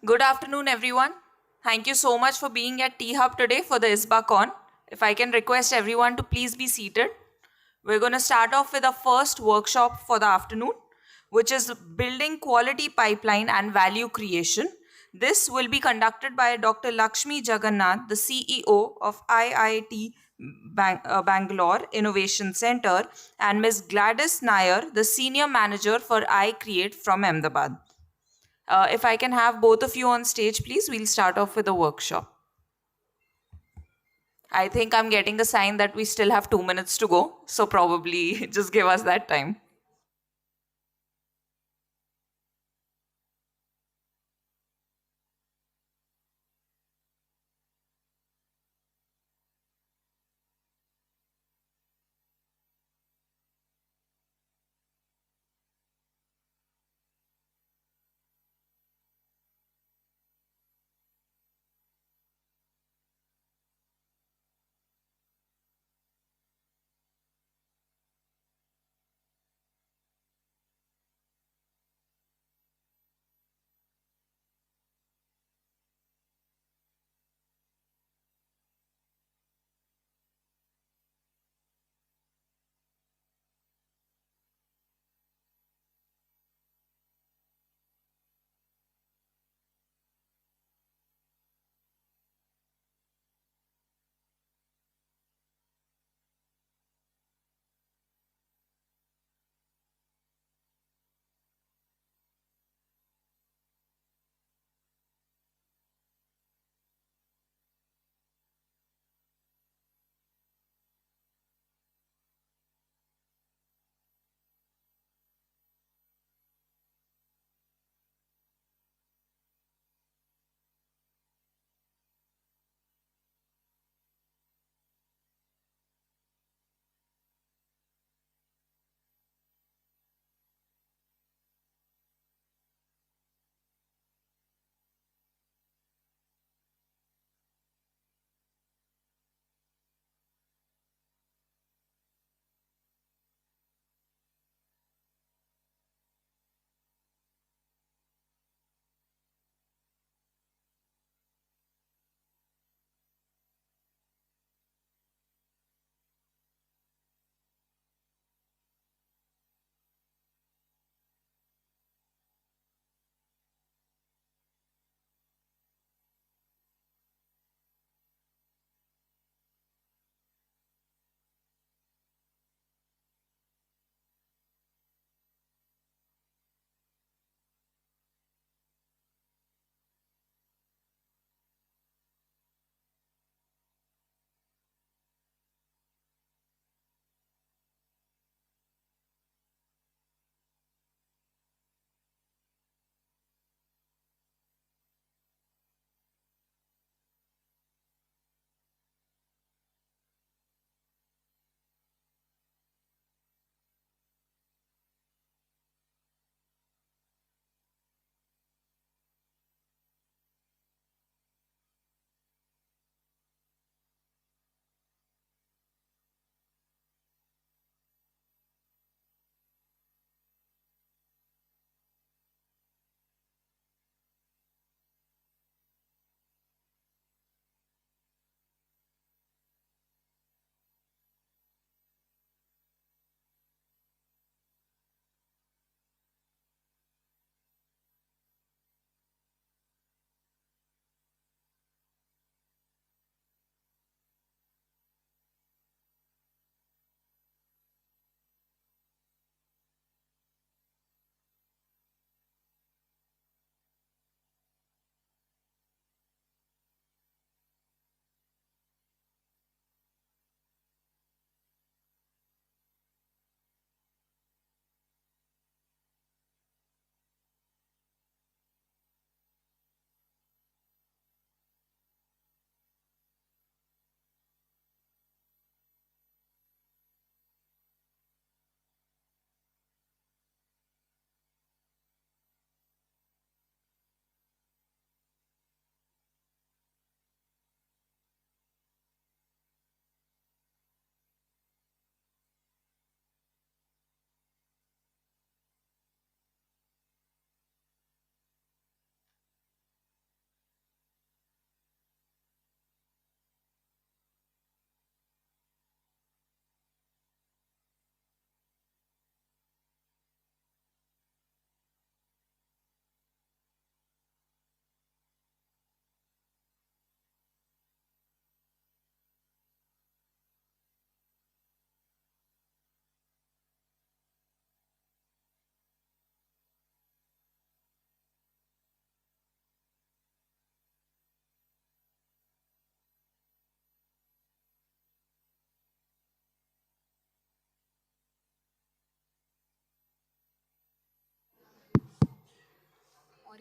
Good afternoon, everyone. Thank you so much for being at T Hub today for the ISBACON. If I can request everyone to please be seated. We're going to start off with our first workshop for the afternoon, which is building quality pipeline and value creation. This will be conducted by Dr. Lakshmi Jagannath, the CEO of IIT Bangalore Innovation Center, and Ms. Gladys Nair, the Senior Manager for iCreate from Ahmedabad. If I can have both of you on stage, please, we'll start off with a workshop. I think I'm getting a sign that we still have 2 minutes to go, so probably just give us that time.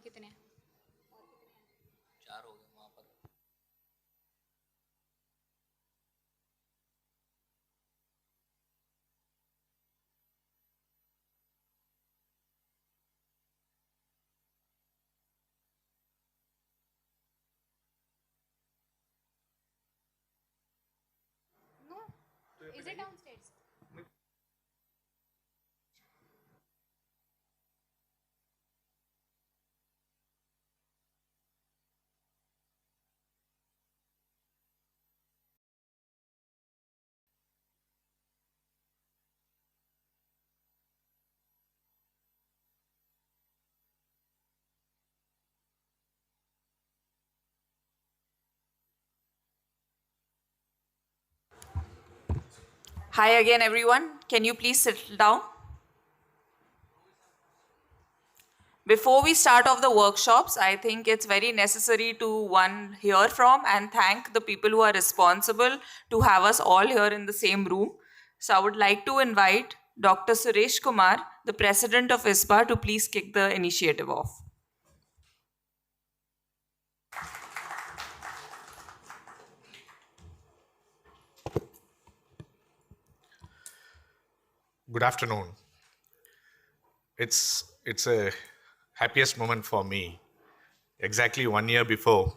कितने हैं? No. Is it downstairs? Hi again, everyone. Can you please sit down? Before we start off the workshops, I think it's very necessary to hear from and thank the people who are responsible to have us all here in the same room. So I would like to invite Dr. Suresh Kumar, the president of ISBA, to please kick the initiative off. Good afternoon. It's a happiest moment for me. Exactly 1 year before,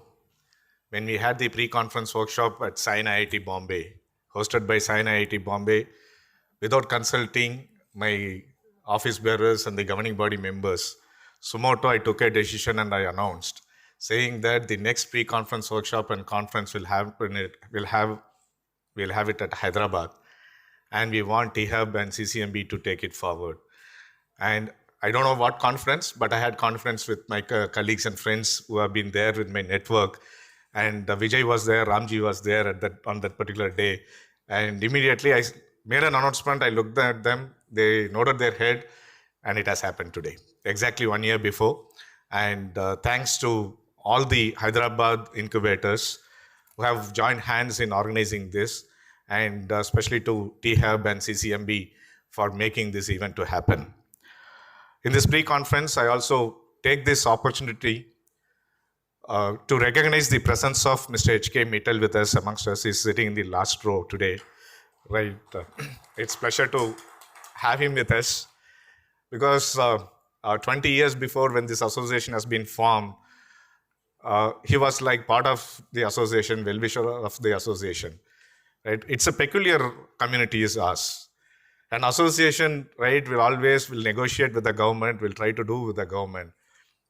when we had the pre-conference workshop at Science IIT Bombay, hosted by Science IIT Bombay, without consulting my office bearers and the governing body members, sumoto I took a decision and I announced, saying that the next pre-conference workshop and conference will have it at Hyderabad, and we want THUB and CCMB to take it forward. And I don't know what conference, but I had conference with my colleagues and friends who have been there with my network. And Vijay was there, Ramji was there on that particular day. And immediately I made an announcement. I looked at them, they nodded their head, and it has happened today, exactly 1 year before. And thanks to all the Hyderabad incubators who have joined hands in organizing this, and especially to THUB and CCMB for making this event to happen. In this pre-conference, I also take this opportunity to recognize the presence of Mr. H.K. MeitY with us amongst us. He's sitting in the last row today. Right. It's a pleasure to have him with us because 20 years before, when this association has been formed, he was like part of the association, well-wisher of the association. Right? It's a peculiar community is us. An association, right, will negotiate with the government, will try to do with the government.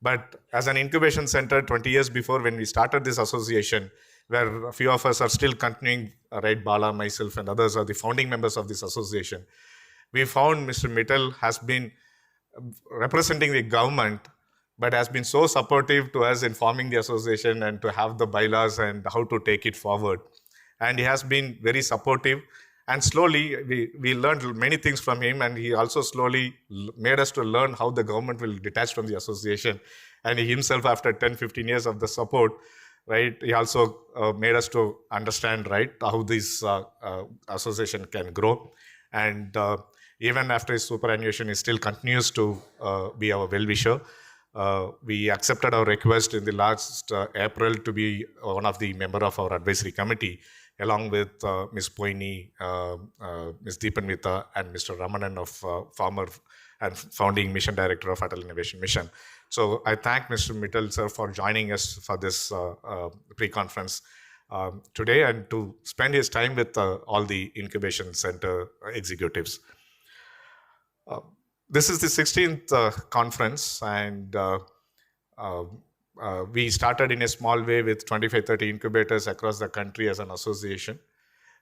But as an incubation center, 20 years before when we started this association, where a few of us are still continuing, right, Bala, myself, and others are the founding members of this association, we found Mr. MeitY has been representing the government, but has been so supportive to us in forming the association and to have the bylaws and how to take it forward. And he has been very supportive. And slowly, we learned many things from him, and he also slowly made us to learn how the government will detach from the association. And he himself, after 10, 15 years of the support, right, he also made us to understand, right, how this association can grow. And even after his superannuation, he still continues to be our well-wisher. We accepted our request in the last April to be one of the member of our advisory committee, along with Ms. MeitY, Ms. Deepanvita, and Mr. Ramanan of former and founding mission director of Atal Innovation Mission. So I thank Mr. MeitY, sir, for joining us for this pre-conference today and to spend his time with all the incubation center executives. This is the 16th conference, and we started in a small way with 25-30 incubators across the country as an association.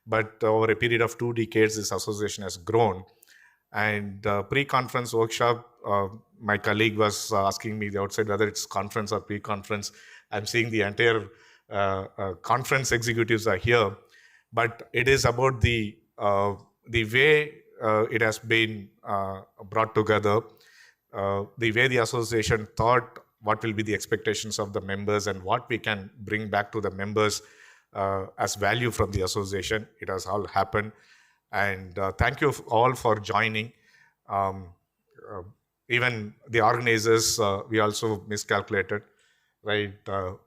But over a period of 2 decades, this association has grown. And pre-conference workshop, my colleague was asking me the outside whether it's conference or pre-conference. I'm seeing the entire conference executives are here. But it is about the way it has been brought together, the way the association thought what will be the expectations of the members and what we can bring back to the members as value from the association. It has all happened. And thank you all for joining. even the organizers, we also miscalculated, right?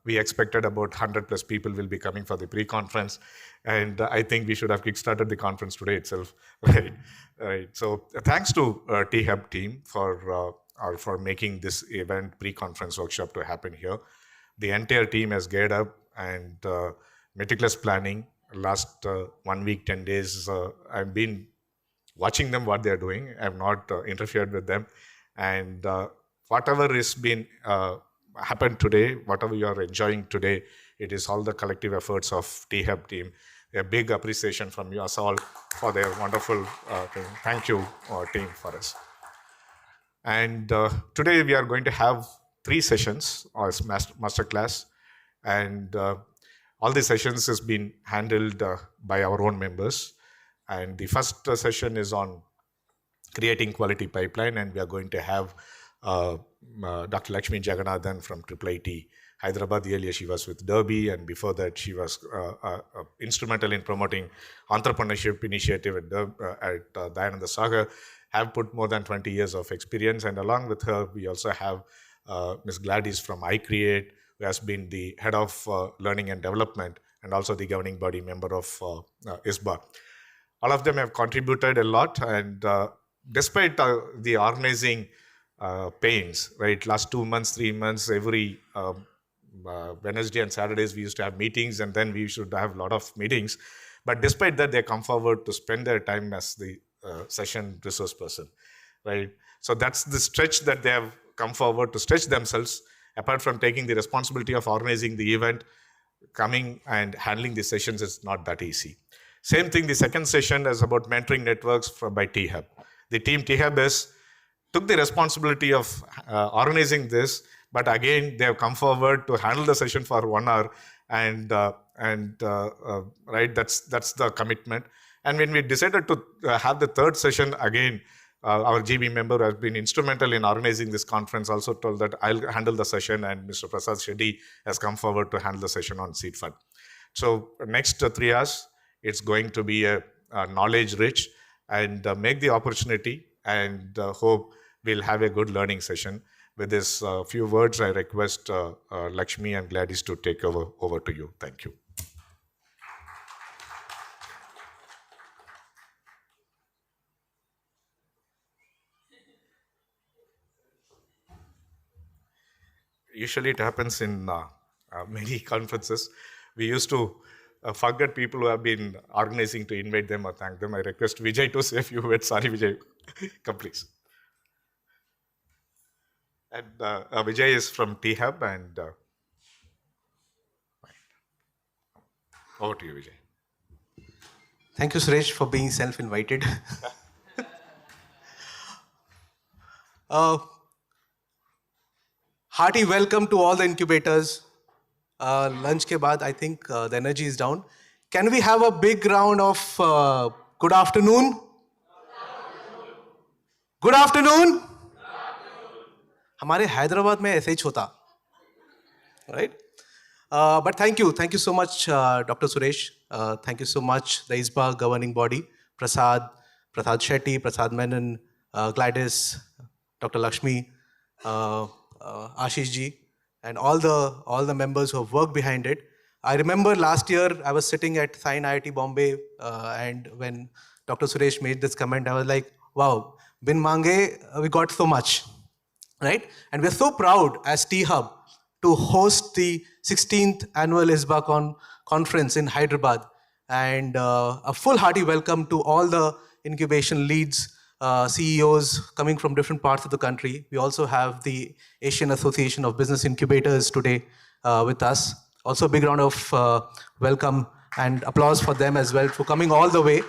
We expected about 100 plus people will be coming for the pre-conference, and I think we should have kickstarted the conference today itself, right? Right. So thanks to T-Hub team for making this event pre-conference workshop to happen here. The entire team has geared up and meticulous planning. Last 1 week, 10 days, I've been watching them, what they're doing. I've not interfered with them. And whatever has been happened today, whatever you are enjoying today, it is all the collective efforts of T-Hub team. A big appreciation from you all for their wonderful thing. Thank you, team, for us. And today we are going to have 3 sessions as masterclass, and all the sessions has been handled by our own members. And the first session is on creating quality pipeline, and we are going to have Dr. Lakshmi Jagannathan from IIIT Hyderabad. Earlier she was with Derby, and before that she was instrumental in promoting entrepreneurship initiative at Dayananda Sagar. Have put more than 20 years of experience, and along with her we also have Ms. Gladys from iCreate, who has been the head of learning and development and also the governing body member of ISBA. All of them have contributed a lot, and despite the organizing pains, right? Last 2 months, 3 months, every Wednesday and Saturdays we used to have meetings, and then we should have a lot of meetings. But despite that, they come forward to spend their time as the session resource person, right? So that's the stretch that they have come forward to stretch themselves. Apart from taking the responsibility of organizing the event, coming and handling the sessions is not that easy. Same thing, the second session is about mentoring networks by T-Hub. The team T-Hub took the responsibility of organizing this, but again, they have come forward to handle the session for 1 hour, and right, that's the commitment. And when we decided to have the third session, again, our GB member has been instrumental in organizing this conference, also told that I'll handle the session, and Mr. Prasad Shetty has come forward to handle the session on seed fund. So next 3 hours, it's going to be a knowledge rich, and make the opportunity, and hope we'll have a good learning session. With this few words, I request Lakshmi and Gladys to take over to you. Thank you. Usually it happens in many conferences. We used to forget people who have been organizing to invite them or thank them. I request Vijay to say a few words. Sorry, Vijay. Come, please. And Vijay is from T-Hub, and over to you, Vijay. Thank you, Suresh, for being self-invited. Hearty welcome to all the incubators. Lunch ke baad, I think the energy is down. Can we have a big round of good afternoon? Good afternoon. हमारे हैदराबाद में ऐसे ही होता, right? But thank you so much, Dr. Suresh. Thank you so much, the ISBA governing body, Prasad Shetty, Prasad Menon, Gladys, Dr. Lakshmi, Ashish ji, and all the members who have worked behind it. I remember last year I was sitting at Sain IIT Bombay, and when Dr. Suresh made this comment, I was like, wow, bin mange, we got so much, right? And we're so proud as T-Hub to host the 16th annual ISBACON conference in Hyderabad, and a full hearty welcome to all the incubation leads, CEOs coming from different parts of the country. We also have the Asian Association of Business Incubators today with us. Also a big round of welcome and applause for them as well for coming all the way.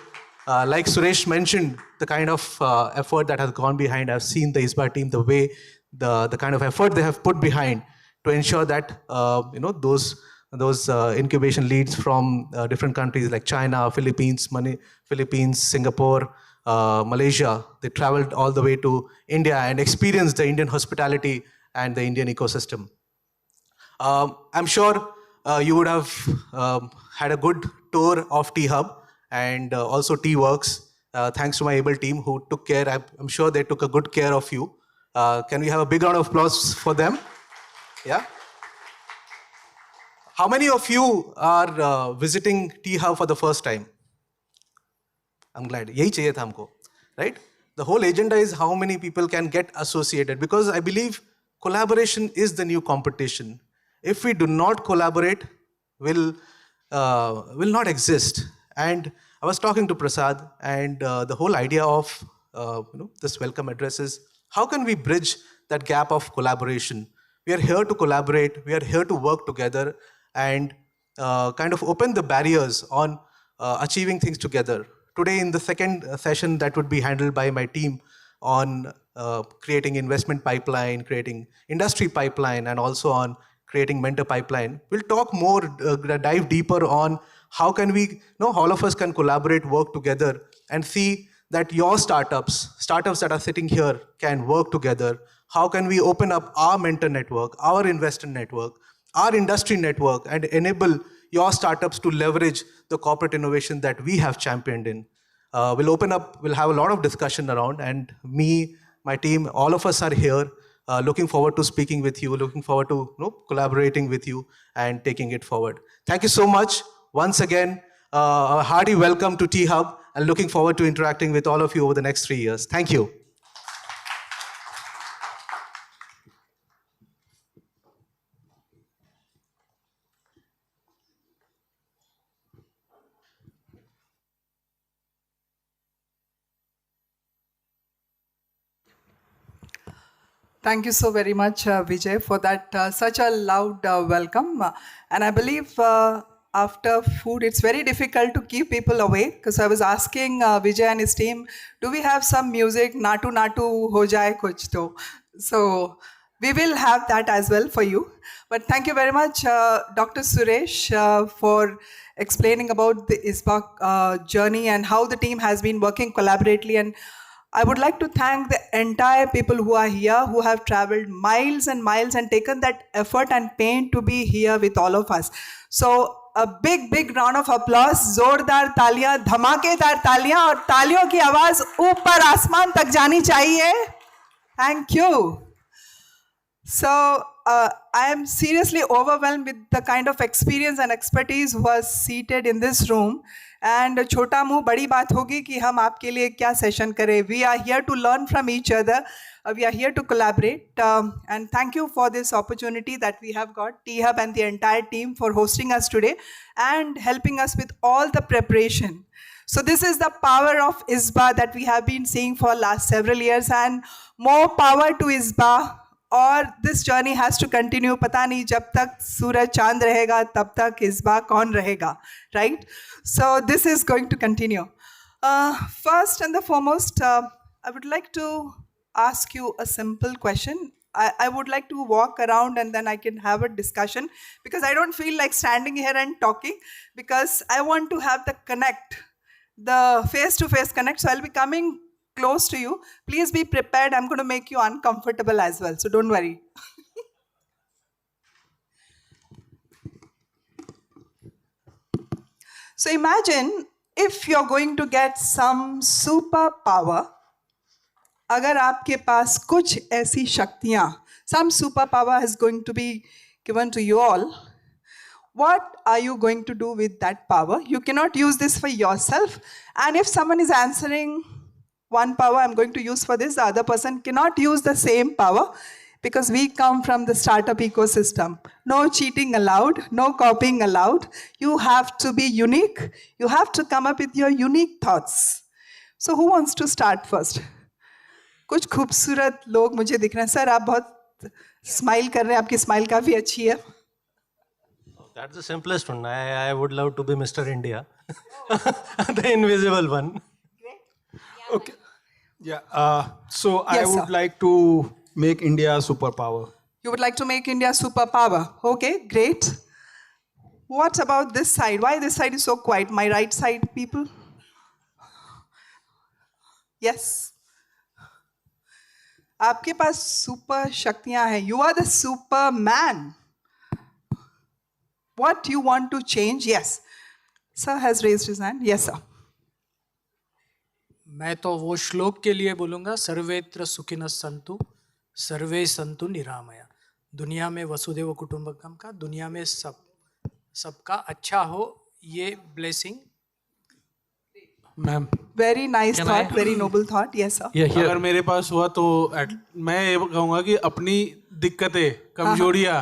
Like Suresh mentioned, the kind of effort that has gone behind. I've seen the ISBA team, the way, the kind of effort they have put behind to ensure that those incubation leads from different countries like China, Philippines, Singapore, Malaysia, they traveled all the way to India and experienced the Indian hospitality and the Indian ecosystem. I'm sure you would have had a good tour of T-Hub and also T-Works. Thanks to my able team who took care. I'm sure they took a good care of you. Can we have a big round of applause for them? Yeah. How many of you are visiting T-Hub for the first time? I'm glad. Yahi chahiye tha humko, right? The whole agenda is how many people can get associated, because I believe collaboration is the new competition. If we do not collaborate, will not exist. And I was talking to Prasad, and the whole idea of this welcome address is how can we bridge that gap of collaboration? We are here to collaborate. We are here to work together and kind of open the barriers on achieving things together. Today in the second session that would be handled by my team on creating investment pipeline, creating industry pipeline, and also on creating mentor pipeline. We'll talk more, dive deeper on how can we, all of us can collaborate, work together, and see that your startups that are sitting here can work together. How can we open up our mentor network, our investor network, our industry network, and enable your startups to leverage the corporate innovation that we have championed in. We'll have a lot of discussion around, and me, my team, all of us are here, looking forward to speaking with you, looking forward to collaborating with you and taking it forward. Thank you so much. Once again, a hearty welcome to T-Hub, and looking forward to interacting with all of you over the next 3 years. Thank you. Thank you so very much, Vijay, for that such a loud welcome. And I believe after food, it's very difficult to keep people awake, because I was asking Vijay and his team, do we have some music, Natu Natu Ho Jaye Kuch To? So we will have that as well for you. But thank you very much, Dr. Suresh, for explaining about the ISBA journey and how the team has been working collaboratively. And I would like to thank the entire people who are here, who have traveled miles and miles and taken that effort and pain to be here with all of us. So a big, big round of applause, जोरदार तालियां, धमाकेदार तालियां, और तालियों की आवाज ऊपर आसमान तक जानी चाहिए. Thank you. So I am seriously overwhelmed with the kind of experience and expertise who was seated in this room. And छोटा मुंह बड़ी बात होगी कि हम आपके लिए क्या session करें. We are here to learn from each other. We are here to collaborate. And thank you for this opportunity that we have got, T-Hub and the entire team, for hosting us today and helping us with all the preparation. So this is the power of ISBA that we have been seeing for last several years, and more power to ISBA. और this journey has to continue. पता नहीं जब तक सूरज चांद रहेगा तब तक ISBA कौन रहेगा, right? So this is going to continue. First and the foremost, I would like to ask you a simple question. I would like to walk around and then I can have a discussion, because I don't feel like standing here and talking, because I want to have the connect, the face-to-face connect. So I'll be coming close to you. Please be prepared. I'm going to make you uncomfortable as well, so don't worry. So imagine if you're going to get some superpower. अगर आपके पास कुछ ऐसी शक्तियां, some superpower is going to be given to you all, what are you going to do with that power? You cannot use this for yourself. And if someone is answering one power I'm going to use for this, the other person cannot use the same power, because we come from the startup ecosystem. No cheating allowed, no copying allowed. You have to be unique. You have to come up with your unique thoughts. So who wants to start first? कुछ खूबसूरत लोग मुझे दिख रहे हैं. Sir, आप बहुत smile कर रहे हैं, आपकी स्माइल काफी अच्छी है. That's the simplest one. I would love to be Mr. India, the invisible one. Okay. Yeah. So Yes, I would sir. like to make India a superpower. You would like to make India superpower. Okay, great. What about this side? Why this side is so quiet? My right side, people? Yes. आपके पास super शक्तियां हैं. You are the Superman. What you want to change? Yes. Sir has raised his hand. Yes, sir. मैं तो वो श्लोक के लिए बोलूँगा, सर्वेत्र सुखिनः सन्तु सर्वे संतु निरामया. दुनिया में वसुदेव कुटुंबकम का, दुनिया में सबका अच्छा हो, ये blessing. Ma'am Very nice Can thought, I- very noble thought. Yes, sir. अगर मेरे पास हुआ तो मैं ये कहूँगा कि अपनी दिक्कतें कमजोरियाँ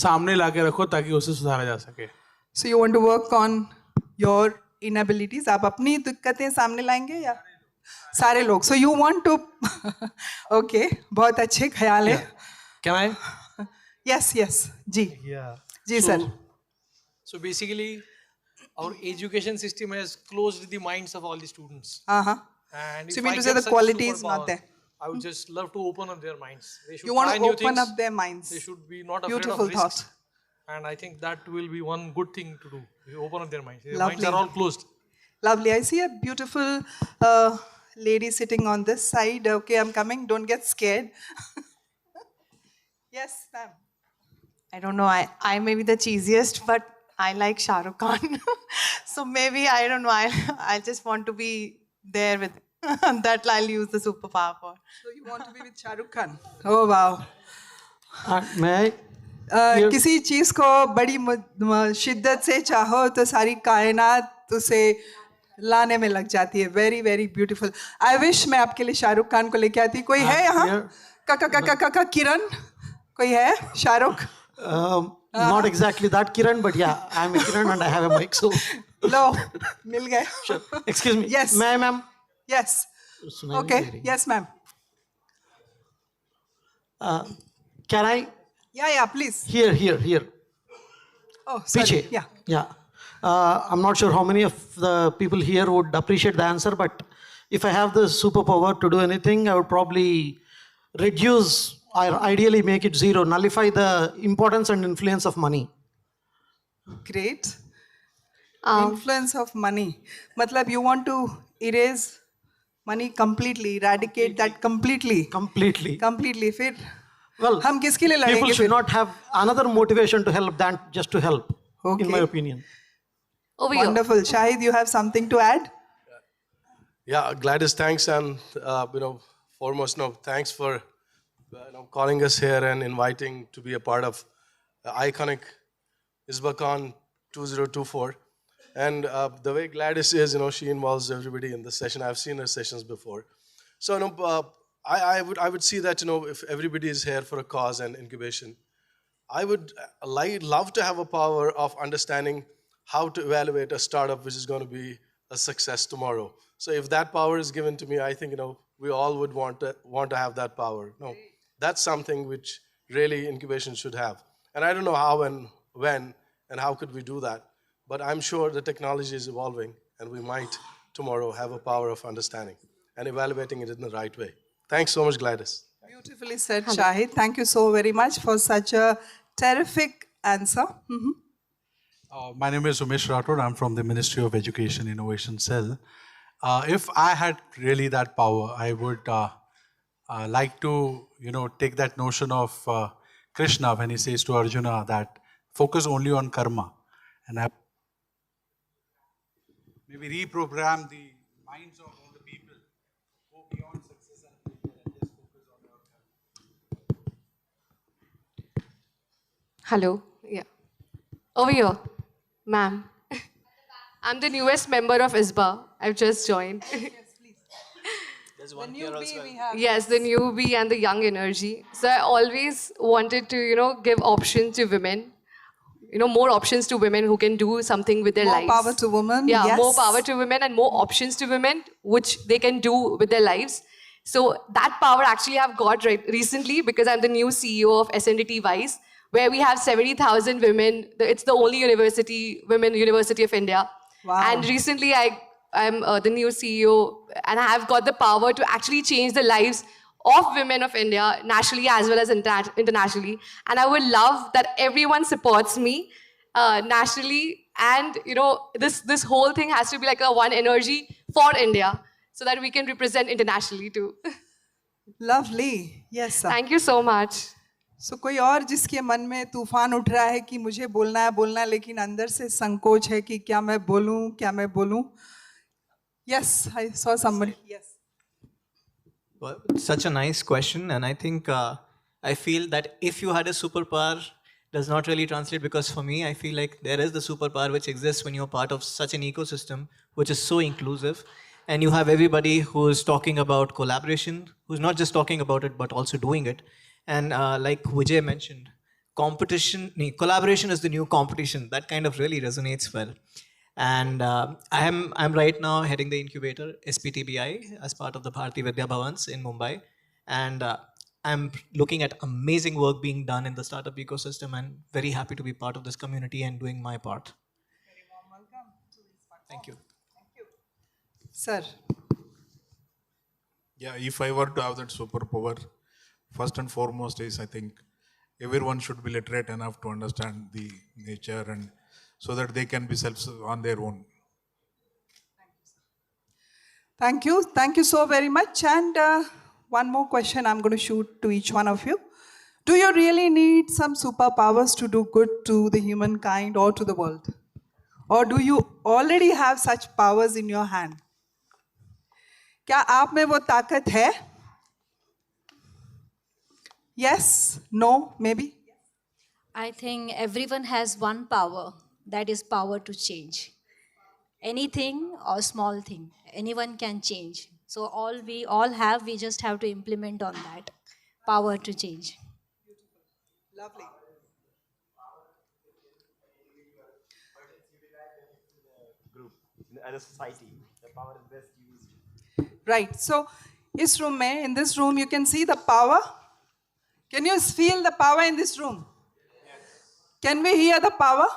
सामने ला के रखो ताकि उसे सुधारा जा सके. So you want to work on your inabilities? आप अपनी दिक्कतें सामने लाएंगे या सारे लोग? So you want to okay, बहुत अच्छे ख्याल है. Can I? Yes, yes, ji. Yeah. Ji sir. So basically, our education system has closed the minds of all the students. Uh-huh. And So if you mean I to say get the such quality is not superpower, there? I would just love to open up their minds. They should You want try to new open things. up their minds. They should be not afraid Beautiful of risks. thought. And I think that will be one good thing to do. You open up their minds. Their Lovely. minds are all closed. Lovely. I see a beautiful lady sitting on this side. Okay, I'm coming. Don't get scared. Yes, ma'am. I don't know, I may be the cheesiest, but I like Shah Rukh Khan. So maybe, I don't know, I just want to be there with that I'll use the superpower for. So you want to be with Shah Rukh Khan? Oh, wow. मैं किसी चीज को बड़ी शिद्दत से चाहो तो सारी कायनात उसे लाने में लग जाती है. Very very beautiful. I wish मैं आपके लिए शाहरुख खान को लेके आती. कोई है यहाँ? काका किरण कोई है? Shahrukh? Not exactly that Kiran, but yeah, I'm a Kiran and I have a mic. So लो मिल गए. sure. Excuse me. Yes. Ma'am. Yes. Sunil Okay. Giri. Yes, ma'am. Can I? Yeah, please. Here. Oh, sorry. Piche. Yeah. I'm not sure how many of the people here would appreciate the answer, but if I have the superpower to do anything, I would probably reduce or ideally make it zero, nullify the importance and influence of money. Great. Influence of money. Matlab you want to erase money completely, eradicate that completely. Completely. फिर Well, हम किसके लिए लड़ेंगे people should फिर? not have another motivation to help than just to help, Okay. in my opinion. Over here. Wonderful. Shahid, you have something to add? Yeah, Gladys, thanks, and foremost, thanks for calling us here and inviting to be a part of the iconic ISBACON 2024. And the way Gladys is, she involves everybody in this session. I've seen her sessions before. So, I would see that, if everybody is here for a cause and incubation, I would love to have a power of understanding how to evaluate a startup which is going to be a success tomorrow. So if that power is given to me, I think, we all would want to have that power. No, that's something which really incubation should have. And I don't know how and when and how could we do that. But I'm sure the technology is evolving and we might tomorrow have a power of understanding and evaluating it in the right way. Thanks so much, Gladys. Beautifully said, Shahid. Thank you so very much for such a terrific answer. My name is Umesh Rathod. I'm from the Ministry of Education Innovation Cell. If I had really that power, I would like to, take that notion of Krishna when he says to Arjuna that focus only on karma, and I maybe reprogram the minds of all the people, go beyond success and failure and just focus on your karma. Hello. Yeah. Over here, ma'am. I'm the newest member of ISBA. I've just joined. The newbie we have. Yes, the newbie and the young energy. So I always wanted to, give options to women. More options to women who can do something with their More lives. power to women. Yeah, Yes. more power to women and more options to women, which they can do with their lives. So that power actually I've got recently because I'm the new CEO of SNDT Vice, where we have 70,000 women. It's the only women university of India. Wow. And recently I'm the new CEO and I have got the power to actually change the lives of women of India, nationally as well as internationally. And I would love that everyone supports me nationally. And, this whole thing has to be like a one energy for India so that we can represent internationally too. Lovely. Yes, sir. Thank you so much. So कोई और जिसके मन में तूफान उठ रहा है कि मुझे बोलना है लेकिन अंदर से संकोच है कि क्या मैं बोलूं. Yes, I saw somebody. Yes. Well, such a nice question, and I think I feel that if you had a superpower, does not really translate, because for me, I feel like there is the superpower which exists when you're part of such an ecosystem which is so inclusive, and you have everybody who is talking about collaboration, who's not just talking about it but also doing it, and like Vijay mentioned, collaboration is the new competition. That kind of really resonates well. And I'm right now heading the incubator SPTBI as part of the Bharati Vidya Bhavans in Mumbai, and I'm looking at amazing work being done in the startup ecosystem, and very happy to be part of this community and doing my part. Very warm welcome to ISBACON. Thank you. Thank you. Sir. Yeah, if I were to have that superpower, first and foremost is I think everyone should be literate enough to understand the nature and so that they can be self on their own. Thank you. Thank you so very much. And one more question I'm going to shoot to each one of you. Do you really need some superpowers to do good to the humankind or to the world? Or do you already have such powers in your hand? क्या आप में वो ताकत है? Yes, no, maybe? I think everyone has one power, that is power to change. Anything or small thing, anyone can change. So we all have, we just have to implement on that power to change. Lovely. Group, as a society, the power is best used. Right. So, in this room, you can see the power. Can you feel the power in this room? Yes. Can we hear the power?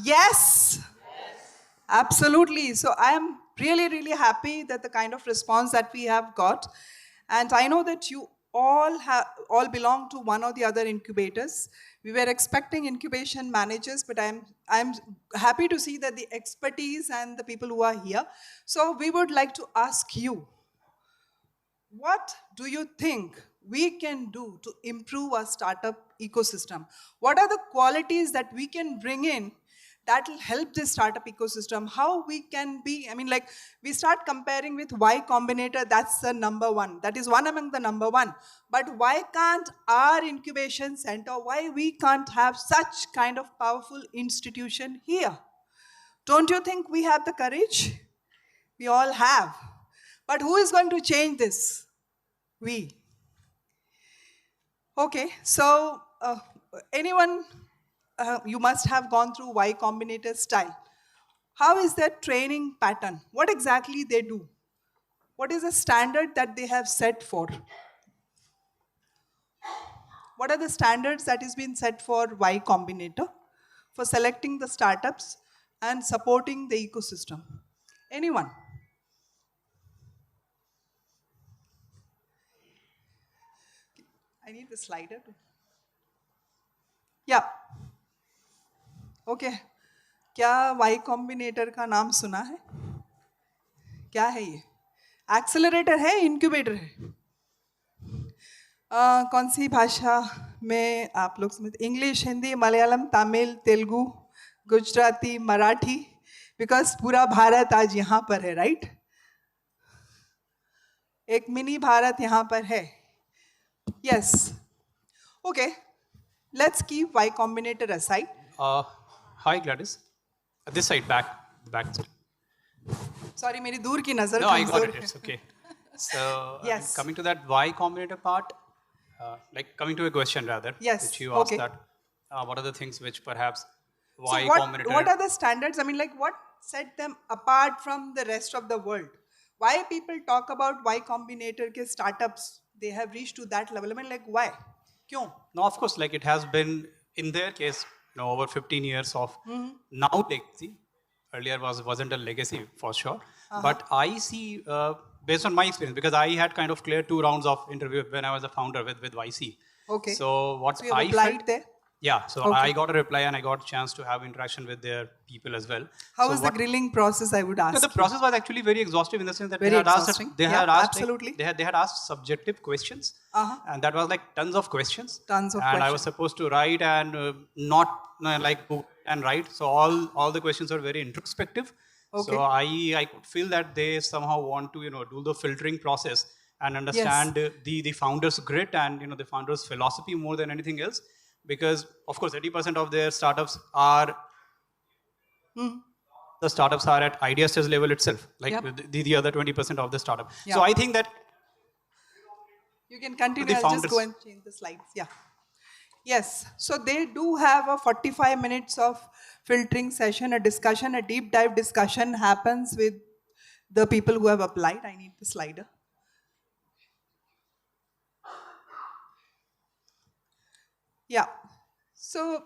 Yes. Yes. Absolutely. So I am really, really happy that the kind of response that we have got. And I know that you all belong to one or the other incubators. We were expecting incubation managers, but I'm happy to see that the expertise and the people who are here. So we would like to ask you, what do you think we can do to improve our startup ecosystem? What are the qualities that we can bring in that will help this startup ecosystem? How we can be, we start comparing with Y Combinator, that's the number one. That is one among the number one. But why can't our incubation center, why we can't have such kind of powerful institution here? Don't you think we have the courage? We all have. But who is going to change this? We. Okay, so anyone, you must have gone through Y Combinator style. How is their training pattern? What exactly they do? What is the standard that they have set for? What are the standards that has been set for Y Combinator for selecting the startups and supporting the ecosystem? Anyone? I need the slider too. Yeah. Okay. क्या Y Combinator का नाम सुना है? क्या है ये? Accelerator है, incubator है? कौन सी भाषा में आप लोग समझ? इंग्लिश, हिंदी, मलयालम, तमिल, तेलुगु, गुजराती, मराठी, बिकॉज पूरा भारत आज यहाँ पर है, राइट? एक मिनी भारत यहाँ पर है. Yes. Okay. Let's keep Y Combinator aside. Hi, Gladys. This side, back side. Sorry, मेरी दूर की नजर. No, I got it. It's okay. So, yes. Coming to that Y Combinator part, coming to a question rather, yes. which you asked that, what are the things which perhaps Y Combinator... What are the standards? What set them apart from the rest of the world? Why people talk about Y Combinator ke startups? They have reached to that level. Why? Kyun? No, of course, it has been, in their case, over 15 years of now legacy. Earlier wasn't a legacy for sure. But I see, based on my experience, because I had kind of cleared 2 rounds of interview when I was a founder with YC. Okay. So what you I applied felt, there? Yeah, so okay. I got a reply and I got a chance to have interaction with their people as well. How was the grilling process, I would ask? The process was actually very exhaustive in the sense that they had asked subjective questions. And that was tons of questions. Tons of questions. And I was supposed to write and not book and write. So all the questions are very introspective. Okay. So I could feel that they somehow want to do the filtering process and understand the founder's grit and the founder's philosophy more than anything else, because of course 80% of their startups are the startups are at idea stage level itself, like the other 20% of the startup. Yeah. So I think that you can continue. the I'll just go founders- and change the slides. Yeah. Yes. So they do have a 45 minutes of filtering session, a discussion, a deep dive discussion happens with the people who have applied. I need the slider. Yeah. So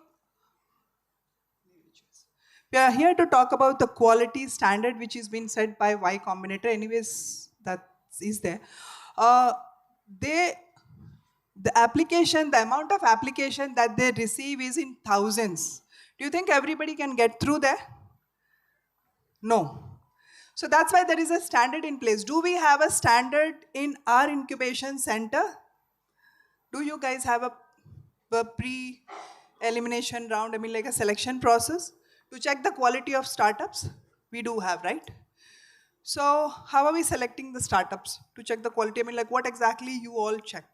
we are here to talk about the quality standard which is being set by Y Combinator. Anyways, that is there. The application, the amount of application that they receive is in thousands. Do you think everybody can get through there? No. So that's why there is a standard in place. Do we have a standard in our incubation center? Do you guys have a pre-elimination round, I mean like a selection process to check the quality of startups? We do have, right? So how are we selecting the startups to check the quality? I mean like what exactly you all check?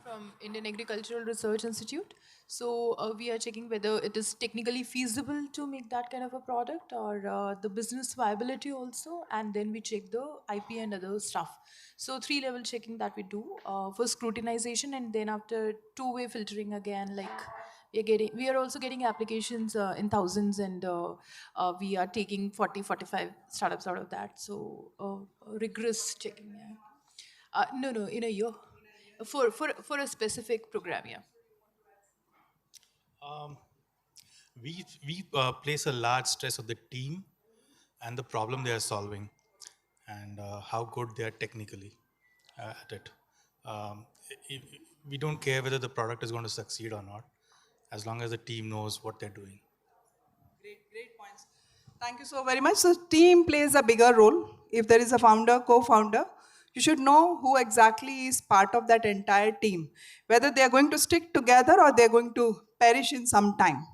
From Indian Agricultural Research Institute. So we are checking whether it is technically feasible to make that kind of a product, or the business viability also, and then we check the IP and other stuff. So 3-level checking that we do for scrutinization, and then after 2-way filtering again, like we are also getting applications in thousands, and we are taking 40-45 startups out of that. So rigorous checking. Yeah. No, in a year. For a specific program, yeah. We place a large stress on the team and the problem they are solving, and how good they are technically at it. We don't care whether the product is going to succeed or not, as long as the team knows what they're doing. Great points. Thank you so very much. So team plays a bigger role. If there is a founder, co-founder, you should know who exactly is part of that entire team, whether they are going to stick together or they're going to perish in some time.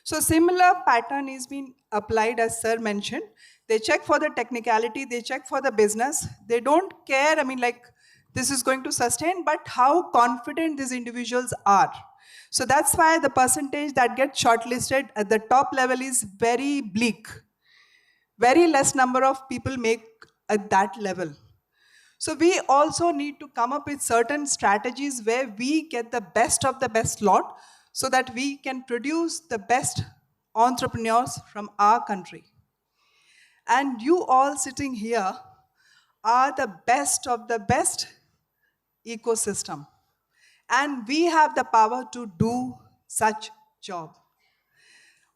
So similar pattern is being applied, as sir mentioned. They check for the technicality, they check for the business. They don't care, I mean like this is going to sustain, but how confident these individuals are. So that's why the percentage that gets shortlisted at the top level is very bleak. Very less number of people make at that level. So we also need to come up with certain strategies where we get the best of the best lot so that we can produce the best entrepreneurs from our country. And you all sitting here are the best of the best ecosystem. And we have the power to do such job.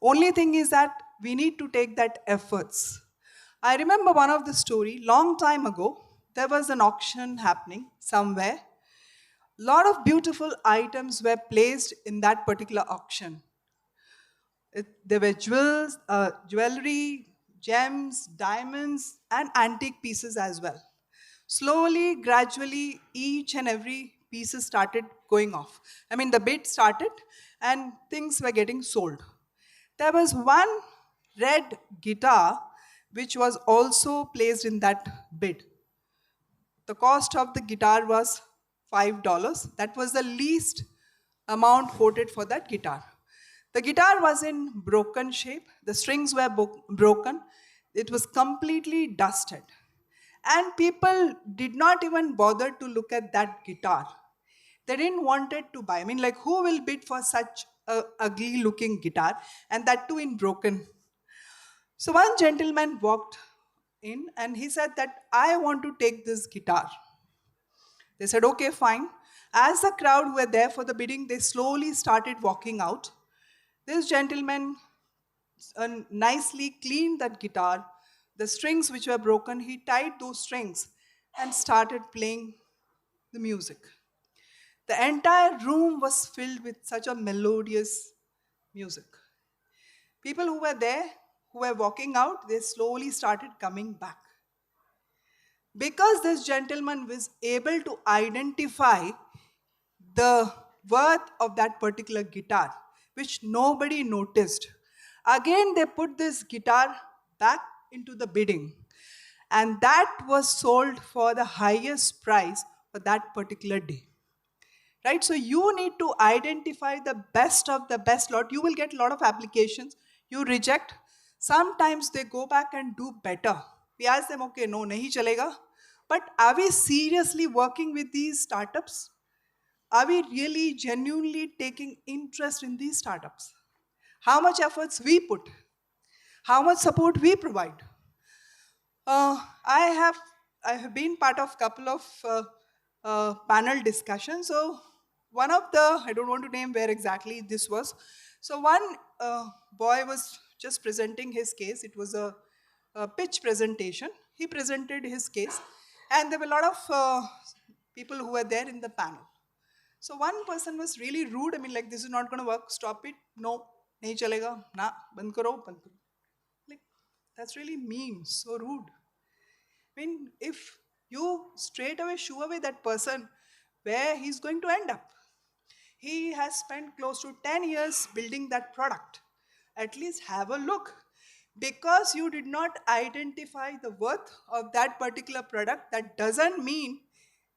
Only thing is that we need to take that efforts. I remember one of the story, long time ago, there was an auction happening somewhere. Lot of beautiful items were placed in that particular auction. There were jewels, jewelry, gems, diamonds, and antique pieces as well. Slowly, gradually, each and every piece started going off. I mean, the bid started and things were getting sold. There was one red guitar which was also placed in that bid. The cost of the guitar was $5. That was the least amount quoted for that guitar. The guitar was in broken shape. The strings were broken. It was completely dusted. And people did not even bother to look at that guitar. They didn't want it to buy. I mean, like, who will bid for such a ugly looking guitar, and that too in broken? So one gentleman walked in and he said that I want to take this guitar. They said, okay, fine. As the crowd were there for the bidding, they slowly started walking out. This gentleman nicely cleaned that guitar. The strings which were broken, he tied those strings and started playing the music. The entire room was filled with such a melodious music. People who were there, who were walking out, they slowly started coming back. Because this gentleman was able to identify the worth of that particular guitar, which nobody noticed. Again, they put this guitar back into the bidding. And that was sold for the highest price for that particular day. Right? So you need to identify the best of the best lot. You will get a lot of applications. You reject. Sometimes they go back and do better. We ask them, okay, no, nahi chalega. But are we seriously working with these startups? Are we really genuinely taking interest in these startups? How much efforts we put? How much support we provide? I have been part of a couple of panel discussions. So one of the, I don't want to name where exactly this was. So one boy was just presenting his case. It was a pitch presentation. He presented his case, and there were a lot of people who were there in the panel. So one person was really rude. I mean, like, this is not going to work. Stop it. No, nahi chalega. Na, band karo, band karo. Like, that's really mean, so rude. I mean, if you straight away shoo away that person, where he's going to end up? He has spent close to 10 years building that product. At least have a look. Because you did not identify the worth of that particular product, that doesn't mean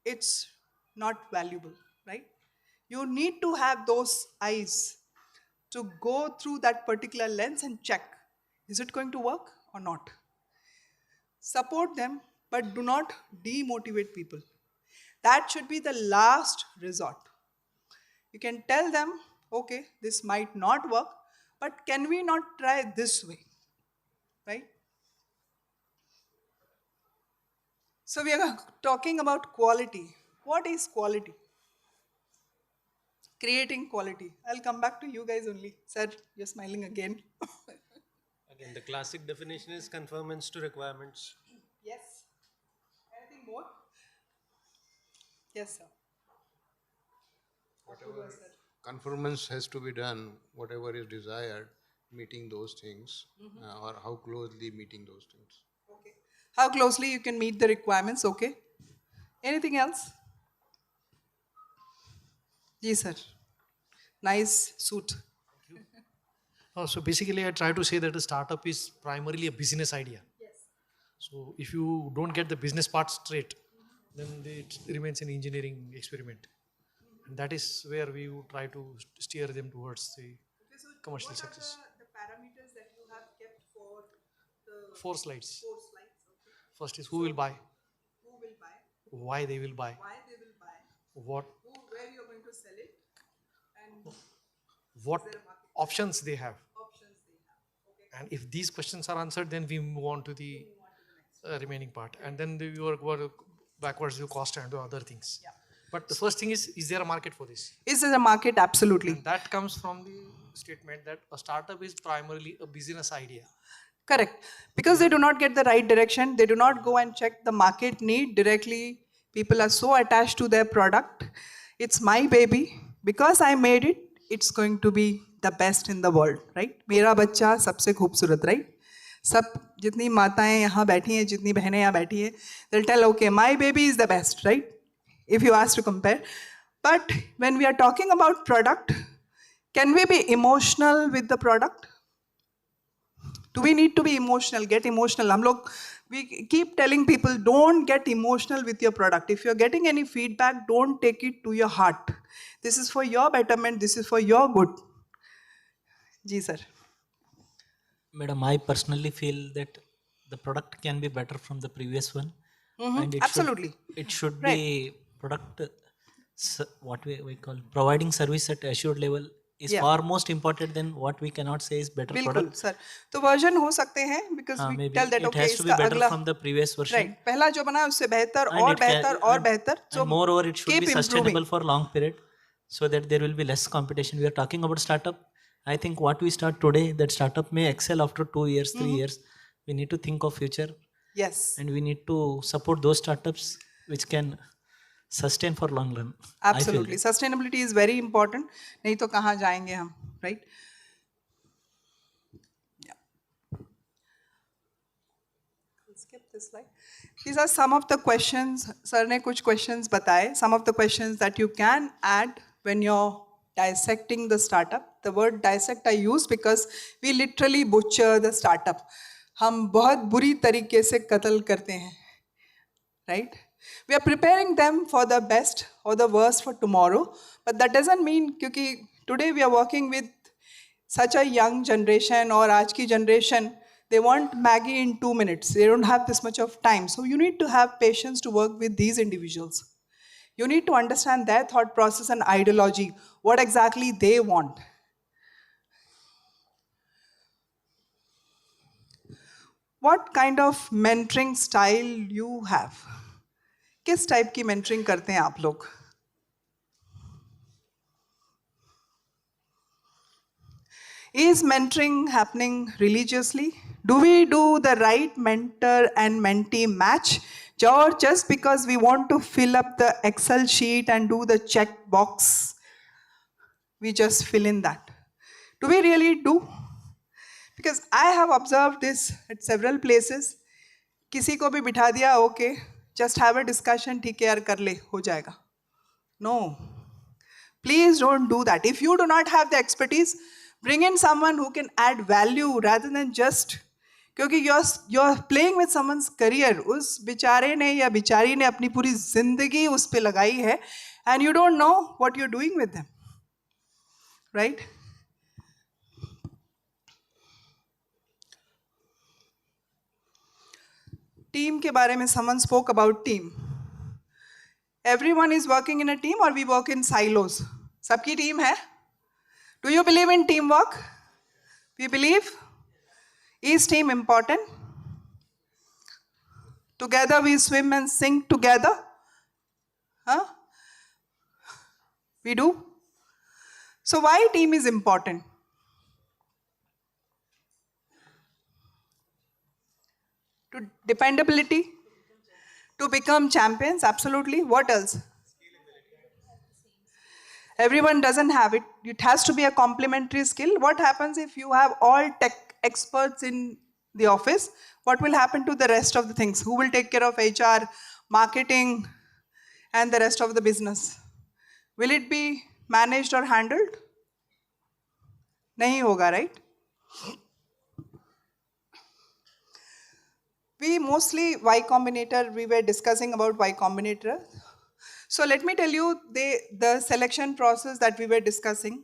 it's not valuable, right? You need to have those eyes to go through that particular lens and check, is it going to work or not? Support them, but do not demotivate people. That should be the last resort. You can tell them, okay, this might not work, but can we not try this way, right? So we are talking about quality. What is quality? Creating quality. I'll come back to you guys only. Sir, you're smiling again. Again, the classic definition is conformance to requirements. Yes. Anything more? Yes, sir. Whatever conformance has to be done, whatever is desired, meeting those things, or how closely meeting those things. Okay. How closely you can meet the requirements, okay. Anything else? Yes, sir. Nice suit. So basically, I try to say that a startup is primarily a business idea. Yes. So if you don't get the business part straight, then it remains an engineering experiment. And that is where we would try to steer them towards the commercial success. The parameters that you have kept for the 4 slides. 4 slides. Okay. First is who will buy, Who will buy? why they will buy, Why they will buy? what Where you are going to sell it? And what options they have. options they have. Okay. And if these questions are answered, then we move on to the remaining part. And then we work backwards to cost and to other things. Yeah. But the first thing is there a market for this? Is there a market? Absolutely. And that comes from the statement that a startup is primarily a business idea. Correct. Because they do not get the right direction. They do not go and check the market need directly. People are so attached to their product. It's my baby. Because I made it, it's going to be the best in the world, right? मेरा बच्चा सबसे खूबसूरत, right? सब जितनी माताएं यहाँ बैठी हैं, जितनी बहनें यहाँ बैठी हैं, they'll tell, okay, my baby is the best, right? If you ask to compare. But when we are talking about product, can we be emotional with the product? Do we need to be emotional? Get emotional. We keep telling people, don't get emotional with your product. If you're getting any feedback, don't take it to your heart. This is for your betterment. This is for your good. Ji, sir. Madam, I personally feel that the product can be better from the previous one. And Absolutely. It should be product, what we call, providing service at assured level is far most important than what we cannot say is better बिल्कुल product. Sir तो version हो सकते हैं because we Maybe tell that it okay has to be इसका better अगला from the previous version. right पहला जो बना है उससे बेहतर And और it can- बेहतर और बेहतर And moreover, it should keep be sustainable improving. for long period so that there will be less competition. We are talking about startup. I think what we start today, that startup may excel after 2 years, 3 years. We need to think of future. Yes. And we need to support those startups which can sustain for long run. I feel Absolutely. Sustainability is very important. नहीं तो कहाँ जाएंगे हम, right? Yeah. I'll skip this slide. These are some of the questions. Sir ने कुछ questions बताए. Some of the questions that you can add when you're dissecting the startup. The word dissect I use because we literally butcher the startup. हम बहुत बुरी तरीके से कत्ल करते हैं, right? We are preparing them for the best or the worst for tomorrow, but that doesn't mean क्योंकि today we are working with such a young generation or आज की generation, they want Maggie in 2 minutes. They don't have this much of time. So you need to have patience to work with these individuals. You need to understand their thought process and ideology, what exactly they want. What kind of mentoring style you have? किस type की mentoring करते हैं आप लोग? Is mentoring happening religiously? Do we do the right mentor and mentee match? Or just because we want to fill up the Excel sheet and do the check box, we just fill in that? Do we really do? Because I have observed this at several places. किसी को भी बिठा दिया, okay, just have a discussion, ठीक है यार कर ले, हो जाएगा. No. Please don't do that. If you do not have the expertise, bring in someone who can add value rather than just, क्योंकि you're playing with someone's career. उस बेचारे ने या बेचारी ने अपनी पूरी जिंदगी उस पे लगाई है, and you don't know what you're doing with them, right? Team के बारे में someone spoke about team. Everyone is working in a team or we work in silos? सबकी team है? Do you believe in teamwork? We believe? Is team important? Together we swim and sing together? Huh? We do? So why team is important? To dependability? To become champions? Absolutely. What else? Everyone doesn't have it. It has to be a complementary skill. What happens if you have all tech experts in the office? What will happen to the rest of the things? Who will take care of HR, marketing, and the rest of the business? Will it be managed or handled? नहीं होगा, right? We mostly Y Combinator, we were discussing about Y Combinator. So let me tell you, the selection process that we were discussing,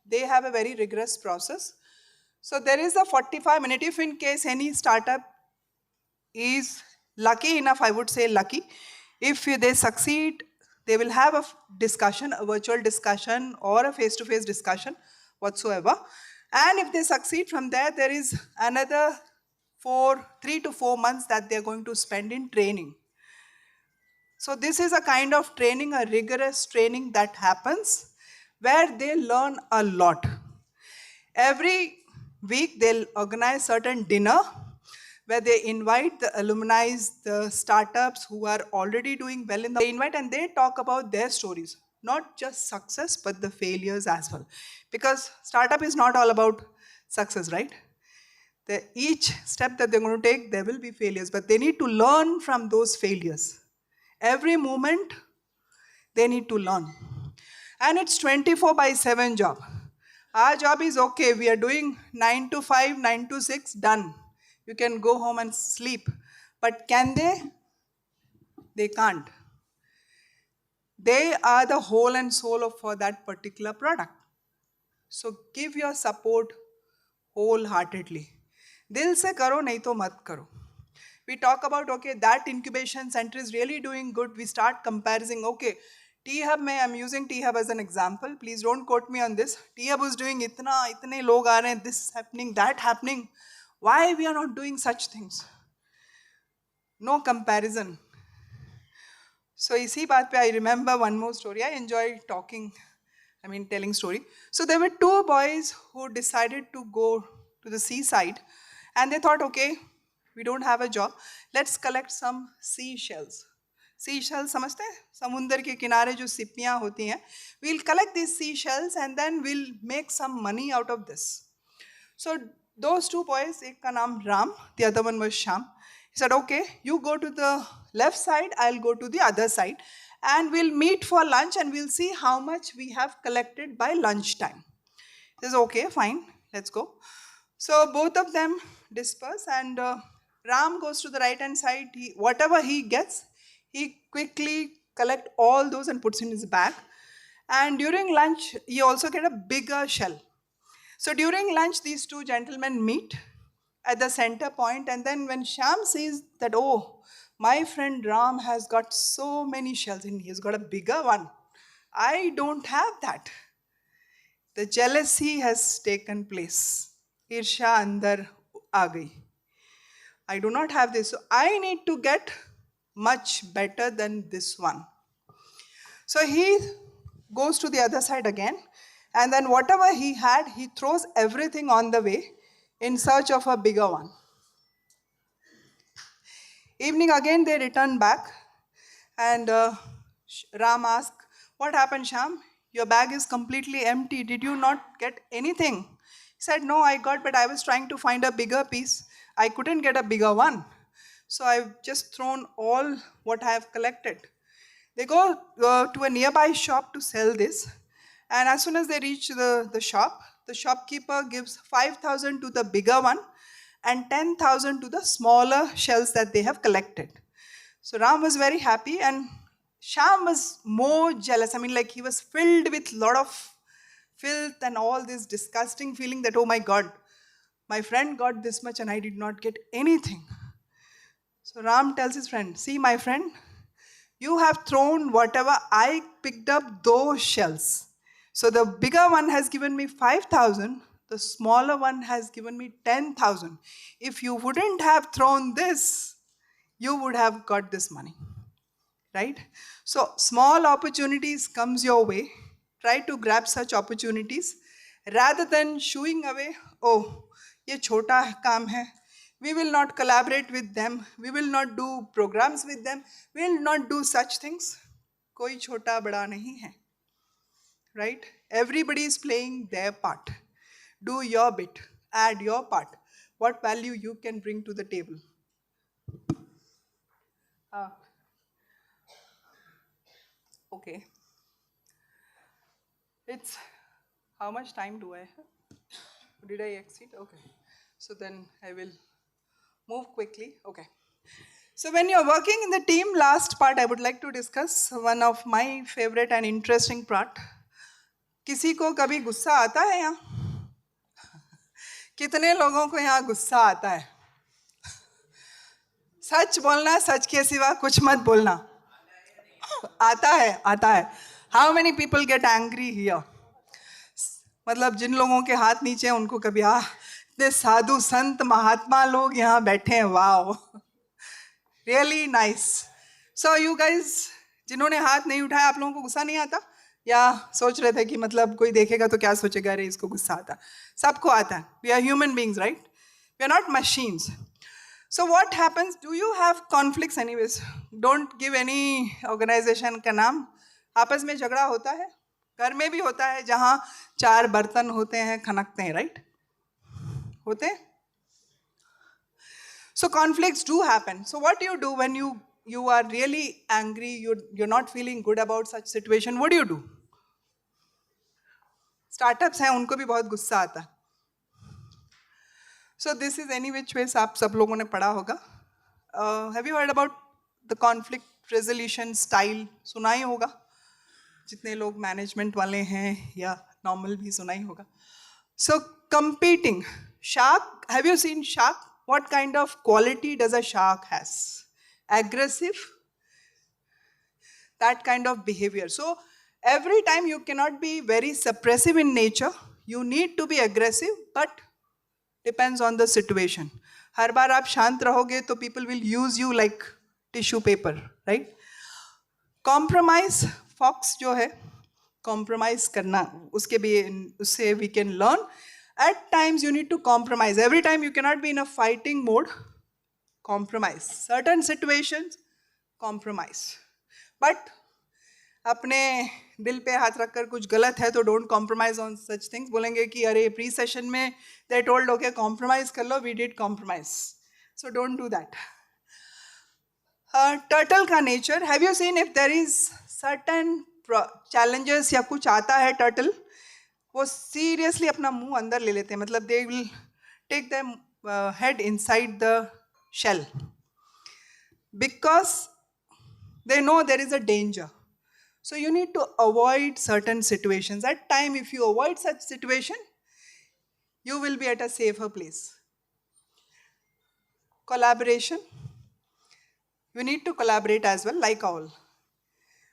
they have a very rigorous process. So there is a 45-minute, if in case any startup is lucky enough, I would say lucky, if they succeed, they will have a discussion, a virtual discussion or a face-to-face discussion whatsoever. And if they succeed from there, there is another 3 to 4 months that they're going to spend in training. So this is a kind of training, a rigorous training that happens where they learn a lot. Every week they'll organize certain dinner where they invite the alumni, the startups who are already doing well in the, they invite and they talk about their stories, not just success, but the failures as well. Because startup is not all about success, right? Each step that they're going to take, there will be failures, but they need to learn from those failures. Every moment, they need to learn. And it's 24/7 job. Our job is okay, we are doing 9 to 5, 9 to 6, done. You can go home and sleep. But can they? They can't. They are the whole and soul for that particular product. So give your support wholeheartedly. Dil se karo, nahi to mat karo. We talk about, okay, that incubation center is really doing good. We start comparing, okay, T-Hub, I'm using T-Hub as an example. Please don't quote me on this. T-Hub is doing itne log aa rahe hain, this is happening, that happening. Why we are not doing such things? No comparison. So isi baat pe I remember one more story. I enjoy telling story. So there were 2 boys who decided to go to the seaside and they thought, okay, we don't have a job, let's collect some seashells. Seashells, समझते हैं? समुंदर के किनारे जो सिप्पियाँ होती हैं. We'll collect these seashells and then we'll make some money out of this. So those 2 boys, एक का नाम Ram, the other one was Sham. He said, okay, you go to the left side, I'll go to the other side, and we'll meet for lunch and we'll see how much we have collected by lunchtime. He says, okay, fine, let's go. So both of them disperse, and Ram goes to the right hand side. Whatever he gets, he quickly collects all those and puts in his bag. And during lunch, he also get a bigger shell. So during lunch, these two gentlemen meet at the center point, and then when Shyam sees that, oh, my friend Ram has got so many shells and he's got a bigger one, I don't have that. The jealousy has taken place. Irsha andar aa gayi. I do not have this, so I need to get much better than this one. So he goes to the other side again, and then whatever he had, he throws everything on the way in search of a bigger one. Evening again, they return back, and Ram asks, what happened, Shyam? Your bag is completely empty. Did you not get anything? He said, no, I got, but I was trying to find a bigger piece. I couldn't get a bigger one. So I've just thrown all what I have collected. They go to a nearby shop to sell this. And as soon as they reach the shop, the shopkeeper gives 5,000 to the bigger one and 10,000 to the smaller shells that they have collected. So Ram was very happy, and Shyam was more jealous. I mean, like, he was filled with a lot of filth and all this disgusting feeling that, oh my God, my friend got this much and I did not get anything. So Ram tells his friend, see my friend, you have thrown whatever I picked up, those shells. So the bigger one has given me 5,000, the smaller one has given me 10,000. If you wouldn't have thrown this, you would have got this money, right? So small opportunities comes your way. Try to grab such opportunities rather than shooing away, oh, ye chota kaam hai. We will not collaborate with them. We will not do programs with them. We will not do such things. Koi chota bada nahi hai, right? Everybody is playing their part. Do your bit. Add your part. What value you can bring to the table. Okay. It's, how much time do I have? Did I exceed? Okay. So then I will move quickly. Okay. So when you're working in the team, last part I would like to discuss one of my favorite and interesting part. किसी को कभी गुस्सा आता है यहाँ? कितने लोगों को यहाँ गुस्सा आता है? सच बोलना, सच के सिवा कुछ मत बोलना. आता है, आता है. How many people get angry here? मतलब जिन लोगों के हाथ नीचे हैं उनको कभी इतने साधु संत महात्मा लोग यहाँ बैठे हैं, wow, really nice. So you guys, जिन्होंने हाथ नहीं उठाया, आप लोगों को गुस्सा नहीं आता? या सोच रहे थे कि मतलब कोई देखेगा तो क्या सोचेगा, अरे इसको गुस्सा आता? सबको आता है. We are human beings, right? We are not machines. So what happens? Do you have conflicts anyways? Don't give any organization का नाम. आपस में झगड़ा होता है, घर में भी होता है, जहाँ 4 बर्तन होते हैं खनकते हैं, right? होते हैं? So conflicts do happen. So what do you do when you are really angry, you're not feeling good about such situation? What do? Startups हैं, उनको भी बहुत गुस्सा आता है. So this is any which ways आप सब लोगों ने पढ़ा होगा. Have you heard about the conflict resolution style? सुना ही होगा. जितने लोग मैनेजमेंट वाले हैं या नॉर्मल भी सुना ही होगा. So competing. Shark, have you seen shark? What kind of quality does a shark has? Aggressive? That kind of behavior. So every time you cannot be very suppressive in nature. You need to be aggressive, but depends on the situation. हर बार आप शांत रहोगे तो people will use you like tissue paper, right? Compromise. Fox जो है, compromise करना, उसके भी उससे we can learn. At times you need to compromise. Every time you cannot be in a fighting mode. Compromise. Certain situations, compromise. But अपने दिल पे हाथ रखकर कुछ गलत है तो don't compromise on such things. बोलेंगे कि अरे pre-session में they told okay compromise कर लो, we did compromise. So don't do that. Turtle का nature. Have you seen if there is certain challenges या कुछ आता है turtle, वो seriously अपना मुंह अंदर ले लेते हैं. मतलब they will take their head inside the shell because they know there is a danger. So you need to avoid certain situations. At time, if you avoid such situation, you will be at a safer place. Collaboration. You need to collaborate as well, like all.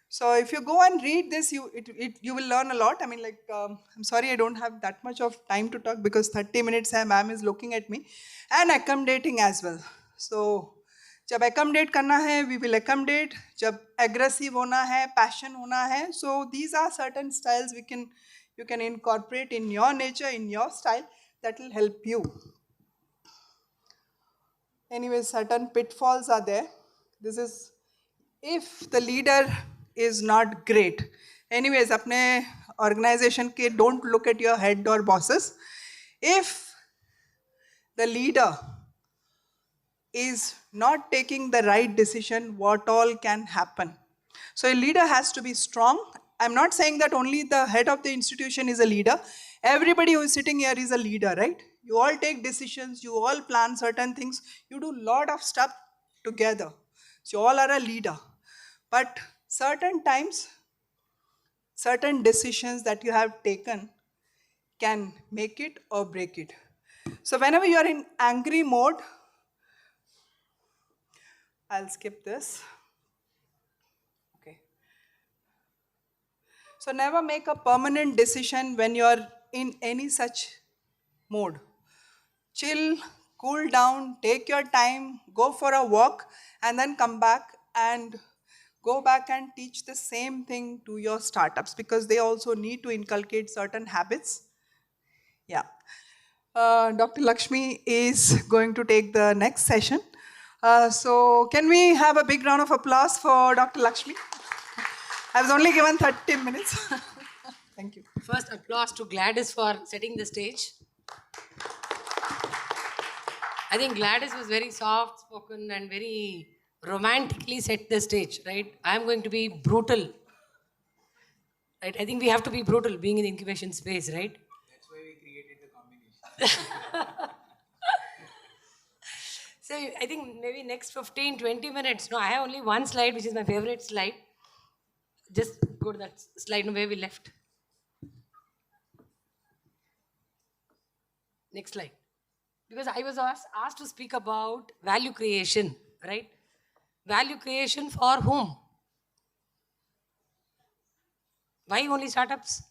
So if you go and read this, you will learn a lot. I mean, like, I'm sorry I don't have that much of time to talk because 30 minutes ma'am is looking at me. And accommodating as well. So, जब accommodate करना है, we will accommodate. जब aggressive होना है, passion होना है. So these are certain styles you can incorporate in your nature, in your style, that will help you. Anyway, certain pitfalls are there. This is if the leader is not great. Anyways, अपने organization के don't look at your head or bosses. If the leader is not taking the right decision, what all can happen. So a leader has to be strong. I'm not saying that only the head of the institution is a leader. Everybody who is sitting here is a leader, right? You all take decisions, you all plan certain things, you do a lot of stuff together. So you all are a leader. But certain times, certain decisions that you have taken can make it or break it. So whenever you are in angry mode, I'll skip this. Okay. So never make a permanent decision when you're in any such mode. Chill, cool down, take your time, go for a walk, and then come back and go back and teach the same thing to your startups because they also need to inculcate certain habits. Yeah. Dr. Lakshmi is going to take the next session. So can we have a big round of applause for Dr. Lakshmi? I was only given 30 minutes. Thank you. First, applause to Gladys for setting the stage. I think Gladys was very soft-spoken and very romantically set the stage, right? I'm going to be brutal. Right? I think we have to be brutal being in the incubation space, right? That's why we created the combination. So I think maybe next 15-20 minutes. No, I have only one slide, which is my favorite slide. Just go to that slide where we left. Next slide. Because I was asked to speak about value creation, right? Value creation for whom? Why only startups?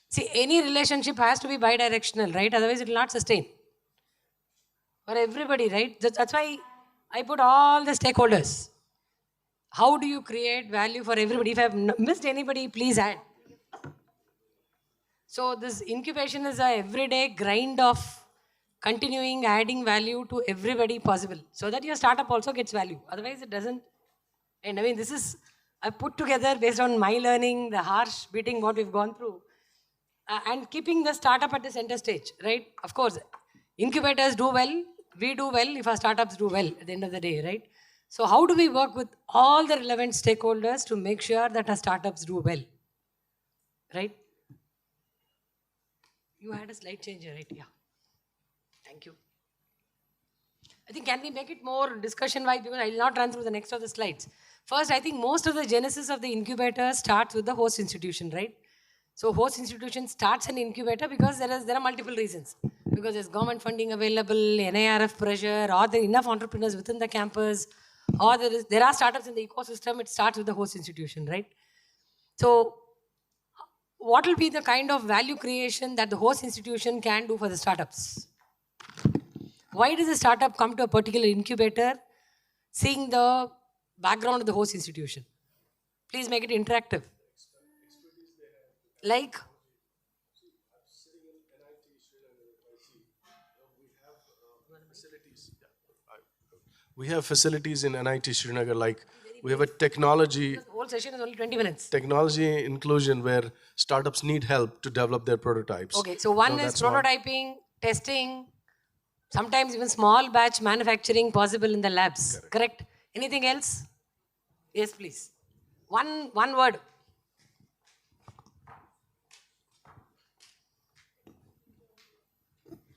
See, any relationship has to be bi-directional, right? Otherwise, it will not sustain. For everybody, right? That's why I put all the stakeholders. How do you create value for everybody? If I've missed anybody, please add. So this incubation is a everyday grind of continuing adding value to everybody possible so that your startup also gets value. Otherwise, it doesn't. And I mean, this is I put together based on my learning, the harsh beating what we've gone through, and keeping the startup at the center stage, right? Of course, incubators do well. We do well if our startups do well at the end of the day, right? So how do we work with all the relevant stakeholders to make sure that our startups do well, right? You had a slide changer, right? Yeah. Thank you. I think can we make it more discussion-wise because I will not run through the next of the slides. First, I think most of the genesis of the incubator starts with the host institution, right? So host institution starts an incubator because there are multiple reasons. Because there's government funding available, NIRF pressure, or there are enough entrepreneurs within the campus, or there are startups in the ecosystem, it starts with the host institution, right? So what will be the kind of value creation that the host institution can do for the startups? Why does a startup come to a particular incubator seeing the background of the host institution? Please make it interactive. Like? We have facilities in NIT Srinagar, like we have a technology. The whole session is only 20 minutes. Technology inclusion where startups need help to develop their prototypes. Okay, so one is prototyping, testing, sometimes even small batch manufacturing possible in the labs. Correct? Anything else? Yes, please. One word.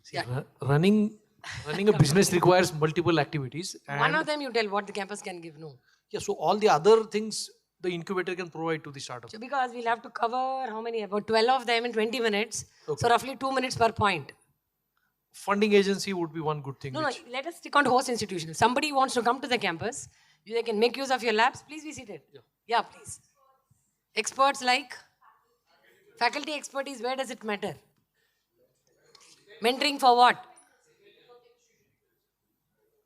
See, running a business requires multiple activities. And One of them you tell what the campus can give, no. Yeah, so all the other things the incubator can provide to the startup. So because we'll have to cover how many? About 12 of them in 20 minutes. Okay. So roughly 2 minutes per point. Funding agency would be one good thing. No, let us stick on to host institution. If somebody wants to come to the campus, they can make use of your labs. Please be seated. Yeah, please. Experts like faculty expertise, where does it matter? Mentoring for what?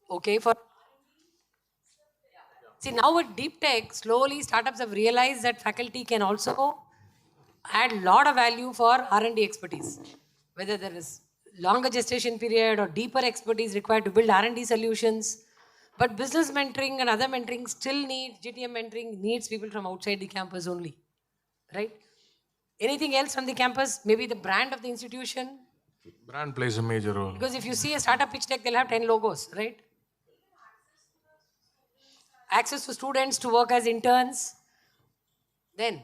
Okay, for... See, now with deep tech, slowly startups have realized that faculty can also add a lot of value for R&D expertise. Whether there is longer gestation period or deeper expertise required to build R&D solutions. But business mentoring and other mentoring still needs, GTM mentoring needs people from outside the campus only. Right? Anything else from the campus? Maybe the brand of the institution? Brand plays a major role. Because if you see a startup pitch deck, they'll have 10 logos, right? Access to students to work as interns. Then,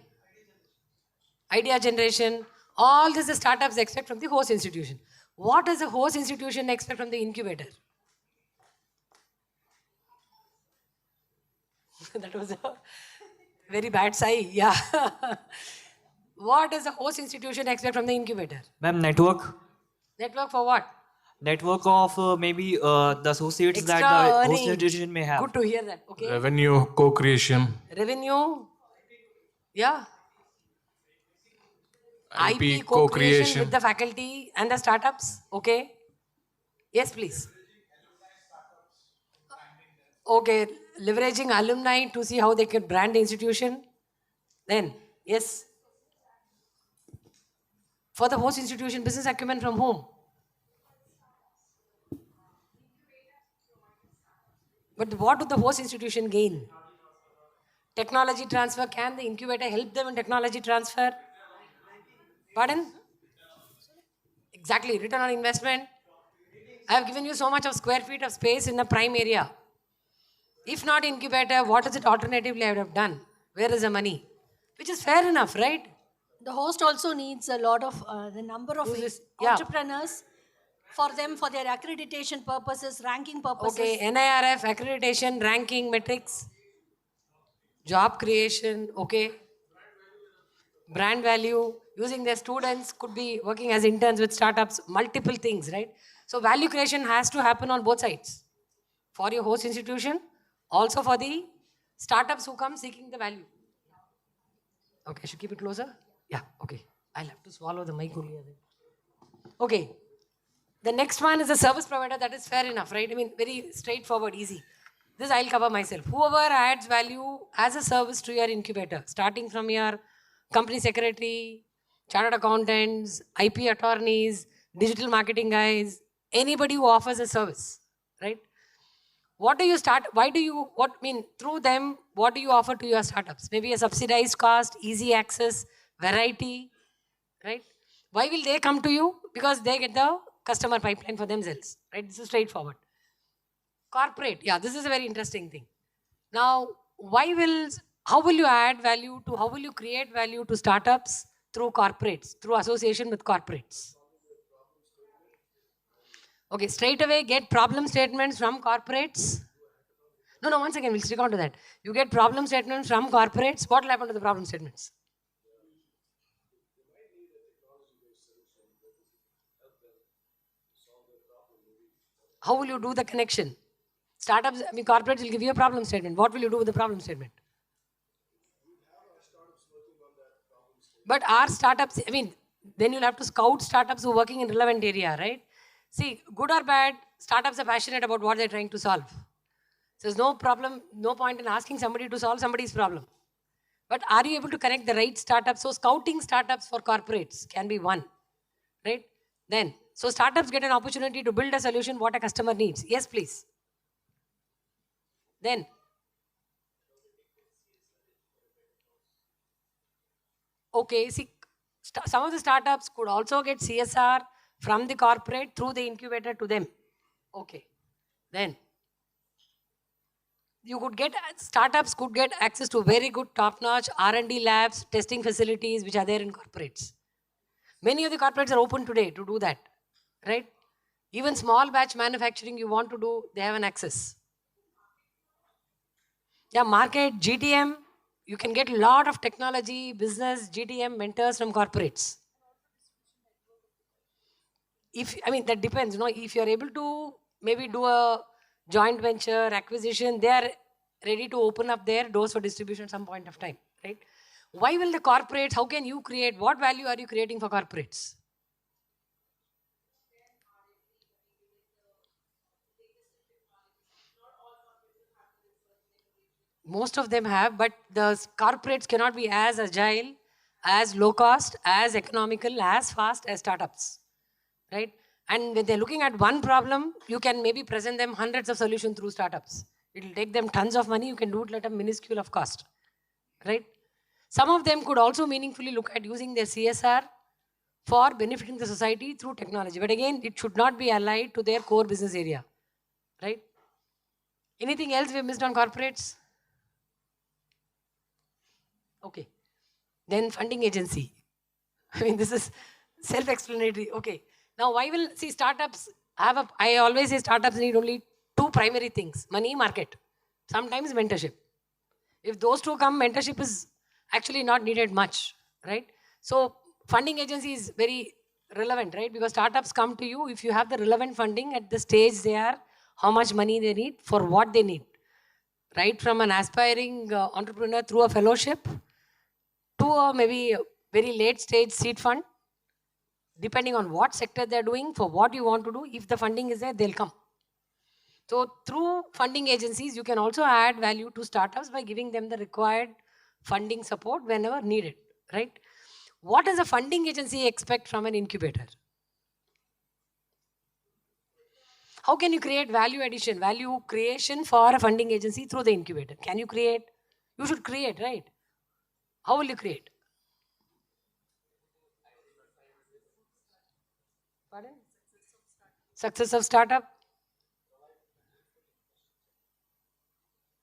idea generation. All this the startups expect from the host institution. What does the host institution expect from the incubator? That was a very bad sigh, yeah. What does the host institution expect from the incubator? Ma'am, network. Network for what? Network of maybe the associates Extra that the host earning. institution may have. Good to hear that, okay. Revenue, co-creation, Revenue, yeah. IP co-creation co-creation. with the faculty and the startups, okay. Yes, please. Okay, leveraging alumni to see how they can brand the institution. Then, yes. For the host institution, business acumen from whom? But what would the host institution gain? Technology transfer. Can the incubator help them in technology transfer? Pardon? Exactly. Return on investment. I have given you so much of square feet of space in the prime area. If not incubator, what is it alternatively I would have done? Where is the money? Which is fair enough, right? The host also needs a lot of, the number of Yeah. entrepreneurs for them, for their accreditation purposes, ranking purposes. Okay, NIRF, accreditation, ranking, metrics, job creation, okay. Brand value, using their students, could be working as interns with startups, multiple things, right? So value creation has to happen on both sides. For your host institution, also for the startups who come seeking the value. Okay, I should keep it closer? Yeah, okay. I'll have to swallow the mic only. Okay. The next one is a service provider. That is fair enough, right? I mean, very straightforward, easy. This I'll cover myself. Whoever adds value as a service to your incubator, starting from your company secretary, chartered accountants, IP attorneys, digital marketing guys, anybody who offers a service, right? What do you start? Why do you, through them, what do you offer to your startups? Maybe a subsidized cost, easy access, variety, right? Why will they come to you? Because they get the customer pipeline for themselves, right? This is straightforward. Corporate, yeah, this is a very interesting thing. Now, how will you add value to, how will you create value to startups through corporates, through association with corporates? Okay, straight away get problem statements from corporates. No, once again, we'll stick on to that. You get problem statements from corporates. What will happen to the problem statements? How will you do the connection? Startups, corporates will give you a problem statement. What will you do with the problem statement? But our startups, then you'll have to scout startups who are working in relevant area, right? See, good or bad, startups are passionate about what they're trying to solve. So there's no problem, no point in asking somebody to solve somebody's problem. But are you able to connect the right startups? So scouting startups for corporates can be one, right? Then, so startups get an opportunity to build a solution what a customer needs. Yes, please. Then, okay, see, some of the startups could also get CSR from the corporate through the incubator to them. Okay. Then, startups could get access to very good top-notch R&D labs, testing facilities which are there in corporates. Many of the corporates are open today to do that, right? Even small batch manufacturing you want to do, they have an access. Yeah, market, GTM, you can get a lot of technology, business, GTM mentors from corporates. That depends, if you're able to maybe do a joint venture, acquisition, they are ready to open up their doors for distribution at some point of time, right? Why will the corporates, how can you create, what value are you creating for corporates? Most of them have, but the corporates cannot be as agile, as low cost, as economical, as fast as startups, right? And when they're looking at one problem, you can maybe present them hundreds of solutions through startups. It will take them tons of money. You can do it at a minuscule of cost, right? Some of them could also meaningfully look at using their CSR for benefiting the society through technology. But again, it should not be allied to their core business area, right? Anything else we've missed on corporates? Okay. Then funding agency. This is self-explanatory. Okay. Now, why will, startups have I always say startups need only two primary things, money, market. Sometimes mentorship. If those two come, mentorship is actually not needed much, right? So, funding agency is very relevant, right? Because startups come to you if you have the relevant funding at the stage they are, how much money they need, for what they need. Right from an aspiring entrepreneur through a fellowship to a maybe very late stage seed fund, depending on what sector they're doing, for what you want to do. If the funding is there, they'll come. So through funding agencies, you can also add value to startups by giving them the required funding support whenever needed, right? What does a funding agency expect from an incubator? How can you create value addition, value creation for a funding agency through the incubator? Can you create? You should create, right? How will you create? Pardon? Success of startup?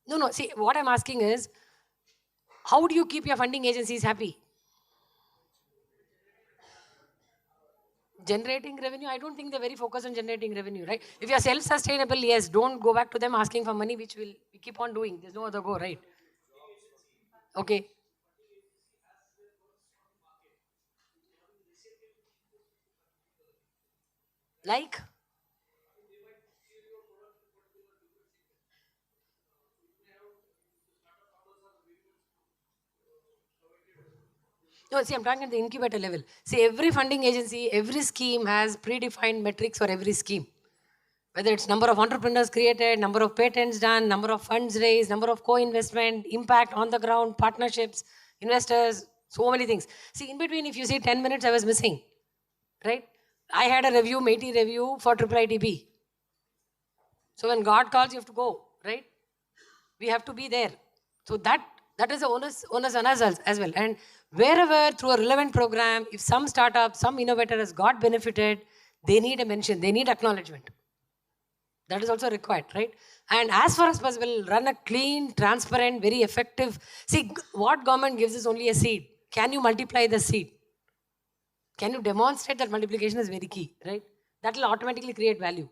No. See, what I'm asking is, how do you keep your funding agencies happy? Generating revenue? I don't think they're very focused on generating revenue, right? If you're self-sustainable, yes, don't go back to them asking for money, which we keep on doing. There's no other go, right? Okay. Like? No, see, I'm talking at the incubator level. See, every funding agency, every scheme has predefined metrics for every scheme. Whether it's number of entrepreneurs created, number of patents done, number of funds raised, number of co-investment, impact on the ground, partnerships, investors, so many things. See, in between, if you see 10 minutes, I was missing, right? I had a review, MeitY review for IIITB. So when God calls, you have to go, right? We have to be there. So that is the onus on us as well. And wherever through a relevant program, if some startup, some innovator has got benefited, they need a mention, they need acknowledgement. That is also required, right? And as far as possible, run a clean, transparent, very effective. See, what government gives is only a seed. Can you multiply the seed? Can you demonstrate that multiplication is very key, right? That will automatically create value.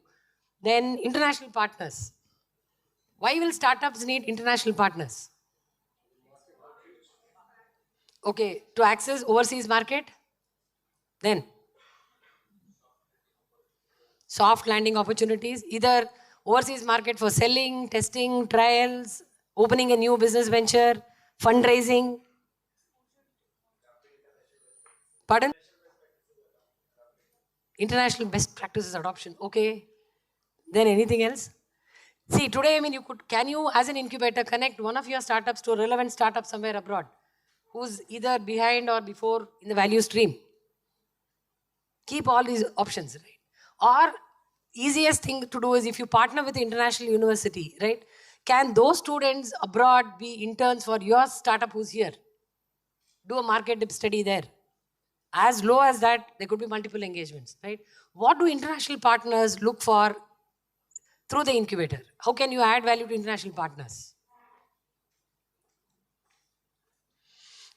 Then international partners. Why will startups need international partners? Okay, to access overseas market? Then soft landing opportunities, either overseas market for selling, testing, trials, opening a new business venture, fundraising. Pardon? International best practices adoption. Okay. Then anything else? See, today, can you as an incubator connect one of your startups to a relevant startup somewhere abroad who's either behind or before in the value stream? Keep all these options, right? Or easiest thing to do is if you partner with the international university, right? Can those students abroad be interns for your startup who's here? Do a market dip study there. As low as that, there could be multiple engagements, right? What do international partners look for through the incubator? How can you add value to international partners?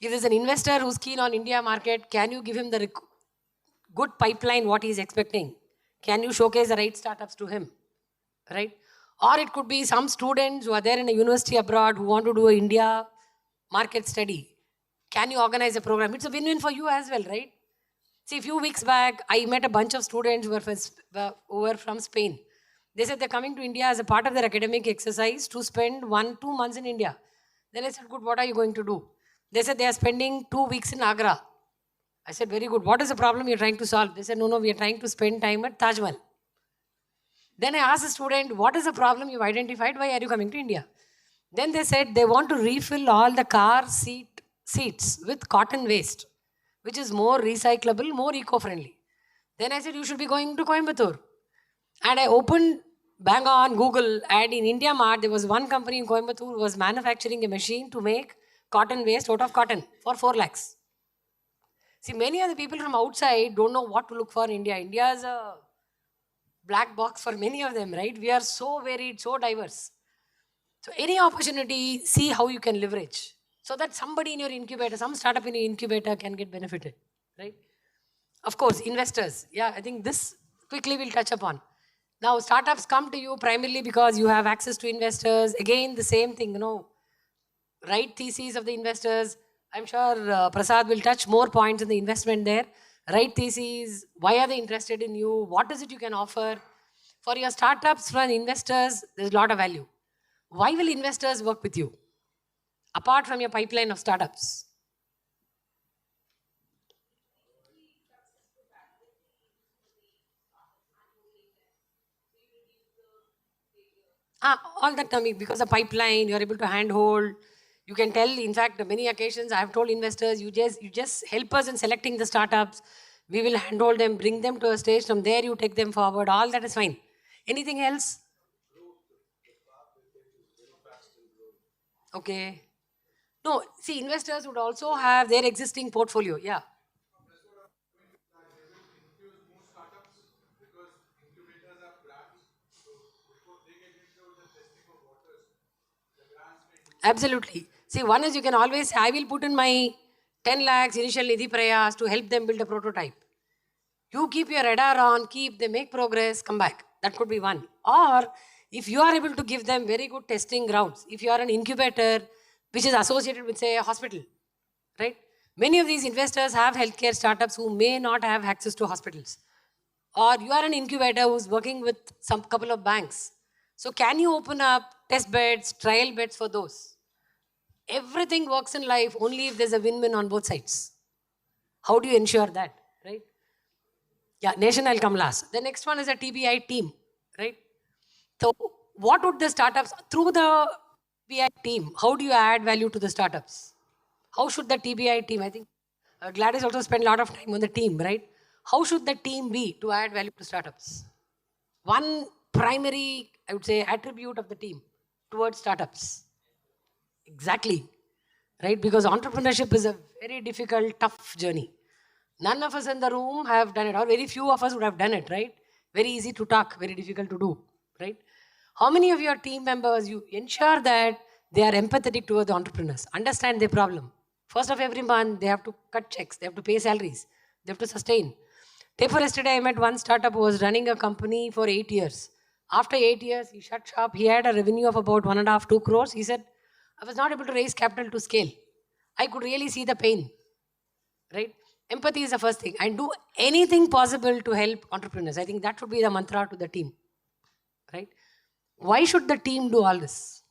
If there's an investor who's keen on India market, can you give him the good pipeline, what he's expecting? Can you showcase the right startups to him? Right? Or it could be some students who are there in a university abroad who want to do an India market study. Can you organize a program? It's a win-win for you as well, right? See, a few weeks back, I met a bunch of students who were from Spain. They said they're coming to India as a part of their academic exercise to spend 1-2 months in India. Then I said, good, what are you going to do? They said they are spending 2 weeks in Agra. I said, very good. What is the problem you're trying to solve? They said, no, we are trying to spend time at Taj Mahal. Then I asked the student, what is the problem you've identified? Why are you coming to India? Then they said they want to refill all the car seats with cotton waste, which is more recyclable, more eco-friendly. Then I said, you should be going to Coimbatore. And I opened bang on Google, and in India Mart, there was one company in Coimbatore who was manufacturing a machine to make cotton waste out of cotton for 4 lakhs. See, many of the people from outside don't know what to look for in India. India is a black box for many of them, right? We are so varied, so diverse. So any opportunity, see how you can leverage. So that somebody in your incubator, some startup in your incubator can get benefited, right? Of course, investors. Yeah, I think this quickly we'll touch upon. Now, startups come to you primarily because you have access to investors. Again, the same thing, right theses of the investors. I'm sure Prasad will touch more points in the investment there. Right theses, why are they interested in you? What is it you can offer? For your startups, for investors, there's a lot of value. Why will investors work with you? Apart from your pipeline of startups. All that coming because the pipeline, you're able to handhold. You can tell, in fact, many occasions I have told investors, you just help us in selecting the startups. We will handhold them, bring them to a stage. From there, you take them forward. All that is fine. Anything else? Okay. No, see, investors would also have their existing portfolio. Yeah. Absolutely. See, one is you can always say, I will put in my 10 lakhs initial Nidhi Prayas to help them build a prototype. You keep your radar on, they make progress, come back. That could be one. Or if you are able to give them very good testing grounds, if you are an incubator which is associated with, say, a hospital, right? Many of these investors have healthcare startups who may not have access to hospitals. Or you are an incubator who's working with some couple of banks. So can you open up test beds, trial beds for those? Everything works in life only if there's a win-win on both sides. How do you ensure that, right? Yeah, nation, I'll come last. The next one is a TBI team, right? So what would the startups, through the TBI team, how do you add value to the startups? How should the TBI team, I think Gladys also spent a lot of time on the team, right? How should the team be to add value to startups? One primary, I would say, attribute of the team towards startups. Exactly, right? Because entrepreneurship is a very difficult, tough journey. None of us in the room have done it, or very few of us would have done it, right? Very easy to talk, very difficult to do, right? How many of your team members, you ensure that they are empathetic towards the entrepreneurs, understand their problem? First of every month, they have to cut checks, they have to pay salaries, they have to sustain. Day before yesterday, I met one startup who was running a company for 8 years. After 8 years, he shut shop. He had a revenue of about 1.5-2 crores. He said, I was not able to raise capital to scale. I could really see the pain, right? Empathy is the first thing. And do anything possible to help entrepreneurs. I think that should be the mantra to the team, right? Why should the team do all this?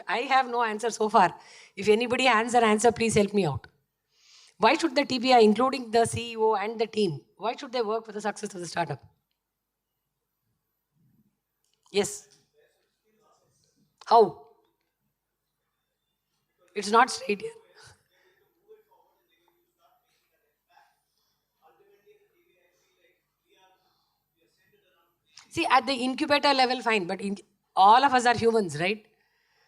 I have no answer so far. If anybody has an answer, please help me out. Why should the TBI, including the CEO and the team, why should they work for the success of the startup? Yes. How? It's not straight here. See, at the incubator level, fine, but all of us are humans, right?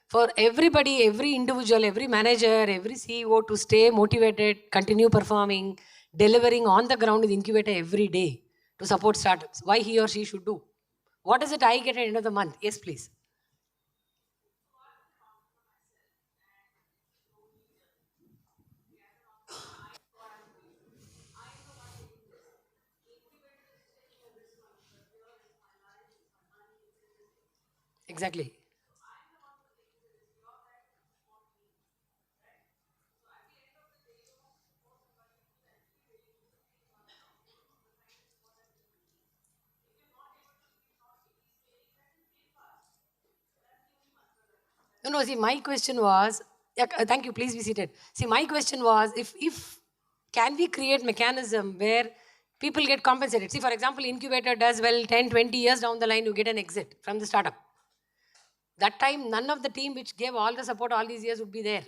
For everybody, every individual, every manager, every CEO to stay motivated, continue performing, delivering on the ground in the incubator every day to support startups. Why he or she should do? What is it I get at the end of the month? Yes, please. Exactly. No, see, my question was, yeah, thank you, please be seated. See, my question was, if can we create mechanism where people get compensated? See, for example, incubator does well 10, 20 years down the line, you get an exit from the startup. That time, none of the team which gave all the support all these years would be there.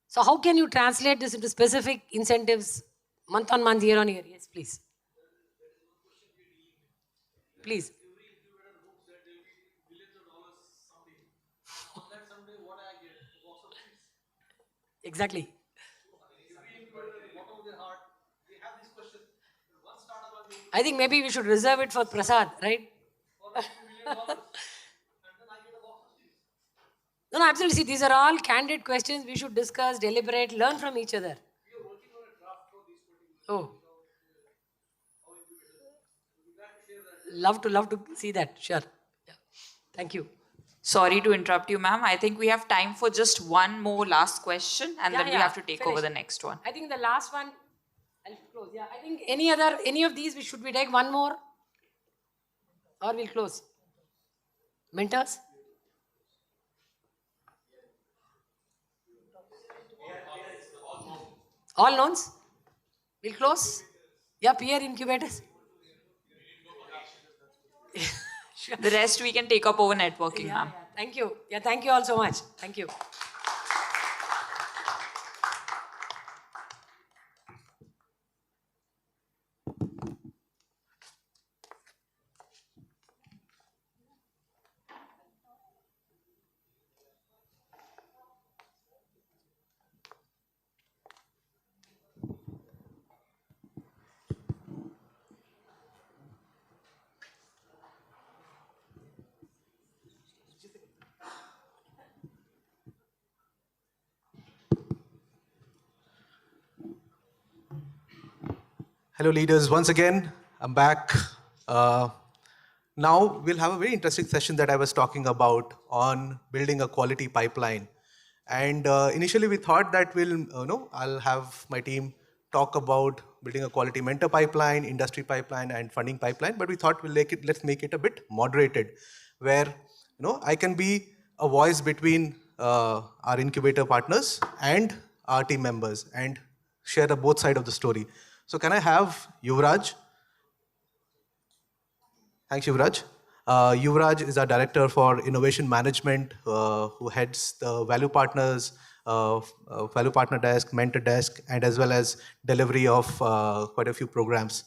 So how can you translate this into specific incentives month on month, year on year? Yes, please. Please. Exactly. I think maybe we should reserve it for Prasad, right? No, absolutely. See, these are all candid questions we should discuss, deliberate, learn from each other. Oh. Love to see that. Sure. Yeah. Thank you. Sorry to interrupt you, ma'am. I think we have time for just one more last question and then we have to take over the next one. I think the last one, I'll close. Yeah, I think any of these, should we take one more? Or we'll close? Mentors? All loans? We'll close? Yeah, peer incubators? Sure. The rest we can take up over networking, ma'am. Yeah. Thank you. Yeah, thank you all so much. Thank you. Hello leaders, once again, I'm back. Now we'll have a very interesting session that I was talking about on building a quality pipeline. And initially we thought that I'll have my team talk about building a quality mentor pipeline, industry pipeline, and funding pipeline. But we thought let's make it a bit moderated, where I can be a voice between our incubator partners and our team members and share both sides of the story. So can I have Yuvraj? Thanks, Yuvraj. Yuvraj is our director for innovation management, who heads the value partners, value partner desk, mentor desk, and as well as delivery of quite a few programs.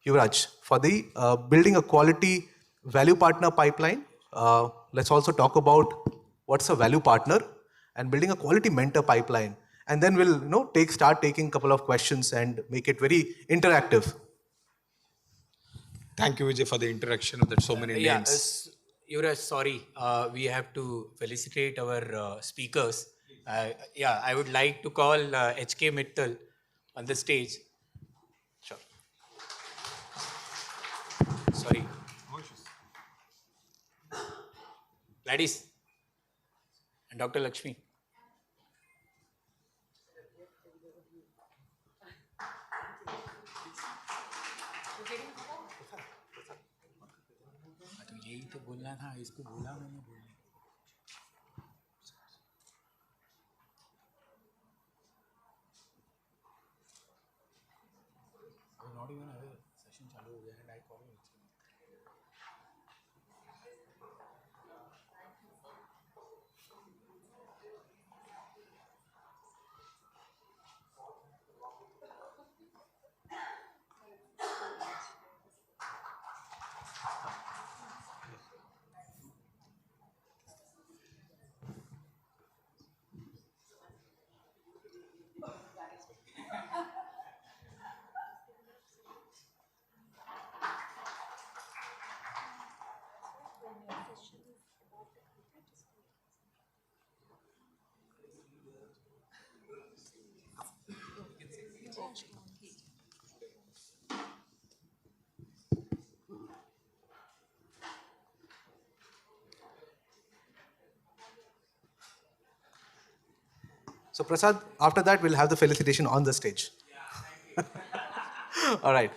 Yuvraj, for the building a quality value partner pipeline, let's also talk about what's a value partner and building a quality mentor pipeline. And then we'll start taking a couple of questions and make it very interactive. Thank you, Vijay, for the introduction. There's so many names. Yuvraj, sorry, we have to felicitate our speakers. I would like to call HK Mittal on the stage. Sure. Sorry. Gladys and Dr. Lakshmi. यही तो बोलना था, इसको बोला मैंने बोलने। Not even a session चालू हो गया and I call it. So Prasad, after that, we'll have the felicitation on the stage. All right.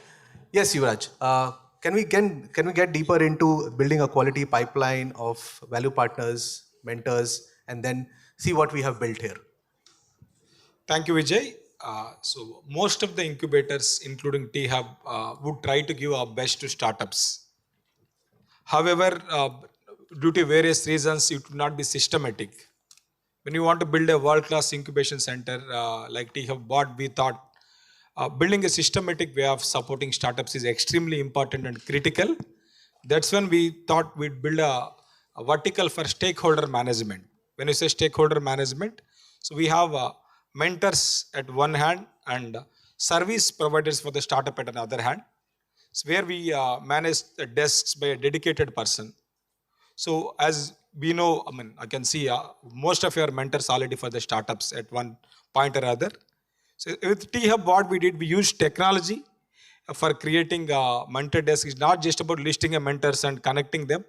Yes, Yuvraj. Can we get deeper into building a quality pipeline of value partners, mentors, and then see what we have built here? Thank you, Vijay. So most of the incubators, including T-Hub, would try to give our best to startups. However, due to various reasons, it would not be systematic. When you want to build a world-class incubation center like T-Hub, what we thought, building a systematic way of supporting startups is extremely important and critical. That's when we thought we'd build a vertical for stakeholder management. When you say stakeholder management, so we have mentors at one hand and service providers for the startup at another hand. So where we manage the desks by a dedicated person. So as we know, I can see most of your mentors already for the startups at one point or other. So with T-Hub, what we did, we used technology for creating a mentor desk. It's not just about listing a mentors and connecting them,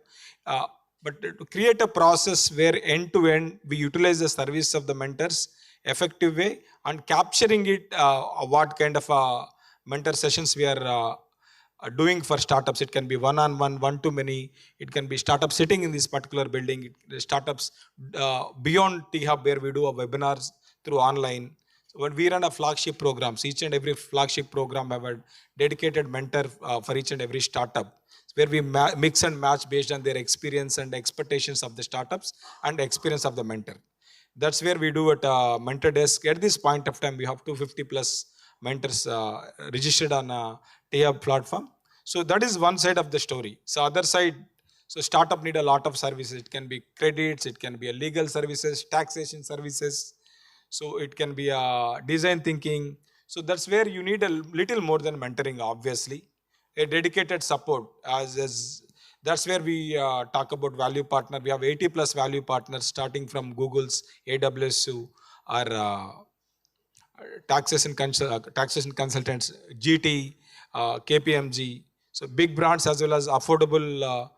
but to create a process where end-to-end we utilize the service of the mentors effective way and capturing it, what kind of mentor sessions we are doing for startups. It can be one-on-one, one-to-many. It can be startup sitting in this particular building. Startups beyond T-Hub where we do our webinars through online. So when we run a flagship programs, each and every flagship program have a dedicated mentor for each and every startup, where we mix and match based on their experience and expectations of the startups and experience of the mentor. That's where we do at mentor desk. At this point of time, we have 250 plus mentors registered on T-Hub platform. So that is one side of the story. So other side, so startup need a lot of services. It can be credits, it can be a legal services, taxation services. So it can be a design thinking. So that's where you need a little more than mentoring, obviously. A dedicated support that's where we talk about value partner. We have 80 plus value partners starting from Google's AWS or taxation consultants, GT, KPMG. So big brands as well as affordable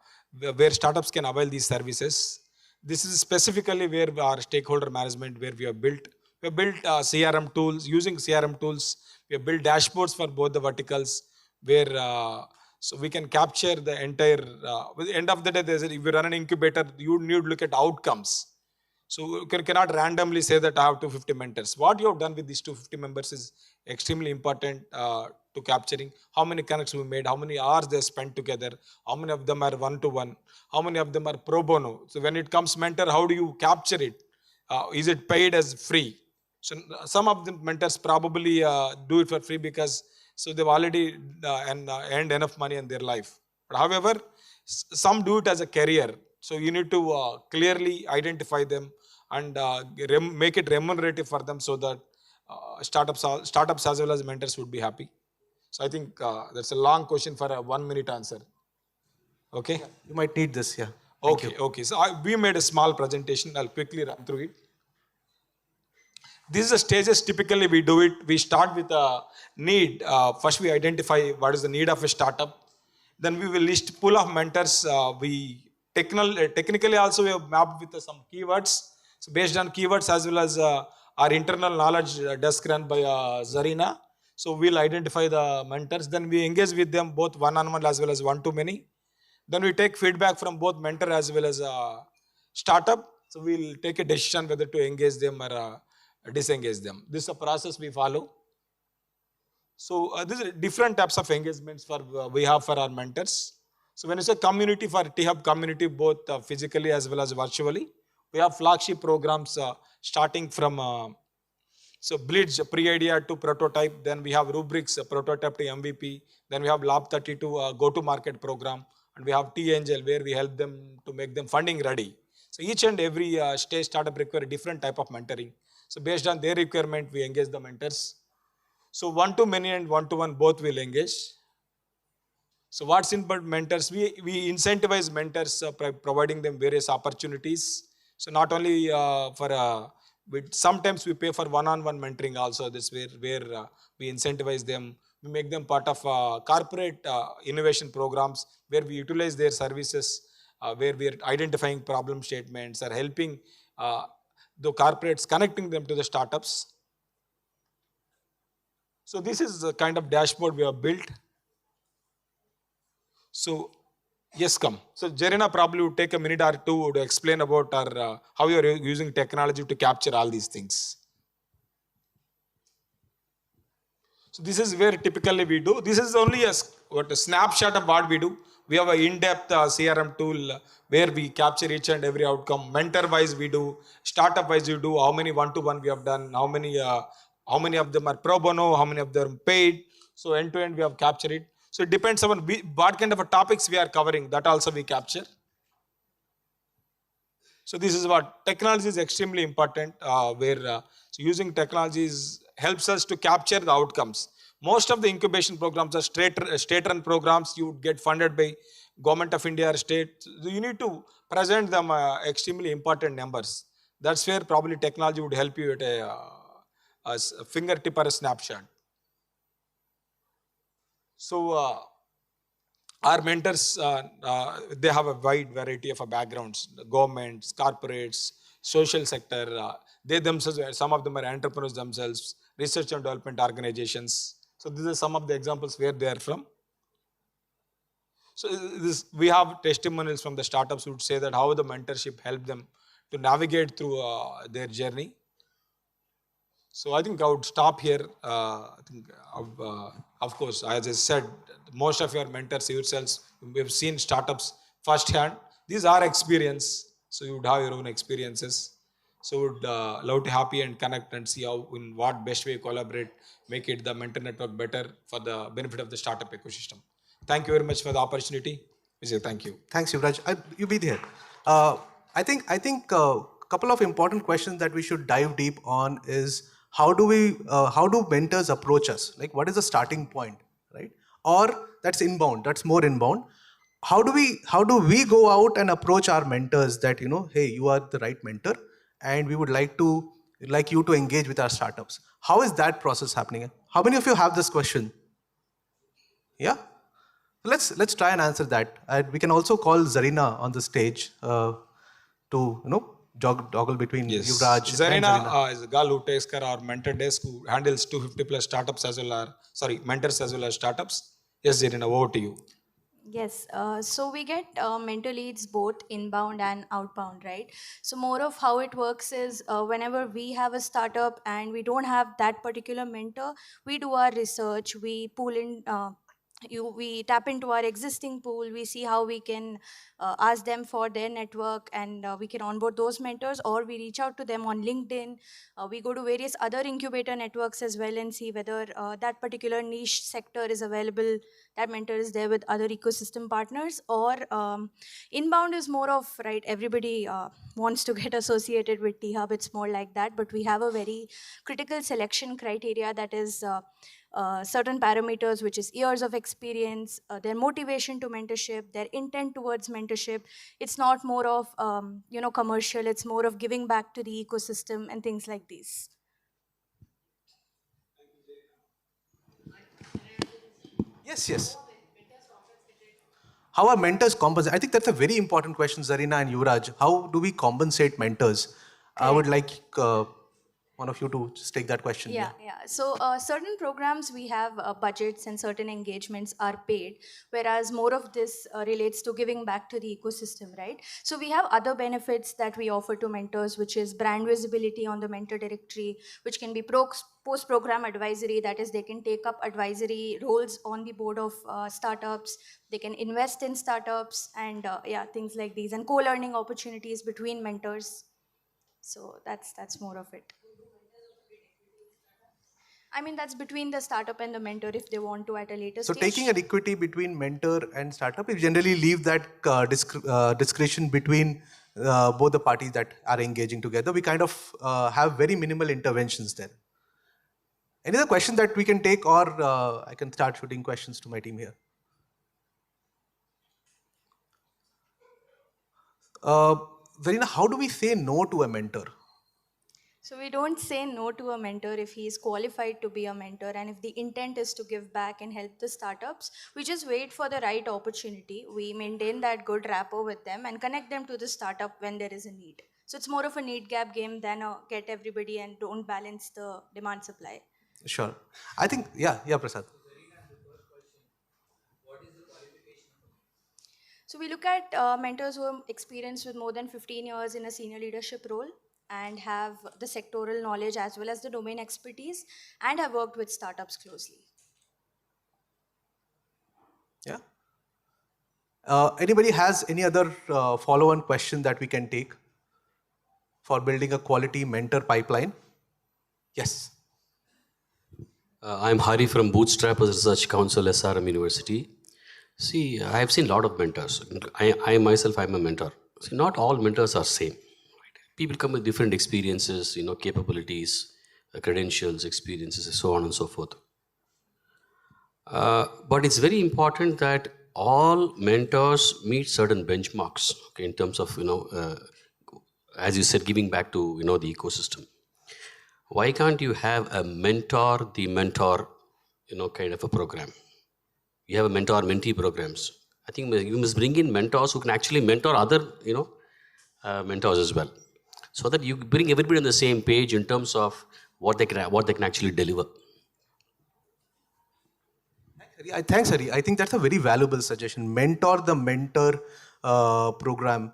where startups can avail these services. This is specifically where our stakeholder management, where we have built CRM tools. Using CRM tools, we have built dashboards for both the verticals where so we can capture the entire, at the end of the day, if you run an incubator, you need to look at outcomes. So you cannot randomly say that I have 250 mentors. What you have done with these 250 members is extremely important to capturing how many connections we made, how many hours they spent together, how many of them are one-to-one, how many of them are pro bono. So when it comes mentor, how do you capture it? Is it paid as free? So some of the mentors probably do it for free because so they've already earned enough money in their life. But however, some do it as a career. So you need to clearly identify them and make it remunerative for them so that startups as well as mentors would be happy. So I think that's a long question for a 1 minute answer. Okay? Yeah, you might need this, yeah. Okay. So we made a small presentation. I'll quickly run through it. These are the stages typically we do it. We start with a need. First we identify what is the need of a startup. Then we will list pool of mentors. Technically also we have mapped with some keywords. So based on keywords as well as our internal knowledge desk run by Zarina. So we'll identify the mentors. Then we engage with them both one-on-one as well as one-to-many. Then we take feedback from both mentor as well as startup. So we'll take a decision whether to engage them or disengage them. This is a process we follow. So these are different types of engagements we have for our mentors. So when you say community, for T-Hub community, both physically as well as virtually, we have flagship programs starting from so Blitz, pre-idea to prototype. Then we have rubrics, prototype to MVP. Then we have Lab 32 go-to-market program. And we have T-Angel where we help them to make them funding ready. So each and every stage startup require a different type of mentoring. So based on their requirement, we engage the mentors. So one-to-many and one-to-one both will engage. So what's in mentors? We incentivize mentors, providing them various opportunities. So not only sometimes we pay for one-on-one mentoring also. This where we incentivize them. We make them part of corporate innovation programs where we utilize their services, where we are identifying problem statements or helping the corporates, connecting them to the startups. So this is the kind of dashboard we have built. So yes, come. So Jarina probably would take a minute or two to explain about our, how you are using technology to capture all these things. So this is where typically we do. This is only a snapshot of what we do. We have an in-depth CRM tool where we capture each and every outcome. Mentor-wise we do, startup-wise we do, how many one-to-one we have done, how many of them are pro bono, how many of them are paid. So end-to-end we have captured it. So it depends on what kind of topics we are covering, that also we capture. So this is what technology is extremely important, so using technologies helps us to capture the outcomes. Most of the incubation programs are state-run programs. You would get funded by Government of India or state. So you need to present them extremely important numbers. That's where probably technology would help you at a fingertip or a snapshot. So our mentors, they have a wide variety of backgrounds, governments, corporates, social sector. They themselves, some of them are entrepreneurs themselves, research and development organizations. So these are some of the examples where they are from. So we have testimonials from the startups who would say that how the mentorship helped them to navigate through their journey. So I think I would stop here. Of course, as I said, most of your mentors yourselves, we've seen startups firsthand. These are experience, so you would have your own experiences. So would love to happy and connect and see how, in what best way collaborate, make it the mentor network better for the benefit of the startup ecosystem. Thank you very much for the opportunity. Vijay, thank you. Thanks, Yuvraj. You be there. I think couple of important questions that we should dive deep on is how do mentors approach us? Like, what is the starting point, right? Or that's inbound, that's more inbound. How do we go out and approach our mentors that, hey, you are the right mentor and we would like you to engage with our startups? How is that process happening? How many of you have this question? Yeah? Let's try and answer that. We can also call Zarina on the stage to toggle between Yuvraj and Zarina is a girl who takes care of our mentor desk, who handles 250 plus startups as well as, mentors as well as startups. Yes, Zarina, over to you. Yes, so we get mentor leads both inbound and outbound, right? So more of how it works is whenever we have a startup and we don't have that particular mentor, we do our research, we pull in we tap into our existing pool, we see how we can ask them for their network, and we can onboard those mentors, or we reach out to them on LinkedIn. We go to various other incubator networks as well and see whether that particular niche sector is available, that mentor is there with other ecosystem partners. Or inbound is more of, right, everybody wants to get associated with T-Hub, it's more like that, but we have a very critical selection criteria that is certain parameters, which is years of experience, their motivation to mentorship, their intent towards mentorship. It's not more of commercial, it's more of giving back to the ecosystem and things like these. Yes. How are mentors compensated? I think that's a very important question, Zarina and Yuvraj. How do we compensate mentors? I would like one of you to just take that question. Yeah. So certain programs we have budgets and certain engagements are paid, whereas more of this relates to giving back to the ecosystem, right? So we have other benefits that we offer to mentors, which is brand visibility on the mentor directory, which can be post-program advisory, that is they can take up advisory roles on the board of startups, they can invest in startups, and things like these, and co-learning opportunities between mentors. So that's more of it. I mean, that's between the startup and the mentor if they want to at a later So stage. taking an equity between mentor and startup, we generally leave that discretion between both the parties that are engaging together. We kind of have very minimal interventions there. Any other question that we can take, or I can start shooting questions to my team here? Zarina, how do we say no to a mentor? So we don't say no to a mentor if he is qualified to be a mentor, and if the intent is to give back and help the startups, we just wait for the right opportunity. We maintain that good rapport with them and connect them to the startup when there is a need. So it's more of a need gap game than a get everybody and don't balance the demand supply. Sure. I think, yeah, Prasad. So we look at mentors who are experienced with more than 15 years in a senior leadership role and have the sectoral knowledge as well as the domain expertise and have worked with startups closely. Yeah. Anybody has any other follow-on question that we can take for building a quality mentor pipeline? Yes. I'm Hari from Bootstrap Research Council, SRM University. See, I have seen a lot of mentors. I myself, I'm a mentor. See, not all mentors are same. Right? People come with different experiences, capabilities, credentials, experiences, so on and so forth. But it's very important that all mentors meet certain benchmarks, okay, in terms of, as you said, giving back to, the ecosystem. Why can't you have a mentor, the mentor, kind of a program? You have a mentor-mentee programs. I think you must bring in mentors who can actually mentor other, mentors as well, so that you bring everybody on the same page in terms of what they can actually deliver. Thanks, Hari. I think that's a very valuable suggestion. Mentor the mentor program.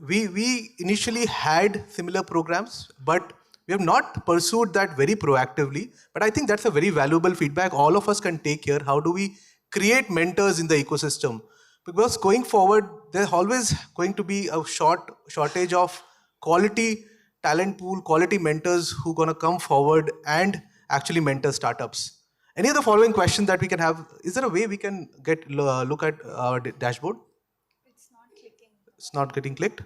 We initially had similar programs, but we have not pursued that very proactively. But I think that's a very valuable feedback all of us can take here. How do we create mentors in the ecosystem? Because going forward, there's always going to be a shortage of quality talent pool, quality mentors who are going to come forward and actually mentor startups. Any other following question that we can have? Is there a way we can look at our dashboard? It's not clicking. It's not getting clicked.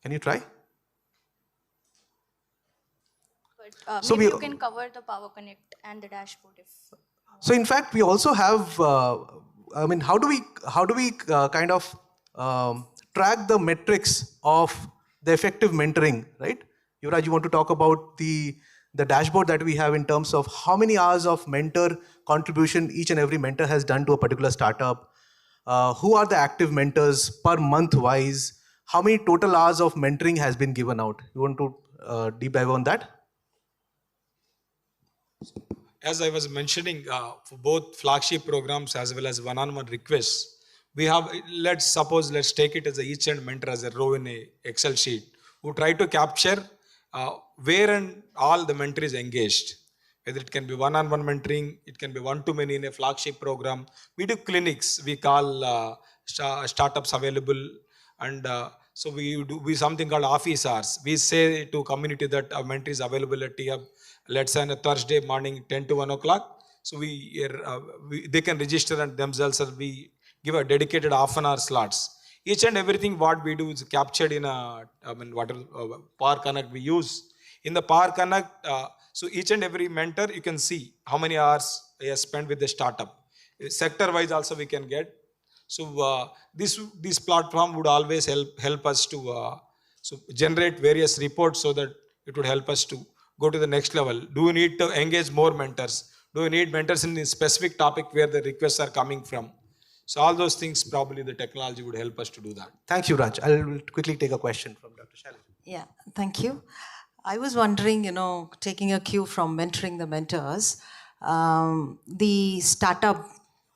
Can you try? But So maybe we- you can cover the Power Connect and the dashboard if. So in fact, we also have. How do we kind of track the metrics of the effective mentoring, right? Yuvraj, you want to talk about the dashboard that we have in terms of how many hours of mentor contribution each and every mentor has done to a particular startup. Who are the active mentors per month wise? How many total hours of mentoring has been given out? You want to deep dive on that? As I was mentioning, for both flagship programs as well as one-on-one requests, we have, let's take it as each and mentor as a row in a Excel sheet, who try to capture where and all the mentor is engaged. Whether it can be one-on-one mentoring, it can be one-to-many in a flagship program. We do clinics, we call startups available, and so we do something called office hours. We say to community that a mentor is available at THUB, let's say on a Thursday morning 10 to 1 o'clock. So they can register and themselves, and we give a dedicated half-an-hour slots. Each and everything what we do is captured in Power Connect we use. In the Power Connect, so each and every mentor, you can see how many hours he has spent with the startup. Sector-wise also we can get. So this platform would always help us to generate various reports so that it would help us to go to the next level. Do we need to engage more mentors? Do we need mentors in the specific topic where the requests are coming from? So all those things, probably the technology would help us to do that. Thank you, Raj. I'll quickly take a question from Dr. Shailen. Yeah, thank you. I was wondering, taking a cue from mentoring the mentors, the startup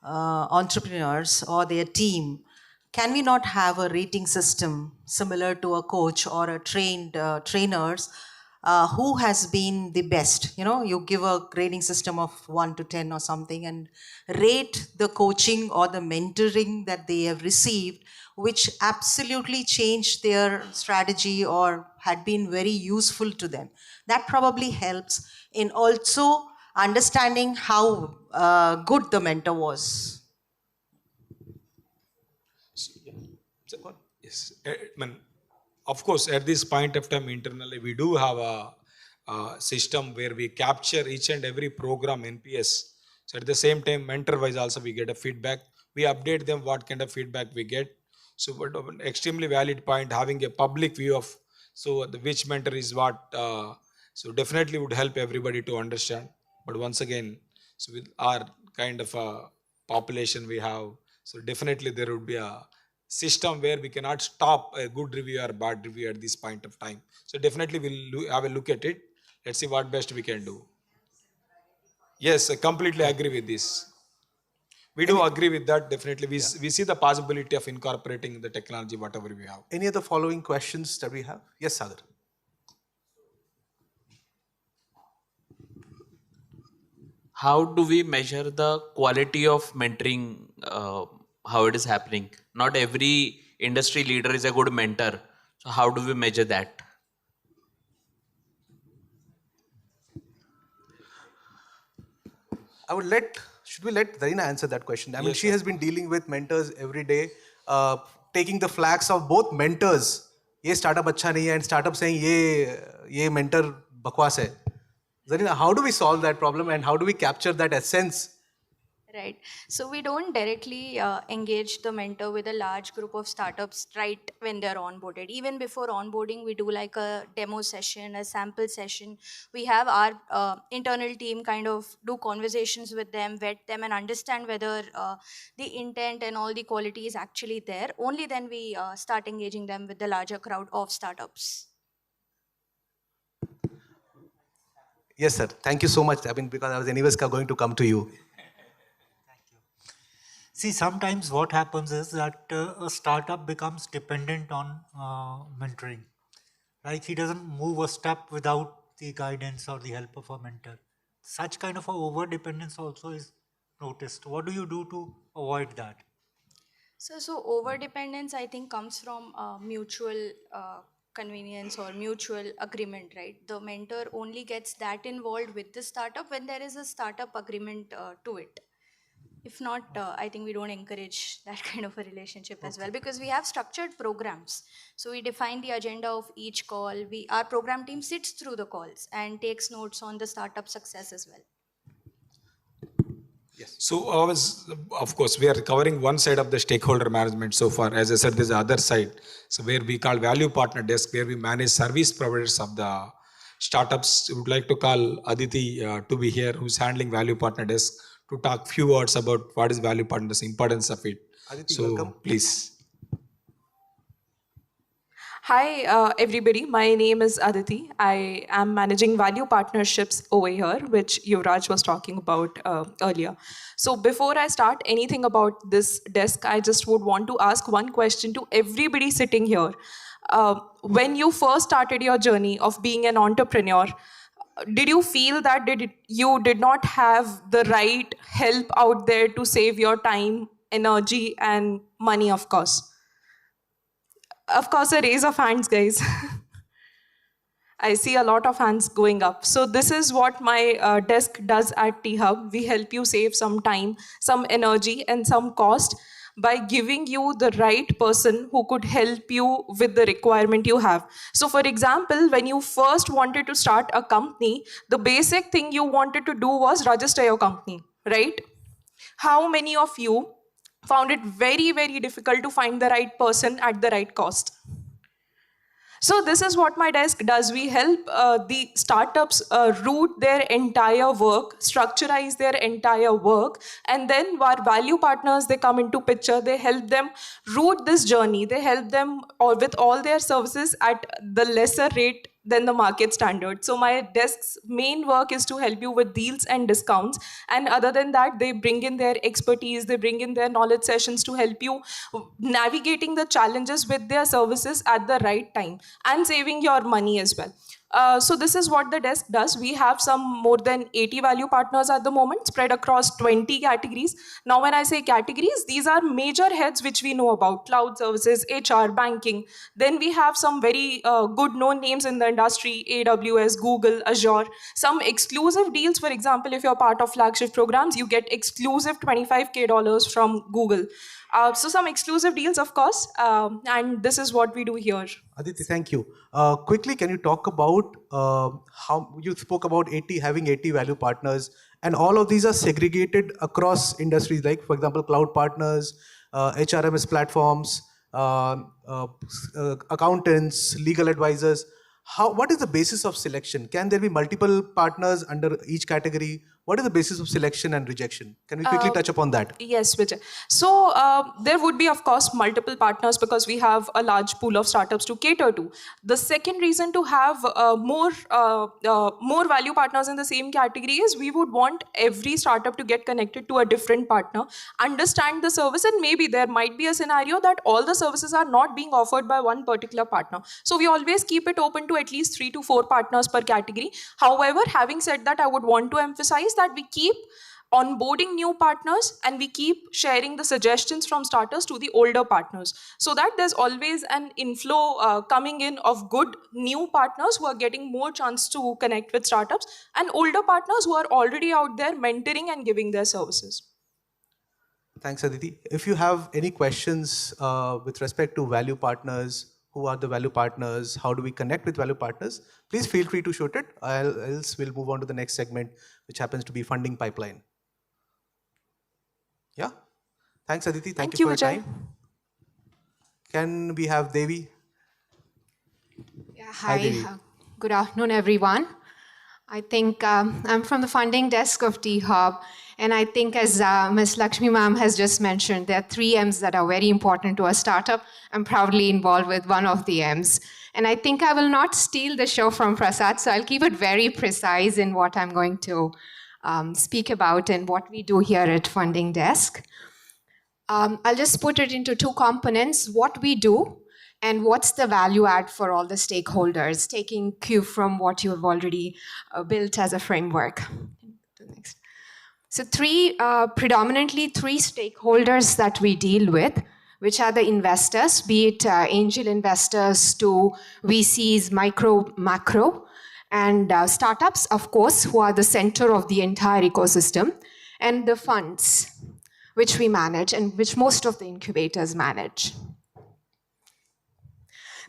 entrepreneurs or their team, can we not have a rating system similar to a coach or a trainers who has been the best? You give a grading system of 1 to 10 or something and rate the coaching or the mentoring that they have received, which absolutely changed their strategy or had been very useful to them. That probably helps in also understanding how good the mentor was. Yes, of course, at this point of time internally, we do have a system where we capture each and every program NPS. So at the same time, mentor-wise also we get a feedback. We update them what kind of feedback we get. So an extremely valid point, having a public view of which mentor is what. So definitely would help everybody to understand. But once again, with our kind of a population we have, so definitely there would be a system where we cannot stop a good review or bad review at this point of time. So definitely we'll have a look at it. Let's see what best we can do. Yes, I completely agree with this. We do agree with that. Definitely, we see the possibility of incorporating the technology, whatever we have. Any other following questions that we have? Yes, Sagar. How do we measure the quality of mentoring, how it is happening? Not every industry leader is a good mentor. So how do we measure that? Should we let Zarina answer that question? I mean, she has been dealing with mentors every day, taking the flags of both mentors. Ye startup acha nahi hai, and startup saying ye mentor bakwas hai. Zarina, how do we solve that problem and how do we capture that essence? Right. So we don't directly engage the mentor with a large group of startups right when they're onboarded. Even before onboarding, we do like a demo session, a sample session. We have our internal team kind of do conversations with them, vet them, and understand whether the intent and all the quality is actually there. Only then we start engaging them with the larger crowd of startups. Yes, sir. Thank you so much. I mean, because I was anyways going to come to you. See, sometimes what happens is that a startup becomes dependent on mentoring. Right? He doesn't move a step without the guidance or the help of a mentor. Such kind of a over-dependence also is noticed. What do you do to avoid that? So over-dependence, I think, comes from mutual convenience or mutual agreement, right? The mentor only gets that involved with the startup when there is a startup agreement to it. If not, I think we don't encourage that kind of a relationship as well, because we have structured programs. So we define the agenda of each call. Our program team sits through the calls and takes notes on the startup success as well. Yes. So of course, we are covering one side of the stakeholder management so far. As I said, there's the other side. So where we call value partner desk, where we manage service providers of the startups. We would like to call Aditi to be here, who's handling value partner desk, to talk few words about what is value partners, importance of it. Aditi, so welcome. Please. Hi, everybody. My name is Aditi. I am managing value partnerships over here, which Yuvraj was talking about earlier. So before I start anything about this desk, I just would want to ask one question to everybody sitting here. When you first started your journey of being an entrepreneur, did you feel that you did not have the right help out there to save your time, energy, and money, of course? Of course, a raise of hands, guys. I see a lot of hands going up. So this is what my desk does at T-Hub. We help you save some time, some energy, and some cost by giving you the right person who could help you with the requirement you have. So for example, when you first wanted to start a company, the basic thing you wanted to do was register your company, right? How many of you found it very, very difficult to find the right person at the right cost? So this is what my desk does. We help the startups root their entire work, structurize their entire work, and then our value partners, they come into picture. They help them root this journey. They help them with all their services at the lesser rate than the market standard. So my desk's main work is to help you with deals and discounts. And other than that, they bring in their expertise, they bring in their knowledge sessions to help you navigating the challenges with their services at the right time and saving your money as well. So this is what the desk does. We have some more than 80 value partners at the moment, spread across 20 categories. Now, when I say categories, these are major heads which we know about: cloud services, HR, banking. Then we have some very good known names in the industry: AWS, Google, Azure. Some exclusive deals, for example, if you're part of flagship programs, you get exclusive $25K from Google. So some exclusive deals, of course, and this is what we do here. Aditi, thank you. Quickly, can you talk about how you spoke about having 80 value partners, and all of these are segregated across industries, like, for example, cloud partners, HRMS platforms, accountants, legal advisors. What is the basis of selection? Can there be multiple partners under each category? what is the basis of selection and rejection? Can we quickly touch upon that? Yes, Vijay. So there would be, of course, multiple partners because we have a large pool of startups to cater to. The second reason to have more value partners in the same category is we would want every startup to get connected to a different partner, understand the service, and maybe there might be a scenario that all the services are not being offered by one particular partner. So we always keep it open to at least 3 to 4 partners per category. However, having said that, I would want to emphasize that we keep onboarding new partners and we keep sharing the suggestions from starters to the older partners so that there's always an inflow coming in of good new partners who are getting more chance to connect with startups and older partners who are already out there mentoring and giving their services. Thanks, Aditi. If you have any questions with respect to value partners, who are the value partners, how do we connect with value partners, please feel free to shoot it, else we'll move on to the next segment, which happens to be funding pipeline. Yeah? Thanks, Aditi. Thank you for your Vijay. time. Can we have Devi? Yeah, Hi, Devi. Good afternoon, everyone. I think I'm from the funding desk of T-Hub. And I think as Ms. Lakshmi ma'am has just mentioned, there are 3 M's that are very important to a startup. I'm proudly involved with one of the M's. And I think I will not steal the show from Prasad, so I'll keep it very precise in what I'm going to speak about and what we do here at Funding Desk. I'll just put it into 2 components, what we do and what's the value add for all the stakeholders, taking cue from what you have already built as a framework. Next. So predominantly 3 stakeholders that we deal with, which are the investors, be it angel investors to VCs, micro, macro, and startups, of course, who are the center of the entire ecosystem, and the funds, which we manage and which most of the incubators manage.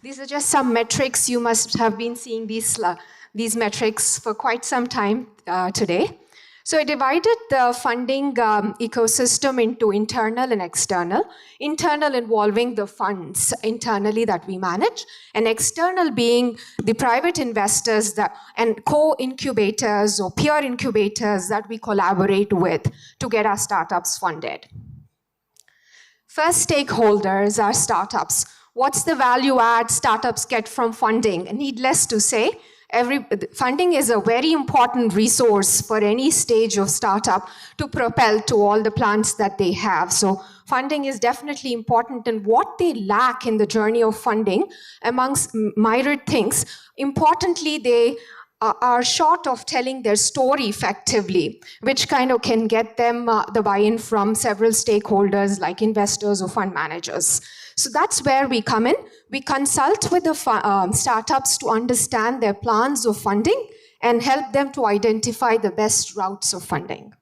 These are just some metrics. You must have been seeing these metrics for quite some time today. So I divided the funding ecosystem into internal and external. Internal involving the funds internally that we manage, and external being the private investors and co-incubators or peer incubators that we collaborate with to get our startups funded. First stakeholders are startups. What's the value add startups get from funding? Needless to say, funding is a very important resource for any stage of startup to propel to all the plans that they have. So funding is definitely important, and what they lack in the journey of funding, amongst myriad things, importantly, they are short of telling their story effectively, which kind of can get them the buy-in from several stakeholders like investors or fund managers. So that's where we come in. We consult with the startups to understand their plans of funding and help them to identify the best routes of funding.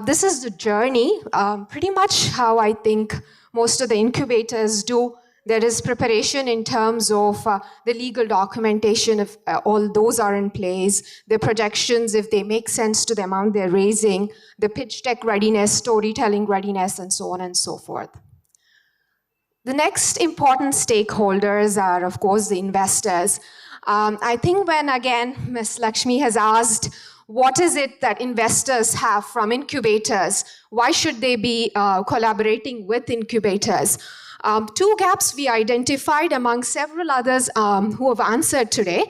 This is the journey, pretty much how I think most of the incubators do. There is preparation in terms of the legal documentation, if all those are in place, the projections, if they make sense to the amount they're raising, the pitch deck readiness, storytelling readiness, and so on and so forth. The next important stakeholders are, of course, the investors. I think when, again, Ms. Lakshmi has asked, what is it that investors have from incubators? Why should they be collaborating with incubators? 2 gaps we identified among several others who have answered today.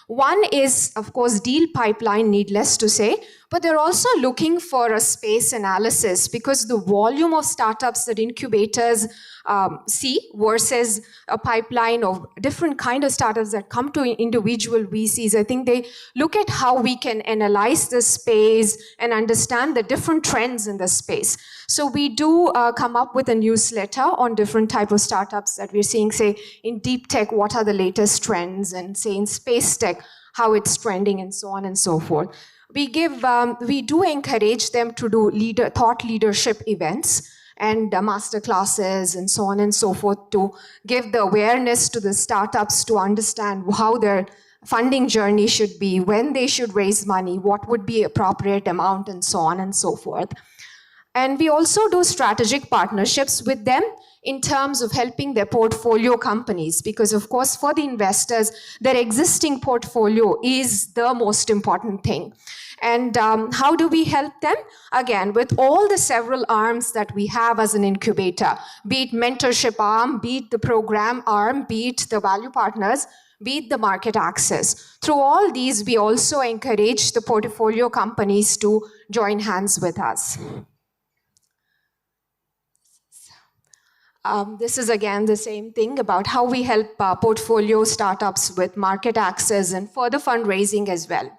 One is, of course, deal pipeline, needless to say, but they're also looking for a space analysis because the volume of startups that incubators see versus a pipeline of different kind of startups that come to individual VCs. I think they look at how we can analyze the space and understand the different trends in the space. So we do come up with a newsletter on different type of startups that we're seeing, say in deep tech, what are the latest trends, and say in space tech, how it's trending, and so on and so forth. We do encourage them to do thought leadership events and master classes and so on and so forth to give the awareness to the startups to understand how their funding journey should be, when they should raise money, what would be appropriate amount, and so on and so forth. And we also do strategic partnerships with them in terms of helping their portfolio companies, because of course for the investors, their existing portfolio is the most important thing. And how do we help them? Again, with all the several arms that we have as an incubator, be it mentorship arm, be it the program arm, be it the value partners, be it the market access. Through all these, we also encourage the portfolio companies to join hands with us. This is again the same thing about how we help portfolio startups with market access and further fundraising as well.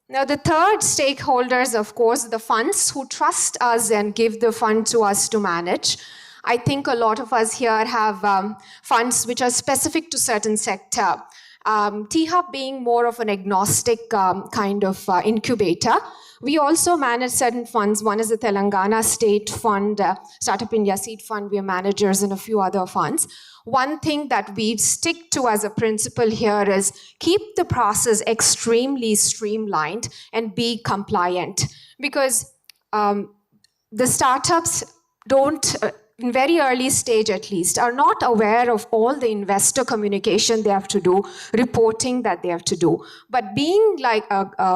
Now, the third stakeholders, of course, the funds who trust us and give the fund to us to manage. I think a lot of us here have funds which are specific to certain sector. T-Hub being more of an agnostic kind of incubator. We also manage certain funds. One is the Telangana State Fund, Startup India Seed Fund. We are managers in a few other funds. One thing that we stick to as a principle here is keep the process extremely streamlined and be compliant, because the startups don't, in very early stage at least, are not aware of all the investor communication they have to do, reporting that they have to do. But being like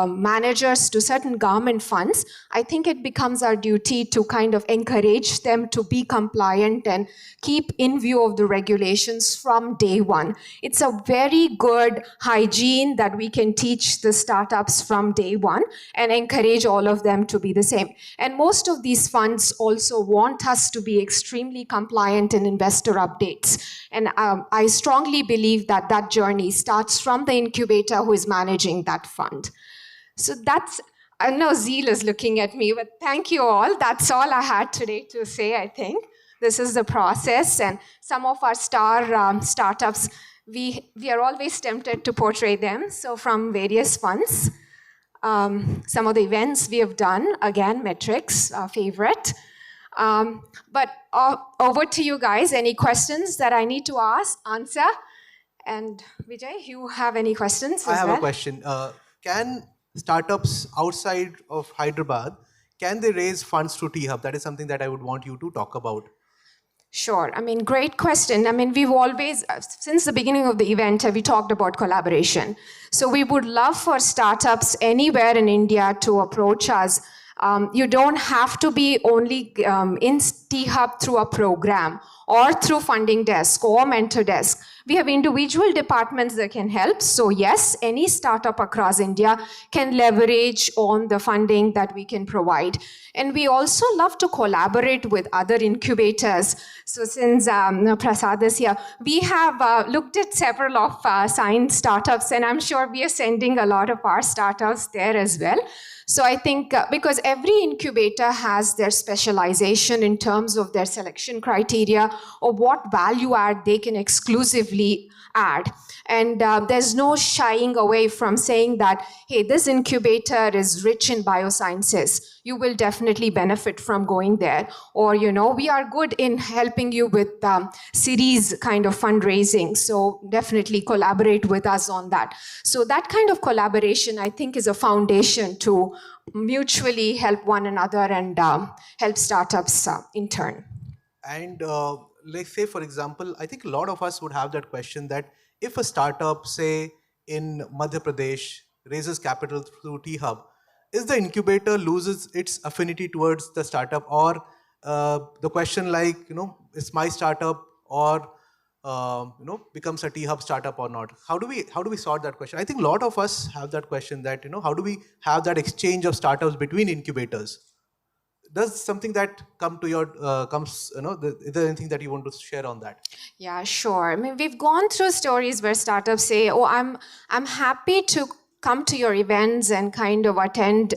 managers to certain government funds, I think it becomes our duty to kind of encourage them to be compliant and keep in view of the regulations from day one. It's a very good hygiene that we can teach the startups from day one and encourage all of them to be the same. And most of these funds also want us to be extremely compliant in investor updates. And I strongly believe that that journey starts from the incubator who is managing that fund. So that's, I know Zeel is looking at me, but thank you all. That's all I had today to say, I think. This is the process, and some of our star startups, we are always tempted to portray them, so from various funds. Some of the events we have done, again, metrics, our favorite. But over to you guys. Any questions that I need to answer? And Vijay, you have any questions as well? I have a question. Can startups outside of Hyderabad, can they raise funds through T-Hub? That is something that I would want you to talk about. Sure. I mean, great question. I mean, we've always, since the beginning of the event, we talked about collaboration. So we would love for startups anywhere in India to approach us. You don't have to be only in T-Hub through a program or through funding desk or mentor desk. We have individual departments that can help. So yes, any startup across India can leverage on the funding that we can provide. And we also love to collaborate with other incubators. So since Prasad is here, we have looked at several of signed startups, and I'm sure we are sending a lot of our startups there as well. So I think because every incubator has their specialization in terms of their selection criteria or what value add they can exclusively add. And there's no shying away from saying that, hey, this incubator is rich in biosciences. You will definitely benefit from going there. Or, you know, we are good in helping you with series kind of fundraising. So definitely collaborate with us on that. So that kind of collaboration, I think, is a foundation to mutually help one another and help startups in turn. And let's say, for example, I think a lot of us would have that question that if a startup, say in Madhya Pradesh, raises capital through T-Hub, is the incubator loses its affinity towards the startup? Or the question like, you know, is MyStartup or, you know, becomes a T-Hub startup or not? How do we sort that question? I think a lot of us have that question that, you know, how do we have that exchange of startups between incubators? Does something that come to your, you know, is there anything that you want to share on that? Yeah, sure. I mean, we've gone through stories where startups say, oh, I'm happy to come to your events and kind of attend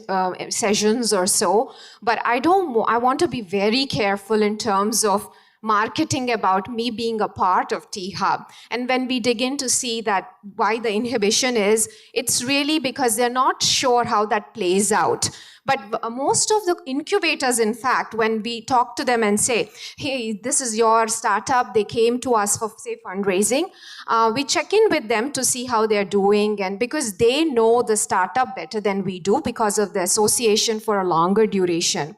sessions or so, but I want to be very careful in terms of marketing about me being a part of T-Hub. And when we dig in to see that why the inhibition is, it's really because they're not sure how that plays out. But most of the incubators, in fact, when we talk to them and say, hey, this is your startup, they came to us for, say, fundraising, we check in with them to see how they're doing. And because they know the startup better than we do because of the association for a longer duration.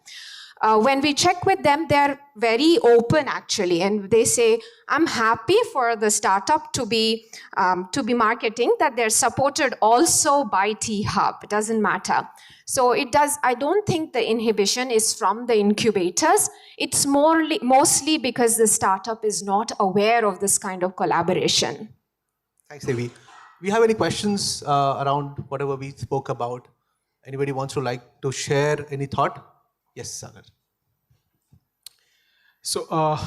When we check with them, they're very open actually, and they say, I'm happy for the startup to be marketing that they're supported also by T-Hub. It doesn't matter. So I don't think the inhibition is from the incubators. It's mostly because the startup is not aware of this kind of collaboration. Thanks, Devi. We have any questions around whatever we spoke about? Anybody wants to like to share any thought? Yes, Sagar. So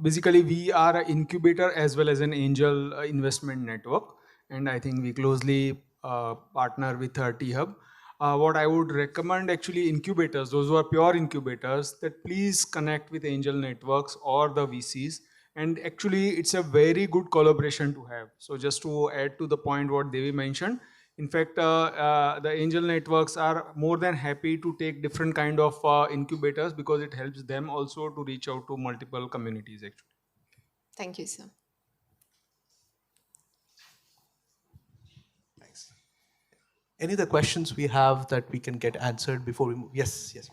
basically we are an incubator as well as an angel investment network, and I think we closely partner with T-Hub. What I would recommend actually incubators, those who are pure incubators, that please connect with angel networks or the VCs. And actually it's a very good collaboration to have. So just to add to the point what Devi mentioned, in fact, the angel networks are more than happy to take different kind of incubators because it helps them also to reach out to multiple communities actually. Thank you, sir. Thanks. Any other questions we have that we can get answered before we move? Yes, yes.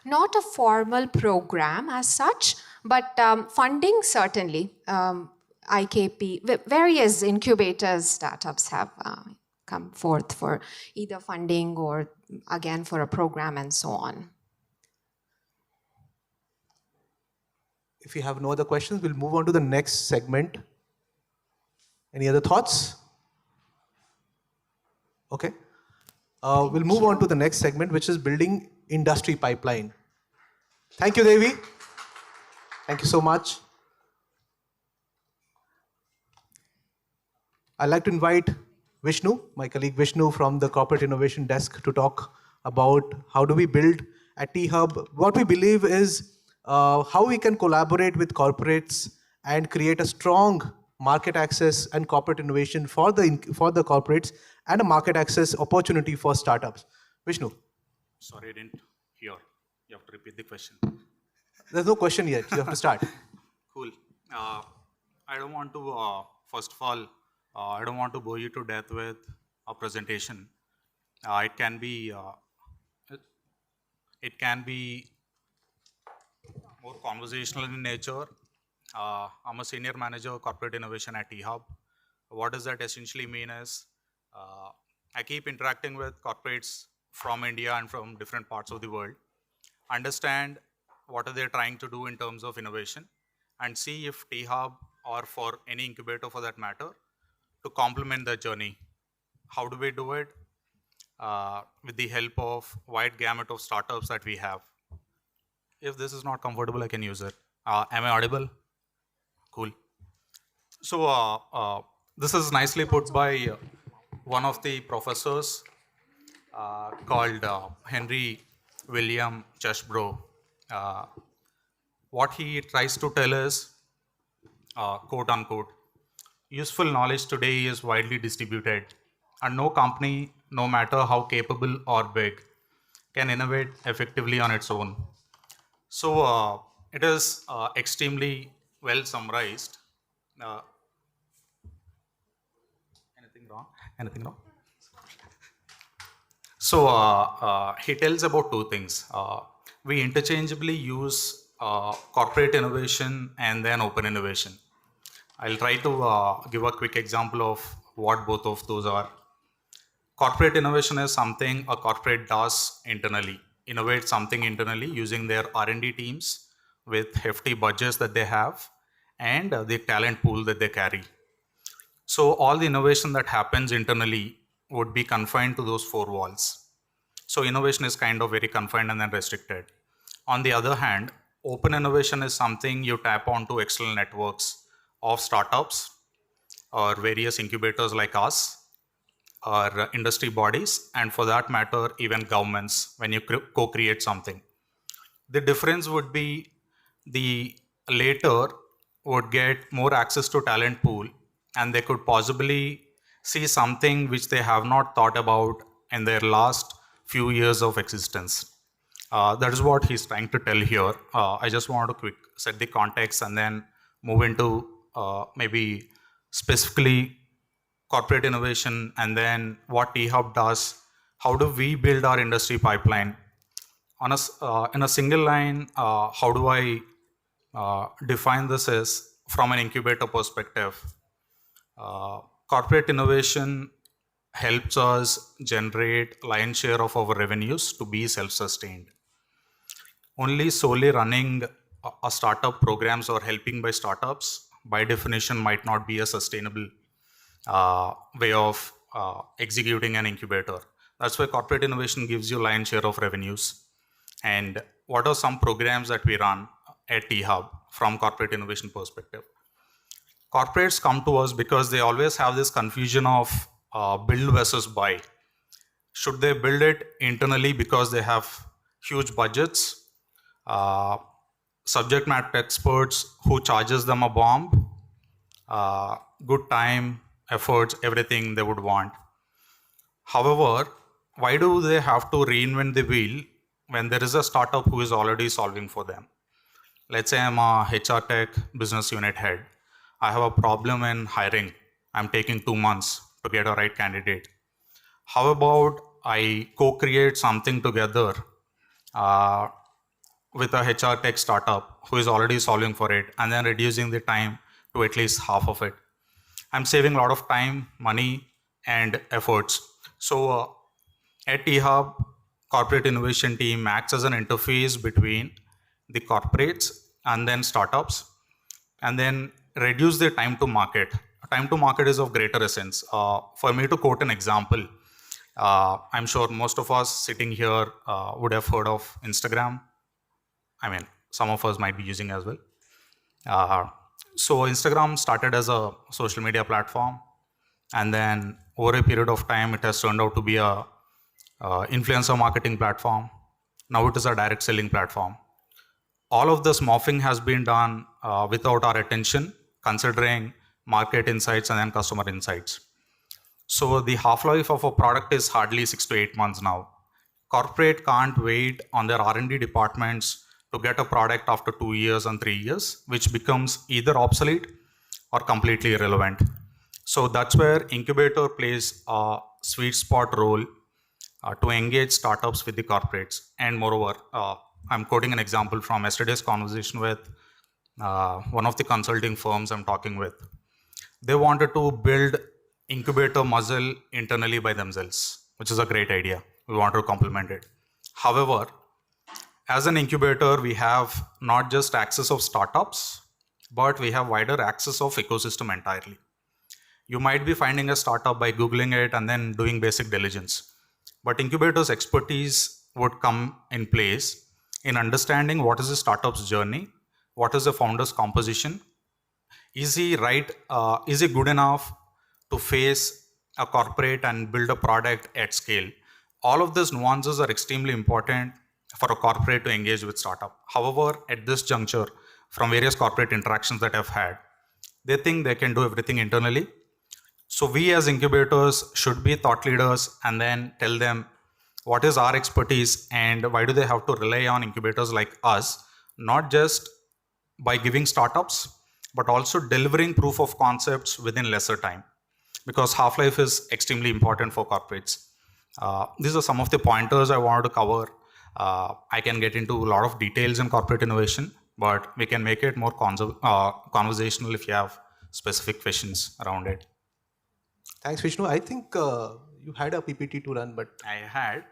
Not a formal program as such, but funding certainly. IKP, various incubators, startups have come forth for either funding or again for a program and so on. If you have no other questions, we'll move on to the next segment. Any other thoughts? Okay. We'll move on to the next segment, which is building industry pipeline. Thank you, Devi. Thank you so much. I'd like to invite Vishnu, my colleague Vishnu from the Corporate Innovation Desk, to talk about how do we build at T-Hub. What we believe is how we can collaborate with corporates and create a strong market access and corporate innovation for the corporates and a market access opportunity for startups. Vishnu. Sorry, I didn't hear. You have to repeat the question. There's no question yet. You have to start. Cool. I don't want to, first of all, I don't want to bore you to death with a presentation. It can be more conversational in nature. I'm a senior manager of corporate innovation at T-Hub. What does that essentially mean is I keep interacting with corporates from India and from different parts of the world, understand what are they trying to do in terms of innovation, and see if T-Hub or for any incubator for that matter, to complement the journey. How do we do it? With the help of wide gamut of startups that we have. If this is not comfortable, I can use it. Am I audible? Cool. So this is nicely put by one of the professors called Henry William Cheshbro. What he tries to tell is, quote unquote, useful knowledge today is widely distributed, and no company, no matter how capable or big, can innovate effectively on its own. So it is extremely well summarized. Anything wrong? Anything wrong? So he tells about two things. We interchangeably use corporate innovation and then open innovation. I'll try to give a quick example of what both of those are. Corporate innovation is something a corporate does internally, innovate something internally using their R&D teams with hefty budgets that they have and the talent pool that they carry. So all the innovation that happens internally would be confined to those four walls. So innovation is kind of very confined and then restricted. On the other hand, open innovation is something you tap onto external networks of startups or various incubators like us, or industry bodies, and for that matter, even governments when you co-create something. The difference would be the later would get more access to talent pool, and they could possibly see something which they have not thought about in their last few years of existence. That is what he's trying to tell here. I just want to quick set the context and then move into maybe specifically corporate innovation, and then what T-Hub does. How do we build our industry pipeline? In a single line, how do I define this as from an incubator perspective? Corporate innovation helps us generate lion's share of our revenues to be self-sustained. Only solely running a startup programs or helping by startups, by definition, might not be a sustainable way of executing an incubator. That's why corporate innovation gives you lion's share of revenues. And what are some programs that we run at T-Hub from corporate innovation perspective? Corporates come to us because they always have this confusion of build versus buy. Should they build it internally because they have huge budgets, subject matter experts who charges them a bomb, good time, efforts, everything they would want. However, why do they have to reinvent the wheel when there is a startup who is already solving for them? Let's say I'm a HR tech business unit head. I have a problem in hiring. I'm taking 2 months to get a right candidate. How about I co-create something together with a HR tech startup who is already solving for it, and then reducing the time to at least half of it? I'm saving a lot of time, money, and efforts. So at T-Hub, corporate innovation team acts as an interface between the corporates and then startups, and then reduce the time to market. Time to market is of greater essence. For me to quote an example, I'm sure most of us sitting here would have heard of Instagram. I mean, some of us might be using as well. So Instagram started as a social media platform, and then over a period of time, it has turned out to be a influencer marketing platform. Now it is a direct selling platform. All of this morphing has been done without our attention, considering market insights and then customer insights. So the half-life of a product is hardly 6 to 8 months now. Corporate can't wait on their R&D departments to get a product after 2 years and 3 years, which becomes either obsolete or completely irrelevant. So that's where incubator plays a sweet spot role to engage startups with the corporates. And moreover, I'm quoting an example from yesterday's conversation with one of the consulting firms I'm talking with. They wanted to build incubator muscle internally by themselves, which is a great idea. We want to complement it. However, as an incubator, we have not just access of startups, but we have wider access of ecosystem entirely. You might be finding a startup by Googling it and then doing basic diligence. But incubator's expertise would come in place in understanding what is the startup's journey, what is the founder's composition, is he good enough to face a corporate and build a product at scale. All of these nuances are extremely important for a corporate to engage with startup. However, at this juncture, from various corporate interactions that I've had, they think they can do everything internally. So we as incubators should be thought leaders and then tell them what is our expertise and why do they have to rely on incubators like us, not just by giving startups, but also delivering proof of concepts within lesser time, because half-life is extremely important for corporates. These are some of the pointers I wanted to cover. I can get into a lot of details in corporate innovation, but we can make it more conversational if you have specific questions around it. Thanks, Vishnu. I think you had a PPT to run, but I had.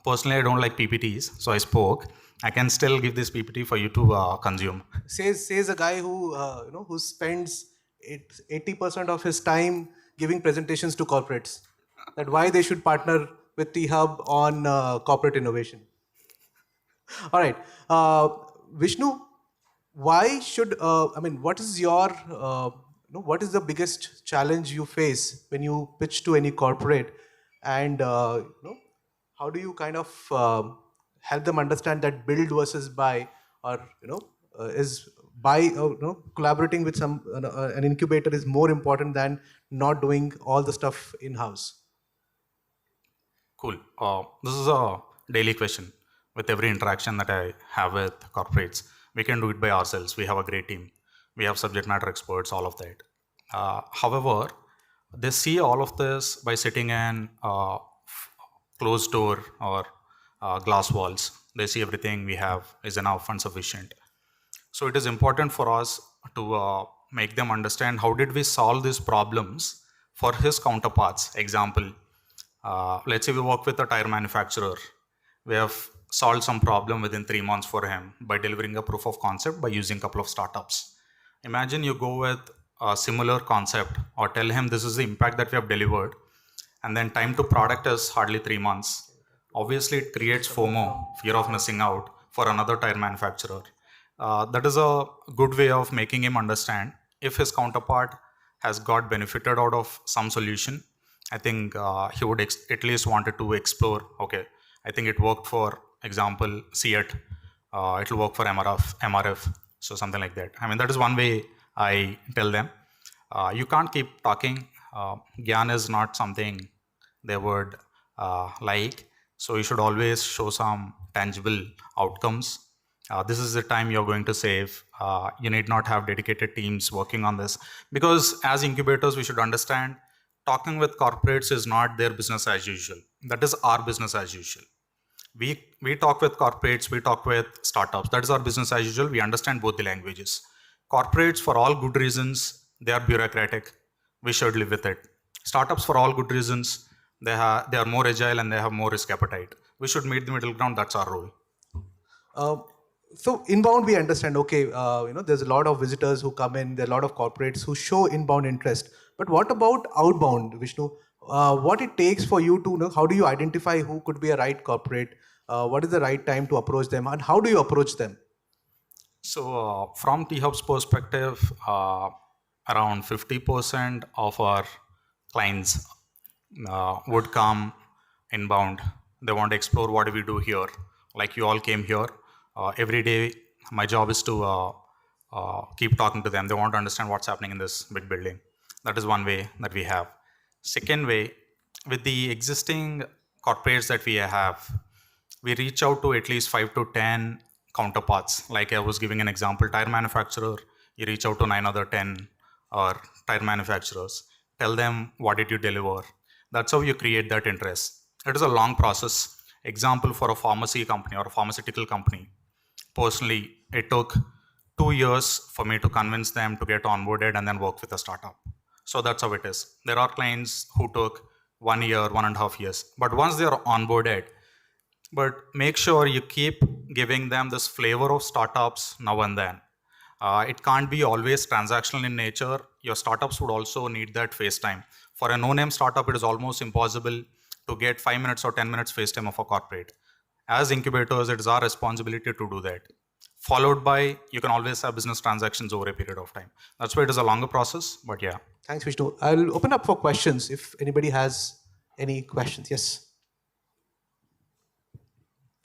Personally, I don't like PPTs, so I spoke. I can still give this PPT for you to consume. Says a guy who who spends 80% of his time giving presentations to corporates. That why they should partner with T-Hub on corporate innovation. All right, Vishnu, why should what is your what is the biggest challenge you face when you pitch to any corporate, and how do you kind of help them understand that build versus buy, or is buy collaborating with an incubator is more important than not doing all the stuff in house? Cool. This is a daily question with every interaction that I have with corporates. We can do it by ourselves. We have a great team. We have subject matter experts, all of that. However, they see all of this by sitting in closed door or glass walls. They see everything we have is enough and sufficient. So it is important for us to make them understand how did we solve these problems for his counterparts. Example, let's say we work with a tire manufacturer. We have solved some problem within 3 months for him by delivering a proof of concept by using a couple of startups. Imagine you go with a similar concept or tell him this is the impact that we have delivered, and then time to product is hardly 3 months. Obviously, it creates FOMO, fear of missing out, for another tire manufacturer. That is a good way of making him understand if his counterpart has got benefited out of some solution. I think he would at least wanted to explore, okay, I think it worked for example, Seat, it will work for MRF, so something like that. I mean, that is one way I tell them. You can't keep talking. Gyan is not something they would like, so you should always show some tangible outcomes. This is the time you're going to save. You need not have dedicated teams working on this, because as incubators, we should understand talking with corporates is not their business as usual. That is our business as usual. We talk with corporates, we talk with startups. That is our business as usual. We understand both the languages. Corporates, for all good reasons, they are bureaucratic. We should live with it. Startups, for all good reasons, they are more agile and they have more risk appetite. We should meet the middle ground. That's our role. So inbound, we understand, okay, there's a lot of visitors who come in, there are a lot of corporates who show inbound interest. But what about outbound, Vishnu? What it takes for you to know, how do you identify who could be a right corporate? What is the right time to approach them, and how do you approach them? So from T-Hub's perspective, around 50% of our clients would come inbound. They want to explore what do we do here. Like you all came here. Every day, my job is to keep talking to them. They want to understand what's happening in this big building. That is one way that we have. Second way, with the existing corporates that we have, we reach out to at least 5 to 10 counterparts. Like I was giving an example, tire manufacturer, you reach out to 9 other 10 or tire manufacturers. Tell them, what did you deliver? That's how you create that interest. It is a long process. Example, for a pharmacy company or a pharmaceutical company, personally, it took 2 years for me to convince them to get onboarded and then work with a startup. So that's how it is. There are clients who took 1 year, 1.5 years. But once they are onboarded, but make sure you keep giving them this flavor of startups now and then. It can't be always transactional in nature. Your startups would also need that face time. For a no-name startup, it is almost impossible to get 5 minutes or 10 minutes face time of a corporate. As incubators, it is our responsibility to do that. Followed by, you can always have business transactions over a period of time. That's why it is a longer process, but yeah. Thanks, Vishnu. I'll open up for questions if anybody has any questions. Yes.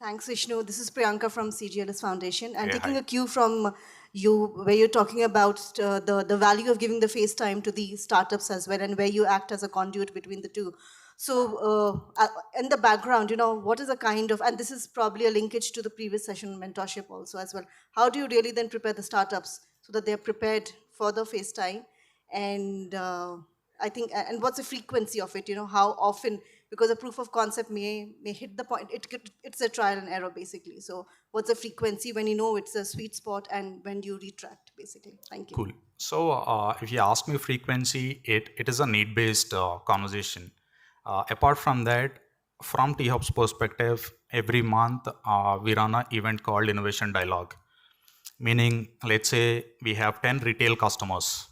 Thanks, Vishnu. This is Priyanka from CGLS Foundation. And Hey, taking hi. a cue from you, where you're talking about the value of giving the face time to the startups as well, and where you act as a conduit between the two. So in the background, what is the kind of, and this is probably a linkage to the previous session mentorship also as well. How do you really then prepare the startups so that they're prepared for the face time? And I think, and what's the frequency of it? How often? Because a proof of concept may hit the point. It's a trial and error basically. So what's the frequency when you know it's a sweet spot, and when do you retract basically? Thank you. Cool. So if you ask me frequency, it is a need-based conversation. Apart from that, from T-Hub's perspective, every month we run an event called Innovation Dialogue. Meaning, let's say we have 10 retail customers.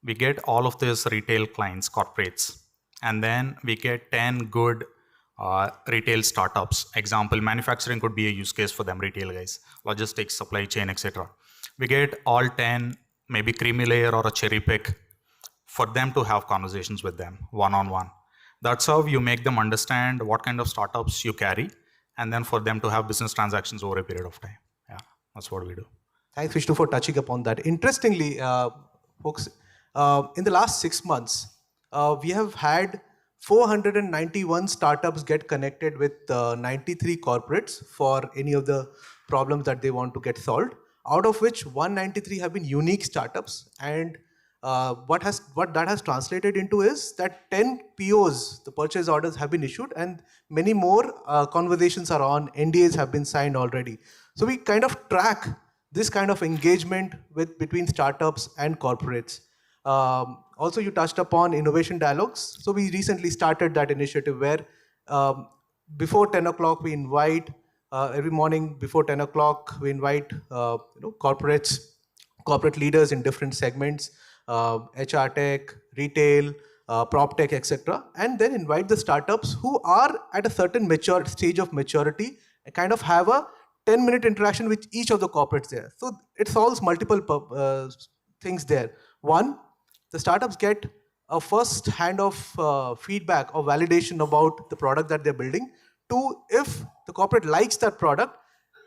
We get all of these retail clients, corporates, and then we get 10 good retail startups. Example, manufacturing could be a use case for them, retail guys, logistics, supply chain, etc. We get all 10, maybe creamy layer or a cherry pick, for them to have conversations with them one-on-one. That's how you make them understand what kind of startups you carry, and then for them to have business transactions over a period of time. Yeah, that's what we do. Thanks, Vishnu, for touching upon that. Interestingly, folks, in the last 6 months, we have had 491 startups get connected with 93 corporates for any of the problems that they want to get solved, out of which 193 have been unique startups. And what that has translated into is that 10 POs, the purchase orders, have been issued, and many more conversations are on, NDAs have been signed already. So we kind of track this kind of engagement between startups and corporates. Also, you touched upon innovation dialogues. So we recently started that initiative where before 10 o'clock we invite, every morning before 10 o'clock we invite corporate leaders in different segments, HR tech, retail, prop tech, etc. And then invite the startups who are at a certain stage of maturity and kind of have a 10-minute interaction with each of the corporates there. So it solves multiple things there. One, the startups get a first hand of feedback or validation about the product that they're building. Two, if the corporate likes that product,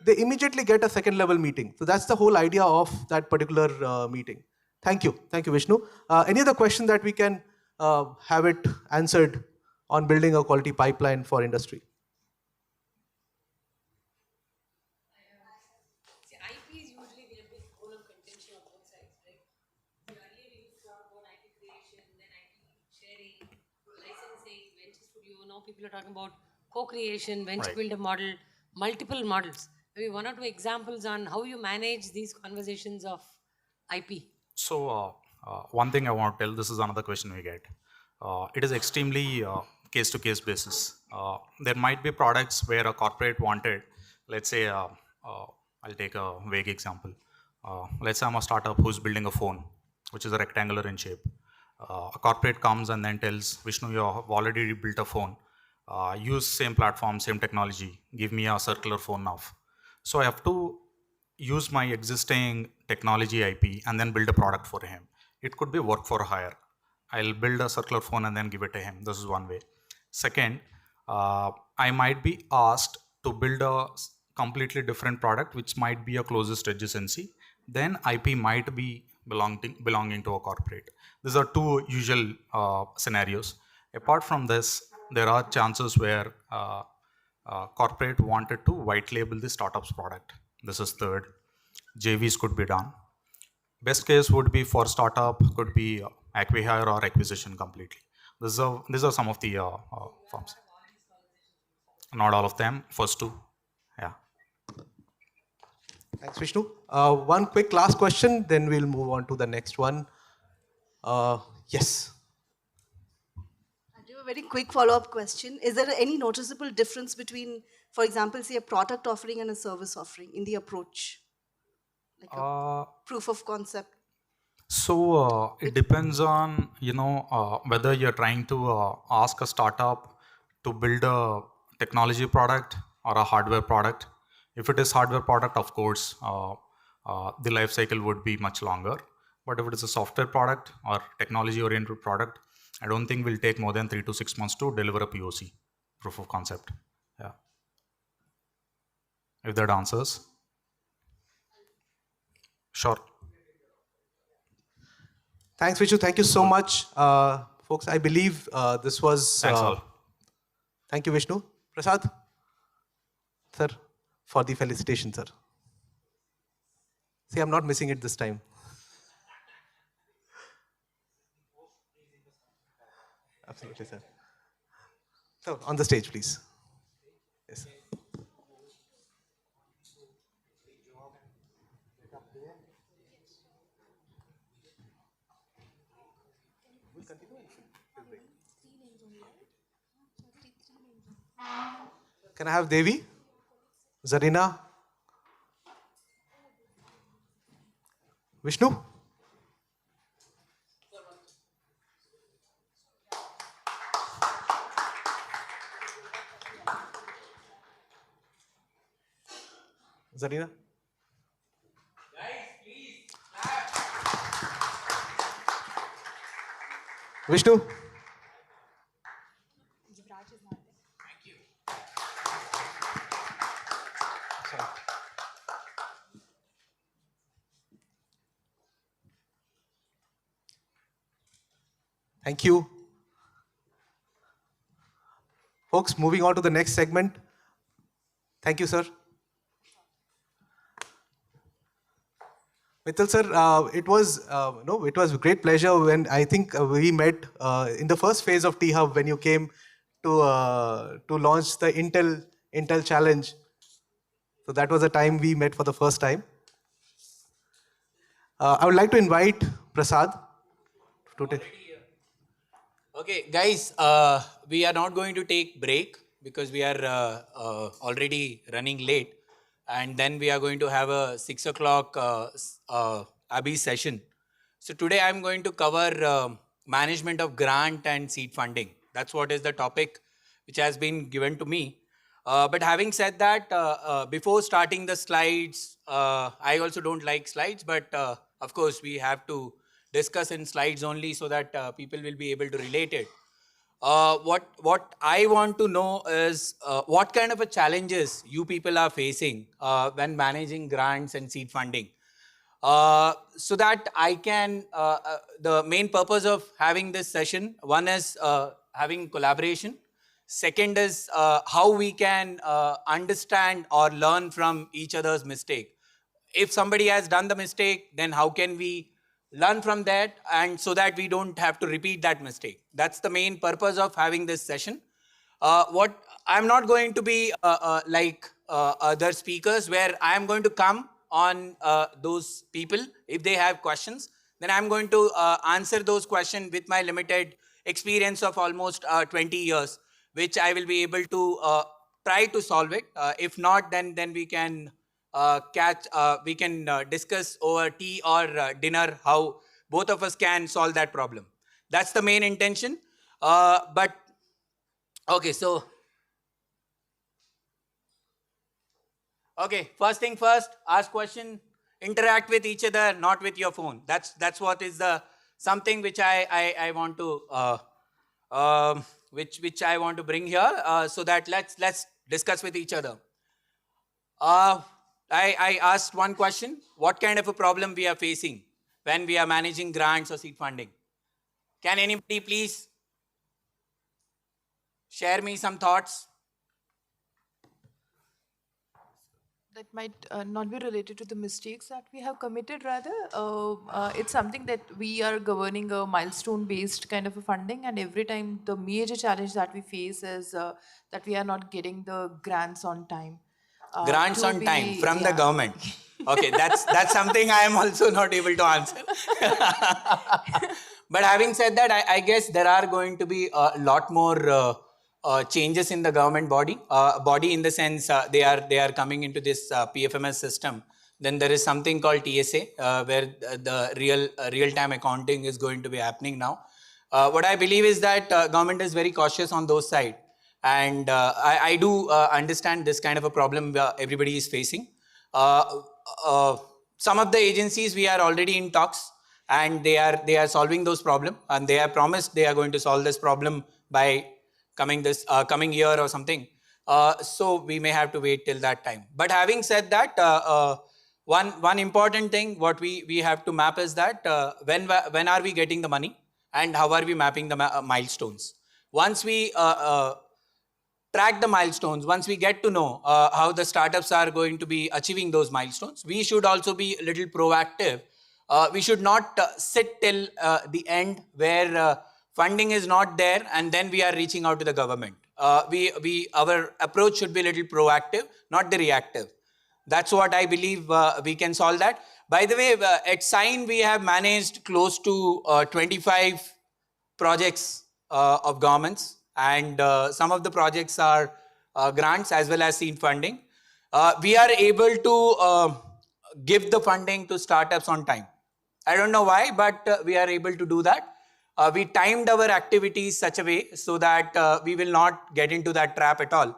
they immediately get a second level meeting. So that's the whole idea of that particular meeting. Thank you. Thank you, Vishnu. Any other question that we can have it answered on building a quality pipeline for industry? IP is usually a big bone of contention on both sides, right? Earlier we used to talk about IP creation, then IP sharing, licensing, venture studio. Now people are talking about co-creation, venture builder model, multiple models. Maybe one or two examples on how you manage these conversations of IP. So one thing I want to tell, this is another question we get. It is extremely case-to-case basis. There might be products where a corporate wanted, let's say, I'll take a vague example. Let's say I'm a startup who's building a phone, which is a rectangular in shape. A corporate comes and then tells, Vishnu, you have already built a phone. Use same platform, same technology. Give me a circular phone now. So I have to use my existing technology IP and then build a product for him. It could be work for hire. I'll build a circular phone and then give it to him. This is one way. Second, I might be asked to build a completely different product, which might be a closest adjacency. Then IP might be belonging to a corporate. These are two usual scenarios. Apart from this, there are chances where corporate wanted to white label the startup's product. This is third. JVs could be done. Best case would be for startup, could be acquihire or acquisition completely. These are some of the forms. Not all of them, first two. Yeah. Thanks, Vishnu. One quick last question, then we'll move on to the next one. Yes. I do a very quick follow-up question. Is there any noticeable difference between, for example, say a product offering and a service offering in the approach? Like a proof of concept? So it depends on, whether you're trying to ask a startup to build a technology product or a hardware product. If it is hardware product, of course, the life cycle would be much longer. But if it is a software product or technology-oriented product, I don't think will take more than 3 to 6 months to deliver a POC, proof of concept. Yeah. If that answers. Sure. Thanks, Vishnu. Thank you so much. Folks, I believe this was... Thanks all. Thank you, Vishnu. Prasad, sir, for the felicitation, sir. See, I'm not missing it this time. Absolutely, sir. So, on the stage, please. Yes, sir. Can I have Devi, Zarina, Vishnu? Zarina? Vishnu? Thank you. Folks, moving on to the next segment. Thank you, sir. Mittal sir, it was a great pleasure when I think we met in the first phase of T-Hub when you came to launch the Intel Challenge. So that was the time we met for the first time. I would like to invite Prasad to take. Okay, guys, we are not going to take break because we are already running late, and then we are going to have a 6 o'clock AABI session. So today I'm going to cover management of grant and seed funding. That's what is the topic which has been given to me. But having said that, before starting the slides, I also don't like slides, but of course we have to discuss in slides only so that people will be able to relate it. What I want to know is what kind of a challenges you people are facing when managing grants and seed funding. So that I can, the main purpose of having this session, one is having collaboration. Second is how we can understand or learn from each other's mistake. If somebody has done the mistake, then how can we learn from that, and so that we don't have to repeat that mistake. That's the main purpose of having this session. What I'm not going to be like other speakers where I'm going to come on those people. If they have questions, then I'm going to answer those questions with my limited experience of almost 20 years, which I will be able to try to solve it. If not, then we can discuss over tea or dinner how both of us can solve that problem. That's the main intention. But okay, so okay, first thing first, ask question, interact with each other, not with your phone. That's what is the something which I want to which I want to bring here, so that let's discuss with each other. I asked one question: what kind of a problem we are facing when we are managing grants or seed funding? Can anybody please share me some thoughts? That might not be related to the mistakes that we have committed, rather. It's something that we are governing a milestone-based kind of a funding, and every time the major challenge that we face is that we are not getting the grants on time. Grants on time from the government. Okay, that's something I am also not able to answer. But having said that, I guess there are going to be a lot more changes in the government body. Body in the sense they are coming into this PFMS system. Then there is something called TSA where the real-time accounting is going to be happening now. What I believe is that government is very cautious on those sides. And I do understand this kind of a problem everybody is facing. Some of the agencies we are already in talks, and they are solving those problems, and they have promised they are going to solve this problem by coming year or something. So we may have to wait till that time. But having said that, one important thing what we have to map is that when are we getting the money, and how are we mapping the milestones. Once we track the milestones, once we get to know how the startups are going to be achieving those milestones, we should also be a little proactive. We should not sit till the end where funding is not there and then we are reaching out to the government. Our approach should be a little proactive, not the reactive. That's what I believe we can solve that. By the way, at Sign we have managed close to 25 projects of governments, and some of the projects are grants as well as seed funding. We are able to give the funding to startups on time. I don't know why, but we are able to do that. We timed our activities such a way so that we will not get into that trap at all.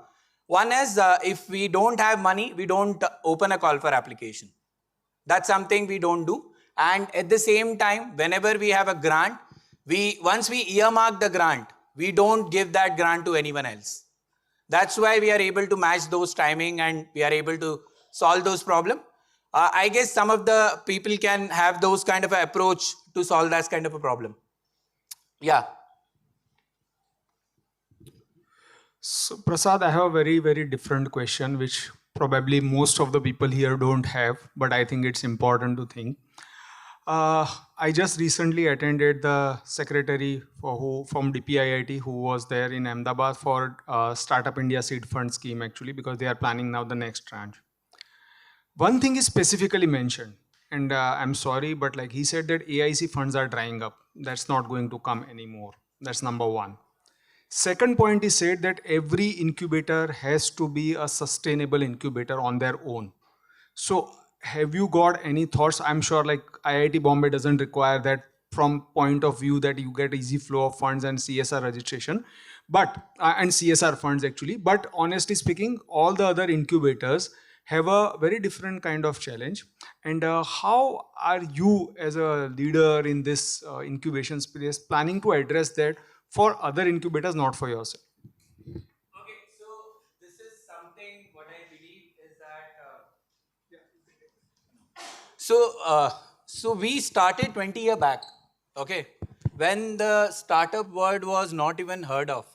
One is if we don't have money, we don't open a call for application. That's something we don't do. And at the same time, whenever we have a grant, once we earmark the grant, we don't give that grant to anyone else. That's why we are able to match those timing, and we are able to solve those problems. I guess some of the people can have those kind of an approach to solve that kind of a problem. Yeah. So Prasad, I have a very, very different question, which probably most of the people here don't have, but I think it's important to think. I just recently attended the secretary from DPIIT who was there in Ahmedabad for Startup India Seed Fund scheme actually, because they are planning now the next tranche. One thing is specifically mentioned, and I'm sorry, but like he said that AIC funds are drying up. That's not going to come anymore. That's number one. Second point is said that every incubator has to be a sustainable incubator on their own. So have you got any thoughts? I'm sure like IIT Bombay doesn't require that from point of view that you get easy flow of funds and CSR registration, but and CSR funds actually. But honestly speaking, all the other incubators have a very different kind of challenge. And how are you as a leader in this incubation space planning to address that for other incubators, not for yourself? Okay, so this is something what I believe is that so we started 20 years back, okay, when the startup world was not even heard of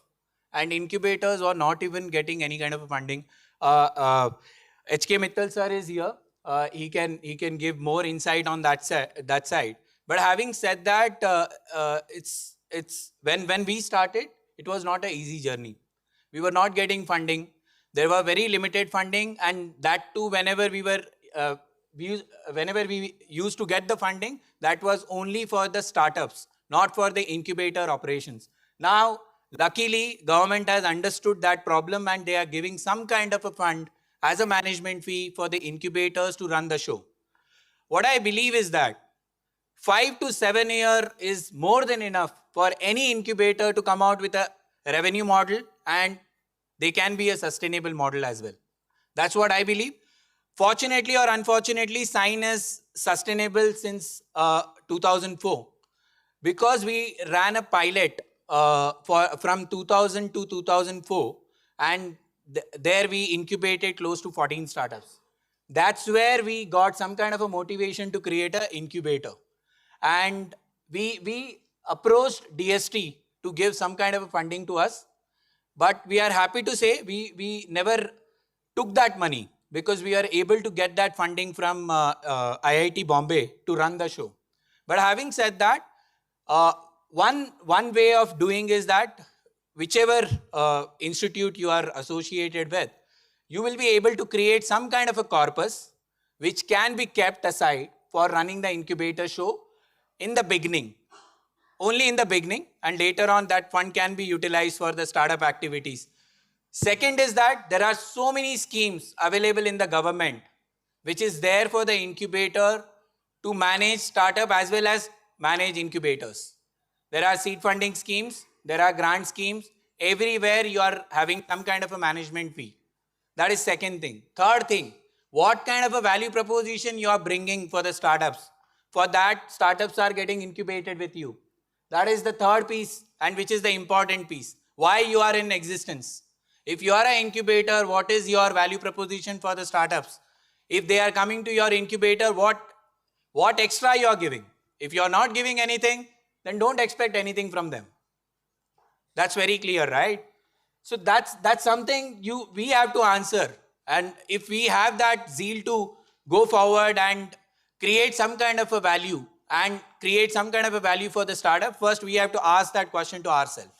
and incubators were not even getting any kind of funding. HK Mittal sir is here. He can give more insight on that side. But having said that, it's when we started, it was not an easy journey. We were not getting funding. There were very limited funding, and that too, whenever we used to get the funding, that was only for the startups, not for the incubator operations. Now, luckily, government has understood that problem and they are giving some kind of a fund as a management fee for the incubators to run the show. What I believe is that 5 to 7 years is more than enough for any incubator to come out with a revenue model, and they can be a sustainable model as well. That's what I believe. Fortunately or unfortunately, Sign is sustainable since 2004 because we ran a pilot from 2000 to 2004, and there we incubated close to 14 startups. That's where we got some kind of a motivation to create an incubator. And we approached DST to give some kind of a funding to us. But we are happy to say we never took that money because we are able to get that funding from IIT Bombay to run the show. But having said that, one way of doing is that whichever institute you are associated with, you will be able to create some kind of a corpus which can be kept aside for running the incubator show in the beginning, only in the beginning, and later on that fund can be utilized for the startup activities. Second is that there are so many schemes available in the government which is there for the incubator to manage startup as well as manage incubators. There are seed funding schemes, there are grant schemes. Everywhere you are having some kind of a management fee. That is second thing. Third thing, what kind of a value proposition you are bringing for the startups? For that, startups are getting incubated with you. That is the third piece, and which is the important piece. Why you are in existence. If you are an incubator, what is your value proposition for the startups? If they are coming to your incubator, what extra you are giving? If you are not giving anything, then don't expect anything from them. That's very clear, right? So that's something we have to answer. And if we have that zeal to go forward and create some kind of a value and create some kind of a value for the startup, first we have to ask that question to ourselves.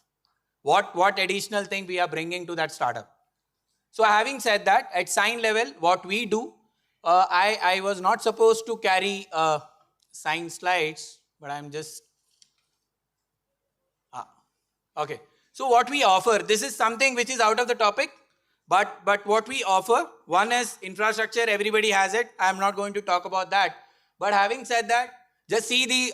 What additional thing we are bringing to that startup? So having said that, at Sign level, what we do, I was not supposed to carry Sign slides, but I'm just... Okay, so what we offer, this is something which is out of the topic, but what we offer, one is infrastructure, everybody has it. I'm not going to talk about that. But having said that, just see the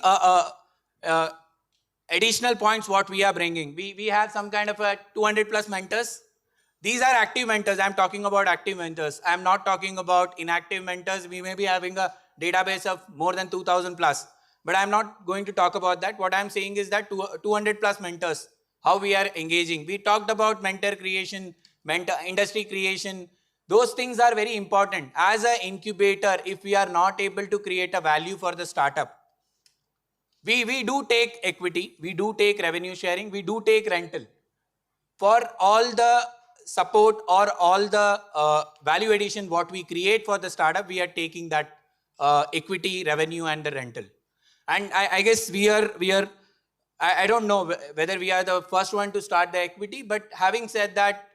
additional points what we are bringing. We have some kind of a 200 plus mentors. These are active mentors. I'm talking about active mentors. I'm not talking about inactive mentors. We may be having a database of more than 2000 plus, but I'm not going to talk about that. What I'm saying is that 200 plus mentors, how we are engaging. We talked about mentor creation, mentor industry creation. Those things are very important. As an incubator, if we are not able to create a value for the startup, we do take equity, we do take revenue sharing, we do take rental. For all the support or all the value addition what we create for the startup, we are taking that equity, revenue and the rental. And I guess I don't know whether we are the first one to start the equity, but having said that,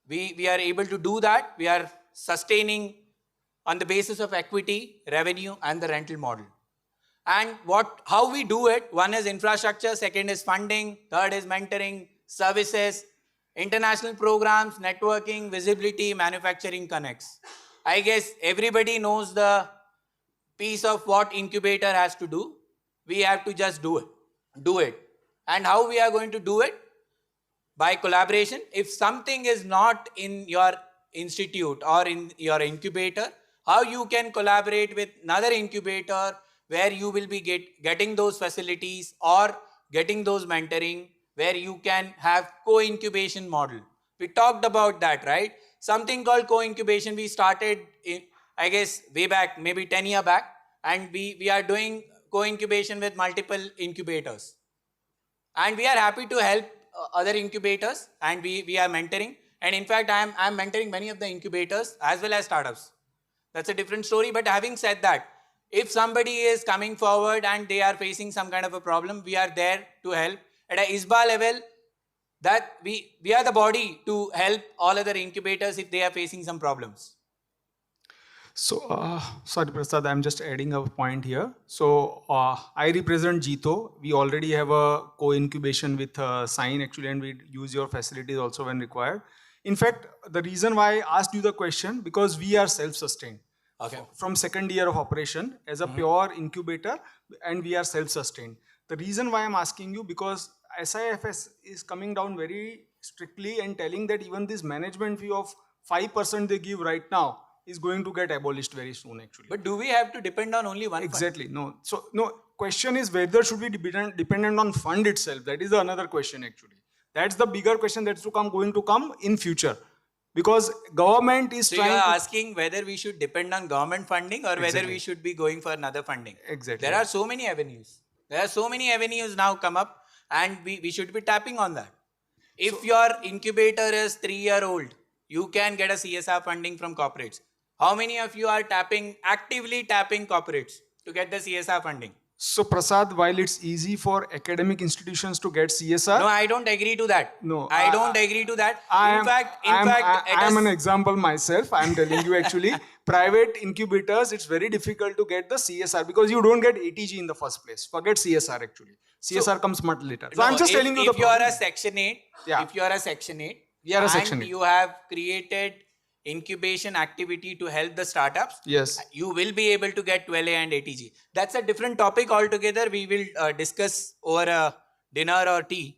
we are able to do that. We are sustaining on the basis of equity, revenue and the rental model. And how we do it, one is infrastructure, second is funding, third is mentoring, services, international programs, networking, visibility, manufacturing connects. I guess everybody knows the piece of what incubator has to do. We have to just do it. And how we are going to do it? By collaboration. If something is not in your institute or in your incubator, how you can collaborate with another incubator where you will be getting those facilities or getting those mentoring, where you can have co-incubation model. We talked about that, right? Something called co-incubation we started in, I guess, way back, maybe 10 years back, and we are doing co-incubation with multiple incubators. And we are happy to help other incubators, and we are mentoring. And in fact, I am mentoring many of the incubators as well as startups. That's a different story. But having said that, if somebody is coming forward and they are facing some kind of a problem, we are there to help. At a ISBA level, that we are the body to help all other incubators if they are facing some problems. So, sorry Prasad, I'm just adding a point here. So, I represent Jito. We already have a co-incubation with Sign actually, and we use your facilities also when required. In fact, the reason why I asked you the question, because we are self-sustained. Okay. From second year of operation as a pure incubator, and we are self-sustained. The reason why I'm asking you, because SIFS is coming down very strictly and telling that even this management fee of 5% they give right now is going to get abolished very soon actually. But do we have to depend on only one Exactly, fund? no. So, no, question is whether should we dependent on fund itself. That is another question actually. That's the bigger question that's going to come in future. Because government is trying. So you are asking whether we should depend on government funding or whether we should be going for another funding. Exactly. There are so many avenues. There are so many avenues now come up, and we should be tapping on that. If your incubator is 3-year-old, you can get a CSR funding from corporates. How many of you are actively tapping corporates to get the CSR funding? So Prasad, while it's easy for academic institutions to get CSR. No, I don't agree to that. No. I don't agree to that. I am an example myself. I am telling you actually, private incubators, it's very difficult to get the CSR because you don't get ATG in the first place. Forget CSR actually. CSR comes much later. So I'm just telling you if you are a Section 8, if you are a Section 8, and you have created incubation activity to help the startups, yes, you will be able to get 12A and ATG. That's a different topic altogether. We will discuss over a dinner or tea.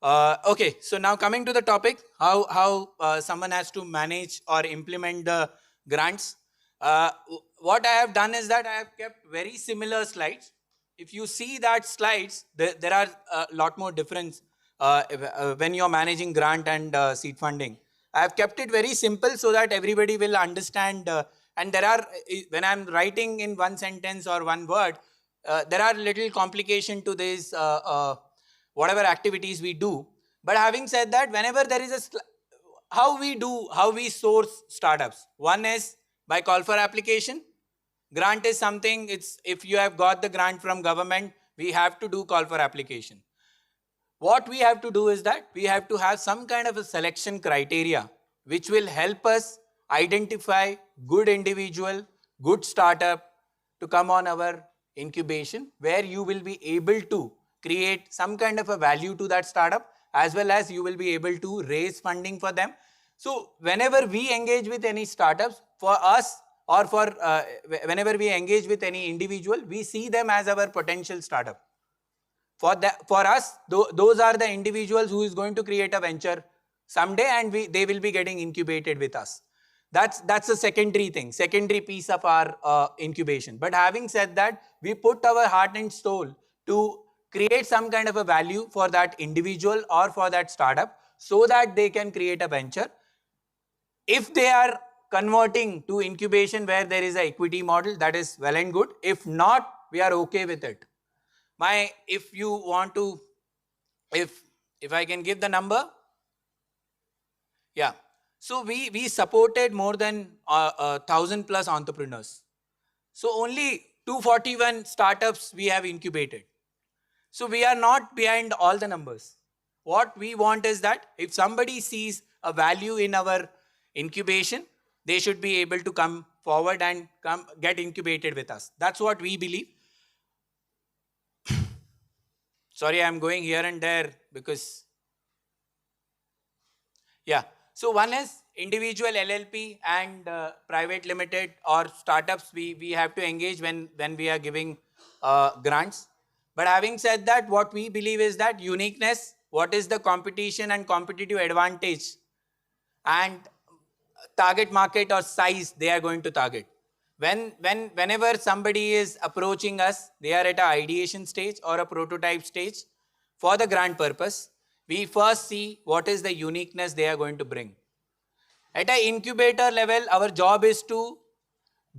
Okay, so now coming to the topic, how someone has to manage or implement the grants. What I have done is that I have kept very similar slides. If you see that slides, there are a lot more difference when you're managing grant and seed funding. I have kept it very simple so that everybody will understand. And there are, when I'm writing in one sentence or one word, there are little complication to this, whatever activities we do. But having said that, whenever there is how we source startups. One is by call for application. Grant is something, if you have got the grant from government, we have to do call for application. What we have to do is that we have to have some kind of a selection criteria which will help us identify good individual, good startup to come on our incubation, where you will be able to create some kind of a value to that startup, as well as you will be able to raise funding for them. So whenever we engage with any startups, for us or for whenever we engage with any individual, we see them as our potential startup. For us, those are the individuals who is going to create a venture someday, and they will be getting incubated with us. That's a secondary thing, secondary piece of our incubation. But having said that, we put our heart and soul to create some kind of a value for that individual or for that startup so that they can create a venture. If they are converting to incubation where there is a equity model, that is well and good. If not, we are okay with it. If you want to, if I can give the number, yeah. So we supported more than 1,000 plus entrepreneurs. So only 241 startups we have incubated. So we are not behind all the numbers. What we want is that if somebody sees a value in our incubation, they should be able to come forward and get incubated with us. That's what we believe. Sorry, I'm going here and there because, yeah. So one is individual LLP and private limited or startups we have to engage when we are giving grants. But having said that, what we believe is that uniqueness, what is the competition and competitive advantage and target market or size they are going to target. Whenever somebody is approaching us, they are at an ideation stage or a prototype stage for the grant purpose, we first see what is the uniqueness they are going to bring. At an incubator level, our job is to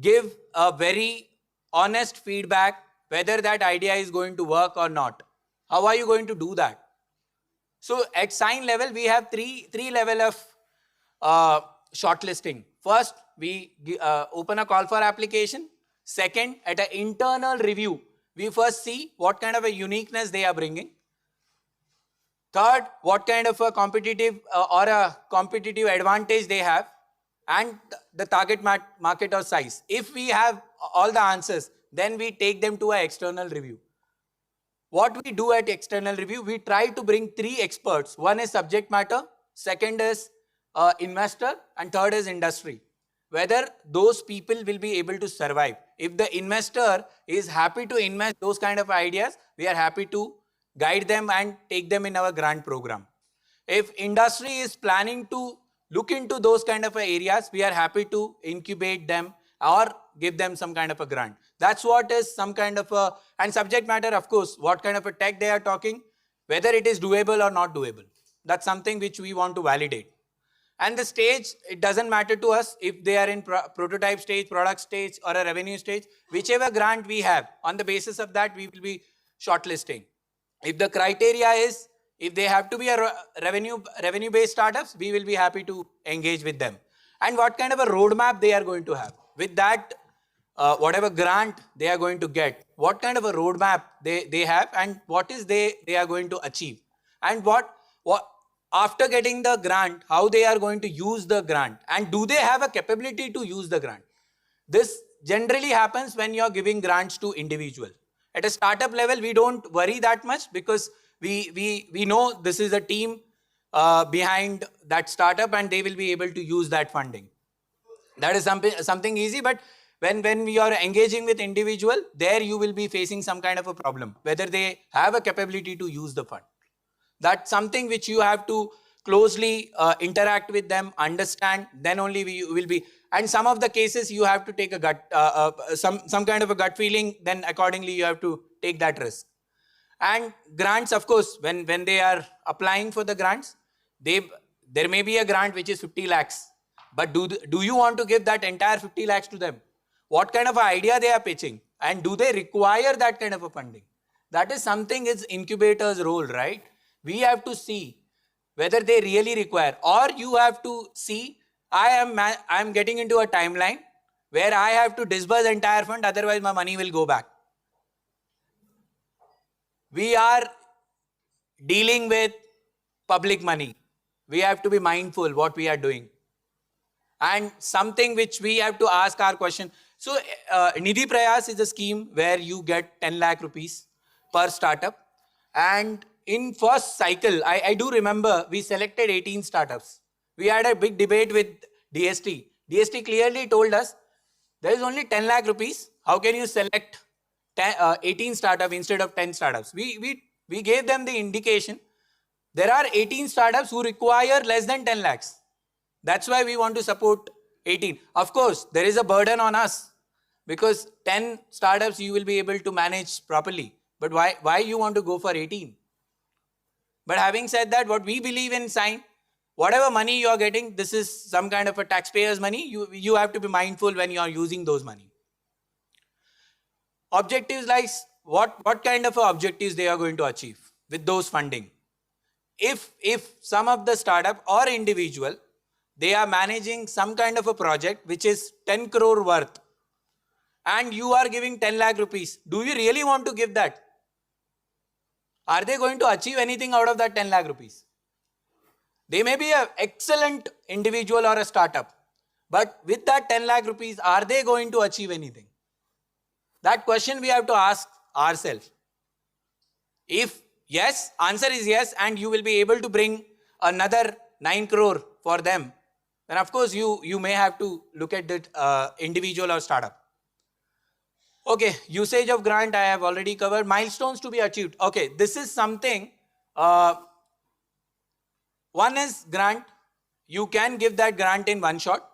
give a very honest feedback whether that idea is going to work or not. How are you going to do that? So at sign level, we have three level of shortlisting. First, we open a call for application. Second, at an internal review, we first see what kind of a uniqueness they are bringing. Third, what kind of a competitive or a competitive advantage they have, and the target market or size. If we have all the answers, then we take them to an external review. What we do at external review, we try to bring 3 experts. One is subject matter, second is investor, and third is industry. Whether those people will be able to survive. If the investor is happy to invest those kind of ideas, we are happy to guide them and take them in our grant program. If industry is planning to look into those kind of areas, we are happy to incubate them or give them some kind of a grant. That's what is some kind of a, and subject matter, of course, what kind of a tech they are talking, whether it is doable or not doable. That's something which we want to validate. And the stage, it doesn't matter to us if they are in prototype stage, product stage, or a revenue stage. Whichever grant we have, on the basis of that, we will be shortlisting. If the criteria is, if they have to be a revenue-based startups, we will be happy to engage with them. And what kind of a roadmap they are going to have. With that, whatever grant they are going to get, what kind of a roadmap they have, and what is they are going to achieve. And what after getting the grant, how they are going to use the grant, and do they have a capability to use the grant. This generally happens when you are giving grants to individual. At a startup level, we don't worry that much because we know this is a team behind that startup and they will be able to use that funding. That is something easy, but when we are engaging with individual, there you will be facing some kind of a problem, whether they have a capability to use the fund. That's something which you have to closely interact with them, understand, then only we will be. And some of the cases you have to take a gut, some kind of a gut feeling, then accordingly you have to take that risk. And grants, of course, when they are applying for the grants, there may be a grant which is 50 lakhs. But do you want to give that entire 50 lakhs to them? What kind of idea they are pitching? And do they require that kind of a funding? That is something is incubator's role, right? We have to see whether they really require, or you have to see, I am getting into a timeline where I have to disburse the entire fund, otherwise my money will go back. We are dealing with public money. We have to be mindful what we are doing. And something which we have to ask our question. So Nidhi Prayas is a scheme where you get 10 lakh rupees per startup. And in first cycle, I do remember we selected 18 startups. We had a big debate with DST. DST clearly told us, there is only 10 lakh rupees. How can you select 18 startups instead of 10 startups? We gave them the indication. There are 18 startups who require less than 10 lakhs. That's why we want to support 18. Of course, there is a burden on us because 10 startups you will be able to manage properly. But why you want to go for 18? But having said that, what we believe in sign, whatever money you are getting, this is some kind of a taxpayer's money. You have to be mindful when you are using those money. Objectives like what kind of objectives they are going to achieve with those funding. If some of the startup or individual, they are managing some kind of a project which is 10 crore worth and you are giving 10 lakh rupees, do you really want to give that? Are they going to achieve anything out of that 10 lakh rupees? They may be an excellent individual or a startup, but with that 10 lakh rupees, are they going to achieve anything? That question we have to ask ourselves. If yes, answer is yes, and you will be able to bring another 9 crore for them, then of course you may have to look at that individual or startup. Okay, usage of grant I have already covered. Milestones to be achieved. Okay, this is something, one is grant. You can give that grant in one shot.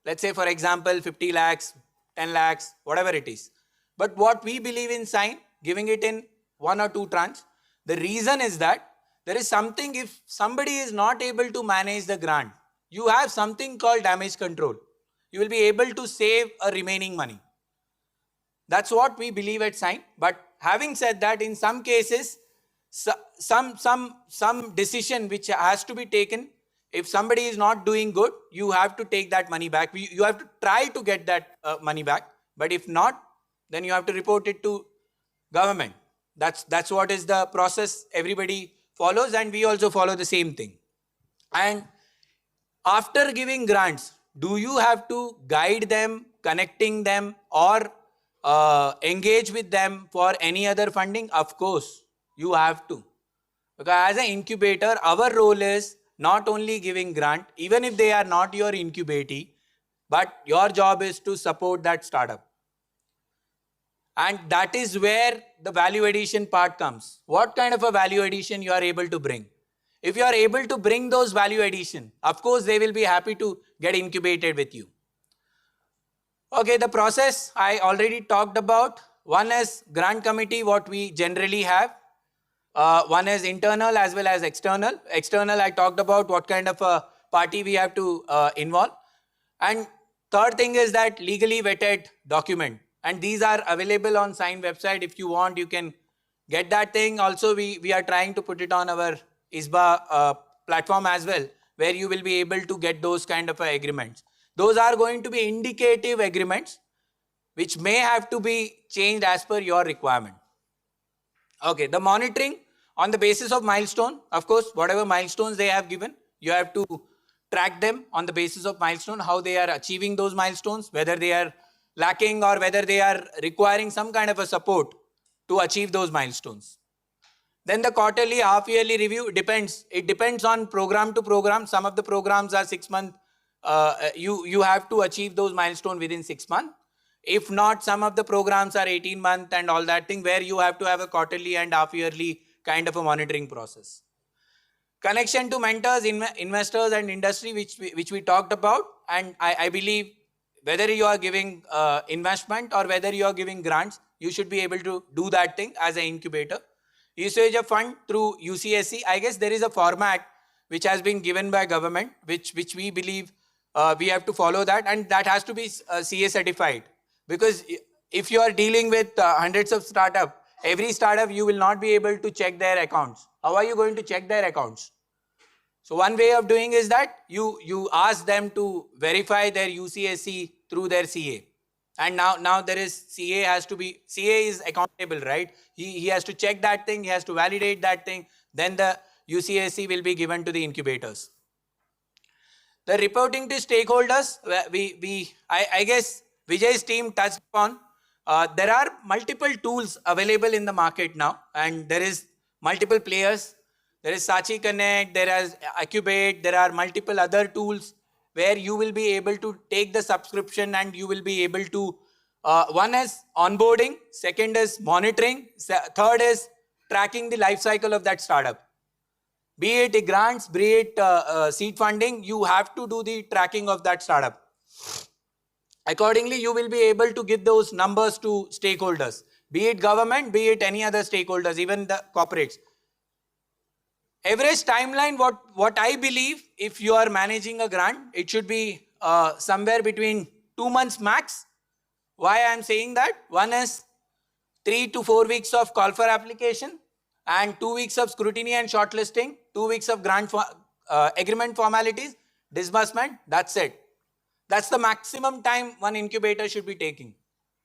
Let's say for example 50 lakhs, 10 lakhs, whatever it is. But what we believe in sign, giving it in 1 or 2 tranches. The reason is that there is something, if somebody is not able to manage the grant, you have something called damage control. You will be able to save a remaining money. That's what we believe at Sign. But having said that, in some cases, some decision which has to be taken. If somebody is not doing good, you have to take that money back. You have to try to get that money back. But if not, then you have to report it to government. That's what is the process everybody follows, and we also follow the same thing. And after giving grants, do you have to guide them, connecting them, or engage with them for any other funding? Of course, you have to. Because as an incubator, our role is not only giving grant, even if they are not your incubatee, but your job is to support that startup. And that is where the value addition part comes. What kind of a value addition you are able to bring? If you are able to bring those value addition, of course they will be happy to get incubated with you. Okay, the process I already talked about. One is grant committee, what we generally have. One is internal as well as external. External, I talked about what kind of a party we have to involve. And third thing is that legally vetted document. And these are available on Sign website. If you want, you can get that thing. Also, we are trying to put it on our ISBA platform as well, where you will be able to get those kind of agreements. Those are going to be indicative agreements, which may have to be changed as per your requirement. Okay, the monitoring on the basis of milestone. Of course, whatever milestones they have given, you have to track them on the basis of milestone, how they are achieving those milestones, whether they are lacking or whether they are requiring some kind of a support to achieve those milestones. Then the quarterly, half-yearly review depends. It depends on program to program. Some of the programs are 6 months. You have to achieve those milestones within 6 months. If not, some of the programs are 18 months and all that thing, where you have to have a quarterly and half-yearly kind of a monitoring process. Connection to mentors, investors and industry, which we talked about. And I believe whether you are giving investment or whether you are giving grants, you should be able to do that thing as an incubator. Usage of fund through UCSC. I guess there is a format which has been given by government, which we believe we have to follow that, and that has to be CA certified. Because if you are dealing with hundreds of startups, every startup you will not be able to check their accounts. How are you going to check their accounts? So one way of doing is that you ask them to verify their UCSC through their CA. And now there is CA is accountable, right? He has to check that thing, he has to validate that thing, then the UCSC will be given to the incubators. The reporting to stakeholders, I guess Vijay's team touched upon. There are multiple tools available in the market now, and there is multiple players. There is Sachi Connect, there is Incubate, there are multiple other tools where you will be able to take the subscription and you will be able to, one is onboarding, second is monitoring, third is tracking the life cycle of that startup. Be it grants, be it seed funding, you have to do the tracking of that startup. Accordingly, you will be able to give those numbers to stakeholders, be it government, be it any other stakeholders, even the corporates. Average timeline, what I believe, if you are managing a grant, it should be somewhere between 2 months max. Why I am saying that? One is 3 to 4 weeks of call for application and 2 weeks of scrutiny and shortlisting, 2 weeks of grant agreement formalities, disbursement, that's it. That's the maximum time one incubator should be taking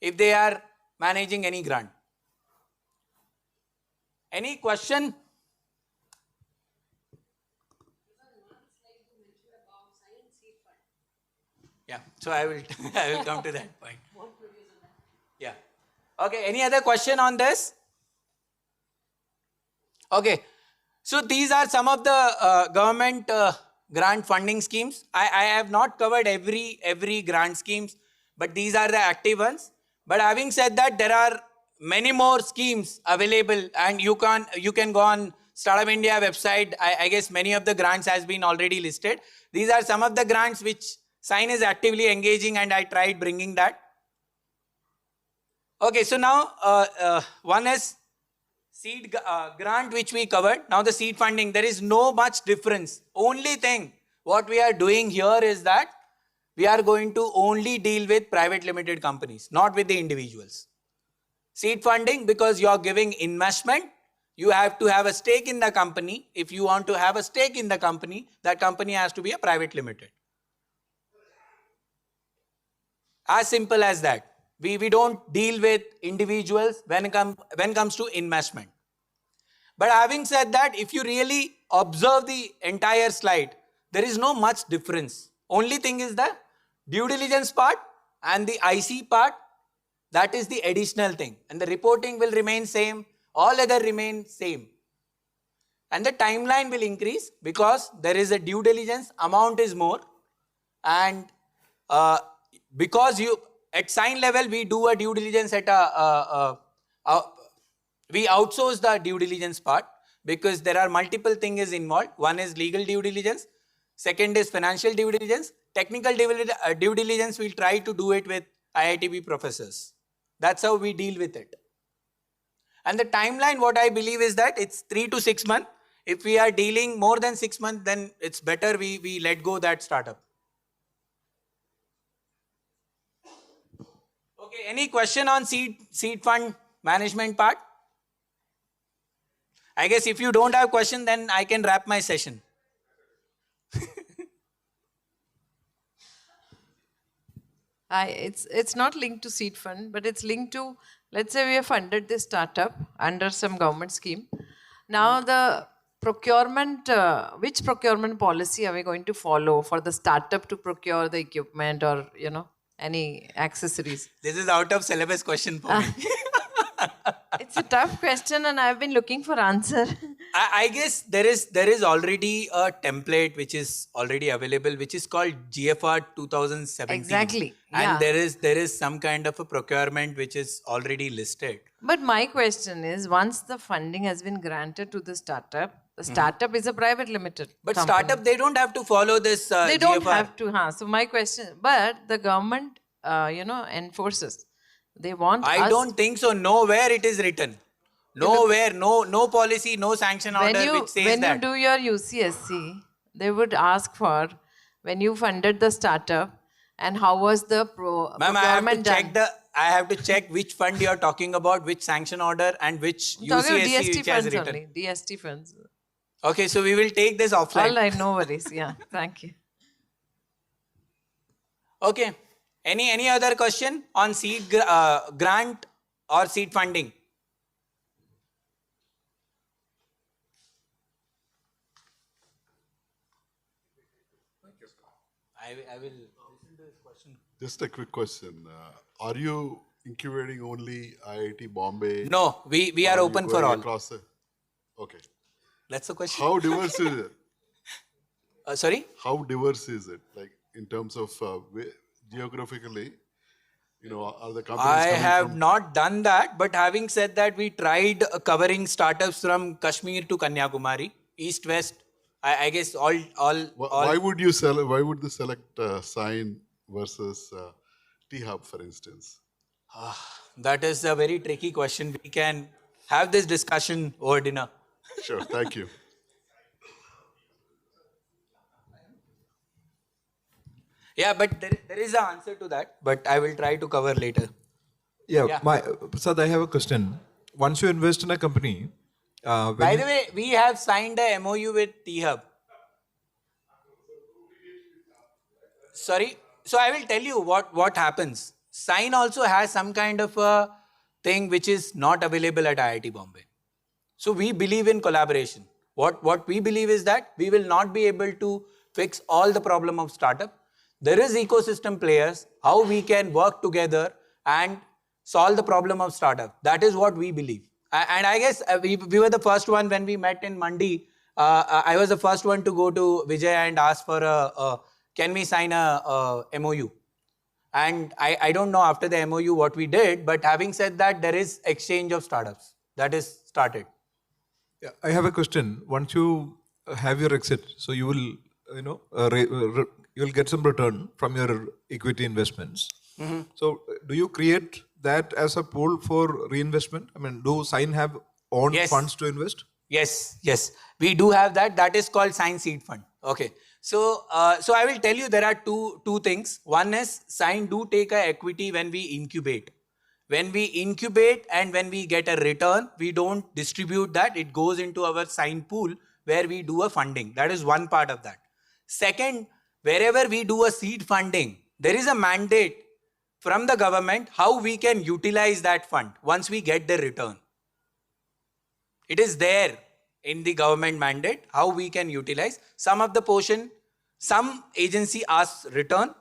if they are managing any grant. Any question? Yeah, so I will I will come to that point. Yeah. Okay, any other question on this? Okay, so these are some of the government grant funding schemes. I have not covered every grant schemes, but these are the active ones. But having said that, there are many more schemes available, and you can go on Startup India website. I guess many of the grants has been already listed. These are some of the grants which Sign is actively engaging, and I tried bringing that. Okay, so now one is seed grant which we covered. Now the seed funding, there is no much difference. Only thing what we are doing here is that we are going to only deal with private limited companies, not with the individuals. Seed funding, because you are giving investment, you have to have a stake in the company. If you want to have a stake in the company, that company has to be a private limited. As simple as that. We don't deal with individuals when it comes to investment. But having said that, if you really observe the entire slide, there is no much difference. Only thing is the due diligence part and the IC part, that is the additional thing. And the reporting will remain same, all other remain same. And the timeline will increase because there is a due diligence, amount is more. And because at sign level, we do a due diligence at we outsource the due diligence part because there are multiple things involved. One is legal due diligence. Second is financial due diligence. Technical due diligence, we'll try to do it with IITB professors. That's how we deal with it. And the timeline, what I believe is that it's 3 to 6 months. If we are dealing more than 6 months, then it's better we let go that startup. Okay, any question on seed fund management part? I guess if you don't have question, then I can wrap my session. It's not linked to seed fund, but it's linked to, let's say we have funded this startup under some government scheme. Now the procurement, which procurement policy are we going to follow for the startup to procure the equipment or, any accessories? This is out of syllabus question for me. It's a tough question and I've been looking for answer. I guess there is already a template which is already available, which is called GFR 2017. Exactly. And there is some kind of a procurement which is already listed. But my question is, once the funding has been granted to the startup is a private limited But company. startup, they don't have to follow this They GFR. don't have to. So my question, but the government, enforces. They want I us. don't think so. Nowhere it is written. Nowhere, no policy, no sanction order which says when that. you do your UCSC, they would ask for when you funded the startup and how was the Ma'am, procurement done. I have to check which fund you are talking about, which sanction order and which I'm talking about UCSC DST which has funds written. only. DST funds. Okay, so we will take this offline. All right, no worries. Yeah, thank you. Okay. Any other question on seed grant or seed funding? I will listen to this question. Just a quick question. Are you incubating only IIT Bombay? No, we are open for all. Okay. That's the question. How diverse is it? Sorry? How diverse is it? Like in terms of geographically, are the companies I coming have from? not done that, but having said that, we tried covering startups from Kashmir to Kanyakumari, east, west. I guess all. Why would you sell? Why would they select Sign versus T-Hub, for instance? That is a very tricky question. We can have this discussion over dinner. Sure. Thank you. Yeah, but there is an answer to that, but I will try to cover later. Yeah, Prasad, I have a question. Once you invest in a company, By the way, we have signed a MOU with T-Hub. Sorry. So I will tell you what happens. Sign also has some kind of a thing which is not available at IIT Bombay. So we believe in collaboration. What we believe is that we will not be able to fix all the problem of startup. There is ecosystem players, how we can work together and solve the problem of startup. That is what we believe. And I guess we were the first one when we met in Mandi. I was the first one to go to Vijay and ask for can we sign a MOU? And I don't know after the MOU what we did, but having said that, there is exchange of startups. That is started. Yeah, I have a question. Once you have your exit, so you will, you will get some return from your equity investments. Mm-hmm. So do you create that as a pool for reinvestment? I mean, do Sign have own funds to invest? Yes. We do have that. That is called Sign Seed Fund. Okay. So I will tell you there are two things. One is Sign do take a equity when we incubate. When we incubate and when we get a return, we don't distribute that. It goes into our Sign pool where we do a funding. That is one part of that. Second, wherever we do a seed funding, there is a mandate from the government how we can utilize that fund once we get the return. It is there in the government mandate how we can utilize. Some of the portion, some agency asks return.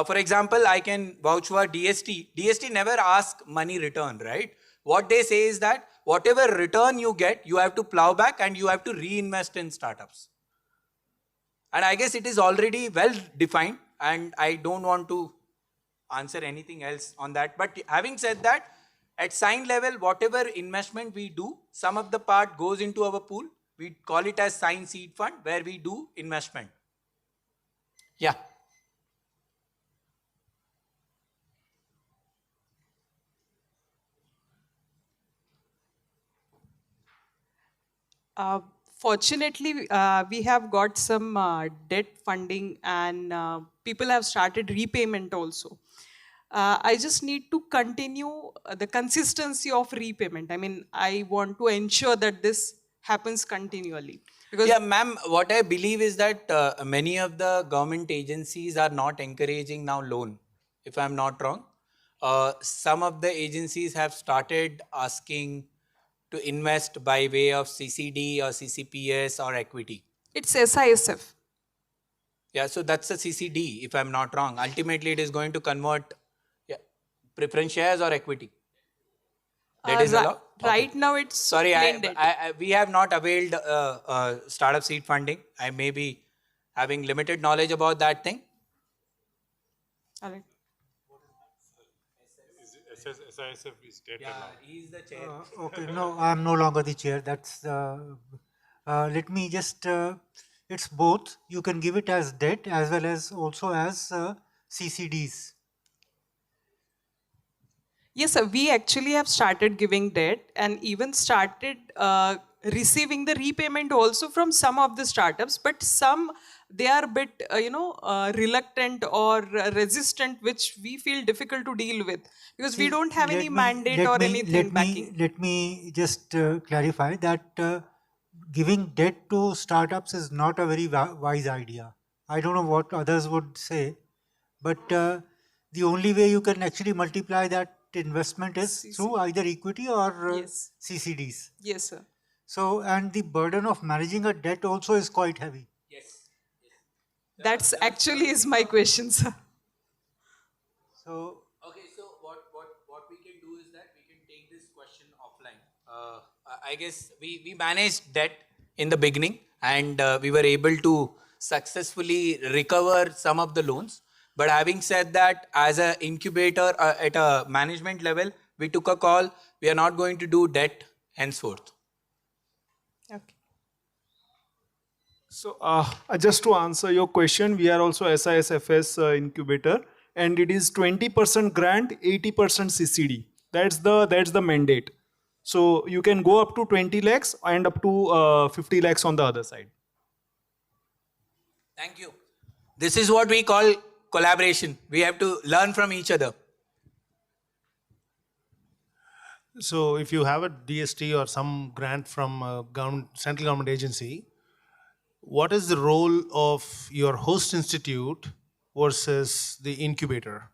For example, I can vouch for DST. DST never asks money return, right? What they say is that whatever return you get, you have to plow back and you have to reinvest in startups. And I guess it is already well defined and I don't want to answer anything else on that. But having said that, at Sign level, whatever investment we do, some of the part goes into our pool. We call it as Sign Seed Fund where we do investment. Yeah. Fortunately, we have got some debt funding and people have started repayment also. I just need to continue the consistency of repayment. I mean, I want to ensure that this happens continually. Because yeah, ma'am, what I believe is that many of the government agencies are not encouraging now loan, if I'm not wrong. Some of the agencies have started asking to invest by way of CCD or CCPS or equity. It's SISF. Yeah, so that's a CCD, if I'm not wrong. Ultimately, it is going to convert preference shares or equity. That is allowed? Right now, it's sorry, we have not availed startup seed funding. I may be having limited knowledge about that thing. All right. SISF is debt allowed. He is the chair. Okay, no, I am no longer the chair. That's let me just. It's both. You can give it as debt as well as also as CCDs. Yes, sir. We actually have started giving debt and even started receiving the repayment also from some of the startups, but some they are a bit, reluctant or resistant, which we feel difficult to deal with because we don't have any mandate or anything backing. Let me just clarify that giving debt to startups is not a very wise idea. I don't know what others would say, but the only way you can actually multiply that investment is through either equity or CCDs. Yes, sir. So, and the burden of managing a debt also is quite heavy. That's actually is my question, sir. So, okay, so what we can do is that we can take this question offline. I guess we managed debt in the beginning and we were able to successfully recover some of the loans. But having said that, as an incubator at a management level, we took a call. We are not going to do debt henceforth. Okay. So just to answer your question, we are also SISFS incubator and it is 20% grant, 80% CCD. That's the mandate. So you can go up to 20 lakhs and up to 50 lakhs on the other side. Thank you. This is what we call collaboration. We have to learn from each other. So if you have a DST or some grant from a central government agency, what is the role of your host institute versus the incubator?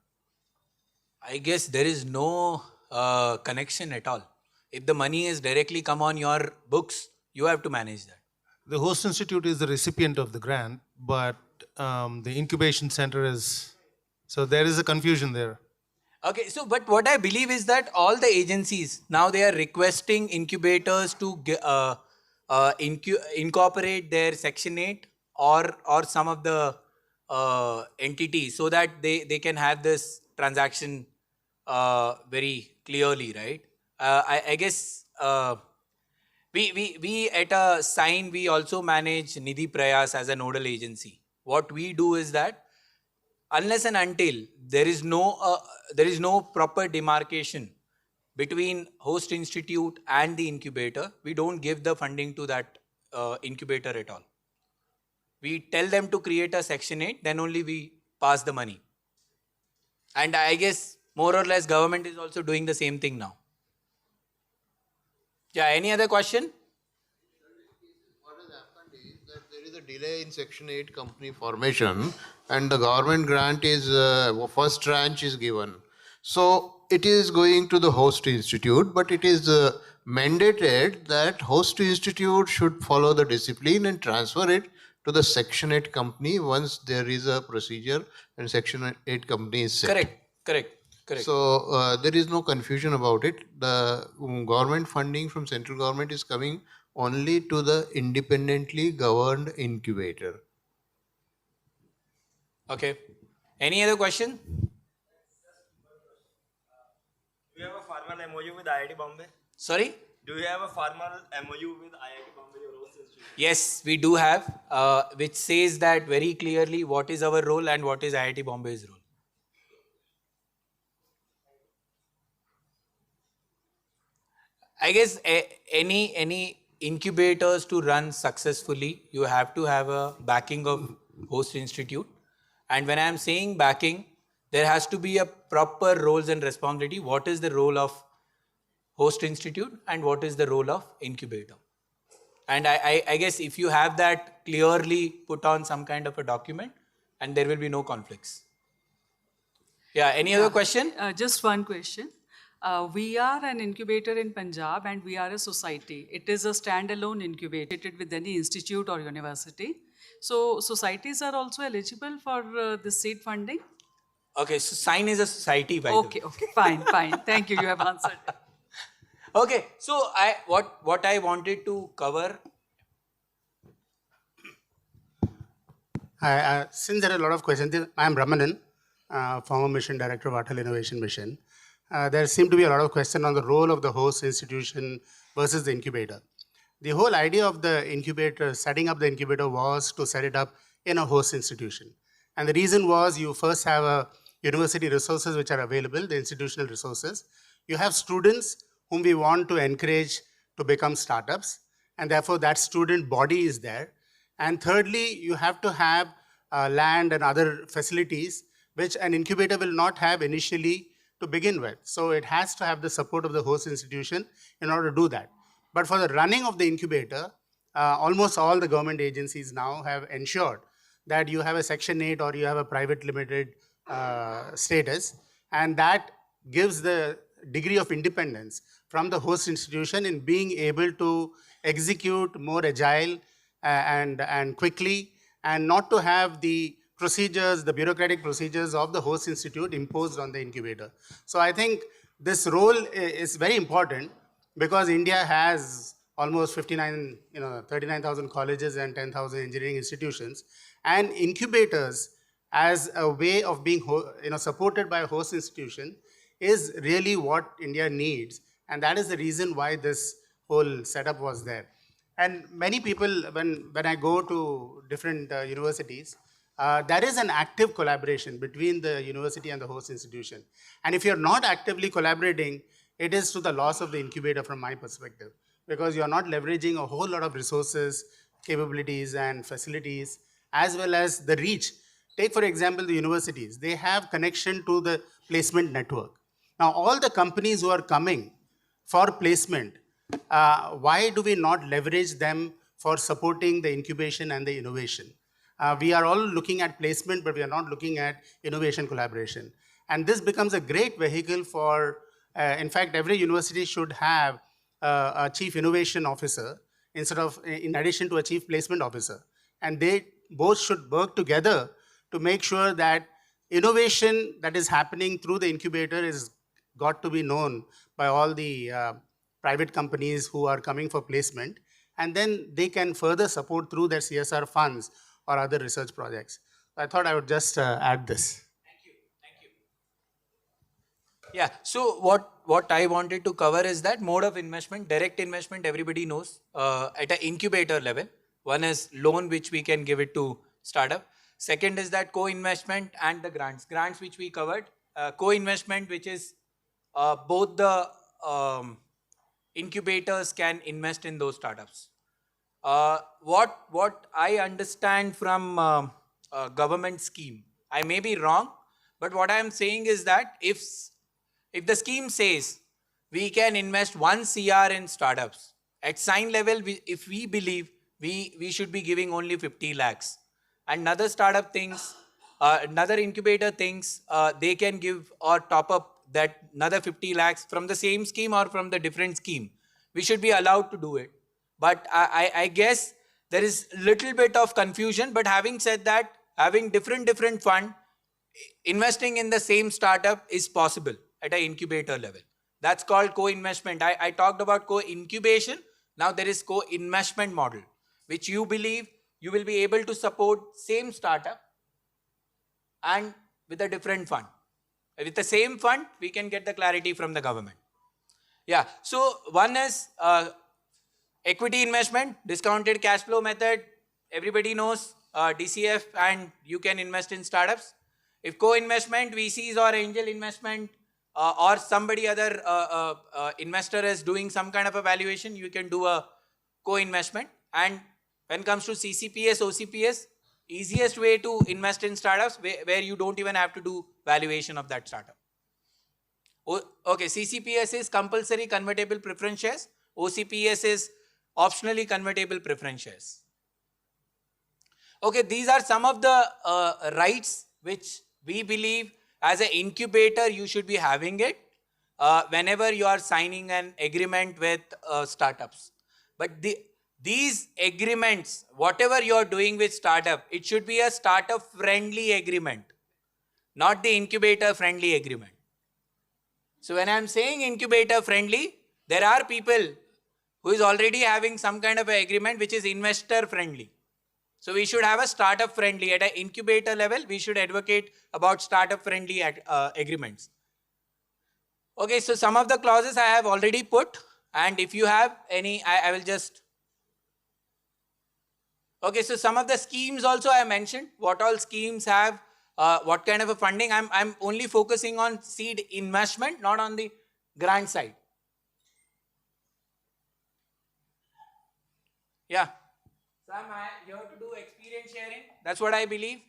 I guess there is no connection at all. If the money is directly come on your books, you have to manage that. The host institute is the recipient of the grant, but the incubation center is, so there is a confusion there. Okay, so but what I believe is that all the agencies now they are requesting incubators to incorporate their Section 8 or some of the entities so that they can have this transaction very clearly, right? I guess we at a sign we also manage Nidhi Prayas as a nodal agency. What we do is that unless and until there is no proper demarcation between host institute and the incubator, we don't give the funding to that incubator at all. We tell them to create a Section 8, then only we pass the money. And I guess more or less government is also doing the same thing now. Yeah, any other question? There is a delay in Section 8 company formation and the government grant is, first tranche is given. So it is going to the host institute, but it is mandated that host institute should follow the discipline and transfer it to the Section 8 company once there is a procedure and Section 8 company is set. Correct. So there is no confusion about it. The government funding from central government is coming only to the independently governed incubator. Okay. Any other question? Do you have a formal MOU with IIT Bombay? Sorry? Do you have a formal MOU with IIT Bombay, your host institute? Yes, we do have, which says that very clearly what is our role and what is IIT Bombay's role. I guess any incubators to run successfully, you have to have a backing of host institute. And when I am saying backing, there has to be a proper roles and responsibility. What is the role of host institute and what is the role of incubator? And I guess if you have that clearly put on some kind of a document, and there will be no conflicts. Yeah, any other question? Just one question. We are an incubator in Punjab and we are a society. It is a standalone incubator with any institute or university. So societies are also eligible for the seed funding? Okay, so sign is a society by the way. Okay, fine. Thank you, you have answered. Okay, so what I wanted to cover. Since there are a lot of questions, I am Brahmanan, former mission director of Atal Innovation Mission. There seem to be a lot of questions on the role of the host institution versus the incubator. The whole idea of the incubator, setting up the incubator, was to set it up in a host institution. And the reason was you first have a university resources which are available, the institutional resources. You have students whom we want to encourage to become startups, and therefore that student body is there. And thirdly, you have to have land and other facilities which an incubator will not have initially to begin with. So it has to have the support of the host institution in order to do that. But for the running of the incubator, almost all the government agencies now have ensured that you have a Section 8 or you have a private limited status, and that gives the degree of independence from the host institution in being able to execute more agile and quickly, and not to have the procedures, the bureaucratic procedures of the host institute imposed on the incubator. So I think this role is very important because India has almost 39,000 colleges and 10,000 engineering institutions, and incubators as a way of being supported by a host institution is really what India needs, and that is the reason why this whole setup was there. And many people, when I go to different universities, there is an active collaboration between the university and the host institution. And if you're not actively collaborating, it is to the loss of the incubator from my perspective, because you're not leveraging a whole lot of resources, capabilities, and facilities, as well as the reach. take for example the universities. They have connection to the placement network. Now all the companies who are coming for placement, why do we not leverage them for supporting the incubation and the innovation? We are all looking at placement, but we are not looking at innovation collaboration. And this becomes a great vehicle for, in fact, every university should have a chief innovation officer in addition to a chief placement officer. And they both should work together to make sure that innovation that is happening through the incubator is got to be known by all the private companies who are coming for placement, and then they can further support through their CSR funds or other research projects. I thought I would just add this. Yeah, so what I wanted to cover is that mode of investment, direct investment, everybody knows at an incubator level. One is loan, which we can give it to startup. Second is that co-investment and the grants. Grants, which we covered. Co-investment, which is both the incubators can invest in those startups. What I understand from government scheme, I may be wrong, but what I am saying is that if the scheme says we can invest 1 CR in startups, at sign level, if we believe we should be giving only 50 lakhs. And another startup thinks, another incubator thinks they can give or top up that another 50 lakhs from the same scheme or from the different scheme. We should be allowed to do it. But I guess there is little bit of confusion. But having said that, having different fund, investing in the same startup is possible at an incubator level. That's called co-investment. I talked about co-incubation. Now there is co-investment model, which you believe you will be able to support same startup and with a different fund. With the same fund, we can get the clarity from the government. Yeah, so one is equity investment, discounted cash flow method. Everybody knows DCF, and you can invest in startups. If co-investment, VCs or angel investment or somebody other investor is doing some kind of a valuation, you can do a co-investment. And when it comes to CCPS, OCPS, easiest way to invest in startups where you don't even have to do valuation of that startup. Okay, CCPS is compulsory convertible preference shares. OCPS is optionally convertible preference shares. Okay, these are some of the rights which we believe as an incubator you should be having it whenever you are signing an agreement with startups. But these agreements, whatever you are doing with startup, it should be a startup friendly agreement, not the incubator friendly agreement. So when I am saying incubator friendly, there are people who is already having some kind of an agreement which is investor friendly. So we should have a startup friendly. At an incubator level, we should advocate about startup friendly agreements. Okay, so some of the clauses I have already put, and if you have any, I will just... Okay, so some of the schemes also I mentioned, what all schemes have, what kind of a funding. I'm only focusing on seed investment, not on the grant side. Yeah. So I'm here to do experience sharing. That's what I believe.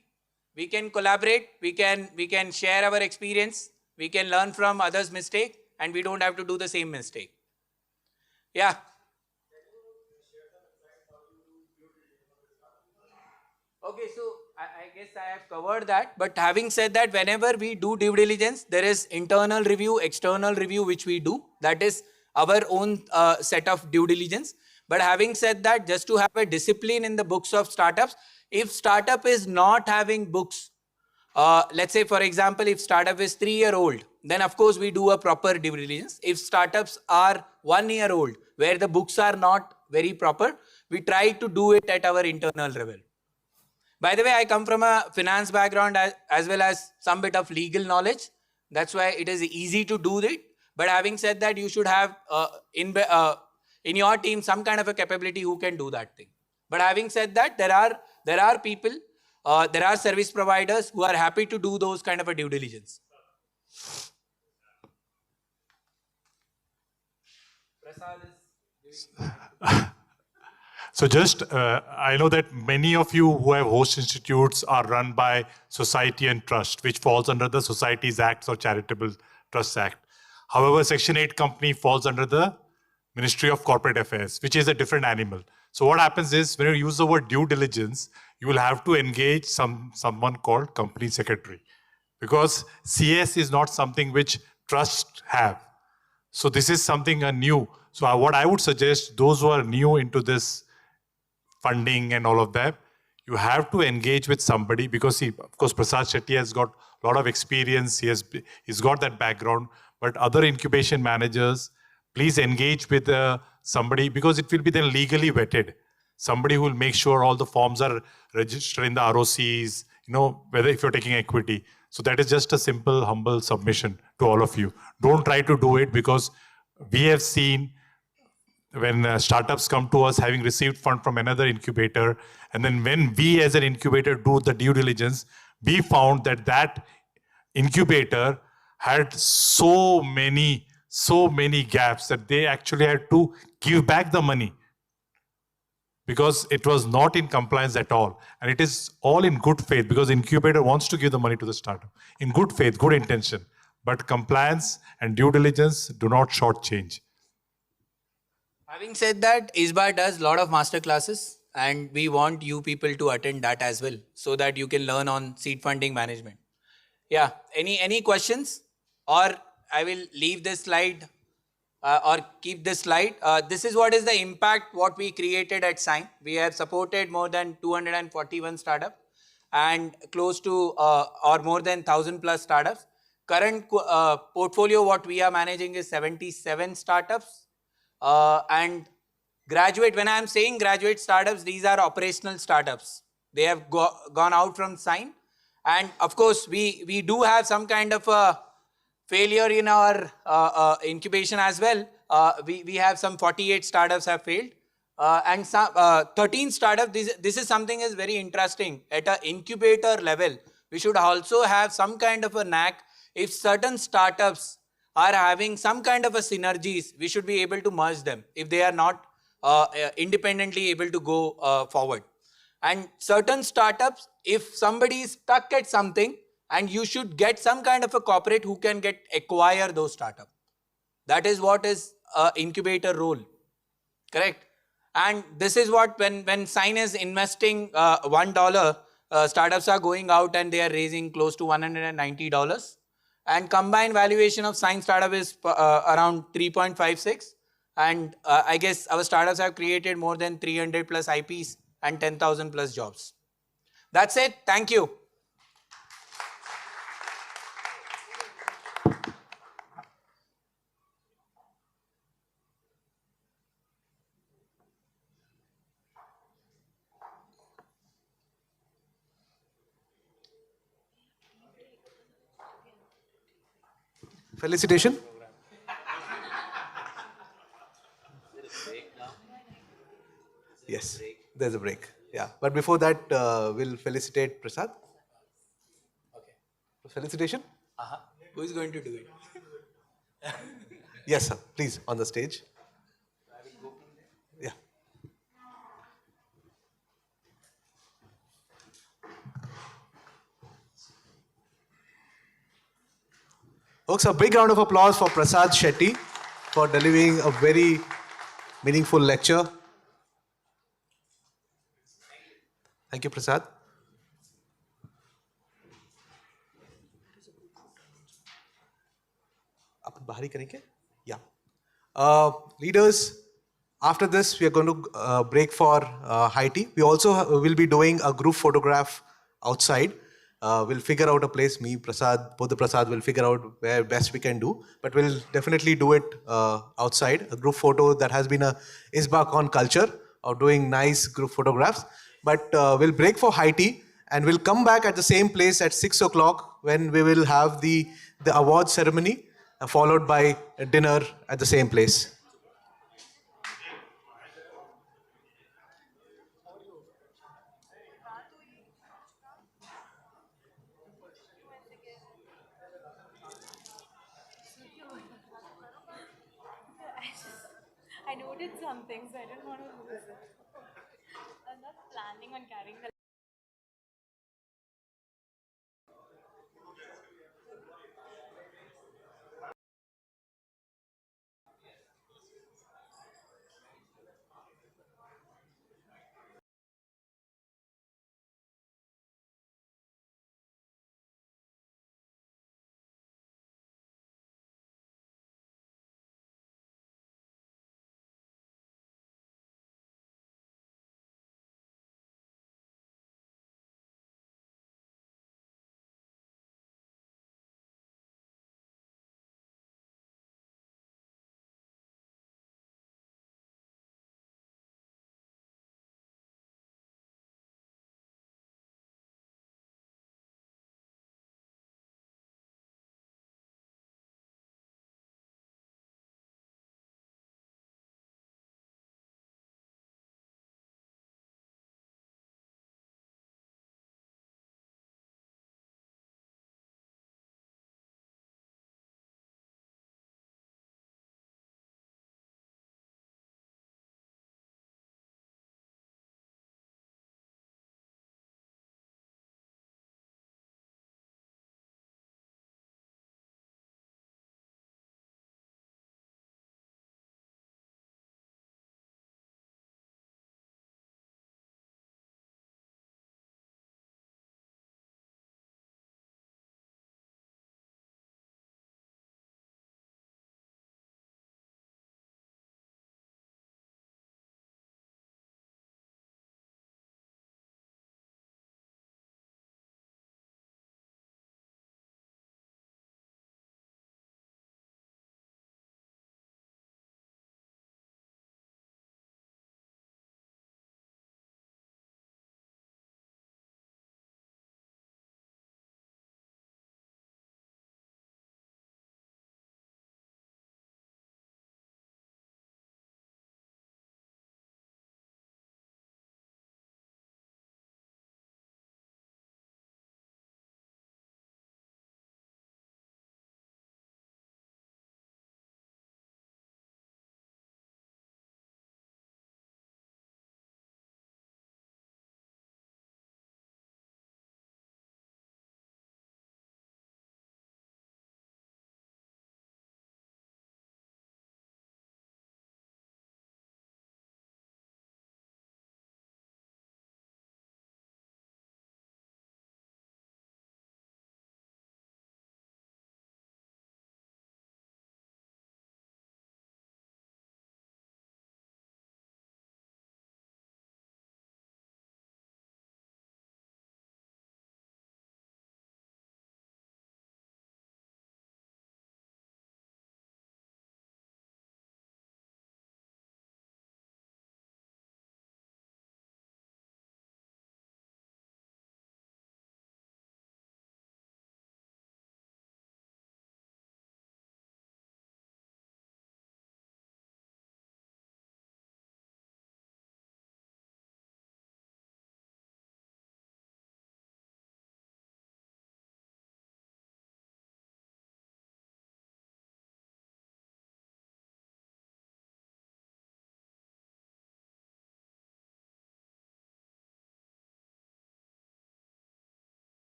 We can collaborate, we can share our experience, we can learn from others' mistake, and we don't have to do the same mistake. Yeah. Okay, so I guess I have covered that. But having said that, whenever we do due diligence, there is internal review, external review, which we do. That is our own set of due diligence. But having said that, just to have a discipline in the books of startups, if startup is not having books, let's say for example, if startup is 3-year-old, then of course we do a proper due diligence. If startups are 1-year-old, where the books are not very proper, we try to do it at our internal level. By the way, I come from a finance background as well as some bit of legal knowledge. That's why it is easy to do it. But having said that, you should have in your team some kind of a capability who can do that thing. But having said that, there are people, there are service providers who are happy to do those kind of a due diligence. So just, I know that many of you who have host institutes are run by society and trust, which falls under the Societies Act or Charitable Trusts Act. However, Section 8 company falls under the Ministry of Corporate Affairs, which is a different animal. So what happens is when you use the word due diligence, you will have to engage someone called company secretary, because CS is not something which trusts have. So this is something new. So what I would suggest, those who are new into this funding and all of that, you have to engage with somebody, because of course, Prasad Shetty has got a lot of experience. He's got that background. But other incubation managers, please engage with somebody, because it will be then legally vetted. Somebody who will make sure all the forms are registered in the ROCs, whether if you're taking equity. So that is just a simple, humble submission to all of you. Don't try to do it, because we have seen when startups come to us having received fund from another incubator, and then when we as an incubator do the due diligence, we found that that incubator had so many gaps that they actually had to give back the money, because it was not in compliance at all. And it is all in good faith, because incubator wants to give the money to the startup in good faith, good intention. But compliance and due diligence do not shortchange. Having said that, ISBA does a lot of master classes, and we want you people to attend that as well, so that you can learn on seed funding management. Yeah, any questions? Or I will leave this slide or keep this slide. This is what is the impact what we created at Sign. We have supported more than 241 startups and close to or more than 1,000 plus startups. Current portfolio what we are managing is 77 startups. And graduate, when I am saying graduate startups, these are operational startups. They have gone out from Sign. And of course, we do have some kind of a failure in our incubation as well. We have some 48 startups have failed. And some 13 startups, this is something is very interesting. At an incubator level, we should also have some kind of a knack. If certain startups are having some kind of a synergies, we should be able to merge them if they are not independently able to go forward. And certain startups, if somebody is stuck at something, and you should get some kind of a corporate who can acquire those startups. That is what is incubator role, correct? And this is what when Sign is investing $1, startups are going out and they are raising close to $190. And combined valuation of Sign startup is around 3.56. And I guess our startups have created more than 300 plus IPs and 10,000 plus jobs. That's it. Thank you. Felicitation. Yes, there's a break. Yeah, but before that, we'll felicitate Prasad. Okay. Felicitation. Who is going to do it? Yes, sir. Please, on the stage. Yeah. Folks, a big round of applause for Prasad Shetty for delivering a very meaningful lecture. Thank you, Prasad. Yeah. Leaders, after this, we are going to break for high tea. We also will be doing a group photograph outside. We'll figure out a place. Me, Prasad, both the Prasad will figure out where best we can do. But we'll definitely do it outside. A group photo that has been a ISBACON culture of doing nice group photographs. But we'll break for high tea and we'll come back at the same place at 6 o'clock when we will have the award ceremony followed by a dinner at the same place. I noted some things, I didn't want to lose it. planning on carrying the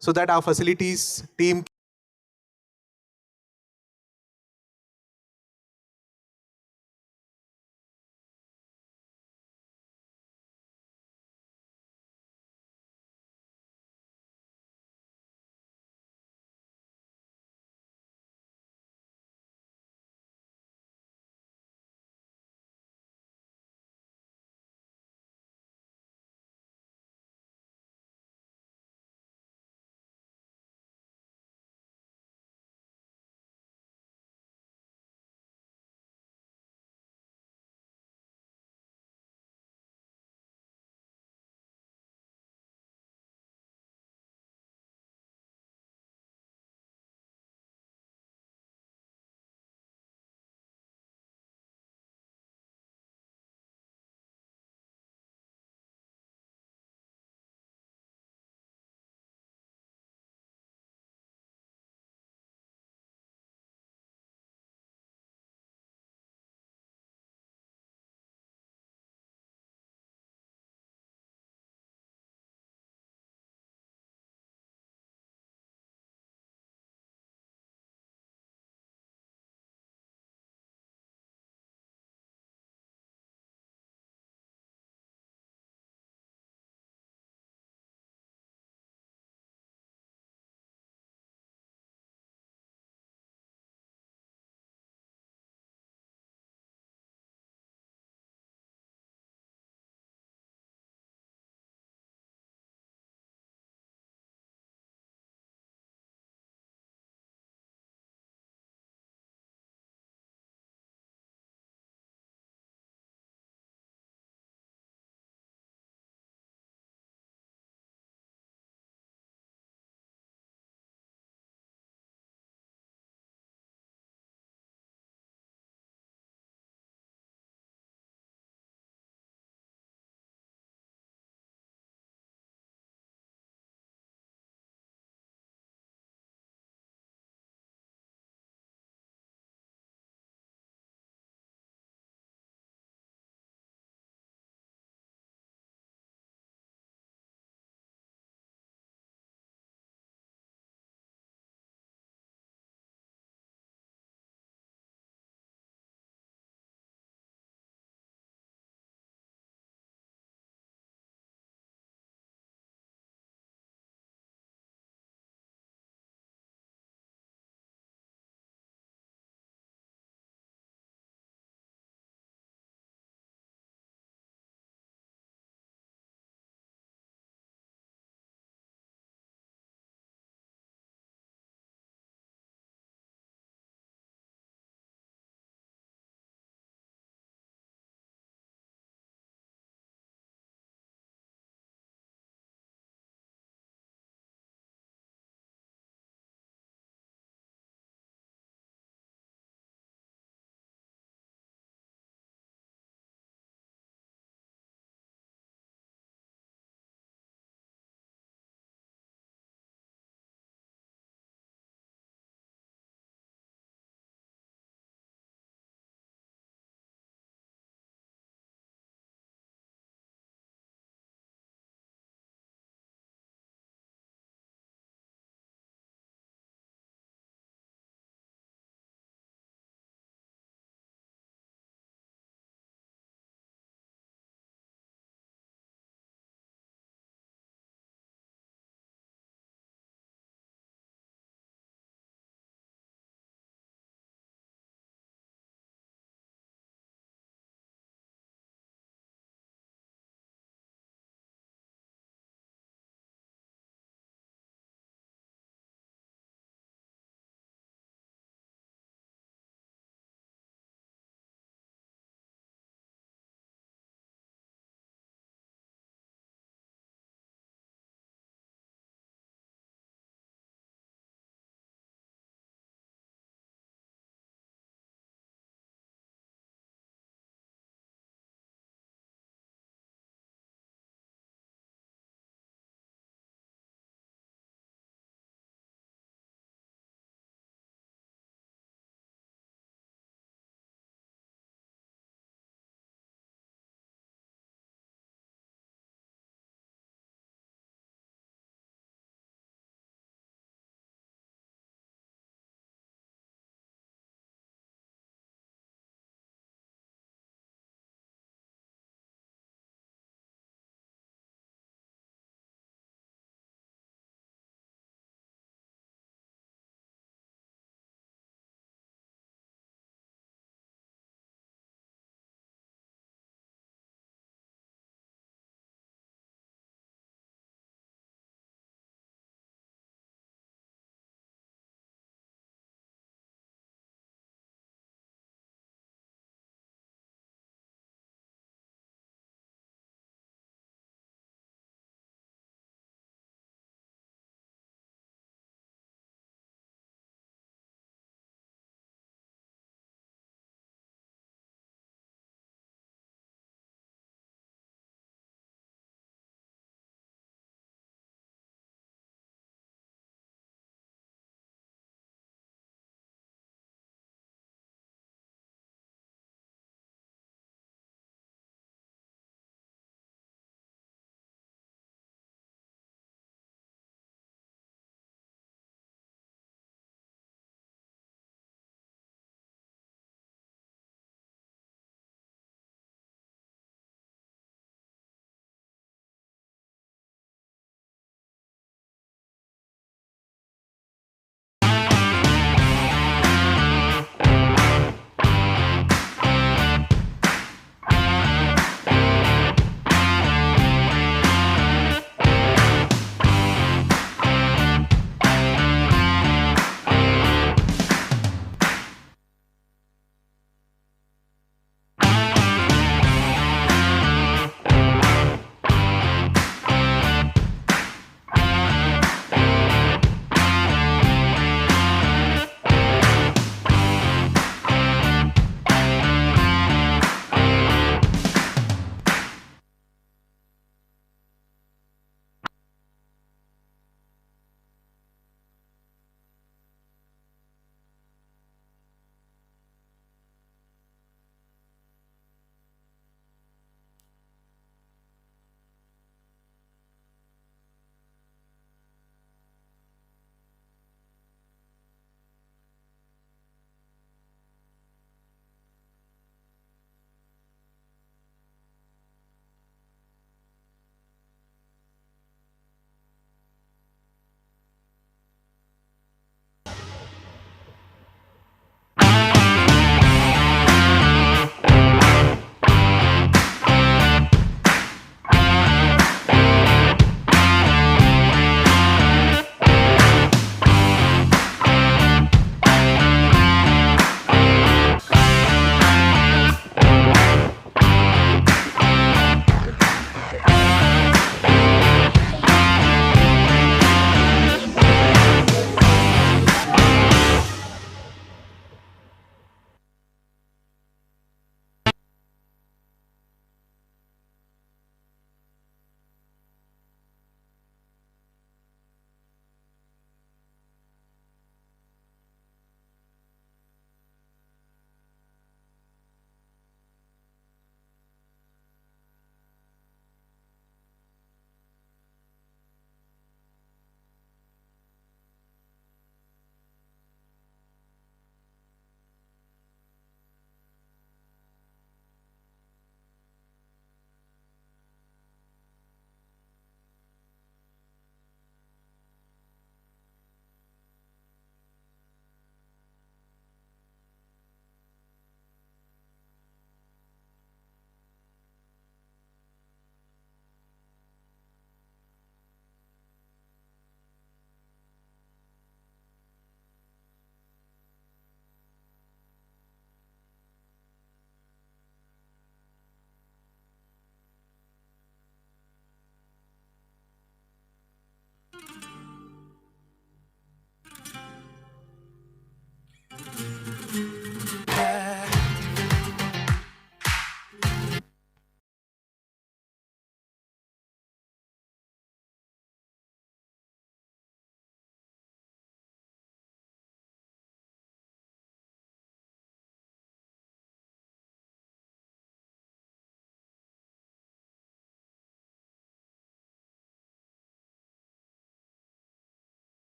so that our facilities team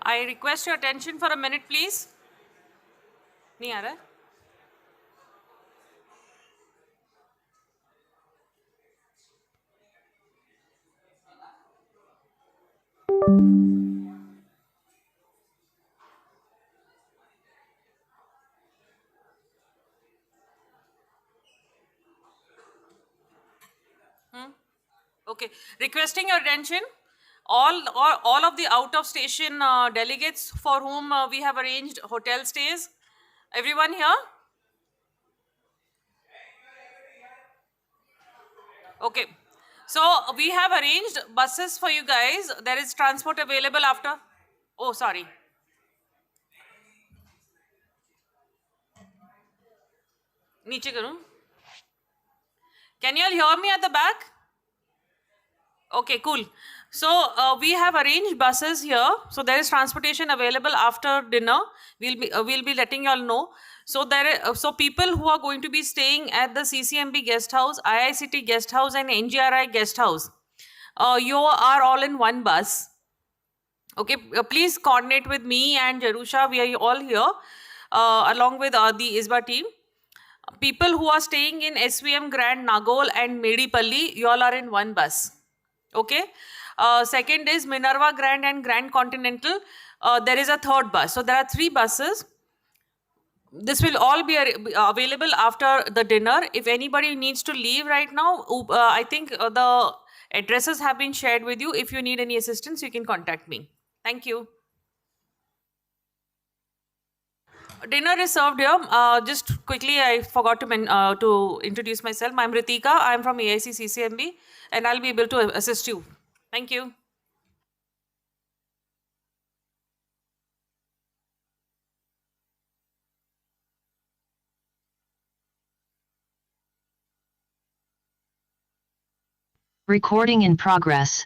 I request your attention for a minute, please. नहीं आ रहा है? Okay, requesting your attention. All of the out of station delegates for whom we have arranged hotel stays. Everyone here? Okay. So we have arranged buses for you guys. There is transport available after. Oh, sorry. नीचे करूं? Can you all hear me at the back? Okay, cool. So we have arranged buses here. So there is transportation available after dinner. We'll be letting you all know. So so people who are going to be staying at the CCMB guest house, IICT guest house, and NGRI guest house, you are all in one bus. Okay, please coordinate with me and Jarusha. We are all here along with the ISBA team. People who are staying in SVM Grand Nagol and Medipalli, you all are in one bus. Okay. Second is Minerva Grand and Grand Continental. There is a third bus. So there are 3 buses. This will all be available after the dinner. If anybody needs to leave right now, I think the addresses have been shared with you. If you need any assistance, you can contact me. Thank you. Dinner is served here. Just quickly, I forgot to introduce myself. I'm Ritika. I'm from AIC CCMB, and I'll be able to assist you. Thank you. Recording in progress.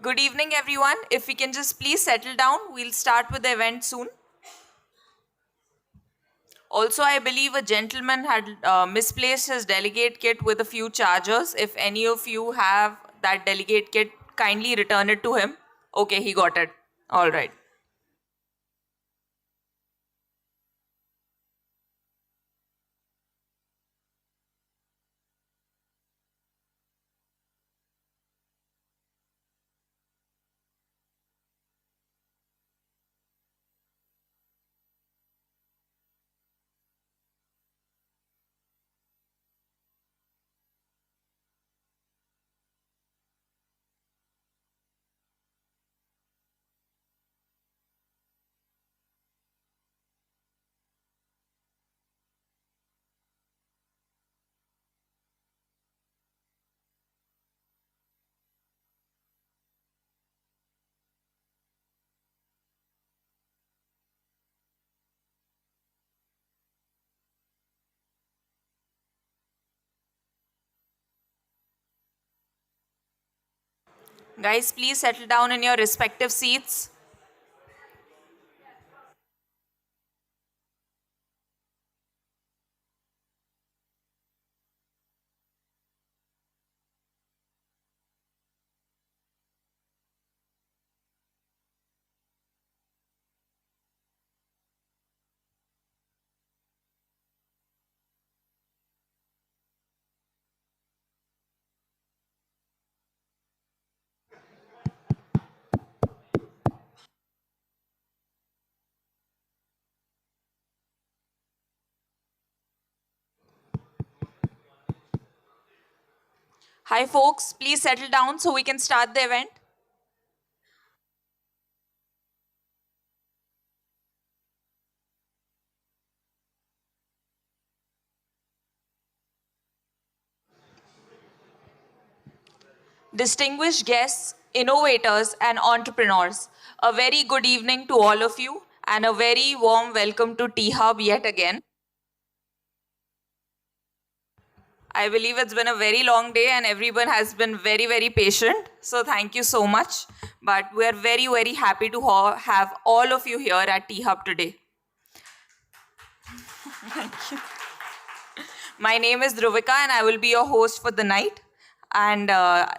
Good evening, everyone. If we can just please settle down, we'll start with the event soon. Also, I believe a gentleman had misplaced his delegate kit with a few chargers. If any of you have that delegate kit, kindly return it to him. Okay, he got it. All right. Guys, please settle down in your respective seats. Hi, folks. Please settle down so we can start the event. Distinguished guests, innovators, and entrepreneurs, a very good evening to all of you and a very warm welcome to T-Hub yet again. I believe it's been a very long day and everyone has been very, very patient. So thank you so much. But we're very, very happy to have all of you here at T-Hub today. Thank you. My name is Dhruvika and I will be your host for the night. And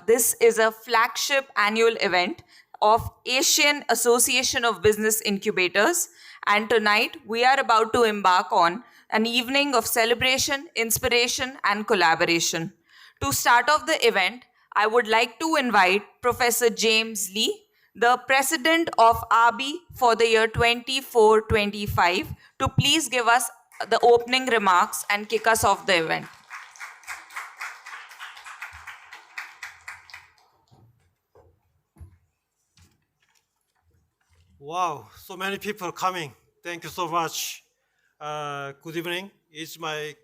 this is a flagship annual event of Asian Association of Business Incubators. And tonight we are about to embark on an evening of celebration, inspiration, and collaboration. To start off the event, I would like to invite Professor James Lee, the President of AABI for the year 24-25, to please give us the opening remarks and kick us off the event. Wow, so many people coming. Thank you so much. Good evening. It's my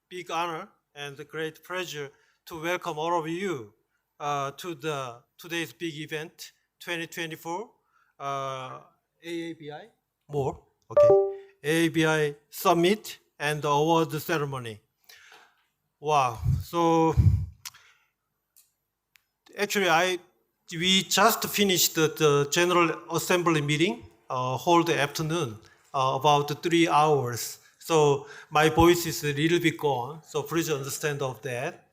big honor and a great pleasure to welcome all of you to today's big event, 2024 AABI, more, okay, AABI Summit and the award ceremony. Wow, so actually we just finished the General Assembly meeting, whole the afternoon, about 3 hours. So my voice is a little bit gone, so please understand of that.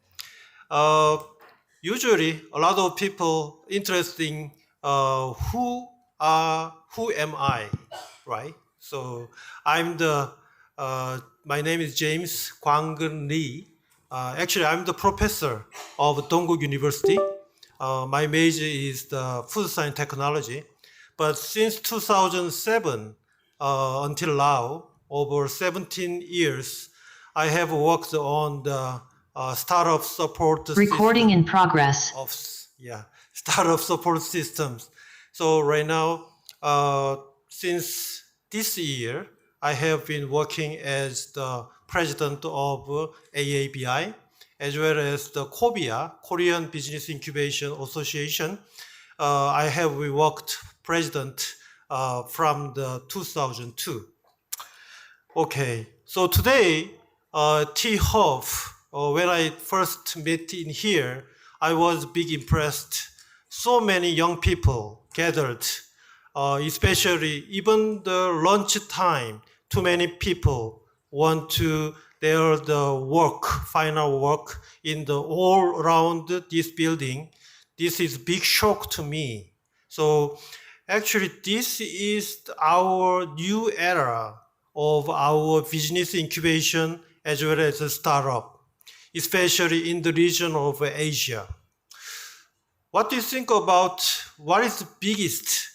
Usually, a lot of people interested in who am I, right? So my name is James Kwang Lee. Actually, I'm the professor of Dongguk University. My major is the food science technology. But since 2007 until now, over 17 years, I have worked on the startup support Recording in progress. Startup support systems. So right now, since this year, I have been working as the president of AABI, as well as the KOBIA, Korean Business Incubation Association. I have worked president from the 2002. Okay, so today, T-Hub, when I first met in here, I was big impressed. so many young people gathered, especially even the lunch time, too many people want to the work, final work in the all around this building. This is big shock to me. So actually this is our new era of our business incubation as well as a startup, especially in the region of Asia. What do you think about what is the biggest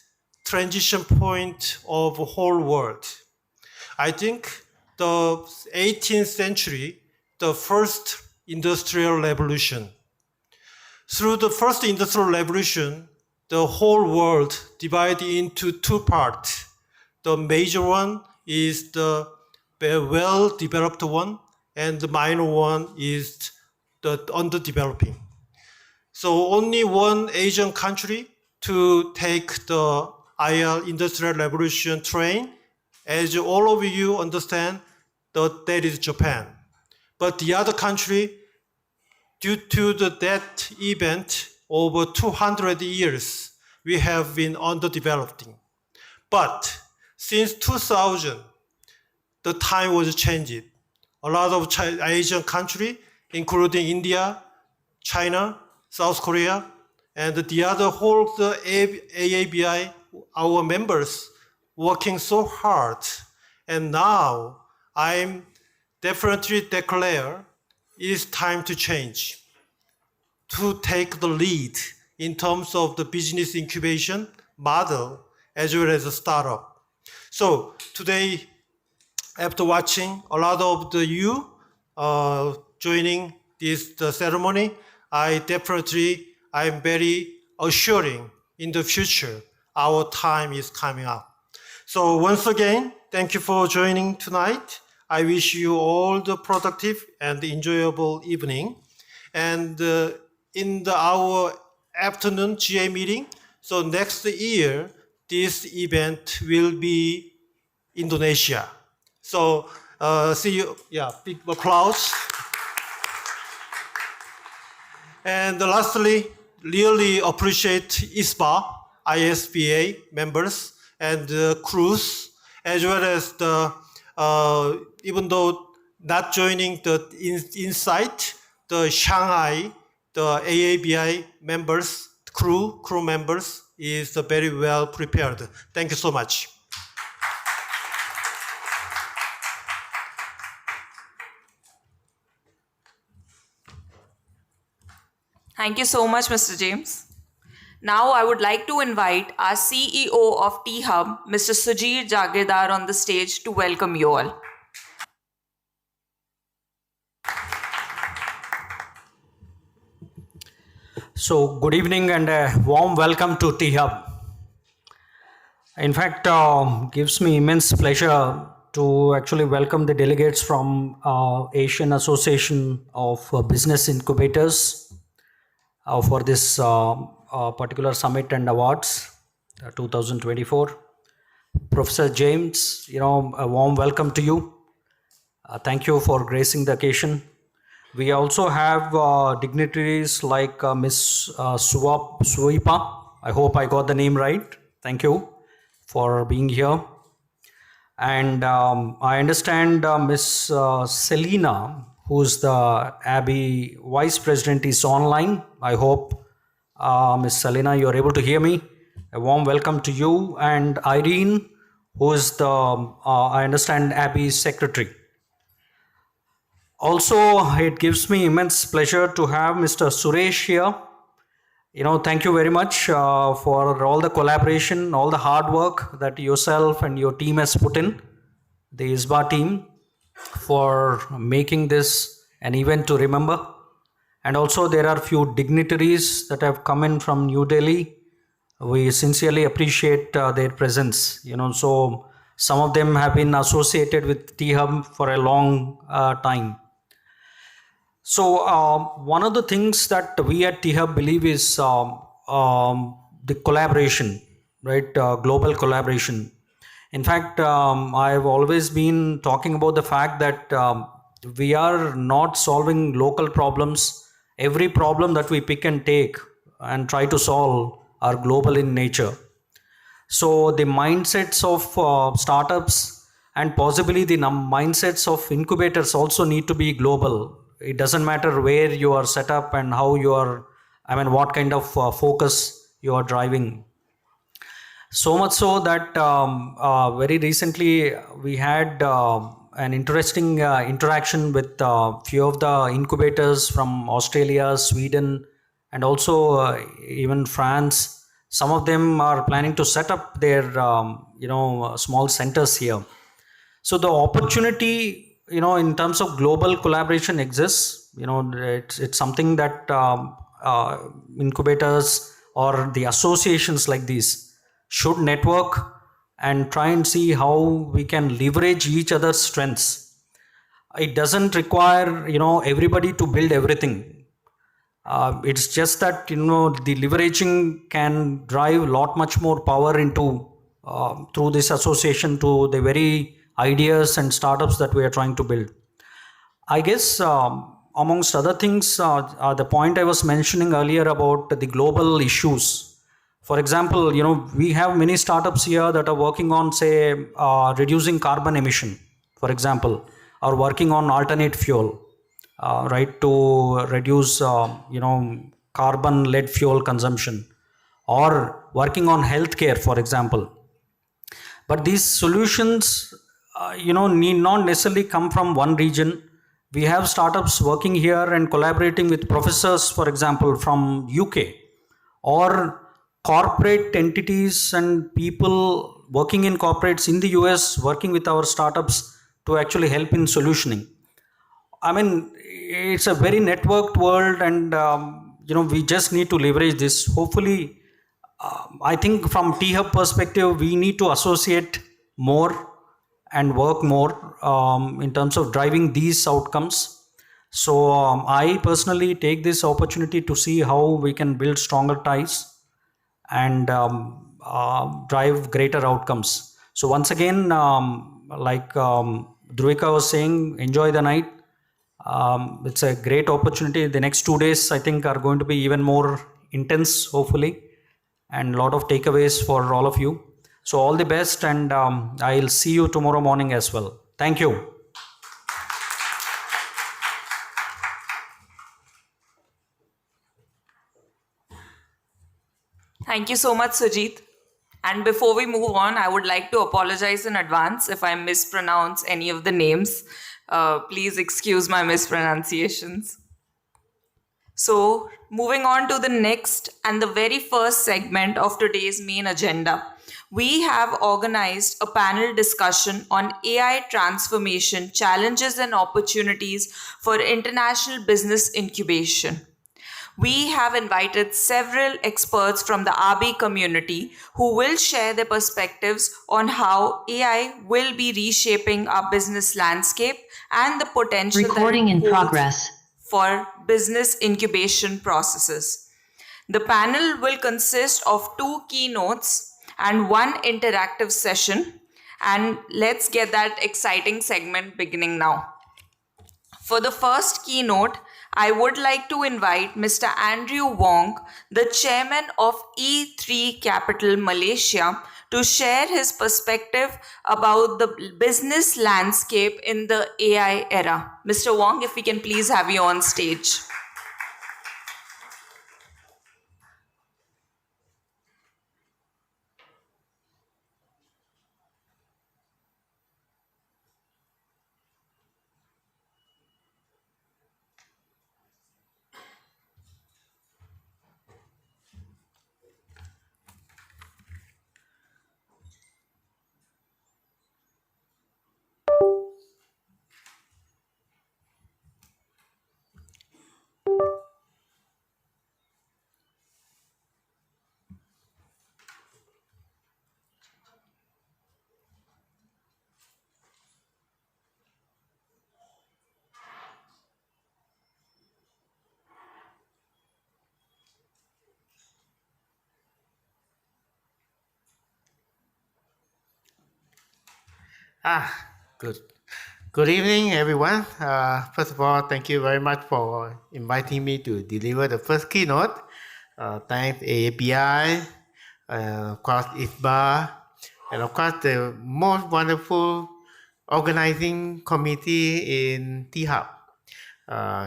transition point of the whole world? I think the 18th century, the first industrial revolution. Through the first industrial revolution, the whole world divided into two parts. The major one is the well-developed one, and the minor one is the underdeveloping. So only one Asian country to take the IR Industrial Revolution train. As all of you understand, that is Japan. But the other country, due to that event, over 200 years, we have been underdeveloping. But since 2000, the time was changed. A lot of Asian countries, including India, China, South Korea, and the other whole AABI, our members, working so hard. And now I'm definitely declare it's time to change, to take the lead in terms of the business incubation model as well as a startup. So today, after watching a lot of you joining this ceremony, I'm very assuring in the future, our time is coming up. So once again, thank you for joining tonight. I wish you all the productive and enjoyable evening. And in our afternoon GA meeting, so next year, this event will be Indonesia. So see you, big applause. And lastly, really appreciate ISBA members and crews, as well as even though not joining the Insight, the Shanghai, the AABI members, crew members is very well prepared. Thank you so much. Thank you so much, Mr. James. Now I would like to invite our CEO of T-Hub, Mr. Sujir Jagirdar, on the stage to welcome you all. So good evening and a warm welcome to T-Hub. In fact, gives me immense pleasure to actually welcome the delegates from Asian Association of Business Incubators for this particular summit and awards 2024. Professor James, a warm welcome to you. Thank you for gracing the occasion. We also have dignitaries like Ms. Suipa. I hope I got the name right. Thank you for being here. And I understand Ms. Selina, who's the AABI Vice President, is online. I hope, Ms. Selina, you're able to hear me. A warm welcome to you. And Irene, who is the, I understand, AABI Secretary. Also, it gives me immense pleasure to have Mr. Suresh here. Thank you very much for all the collaboration, all the hard work that yourself and your team has put in, the ISBA team, for making this an event to remember. And also there are few dignitaries that have come in from New Delhi. We sincerely appreciate their presence. So some of them have been associated with T-Hub for a long time. So one of the things that we at T-Hub believe is the collaboration, right? Global collaboration. In fact, I've always been talking about the fact that we are not solving local problems. Every problem that we pick and take, and try to solve are global in nature. So the mindsets of startups and possibly the mindsets of incubators also need to be global. It doesn't matter where you are set up and how you are, what kind of focus you are driving. So much so that very recently we had an interesting interaction with few of the incubators from Australia, Sweden, and also even France. Some of them are planning to set up their small centers here. So the opportunity, in terms of global collaboration exists. It's something that incubators or the associations like these should network and try and see how we can leverage each other's strengths. It doesn't require everybody to build everything. It's just that the leveraging can drive a lot much more power into through this association to the very ideas and startups that we are trying to build. I guess amongst other things, the point I was mentioning earlier about the global issues. For example, we have many startups here that are working on, say, reducing carbon emission, for example, or working on alternate fuel, right, to reduce, carbon-led fuel consumption, or working on healthcare, for example. But these solutions, need not necessarily come from one region. We have startups working here and collaborating with professors, for example, from UK, or corporate entities and people working in corporates in the US working with our startups to actually help in solutioning. It's a very networked world, and we just need to leverage this. Hopefully, I think from T-Hub perspective, we need to associate more and work more in terms of driving these outcomes. So I personally take this opportunity to see how we can build stronger ties and drive greater outcomes. So once again, like Dhruvika was saying, enjoy the night. It's a great opportunity. The next 2 days, I think, are going to be even more intense, hopefully, and a lot of takeaways for all of you. So all the best, and I'll see you tomorrow morning as well. Thank you. Thank you so much, Sujit. And before we move on, I would like to apologize in advance if I mispronounce any of the names. Please excuse my mispronunciations. So, moving on to the next and the very first segment of today's main agenda. We have organized a panel discussion on AI transformation, challenges and opportunities for international business incubation. We have invited several experts from the AABI community who will share their perspectives on how AI will be reshaping our business landscape and the potential Recording that in it holds progress. for business incubation processes. The panel will consist of 2 keynotes and 1 interactive session. And let's get that exciting segment beginning now. For the first keynote, I would like to invite Mr. Andrew Wong, the chairman of E3 Capital Malaysia, to share his perspective about the business landscape in the AI era. Mr. Wong, if we can please have you on stage. Good evening, everyone. First of all, thank you very much for inviting me to deliver the first keynote. thanks AABI, of course ISBA, and of course the most wonderful organizing committee in T-Hub.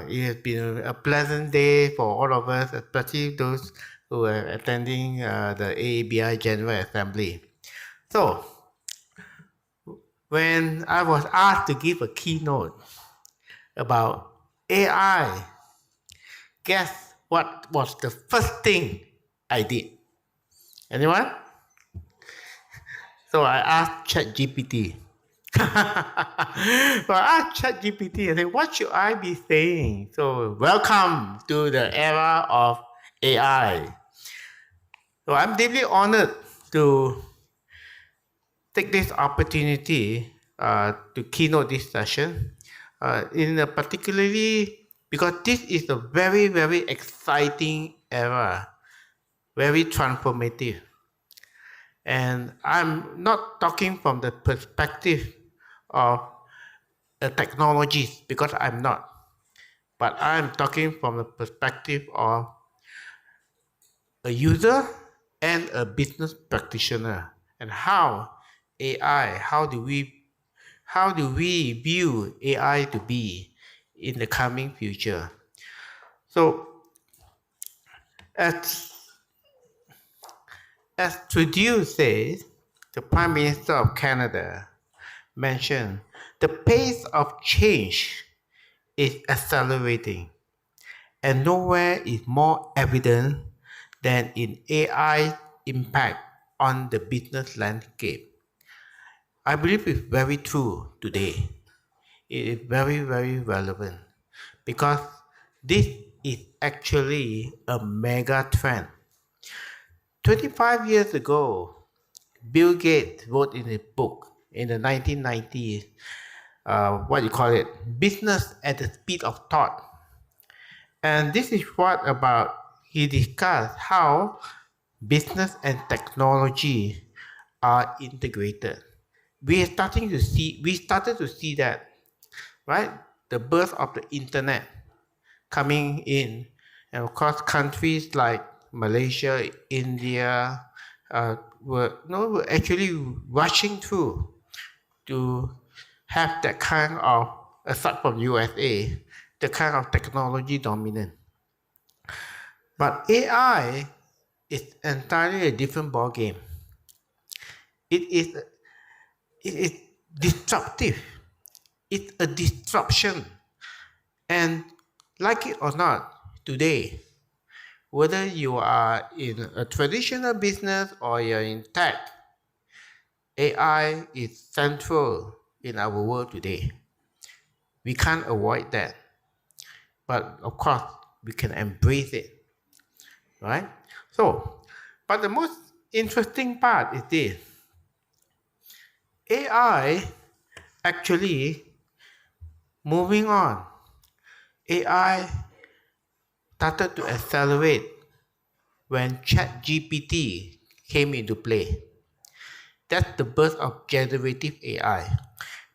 It has been a pleasant day for all of us, especially those who are attending the AABI General Assembly. So, when I was asked to give a keynote about AI, guess what was the first thing I did? Anyone? So I asked ChatGPT. So I asked ChatGPT and said, what should I be saying? So welcome to the era of AI. So I'm deeply honored to take this opportunity to keynote this session, particularly because this is a very, very exciting era, very transformative. And I'm not talking from the perspective of a technologist, because I'm not, but I'm talking from the perspective of a user and a business practitioner, and how AI, how do we view AI to be in the coming future. So as Trudeau says, the Prime Minister of Canada mentioned, the pace of change is accelerating, and nowhere is more evident than in AI impact on the business landscape. I believe it's very true today. It is very, very relevant, because this is actually a mega trend. 25 years ago, Bill Gates wrote in his book in the 1990s, Business at the Speed of Thought. And this is he discussed how business and technology are integrated. We started to see that, right? The birth of the internet coming in, and of course countries like Malaysia, India were actually rushing through to have that kind of, aside from USA, the kind of technology dominant. But AI is entirely a different ballgame. It is disruptive. It's a disruption. And like it or not, today, whether you are in a traditional business or you're in tech, AI is central in our world today. We can't avoid that. But of course, we can embrace it, right? So, but the most interesting part is this. AI actually moving on. AI started to accelerate when ChatGPT came into play. That's the birth of generative AI.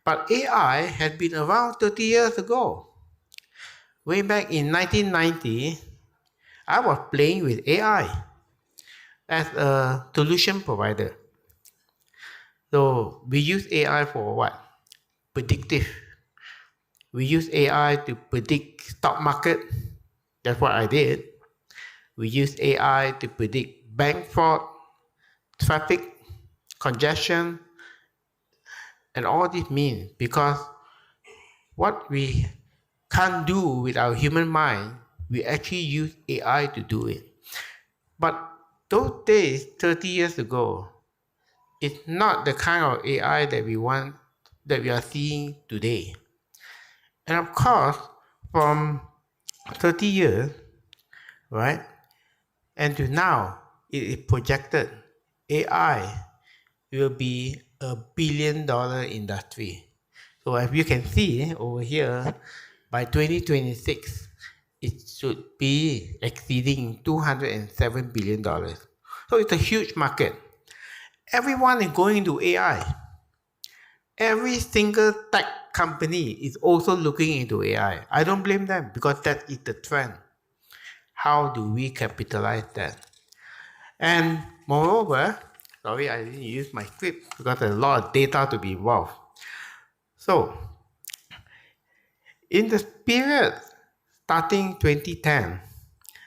But AI has been around 30 years ago. Way back in 1990, I was playing with AI as a solution provider. So we use AI for what? Predictive. We use AI to predict stock market. That's what I did. We use AI to predict bank fraud, traffic, congestion, and all this means, because what we can't do with our human mind, we actually use AI to do it. But those days, 30 years ago, it's not the kind of AI that we are seeing today. And of course, from 30 years, right, and to now, it is projected AI will be $1 billion industry. So as you can see over here, by 2026, it should be exceeding $207 billion. So it's a huge market. Everyone is going into AI. Every single tech company is also looking into AI. I don't blame them, because that is the trend. how do we capitalize that? And moreover, sorry, I didn't use my script because there's a lot of data to be involved. So, in the period starting 2010,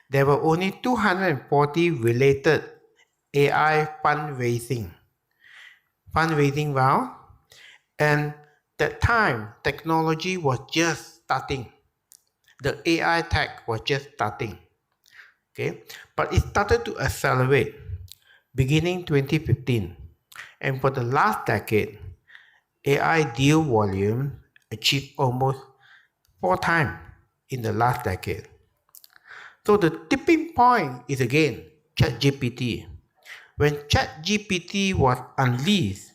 there were only 240 related AI fundraising round, and that time technology was just starting. The AI tech was just starting. Okay, but it started to accelerate beginning 2015, and for the last decade, AI deal volume achieved almost 4 times in the last decade. So the tipping point is again ChatGPT. When ChatGPT was unleashed,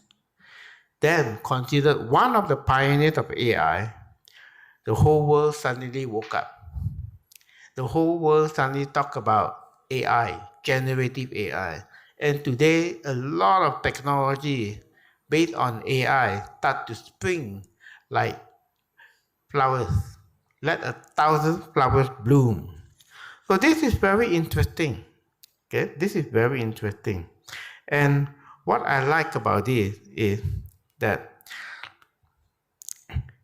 then considered one of the pioneers of AI, the whole world suddenly woke up. The whole world suddenly talked about AI, generative AI. And today, a lot of technology based on AI start to spring like flowers. Let 1,000 flowers bloom. So this is very interesting. Okay, this is very interesting. And what I like about this is that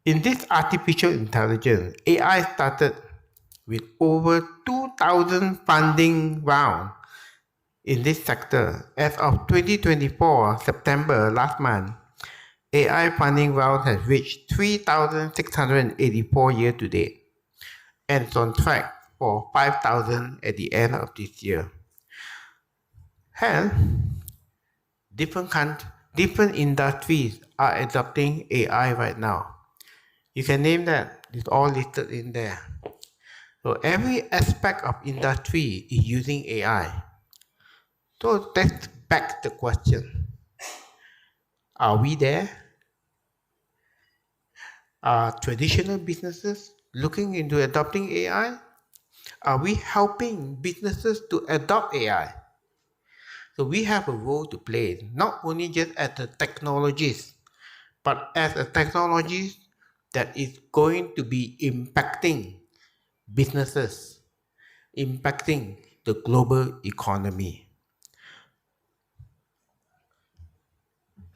in this artificial intelligence, AI started with over 2,000 funding rounds in this sector. As of 2024, September last month, AI funding round has reached 3,684 year to date, and it's on track for 5,000 at the end of this year. Hence, different industries are adopting AI right now. You can name that, it's all listed in there. So every aspect of industry is using AI. So that's back the question. Are we there? Are traditional businesses looking into adopting AI? Are we helping businesses to adopt AI? So we have a role to play, not only just as a technologist, but as a technologist that is going to be impacting businesses, impacting the global economy.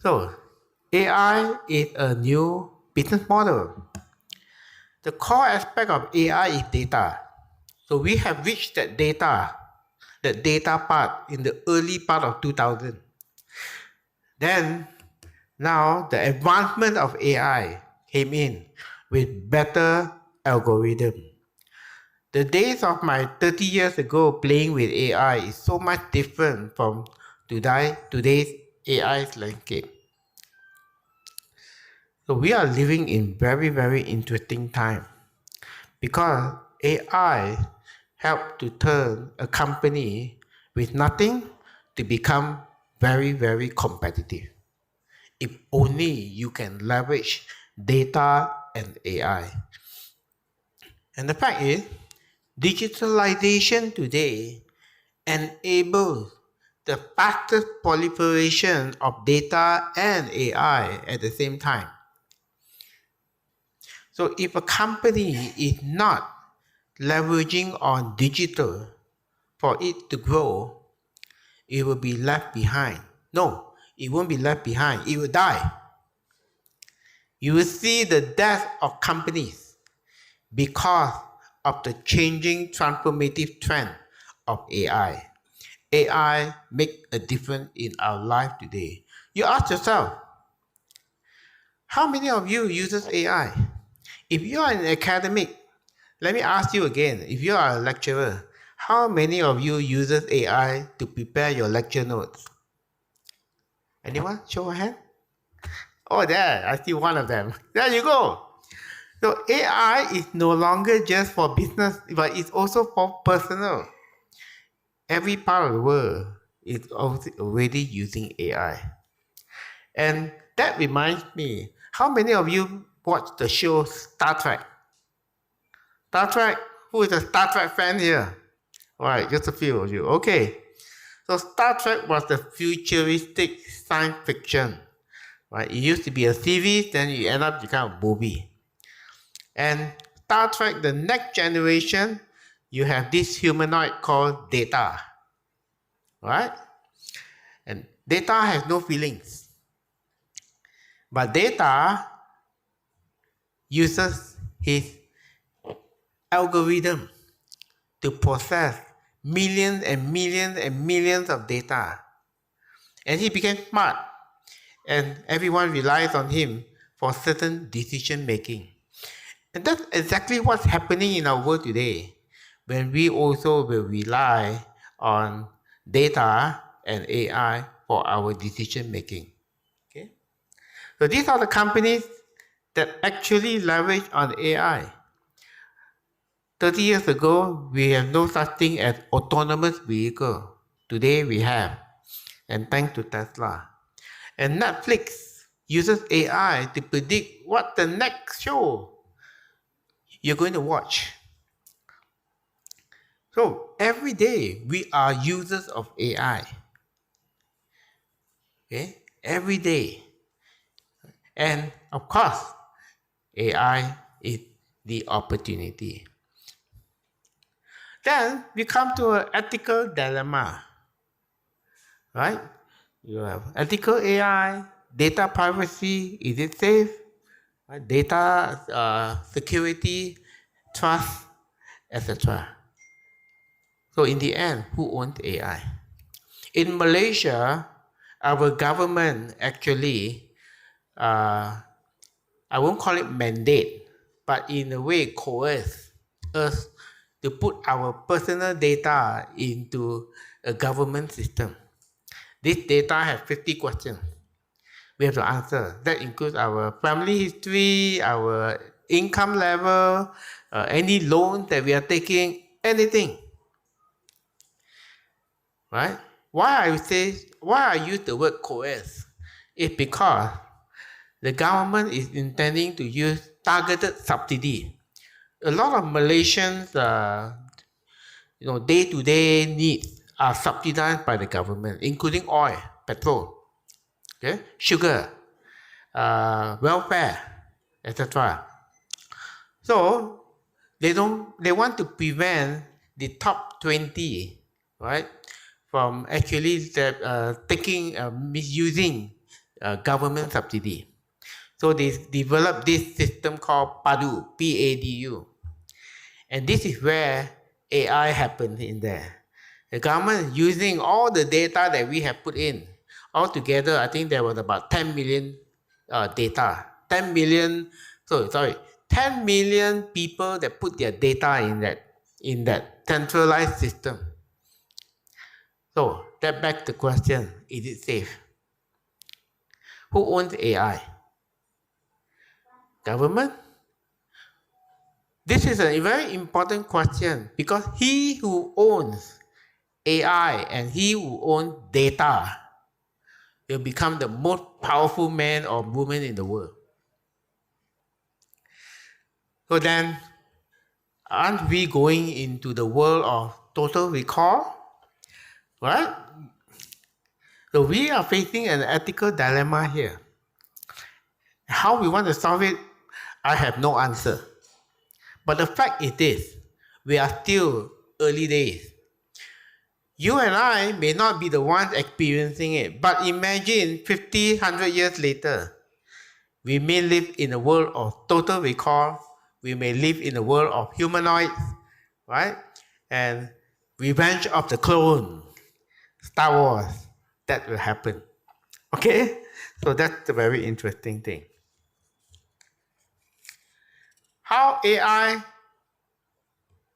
So AI is a new business model. The core aspect of AI is data. So we have reached that data part in the early part of 2000. Then now the advancement of AI came in with better algorithm. The days of my 30 years ago playing with AI is so much different from today's AI landscape. So we are living in very, very interesting time because AI helped to turn a company with nothing to become very, very competitive. If only you can leverage data and AI. And the fact is, digitalization today enables the fastest proliferation of data and AI at the same time. So if a company is not leveraging on digital for it to grow, it will be left behind. No, it won't be left behind. It will die. You will see the death of companies because of the changing transformative trend of AI. AI make a difference in our life today. You ask yourself, how many of you uses AI? If you are an academic, let me ask you again, if you are a lecturer, how many of you uses AI to prepare your lecture notes? Anyone? Show a hand. Oh, there, I see one of them. There you go. So AI is no longer just for business, but it's also for personal. Every part of the world is already using AI. And that reminds me, how many of you watched the show Star Trek? Star Trek? Who is a Star Trek fan here? All right, just a few of you. Okay. So Star Trek was the futuristic science fiction. Right? It used to be a series, then it ended up becoming a movie. And Star Trek, the next generation, you have this humanoid called data, right? And data has no feelings. But data uses his algorithm to process millions and millions and millions of data. And he became smart. And everyone relies on him for certain decision making. And that's exactly what's happening in our world today, when we also will rely on data and AI for our decision making. Okay? So these are the companies that actually leverage on AI. 30 years ago, we have no such thing as autonomous vehicle. Today we have, and thanks to Tesla. And Netflix uses AI to predict what the next show you're going to watch. So every day we are users of AI. Okay? Every day. And of course, AI is the opportunity. Then we come to an ethical dilemma. Right? You have ethical AI, data privacy, is it safe? Right? Data security, trust, etc. So in the end, who owns AI? In Malaysia, our government actually, I won't call it mandate, but in a way coerce us to put our personal data into a government system. This data has 50 questions we have to answer. That includes our family history, our income level, any loans that we are taking, anything. Right? Why I use the word coerce is because the government is intending to use targeted subsidy. A lot of Malaysians, day-to-day needs are subsidized by the government, including oil, petrol, okay, sugar, welfare, etc. So they want to prevent the top 20, right, from actually misusing government subsidy. So they developed this system called PADU, P-A-D-U. And this is where AI happens in there. The government is using all the data that we have put in. Altogether, I think there was about 10 million data. 10 million people that put their data in that centralized system. So that begs the question, is it safe? Who owns AI? Government? This is a very important question because he who owns AI and he who owns data will become the most powerful man or woman in the world. So then, aren't we going into the world of total recall? Right? So we are facing an ethical dilemma here. How we want to solve it, I have no answer. But the fact is this, we are still early days. You and I may not be the ones experiencing it, but imagine 50, 100 years later, we may live in a world of total recall, we may live in a world of humanoids, right? And Revenge of the Clone, Star Wars, that will happen. Okay? So that's a very interesting thing. How AI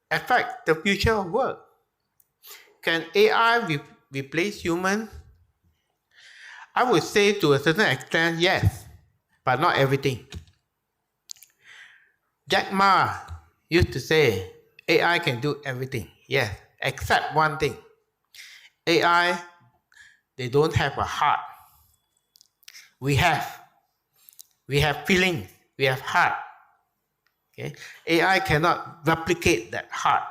affect the future of work? Can AI replace humans? I would say to a certain extent, yes, but not everything. Jack Ma used to say, AI can do everything, yes, except one thing. AI, they don't have a heart. We have feelings, we have heart. Okay? AI cannot replicate that heart.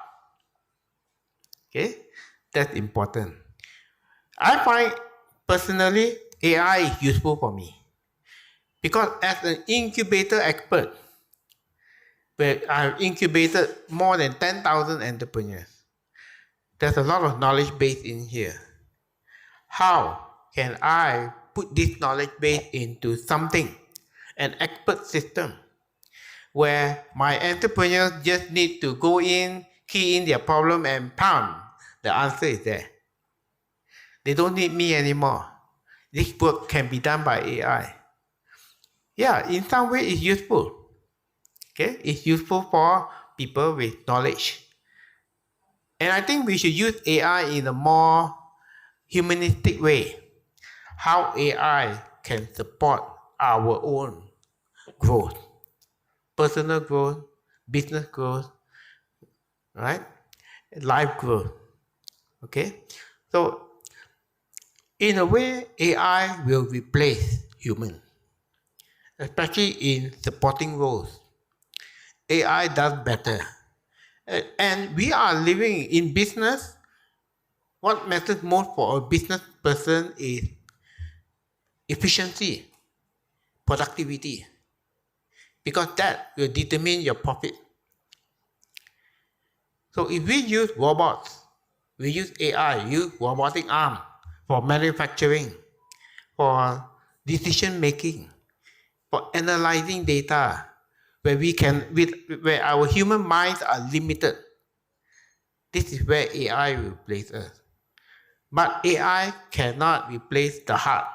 Okay? That's important. I find personally AI is useful for me because as an incubator expert, where I've incubated more than 10,000 entrepreneurs. There's a lot of knowledge base in here. How can I put this knowledge base into something, an expert system, where my entrepreneurs just need to go in, key in their problem, and pound, the answer is there. They don't need me anymore. This work can be done by AI. Yeah, in some way it's useful. Okay, it's useful for people with knowledge. And I think we should use AI in a more humanistic way. How AI can support our own growth, personal growth, business growth, right? Life growth. Okay? So, in a way, AI will replace humans, especially in supporting roles. AI does better. And we are living in business. What matters most for a business person is efficiency, productivity, because that will determine your profit. So if we use robots, we use AI, use robotic arm for manufacturing, for decision making, for analyzing data, where our human minds are limited. This is where AI will replace us. But AI cannot replace the heart.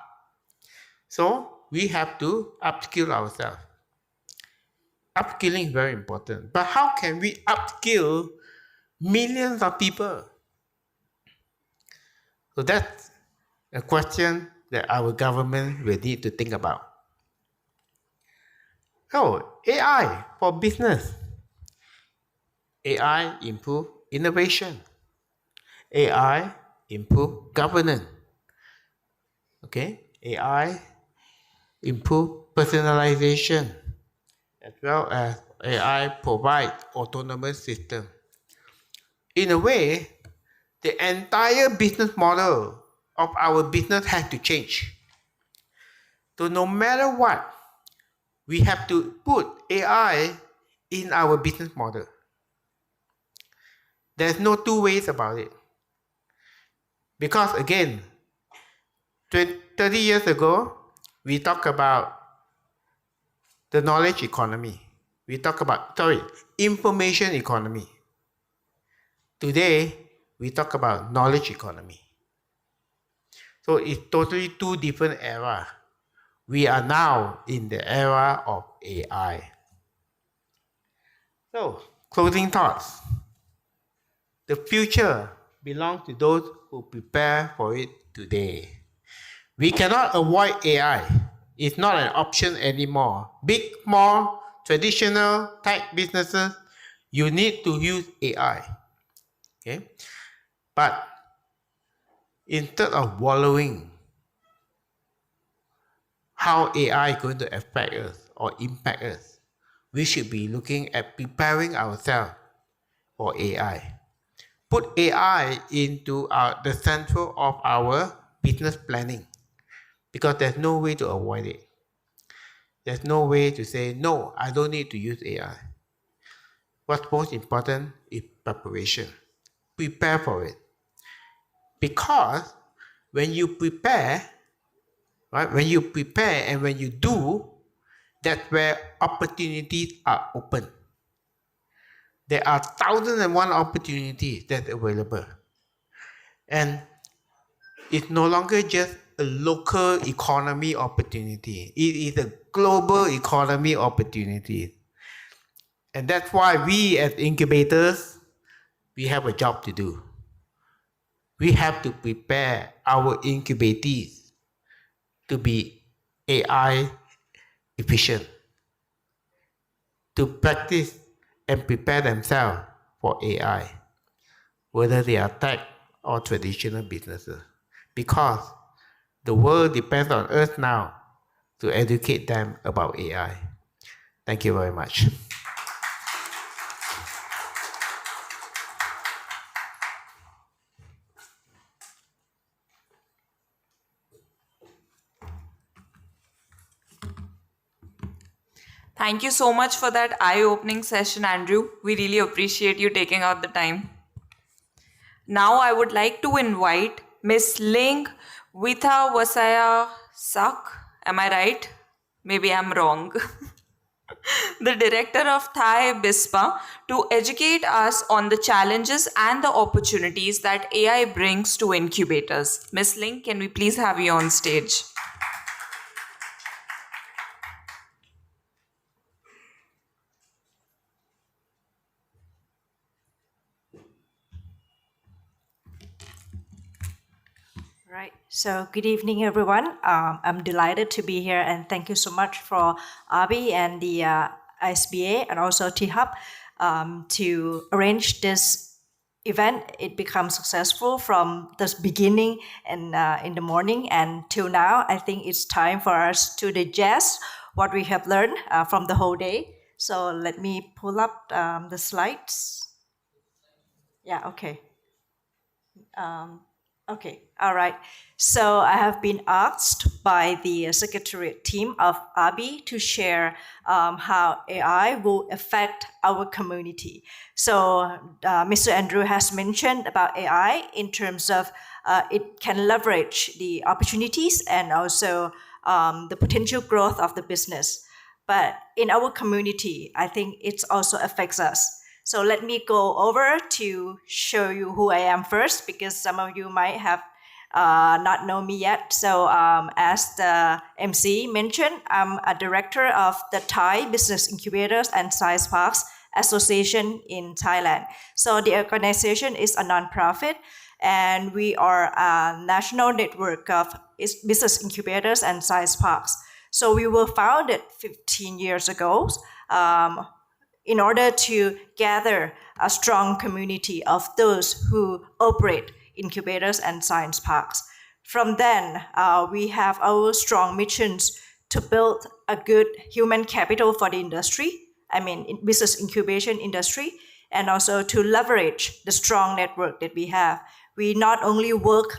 So we have to upskill ourselves. Upskilling is very important. But how can we upskill millions of people? So that's a question that our government will need to think about. So AI for business. AI improve innovation. AI improve governance. Okay? AI improve personalization, as well as AI provide autonomous system. In a way, the entire business model of our business has to change. So no matter what, we have to put AI in our business model. There's no two ways about it. Because again, 30 years ago, we talked about the knowledge economy. We talk about, information economy. Today, we talk about knowledge economy. So it's totally two different eras. We are now in the era of AI. So, closing thoughts. The future belongs to those who prepare for it today. We cannot avoid AI. It's not an option anymore. Big, small, traditional tech businesses, you need to use AI. Okay? But instead of wallowing how AI is going to affect us or impact us, we should be looking at preparing ourselves for AI. Put AI into the central of our business planning, because there's no way to avoid it. There's no way to say, no, I don't need to use AI. What's most important is preparation. Prepare for it. Because when you prepare, right, when you prepare and when you do, that's where opportunities are open. There are 1,001 opportunities that's available. And it's no longer just a local economy opportunity. It is a global economy opportunity. And that's why we as incubators, we have a job to do. We have to prepare our incubatees to be AI efficient, to practice and prepare themselves for AI, whether they are tech or traditional businesses. Because the world depends on us now to educate them about AI. Thank you very much. Thank you so much for that eye-opening session, Andrew. We really appreciate you taking out the time. Now I would like to invite Miss Ling Vitha Wasaya Sak. Am I right? Maybe I'm wrong. The director of ISBA, to educate us on the challenges and the opportunities that AI brings to incubators. Miss Ling, can we please have you on stage? Right. So good evening, everyone. I'm delighted to be here, and thank you so much for AABI and the ISBA and also T-Hub to arrange this event. It becomes successful from the beginning and in the morning and till now. I think it's time for us to digest what we have learned from the whole day. So let me pull up the slides. Yeah. Okay. Okay, all right. So I have been asked by the secretariat team of AABI to share how AI will affect our community. So Mr. Andrew has mentioned about AI in terms of it can leverage the opportunities and also the potential growth of the business. But in our community, I think it also affects us. So let me go over to show you who I am first, because some of you might have not known me yet. So as the MC mentioned, I'm a director of the Thai Business Incubators and Science Parks Association in Thailand. So the organization is a nonprofit, and we are a national network of business incubators and science parks. So we were founded 15 years ago in order to gather a strong community of those who operate incubators and science parks. From then, we have our strong missions to build a good human capital for the industry, business incubation industry, and also to leverage the strong network that we have. We not only work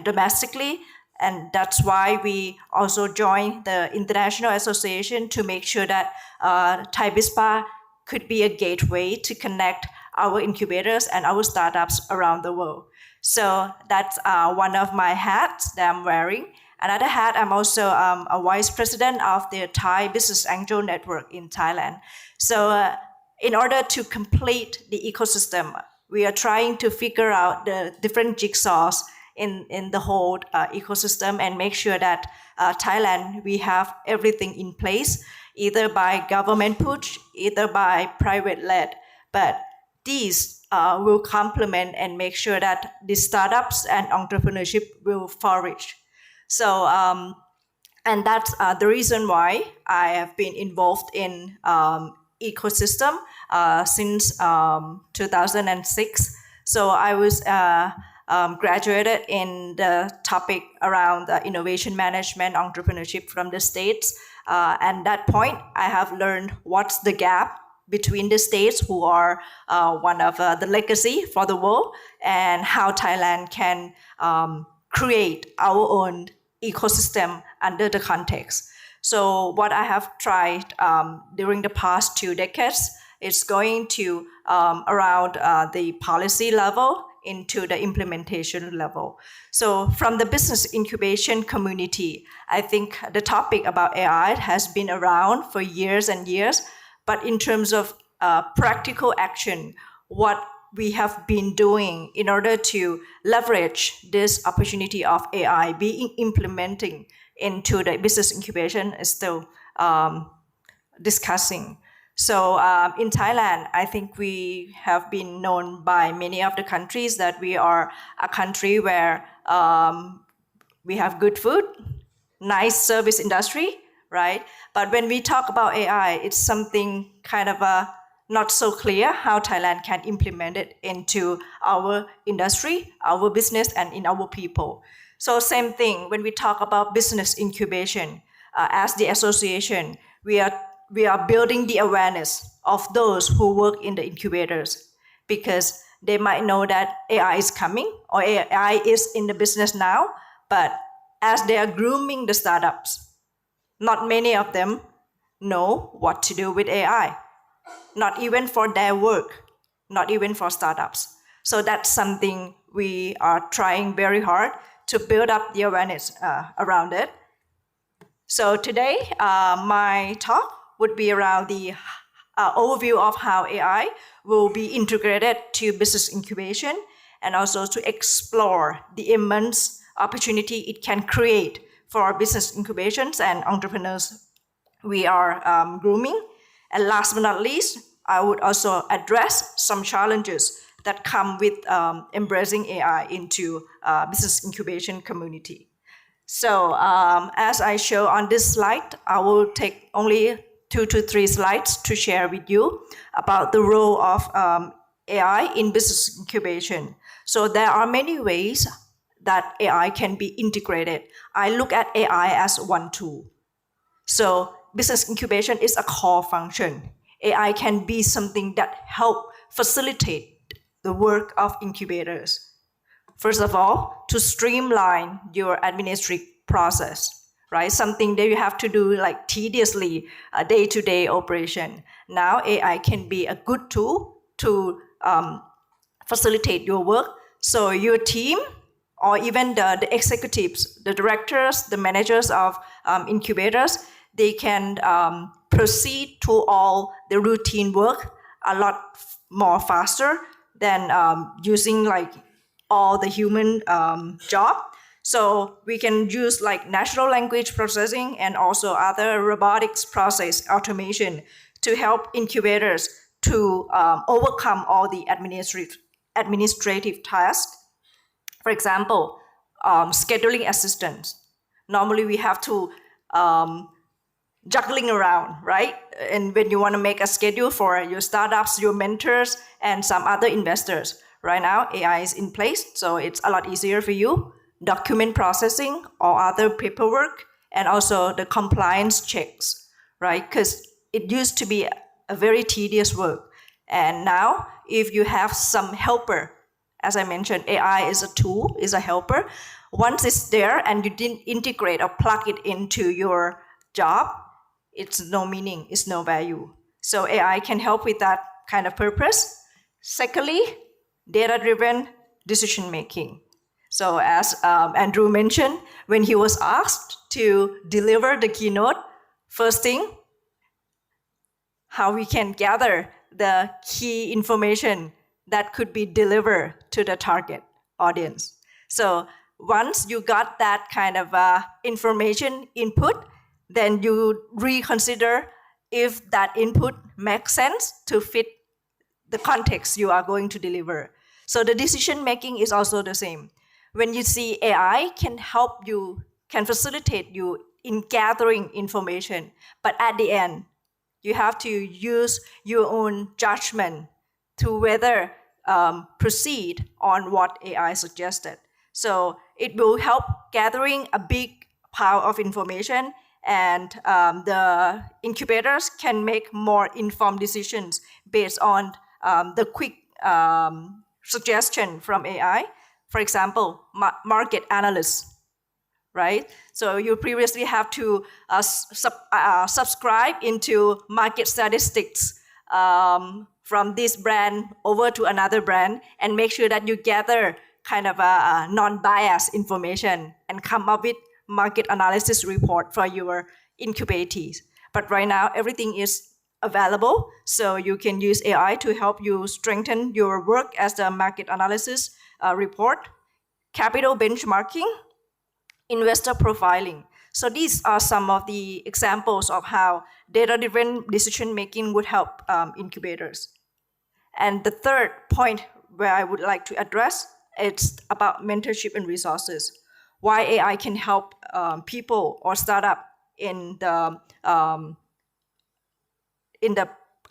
domestically, and that's why we also joined the International Association to make sure that Thai BISPA could be a gateway to connect our incubators and our startups around the world. So that's one of my hats that I'm wearing. Another hat, I'm also a vice president of the Thai Business Angel Network in Thailand. So in order to complete the ecosystem, we are trying to figure out the different jigsaws in the whole ecosystem and make sure that Thailand, we have everything in place, either by government push, either by private led. But these will complement and make sure that the startups and entrepreneurship will flourish. So, and that's the reason why I have been involved in ecosystem since 2006. So I was graduated in the topic around innovation management, entrepreneurship from the States. At that point, I have learned what's the gap between the states, who are one of the legacy for the world, and how Thailand can create our own ecosystem under the context. So what I have tried during the past 2 decades is going to around the policy level into the implementation level. So from the business incubation community, I think the topic about AI has been around for years and years, but in terms of practical action, what we have been doing in order to leverage this opportunity of AI being implementing into the business incubation is still discussing. So in Thailand, I think we have been known by many of the countries that we are a country where we have good food, nice service industry, right? But when we talk about AI, it's something kind of not so clear how Thailand can implement it into our industry, our business, and in our people. So same thing, when we talk about business incubation, as the association, we are building the awareness of those who work in the incubators, because they might know that AI is coming or AI is in the business now, but as they are grooming the startups, not many of them know what to do with AI, not even for their work, not even for startups. So that's something we are trying very hard to build up the awareness around it. So today, my talk would be around the overview of how AI will be integrated to business incubation and also to explore the immense opportunity it can create for business incubations and entrepreneurs we are grooming. And last but not least, I would also address some challenges that come with embracing AI into business incubation community. So as I show on this slide, I will take only 2 to 3 slides to share with you about the role of AI in business incubation. So there are many ways that AI can be integrated. I look at AI as one tool. So business incubation is a core function. AI can be something that help facilitate the work of incubators. First of all, to streamline your administrative process, right? Something that you have to do like tediously, a day-to-day operation. Now AI can be a good tool to facilitate your work. So your team or even the executives, the directors, the managers of incubators, they can proceed to all the routine work a lot more faster than using like all the human job. So we can use like natural language processing and also other robotics process automation to help incubators to overcome all the administrative tasks. For example, scheduling assistance. Normally we have to juggling around, right? And when you want to make a schedule for your startups, your mentors, and some other investors, right now AI is in place, so it's a lot easier for you. Document processing or other paperwork, and also the compliance checks, right? Because it used to be a very tedious work. And now if you have some helper, as I mentioned, AI is a tool, is a helper. Once it's there and you didn't integrate or plug it into your job, it's no meaning, it's no value. So AI can help with that kind of purpose. Secondly, data-driven decision-making. So as Andrew mentioned, when he was asked to deliver the keynote, first thing, how we can gather the key information that could be delivered to the target audience. So once you got that kind of information input, then you reconsider if that input makes sense to fit the context you are going to deliver. So the decision making is also the same. When you see AI can help you, can facilitate you in gathering information, but at the end, you have to use your own judgment to whether proceed on what AI suggested. So it will help gathering a big pile of information, and the incubators can make more informed decisions based on the quick suggestion from AI. For example, market analysts, right? So you previously have to subscribe into market statistics from this brand over to another brand and make sure that you gather kind of a non-biased information and come up with market analysis report for your incubatees. But right now, everything is available, so you can use AI to help you strengthen your work as the market analysis report, capital benchmarking, investor profiling. So these are some of the examples of how data-driven decision-making would help incubators. And the third point where I would like to address, it's about mentorship and resources. Why AI can help people or startup in the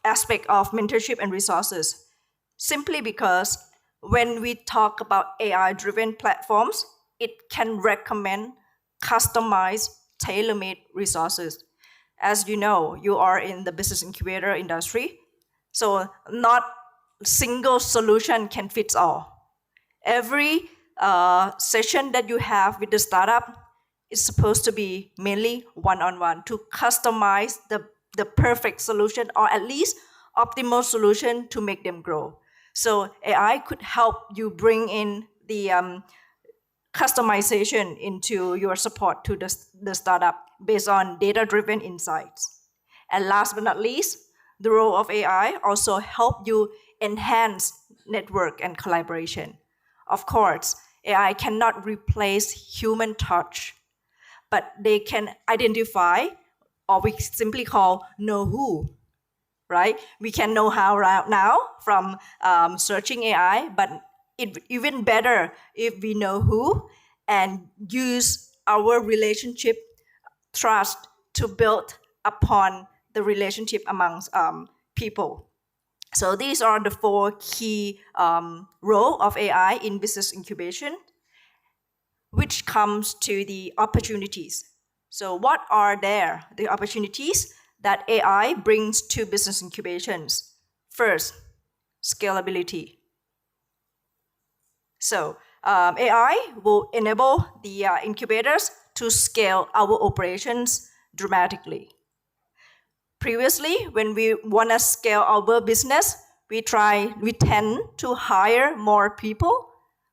aspect of mentorship and resources. Simply because when we talk about AI-driven platforms, it can recommend customized, tailor-made resources. As you know, you are in the business incubator industry, so not single solution can fit all. Every session that you have with the startup is supposed to be mainly one-on-one to customize the the perfect solution or at least optimal solution to make them grow. So AI could help you bring in the customization into your support to the startup based on data-driven insights. And last but not least, the role of AI also help you enhance network and collaboration. Of course, AI cannot replace human touch, but they can identify, or we simply call know who, right? We can know how right now from searching AI, but it even better if we know who and use our relationship trust to build upon the relationship amongst people. So these are the 4 key role of AI in business incubation, which comes to the opportunities. So what are the opportunities that AI brings to business incubations? First, scalability. So AI will enable the incubators to scale our operations dramatically. Previously, when we want to scale our business, we tend to hire more people,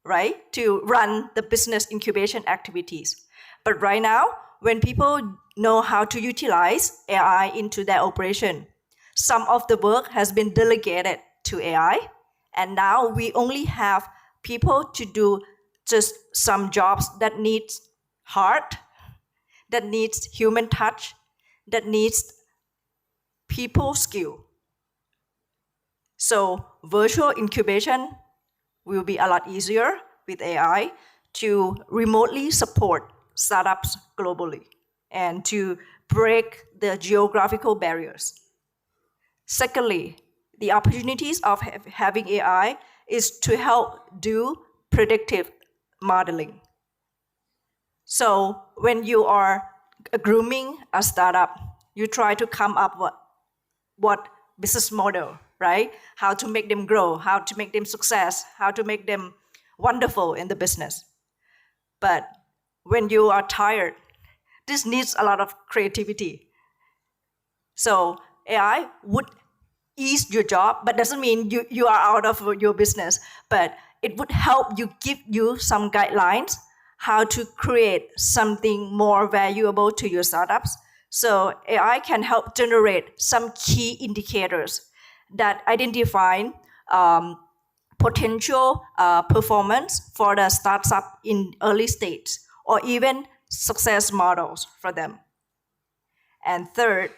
right, to run the business incubation activities. But right now, when people know how to utilize AI into their operation, some of the work has been delegated to AI, and now we only have people to do just some jobs that needs heart, that needs human touch, that needs people skill. So virtual incubation will be a lot easier with AI to remotely support startups globally and to break the geographical barriers. Secondly, the opportunities of having AI is to help do predictive modeling. So when you are grooming a startup, you try to come up with what business model, right? How to make them grow, how to make them success, how to make them wonderful in the business. But when you are tired, this needs a lot of creativity. So AI would ease your job, but doesn't mean you are out of your business, but it would help you, give you some guidelines how to create something more valuable to your startups. So AI can help generate some key indicators that identify potential performance for the startup in early stage, or even success models for them. And third,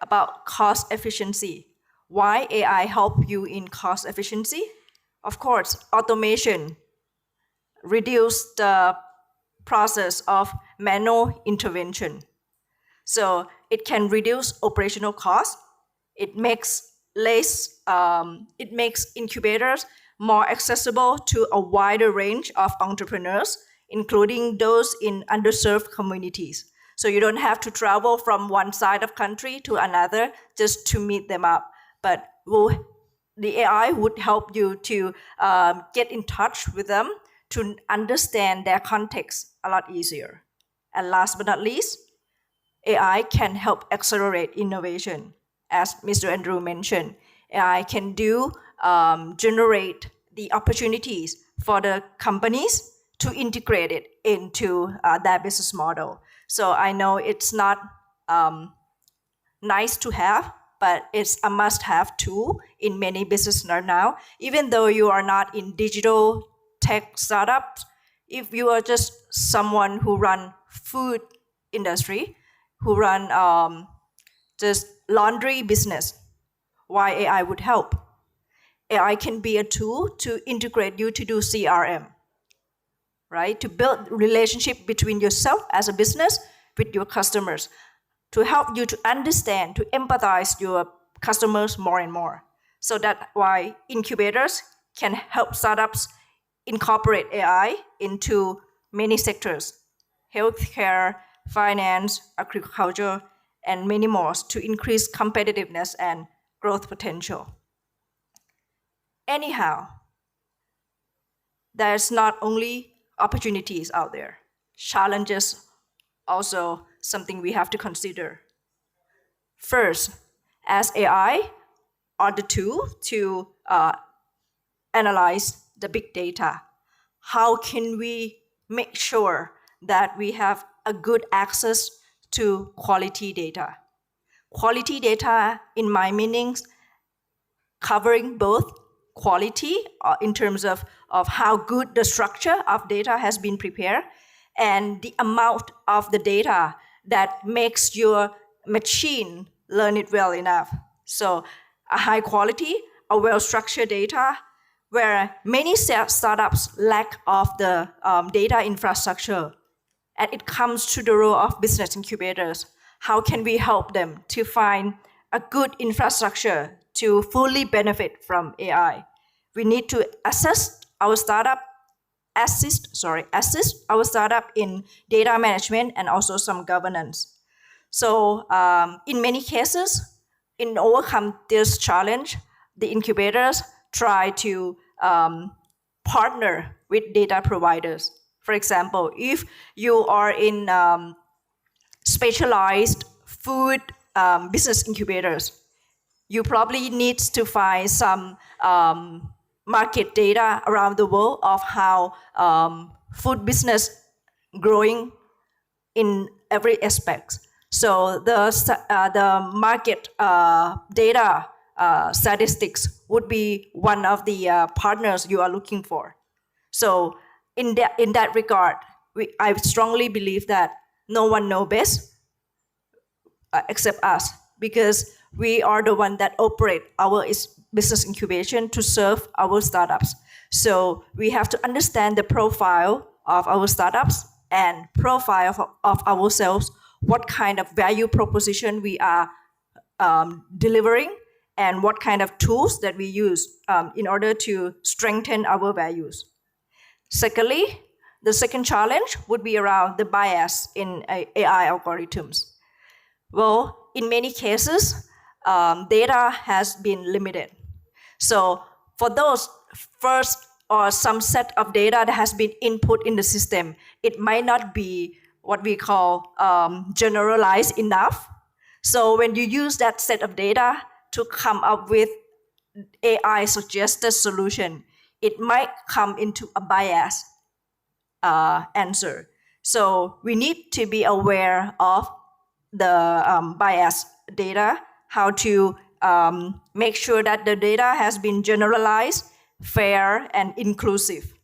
about cost efficiency. Why AI help you in cost efficiency? Of course, automation reduce the process of manual intervention. So it can reduce operational costs. It makes incubators more accessible to a wider range of entrepreneurs, including those in underserved communities. So you don't have to travel from one side of country to another just to meet them up. But the AI would help you to get in touch with them to understand their context a lot easier. And last but not least, AI can help accelerate innovation. As Mr. Andrew mentioned, AI can generate the opportunities for the companies to integrate it into their business model. So I know it's not nice to have, but it's a must-have tool in many businesses now. Even though you are not in digital tech startups, if you are just someone who run food industry, who run just laundry business, why AI would help? AI can be a tool to integrate you to do CRM, right? To build relationship between yourself as a business with your customers, to help you to understand, to empathize your customers more and more. So that's why incubators can help startups incorporate AI into many sectors: healthcare, finance, agriculture, and many more, to increase competitiveness and growth potential. Anyhow, there's not only opportunities out there, challenges also something we have to consider. First, as AI are the tool to analyze the big data, how can we make sure that we have a good access to quality data? Quality data, in my meanings, covering both quality in terms of how good the structure of data has been prepared and the amount of the data that makes your machine learn it well enough. So a high quality, a well-structured data, where many startups lack of the data infrastructure. And it comes to the role of business incubators. How can we help them to find a good infrastructure to fully benefit from AI? We need to assist our startup in data management and also some governance. So in many cases, in overcome this challenge, the incubators try to partner with data providers. For example, if you are in specialized food business incubators, you probably need to find some market data around the world of how food business growing in every aspect. So the market data statistics would be one of the partners you are looking for. So in that regard, I strongly believe that no one knows best except us, because we are the one that operate our business incubation to serve our startups. So we have to understand the profile of our startups and profile of ourselves, what kind of value proposition we are delivering, and what kind of tools that we use in order to strengthen our values. Secondly, the second challenge would be around the bias in AI algorithms. Well, in many cases, data has been limited. So for those first or some set of data that has been input in the system, it might not be what we call generalized enough. So when you use that set of data to come up with AI suggested solution, it might come into a bias answer. So we need to be aware of the bias data, how to make sure that the data has been generalized, fair, and inclusive.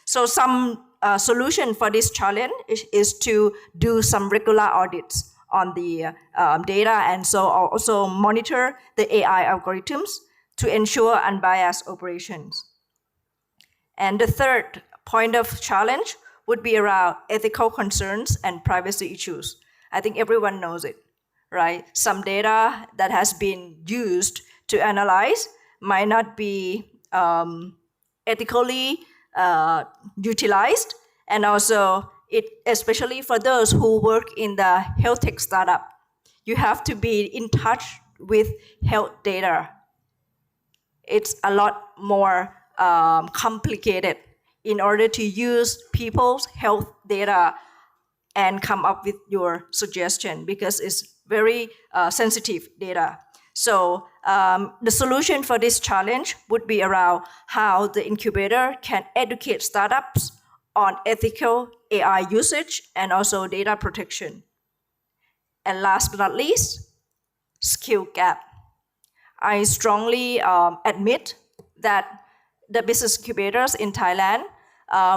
So some solution for this challenge is to do some regular audits on the data, and so also monitor the AI algorithms to ensure unbiased operations. And the third point of challenge would be around ethical concerns and privacy issues. I think everyone knows it, right? Some data that has been used to analyze might not be ethically utilized, and also especially for those who work in the health tech startup, you have to be in touch with health data. It's a lot more complicated in order to use people's health data and come up with your suggestion, because it's very sensitive data. So the solution for this challenge would be around how the incubator can educate startups on ethical AI usage and also data protection. And last but not least, skill gap. I strongly admit that the business incubators in Thailand,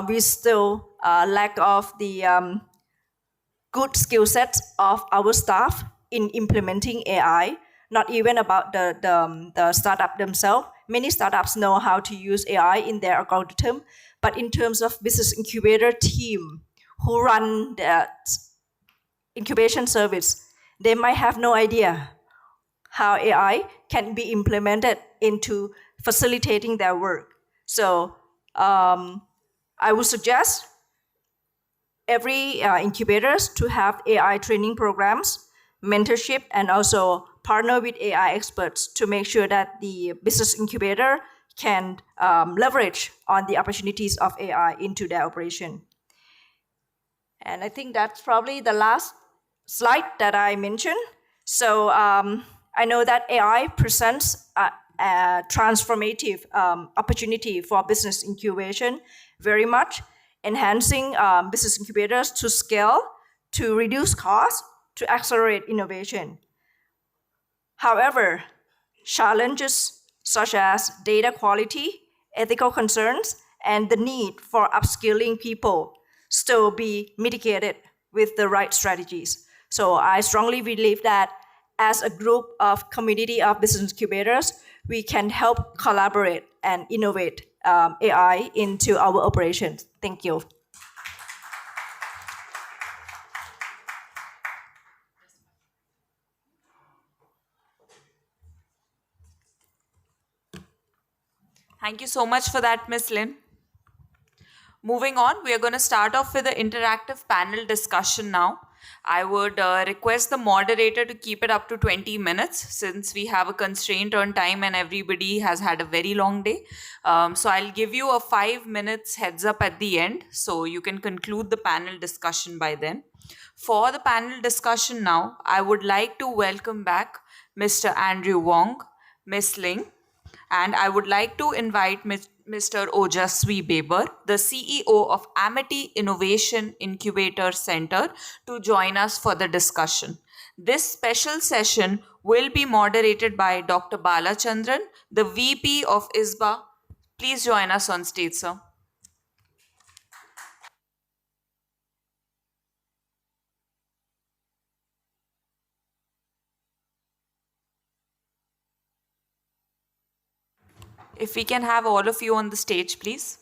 we still lack of the good skill sets of our staff in implementing AI, not even about the startup themselves. Many startups know how to use AI in their algorithm, but in terms of business incubator team who run that incubation service, they might have no idea how AI can be implemented into facilitating their work. So I would suggest every incubators to have AI training programs, mentorship, and also partner with AI experts to make sure that the business incubator can leverage on the opportunities of AI into their operation. And I think that's probably the last slide that I mentioned. So I know that AI presents a transformative opportunity for business incubation very much, enhancing business incubators to scale, to reduce costs, to accelerate innovation. However, challenges such as data quality, ethical concerns, and the need for upskilling people still be mitigated with the right strategies. So I strongly believe that as a group of community of business incubators, we can help collaborate and innovate AI into our operations. Thank you. Thank you so much for that, Ms. Lim. Moving on, we are going to start off with the interactive panel discussion now. I would request the moderator to keep it up to 20 minutes since we have a constraint on time and everybody has had a very long day. So I'll give you a 5 minutes heads up at the end so you can conclude the panel discussion by then. For the panel discussion now, I would like to welcome back Mr. Andrew Wong, Ms. Ling, and I would like to invite Mr. Ojaswi Beber, the CEO of Amity Innovation Incubator Center, to join us for the discussion. This special session will be moderated by Dr. Balachandran, the VP of ISBA. Please join us on stage, sir. If we can have all of you on the stage, please.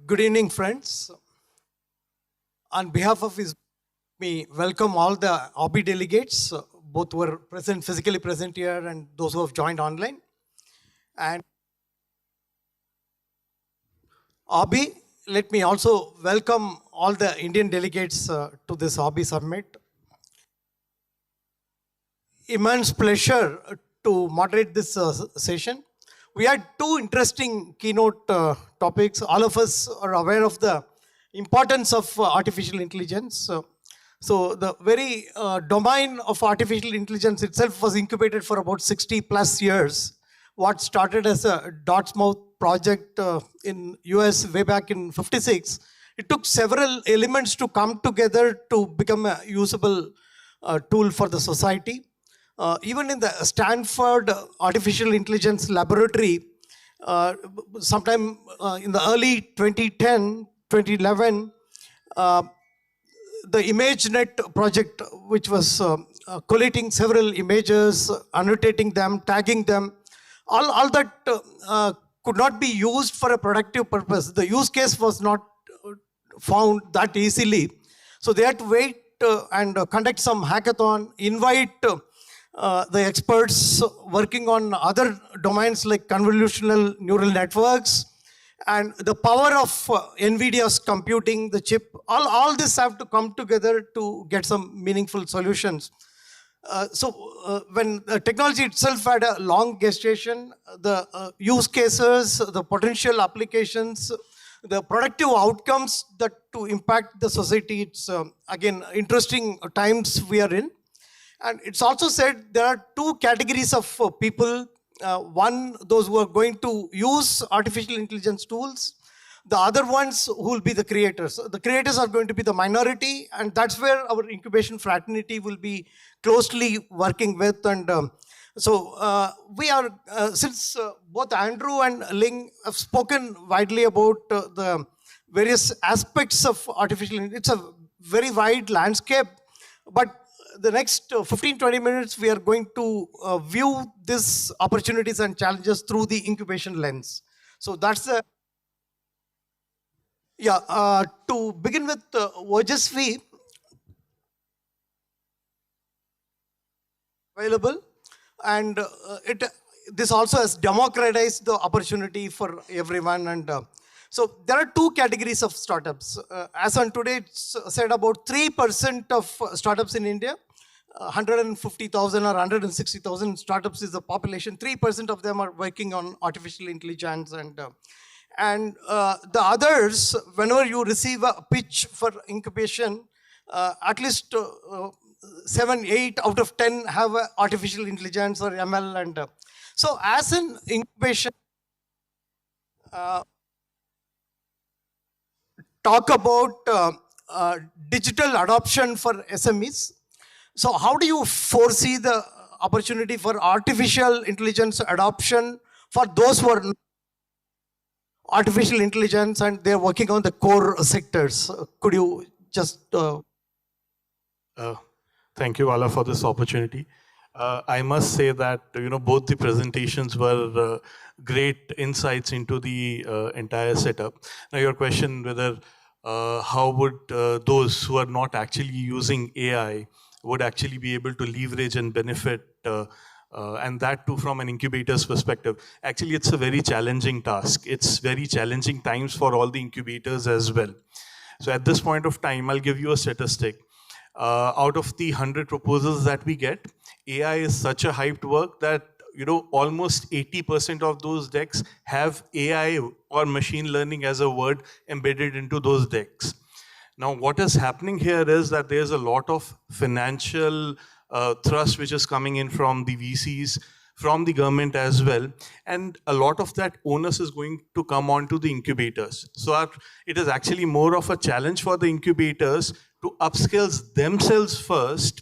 Good evening, friends. On behalf of ISBA, we welcome all the AABI delegates, both who are present, physically present here, and those who have joined online. And AABI, let me also welcome all the Indian delegates to this AABI summit. Immense pleasure to moderate this session. We had two interesting keynote topics. All of us are aware of the importance of artificial intelligence. So the very domain of artificial intelligence itself was incubated for about 60 plus years. What started as a Dartmouth project in US way back in '56, it took several elements to come together to become a usable tool for the society. Even in the Stanford Artificial Intelligence Laboratory, sometime in the early 2010, 2011, the ImageNet project, which was collating several images, annotating them, tagging them, all that could not be used for a productive purpose. The use case was not found that easily. So they had to wait and conduct some hackathon, invite the experts working on other domains like convolutional neural networks and the power of NVIDIA's computing, the chip, all this have to come together to get some meaningful solutions. When the technology itself had a long gestation, the use cases, the potential applications, the productive outcomes that to impact the society, it's again, interesting times we are in. And it's also said there are two categories of people. One, those who are going to use artificial intelligence tools. The other ones who will be the creators. The creators are going to be the minority, and that's where our incubation fraternity will be closely working with. And So we are, since both Andrew and Ling have spoken widely about the various aspects of artificial intelligence, it's a very wide landscape, but the next 15-20 minutes, we are going to view these opportunities and challenges through the incubation lens. So that's the, yeah, to begin with, Ojasvi available, and this also has democratized the opportunity for everyone. And so there are two categories of startups. As on today, it's said about 3% of startups in India. 150,000 or 160,000 startups is the population. 3% of them are working on artificial intelligence, and the others, whenever you receive a pitch for incubation, at least 7, 8 out of 10 have artificial intelligence or ML. And so as an incubation, talk about digital adoption for SMEs. So how do you foresee the opportunity for artificial intelligence adoption for those who are artificial intelligence and they're working on the core sectors? Could you just... Thank you, Vala, for this opportunity. I must say that both the presentations were great insights into the entire setup. Now, your question whether how would those who are not actually using AI would actually be able to leverage and benefit, and that too from an incubator's perspective. Actually, it's a very challenging task. It's very challenging times for all the incubators as well. So at this point of time, I'll give you a statistic. Out of the 100 proposals that we get, AI is such a hyped work that almost 80% of those decks have AI or machine learning as a word embedded into those decks. Now, what is happening here is that there's a lot of financial thrust which is coming in from the VCs, from the government as well, and a lot of that onus is going to come onto the incubators. So it is actually more of a challenge for the incubators to upskill themselves first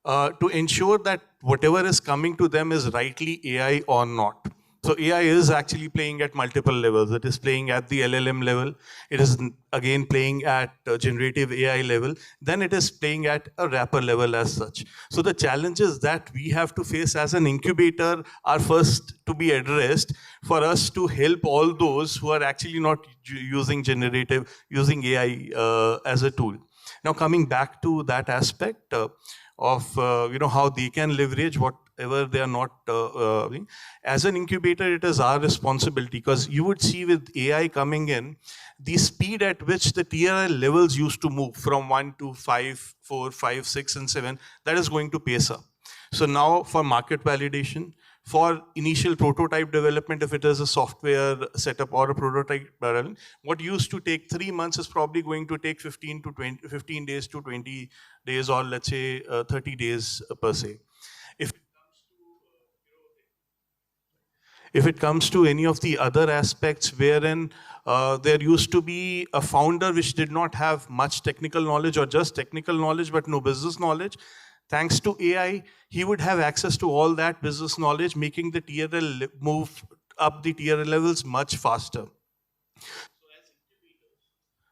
to ensure that whatever is coming to them is rightly AI or not. So AI is actually playing at multiple levels. It is playing at the LLM level. It is again playing at generative AI level. Then it is playing at a wrapper level as such. So the challenges that we have to face as an incubator are first to be addressed for us to help all those who are actually not using using AI as a tool. Now, coming back to that aspect of how they can leverage whatever they are not as an incubator, it is our responsibility, because you would see with AI coming in, the speed at which the TRL levels used to move from 1 to 5, 4, 5, 6, and 7, that is going to pace up. So now for market validation, for initial prototype development, if it is a software setup or a prototype, what used to take 3 months is probably going to take 15 days to 20 days, or let's say 30 days per se. If it comes to any of the other aspects wherein there used to be a founder which did not have much technical knowledge or just technical knowledge but no business knowledge, thanks to AI, he would have access to all that business knowledge, making the TRL move up the TRL levels much faster.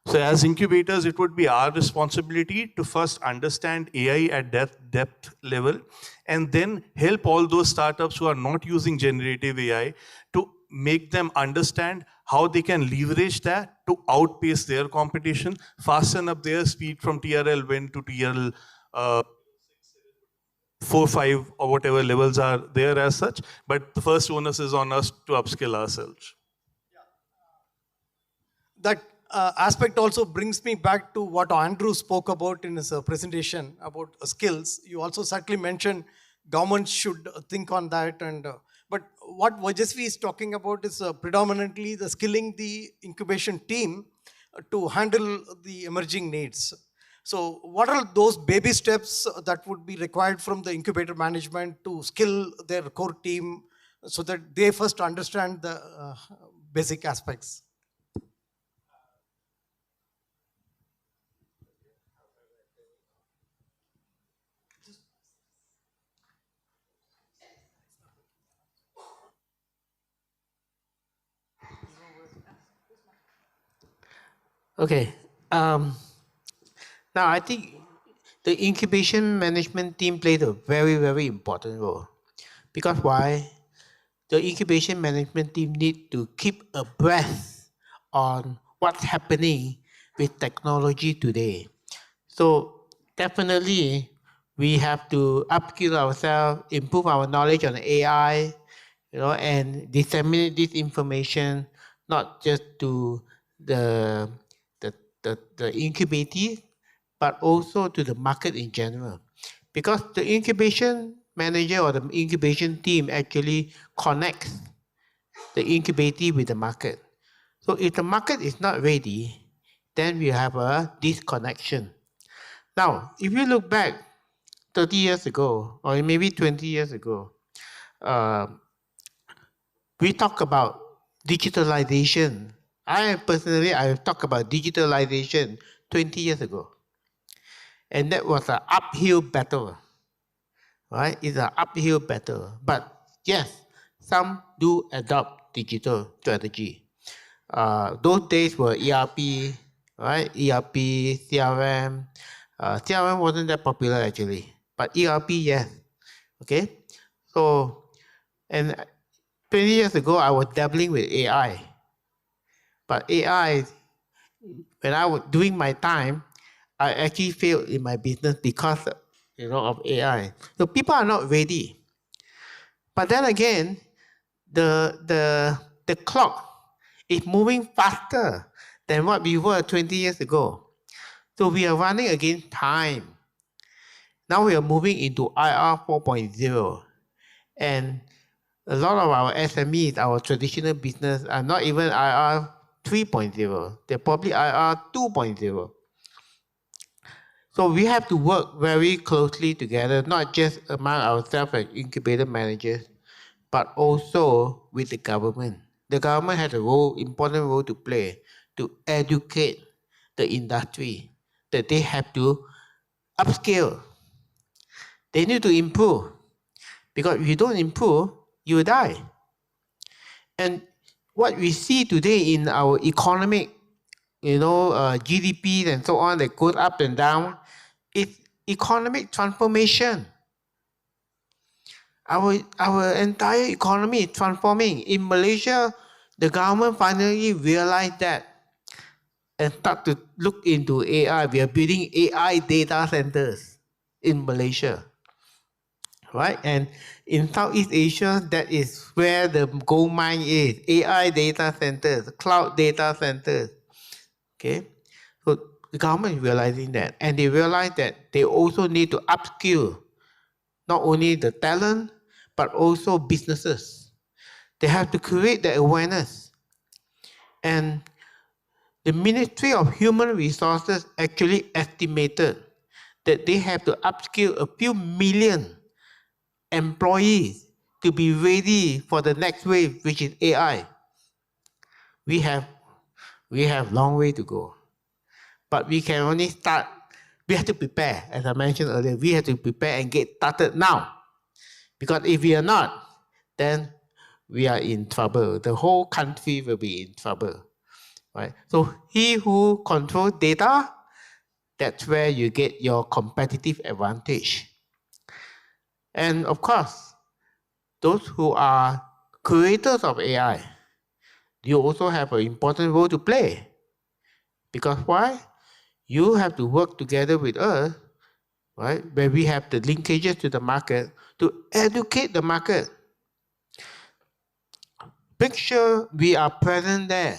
So as incubators, it would be our responsibility to first understand AI at depth level, and then help all those startups who are not using generative AI to make them understand how they can leverage that to outpace their competition, fasten up their speed from TRL 1 to TRL 4, 5, or whatever levels are there as such. But the first onus is on us to upskill ourselves. That aspect also brings me back to what Andrew spoke about in his presentation about skills. You also certainly mentioned government should think on that. And but what Vajasvi is talking about is predominantly the skilling the incubation team to handle the emerging needs. So what are those baby steps that would be required from the incubator management to skill their core team so that they first understand the basic aspects? Okay. Now I think the incubation management team played a very, very important role. Because why? The incubation management team need to keep abreast on what's happening with technology today. So definitely we have to upskill ourselves, improve our knowledge on AI, and disseminate this information not just to the the incubators, but also to the market in general. Because the incubation manager or the incubation team actually connects the incubator with the market. So if the market is not ready, then we have a disconnection. Now, if you look back 30 years ago, or maybe 20 years ago, we talk about digitalization. I talked about digitalization 20 years ago. And that was an uphill battle, right? It's an uphill battle. But yes, some do adopt digital strategy. Those days were ERP, right? ERP, CRM. CRM wasn't that popular actually, but ERP, yes. Okay? So, and 20 years ago, I was dabbling with AI. But AI, when I was doing my time, I actually failed in my business because of AI. So people are not ready. But then again, the clock is moving faster than what we were 20 years ago. So we are running against time. Now we are moving into IR 4.0. And a lot of our SMEs, our traditional business, are not even IR 3.0. They're probably IR 2.0. So we have to work very closely together, not just among ourselves as incubator managers, but also with the government. The government has a important role to play to educate the industry that they have to upscale. They need to improve, because if you don't improve, you will die. And what we see today in our economic, GDP and so on that goes up and down, is economic transformation. Our entire economy is transforming. In Malaysia, the government finally realized that and start to look into AI. We are building AI data centers in Malaysia, right? And in Southeast Asia, that is where the gold mine is. AI data centers, cloud data centers. Okay, so the government is realizing that, and they realize that they also need to upskill not only the talent, but also businesses. They have to create the awareness. And the Ministry of Human Resources actually estimated that they have to upskill a few million employees to be ready for the next wave, which is AI. We have long way to go. But we can only start. We have to prepare, as I mentioned earlier. We have to prepare and get started now. Because if we are not, then we are in trouble. The whole country will be in trouble. Right? So he who controls data, that's where you get your competitive advantage. And of course, those who are creators of AI, you also have an important role to play. Because why? You have to work together with us, right? Where we have the linkages to the market to educate the market. Make sure we are present there.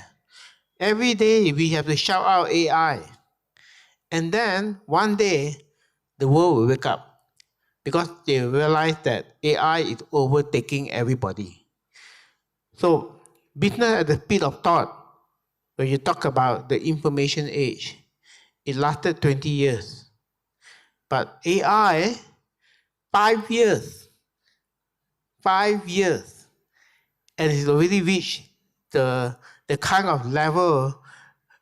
Every day we have to shout out AI. And then one day the world will wake up because they realize that AI is overtaking everybody. So business at the speed of thought, when you talk about the information age, it lasted 20 years. But AI, 5 years. 5 years. And it's already reached the kind of level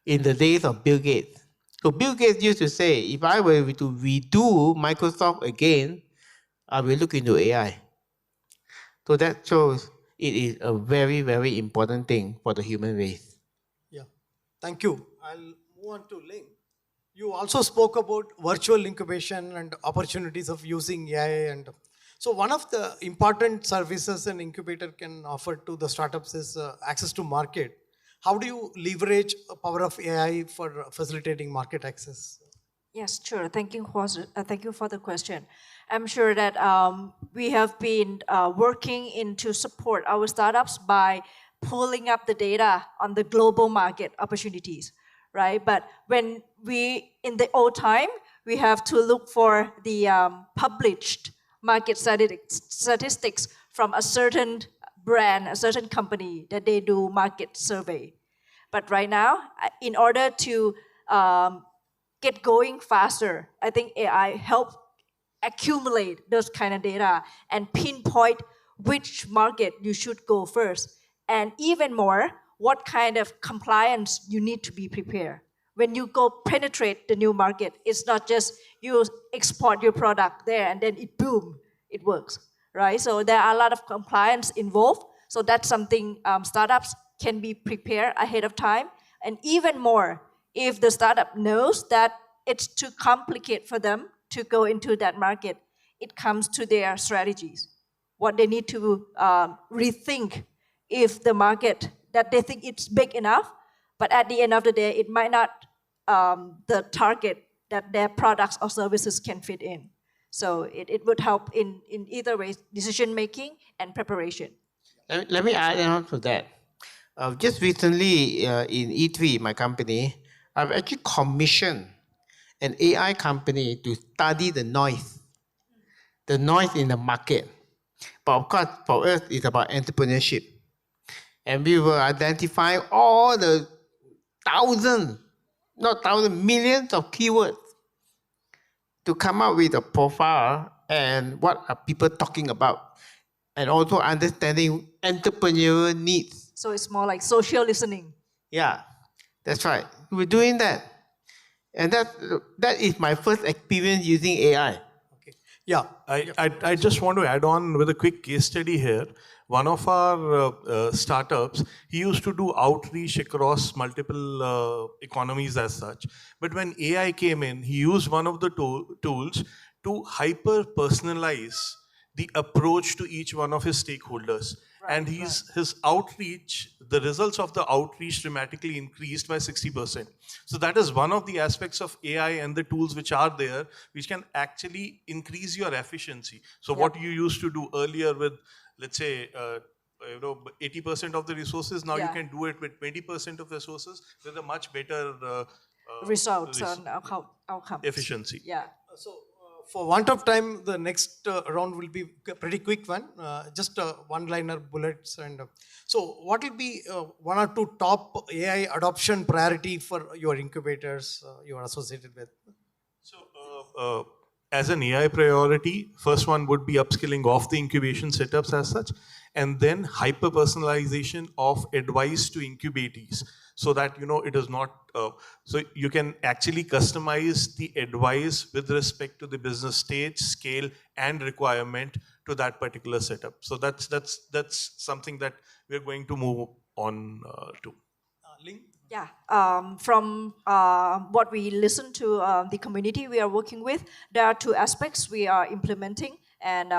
in the days of Bill Gates. So Bill Gates used to say, if I were to redo Microsoft again, I will look into AI. So that shows it is a very, very important thing for the human race. Yeah, thank you. I'll move on to Ling, you also spoke about virtual incubation and opportunities of using AI. And so one of the important services an incubator can offer to the startups is access to market. How do you leverage the power of AI for facilitating market access? Yes, sure. Thank you for the question. I'm sure that we have been working to support our startups by pulling up the data on the global market opportunities, right? But when in the old time, we have to look for the published market statistics from a certain brand, a certain company that they do market survey. But right now, in order to get going faster, I think AI help accumulate those kind of data and pinpoint which market you should go first. And even more, what kind of compliance you need to be prepared. When you go penetrate the new market, it's not just you export your product there and then it works, right? So there are a lot of compliance involved. So that's something startups can be prepared ahead of time. And even more, if the startup knows that it's too complicated for them to go into that market, it comes to their strategies. What they need to rethink if the market that they think it's big enough, but at the end of the day, it might not the target that their products or services can fit in. So it would help in either way, decision making and preparation. Let me add on to that. Just recently in E3, my company, I've actually commissioned an AI company to study the noise in the market. But of course, for us, it's about entrepreneurship. And we will identify all the millions of keywords to come up with a profile and what are people talking about. And also understanding entrepreneurial needs. So it's more like social listening. Yeah, that's right. We're doing that. And that is my first experience using AI. Yeah, I just want to add on with a quick case study here. One of our startups, he used to do outreach across multiple economies as such. But when AI came in, he used one of the tools to hyper-personalize the approach to each one of his stakeholders. And his outreach, the results of the outreach dramatically increased by 60%. So that is one of the aspects of AI and the tools which are there, which can actually increase your efficiency. So what you used to do earlier with, let's say, 80% of the resources, now you can do it with 20% of resources with a much better results and outcomes. Efficiency. Yeah. So for want of time, the next round will be a pretty quick one, just one-liner bullets. And so what will be one or two top AI adoption priority for your incubators you are associated with? So as an AI priority, first one would be upskilling of the incubation setups as such, and then hyper-personalization of advice to incubatees, so that it is not, so you can actually customize the advice with respect to the business stage, scale, and requirement to that particular setup. So that's something that we're going to move on to. Ling? Yeah, from what we listen to the community we are working with, there are two aspects we are implementing and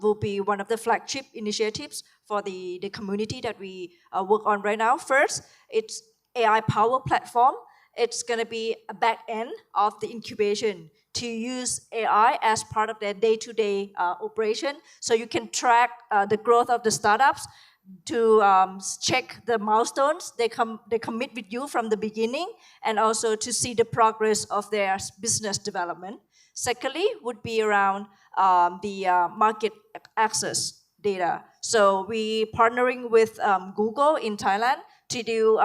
will be one of the flagship initiatives for the community that we work on right now. First, it's AI Power Platform. It's going to be a back end of the incubation to use AI as part of their day-to-day operation. So you can track the growth of the startups, to check the milestones they commit with you from the beginning, and also to see the progress of their business development. Secondly, would be around the market access data. So we partnering with Google in Thailand to do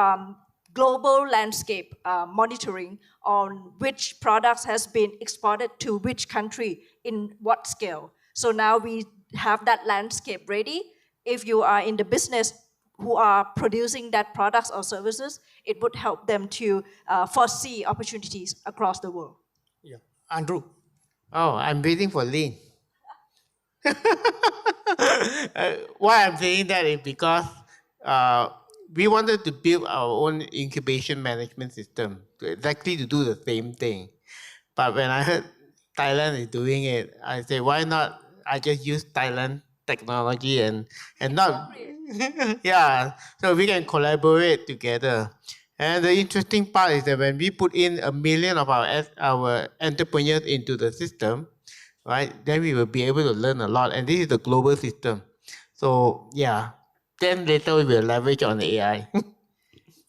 global landscape monitoring on which products has been exported to which country in what scale. So now we have that landscape ready. If you are in the business who are producing that products or services, it would help them to foresee opportunities across the world. Yeah, Andrew. Oh, I'm waiting for Lin. Why I'm saying that is because we wanted to build our own incubation management system. exactly to do the same thing. But when I heard Thailand is doing it, I say, why not? I just use Thailand technology and not, yeah. So we can collaborate together. And the interesting part is that when we put in 1 million of our entrepreneurs into the system, right, then we will be able to learn a lot. And this is the global system. So yeah, then later we will leverage on the AI.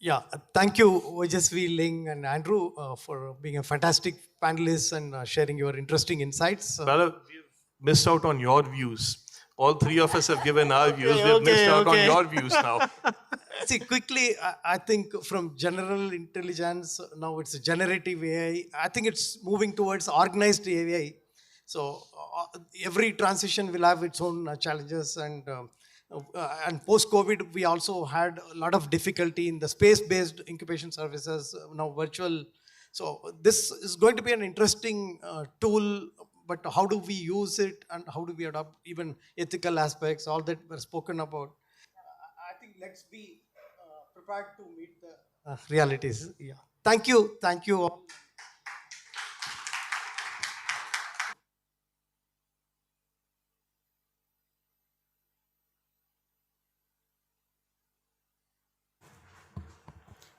Yeah, thank you, Ojasvi, Ling, and Andrew, for being a fantastic panelist and sharing your interesting insights. Brother, we've missed out on your views. All three of us have given our views. We've missed out on your views now. See, quickly, I think from general intelligence, now it's generative AI. I think it's moving towards organized AI. So every transition will have its own challenges, and post-COVID, we also had a lot of difficulty in the space-based incubation services, now virtual. So this is going to be an interesting tool, but how do we use it and how do we adopt even ethical aspects, all that were spoken about. I think let's be prepared to meet the realities. Yeah. Thank you. Thank you all.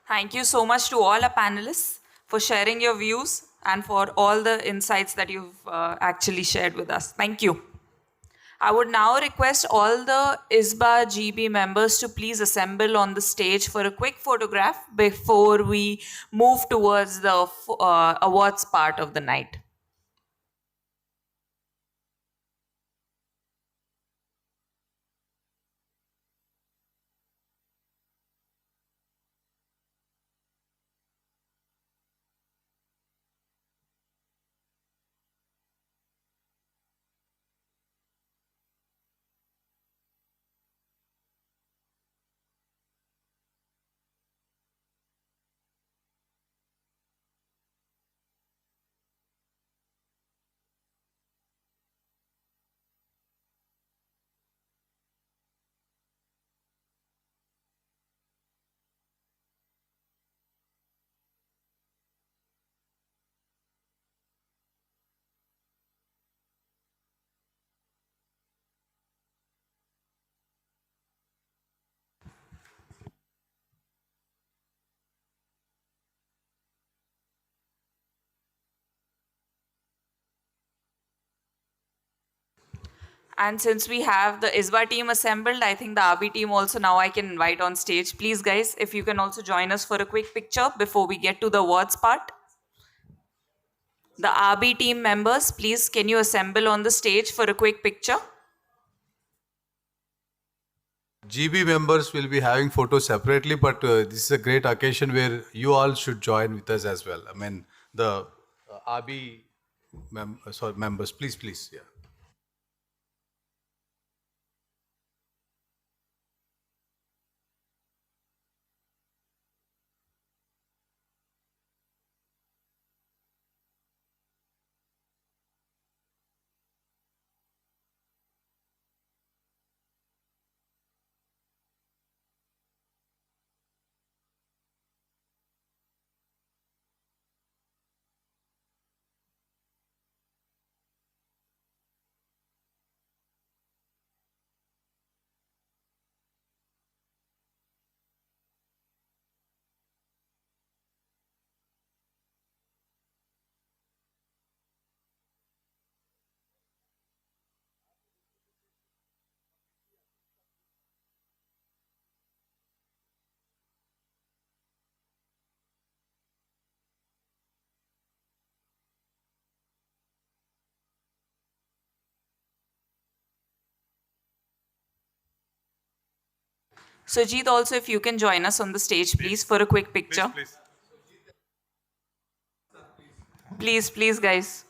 Thank you so much to all our panelists for sharing your views and for all the insights that you've actually shared with us. Thank you. I would now request all the ISBA GB members to please assemble on the stage for a quick photograph before we move towards the awards part of the night. And since we have the ISBA team assembled, I think the AABI team also now I can invite on stage. Please, guys, if you can also join us for a quick picture before we get to the awards part. The AABI team members, please, can you assemble on the stage for a quick picture? GB members will be having photos separately, but this is a great occasion where you all should join with us as well. I mean, the AABI members, please, yeah. So, Jeet, also, if you can join us on the stage, please, for a quick picture. Please, guys.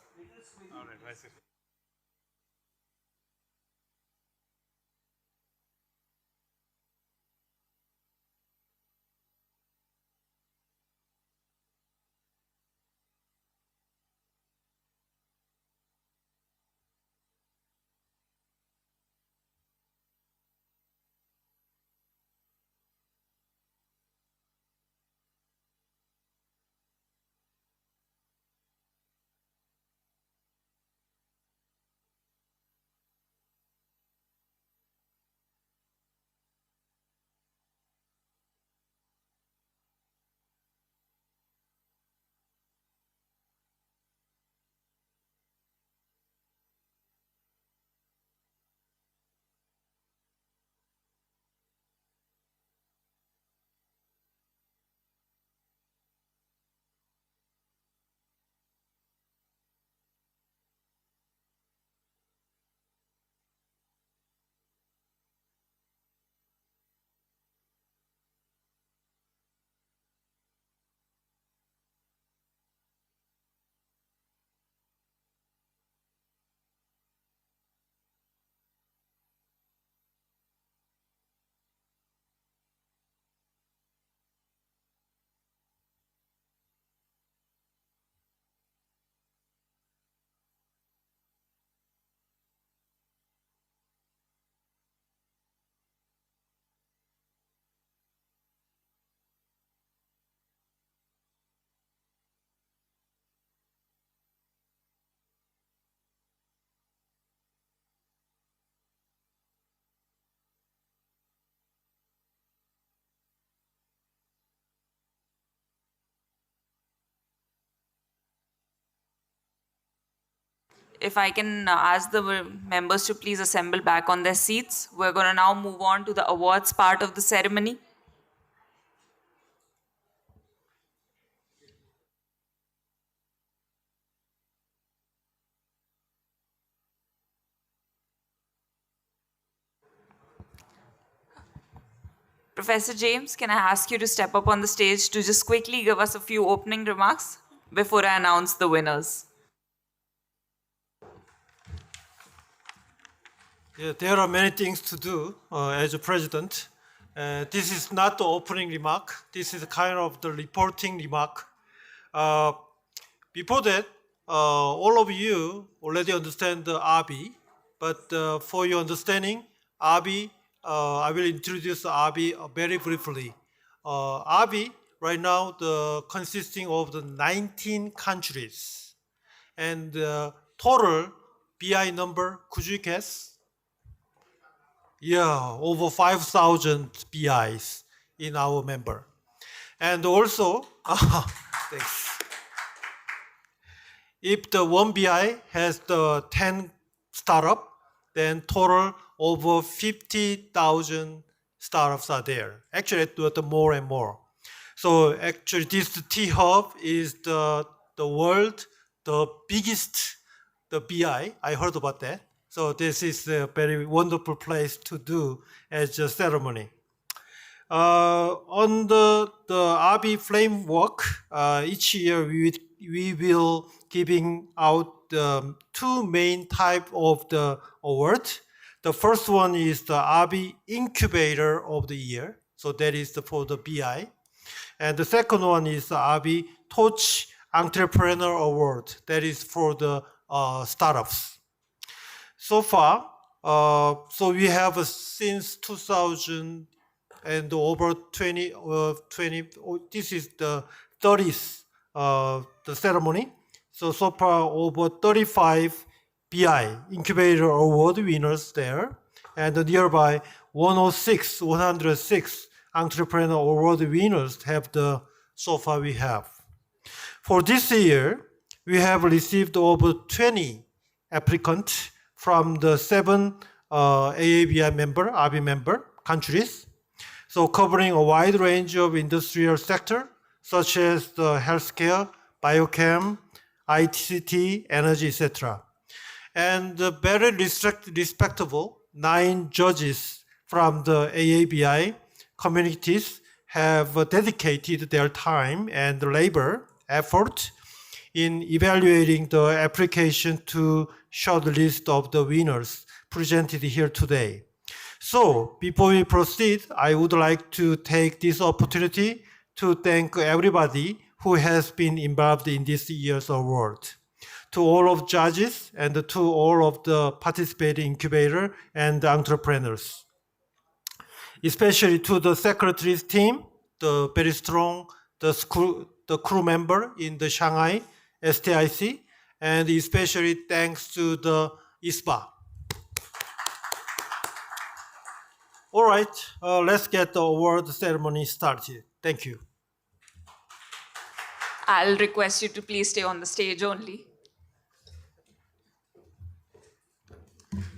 if I can ask the members to please assemble back on their seats. We're going to now move on to the awards part of the ceremony. Professor James, can I ask you to step up on the stage to just quickly give us a few opening remarks before I announce the winners? Yeah, there are many things to do as a president. This is not the opening remark. This is kind of the reporting remark. Before that, all of you already understand the AABI, but for your understanding, AABI, I will introduce AABI very briefly. AABI, right now, consisting of the 19 countries, and total BI number, could you guess? Yeah, over 5,000 BIs in our member. And also, thanks. If the one BI has the 10 startup, then total over 50,000 startups are there. Actually, the more and more. So actually, this T-Hub is the world, the biggest, the BI. I heard about that. So this is a very wonderful place to do as a ceremony. On the AABI framework, each year we will giving out two main type of the award. The first one is the AABI Incubator of the Year. So that is for the BI. And the second one is the AABI Torch Entrepreneur Award. That is for the startups. So far, so we have since 2000 and over 20, this is the 30th the ceremony. So far over 35 BI Incubator Award winners there, and nearby 106 Entrepreneur Award winners have so far we have. For this year, we have received over 20 applicants from the 7 AABI member countries. So covering a wide range of industrial sector, such as the healthcare, biochem, ICT, energy, etc. And very respectable 9 judges from the AABI communities have dedicated their time and labor effort in evaluating the application to short list of the winners presented here today. So before we proceed, I would like to take this opportunity to thank everybody who has been involved in this year's award. To all of judges and to all of the participating incubator and entrepreneurs. Especially to the secretary's team, the very strong, the crew member in the Shanghai STIC, and especially thanks to the ISBA. All right, let's get the award ceremony started. Thank you. I'll request you to please stay on the stage only.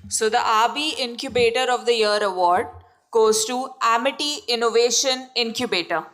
So the AABI Incubator of the Year award goes to MeitY Innovation Incubator.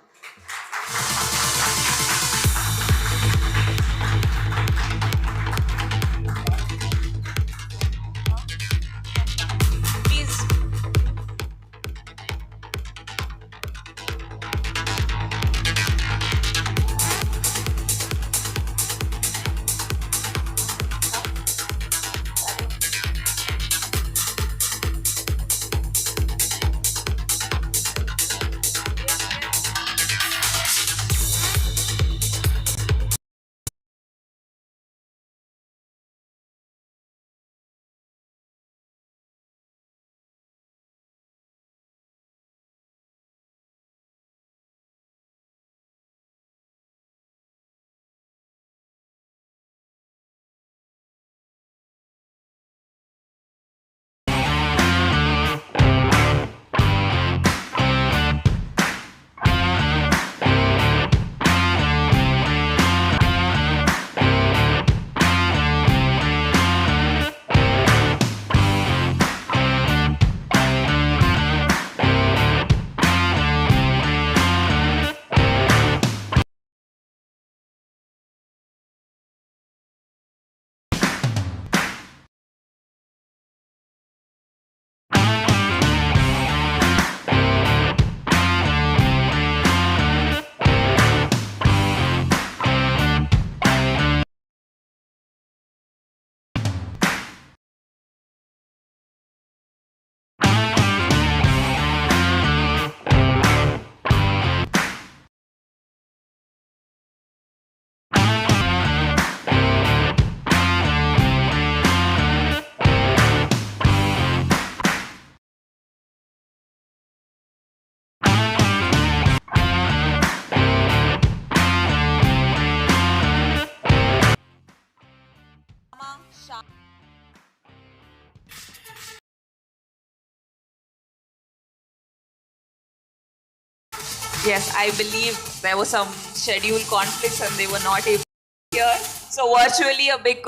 Yes, I believe there were some schedule conflicts and they were not able to hear. So virtually a big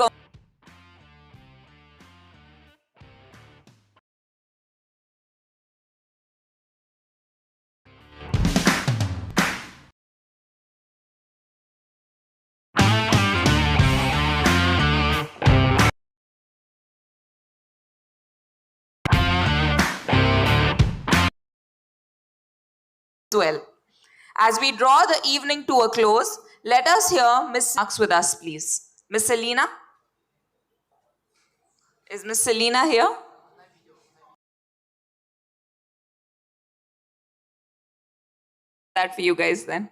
well. As we draw the evening to a close, let us hear Miss Marks with us, please. Miss Selina? Is Miss Selina here? That for you guys then.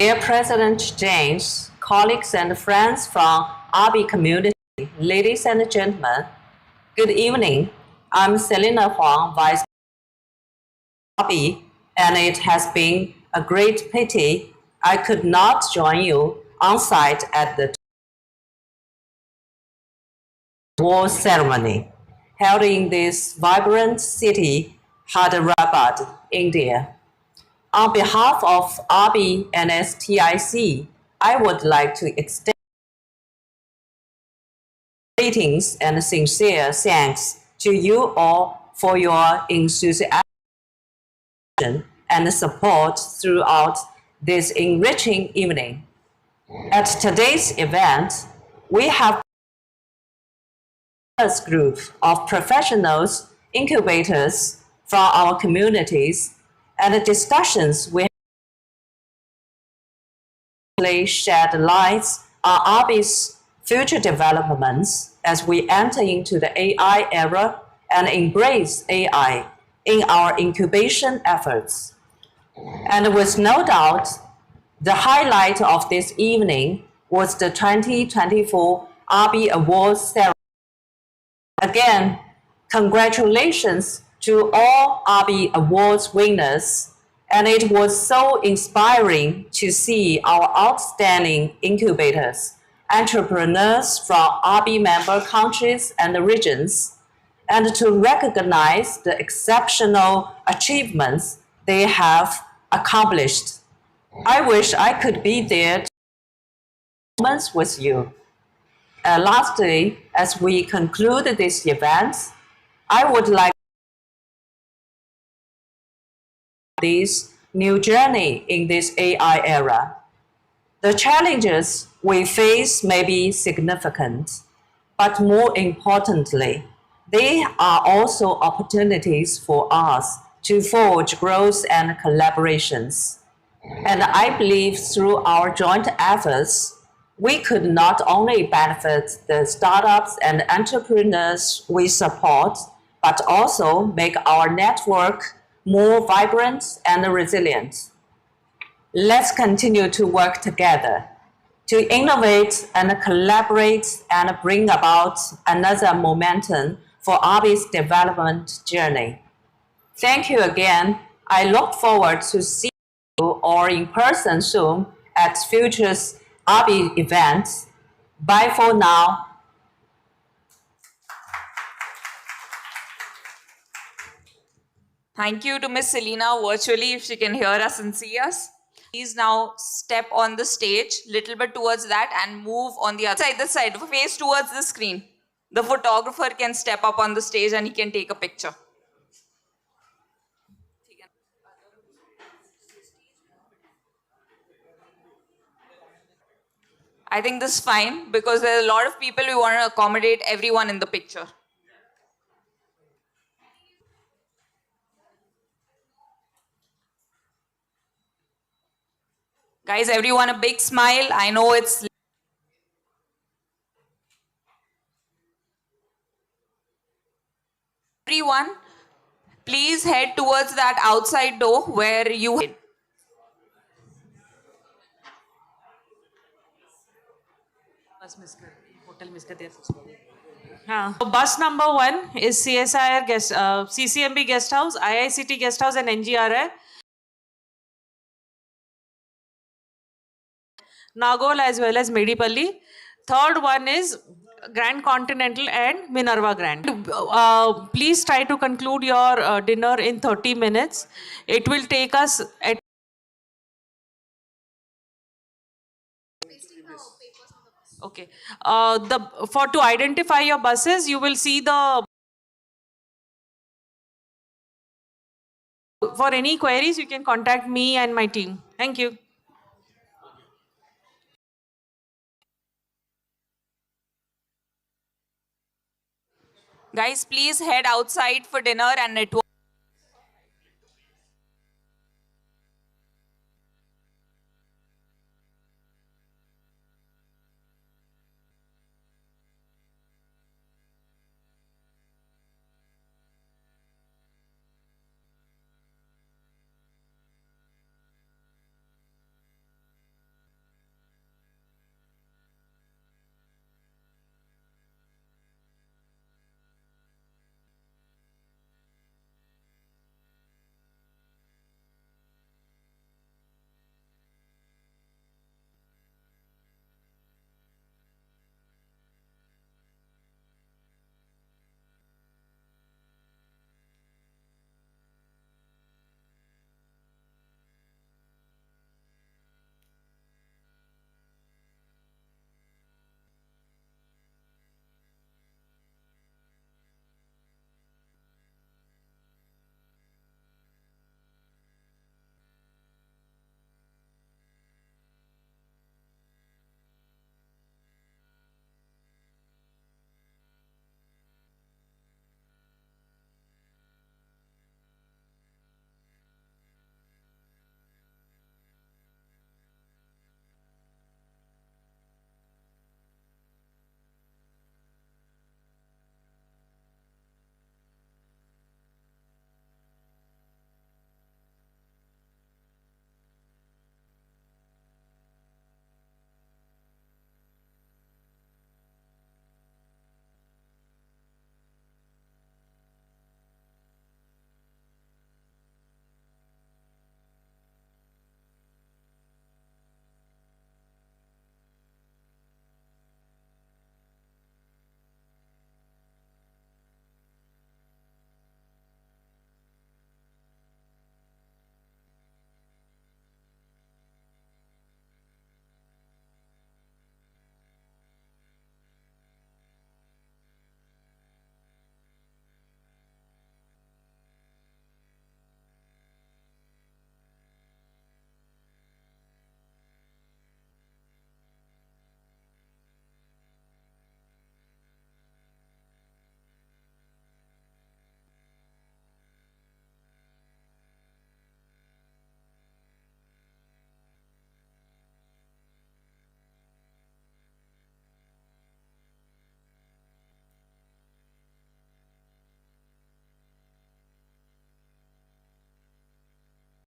Dear President James, colleagues and friends from AABI community, ladies and gentlemen, good evening. I'm Selina Huang, Vice AABI, and it has been a great pity I could not join you on site at the award ceremony held in this vibrant city, Hyderabad, India. On behalf of AABI and STIC, I would like to extend greetings and sincere thanks to you all for your enthusiasm and support throughout this enriching evening. At today's event, we have a group of professionals, incubators from our communities, and the discussions we shed light on AABI's future developments as we enter into the AI era and embrace AI in our incubation efforts. And with no doubt, the highlight of this evening was the 2024 AABI Awards ceremony. Again, congratulations to all AABI Awards winners, and it was so inspiring to see our outstanding incubators, entrepreneurs from AABI member countries and regions, and to recognize the exceptional achievements they have accomplished. I wish I could be there with you. Lastly, as we conclude this event, I would like this new journey in this AI era. The challenges we face may be significant, but more importantly, they are also opportunities for us to forge growth and collaborations. And I believe through our joint efforts, we could not only benefit the startups and entrepreneurs we support, but also make our network more vibrant and resilient. Let's continue to work together to innovate and collaborate and bring about another momentum for AABI's development journey. Thank you again. I look forward to seeing you all in person soon at future AABI events. Bye for now. Thank you to Miss Selina virtually if she can hear us and see us. Please now step on the stage, little bit towards that and move on the other side, face towards the screen. The photographer can step up on the stage and he can take a picture. I think this is fine because there are a lot of people we want to accommodate everyone in the picture. Guys, everyone a big smile. I know it's everyone. Please head towards that outside door where you. So bus number 1 is CSIR guest, CCMB guest house, IICT guest house, and NGRI. Nagol as well as Medipalli. Third one is Grand Continental and Minerva Grand. Please try to conclude your dinner in 30 minutes. It will take us at okay. To identify your buses, you will see the. For any queries, you can contact me and my team. Thank you. Guys, please head outside for dinner and network.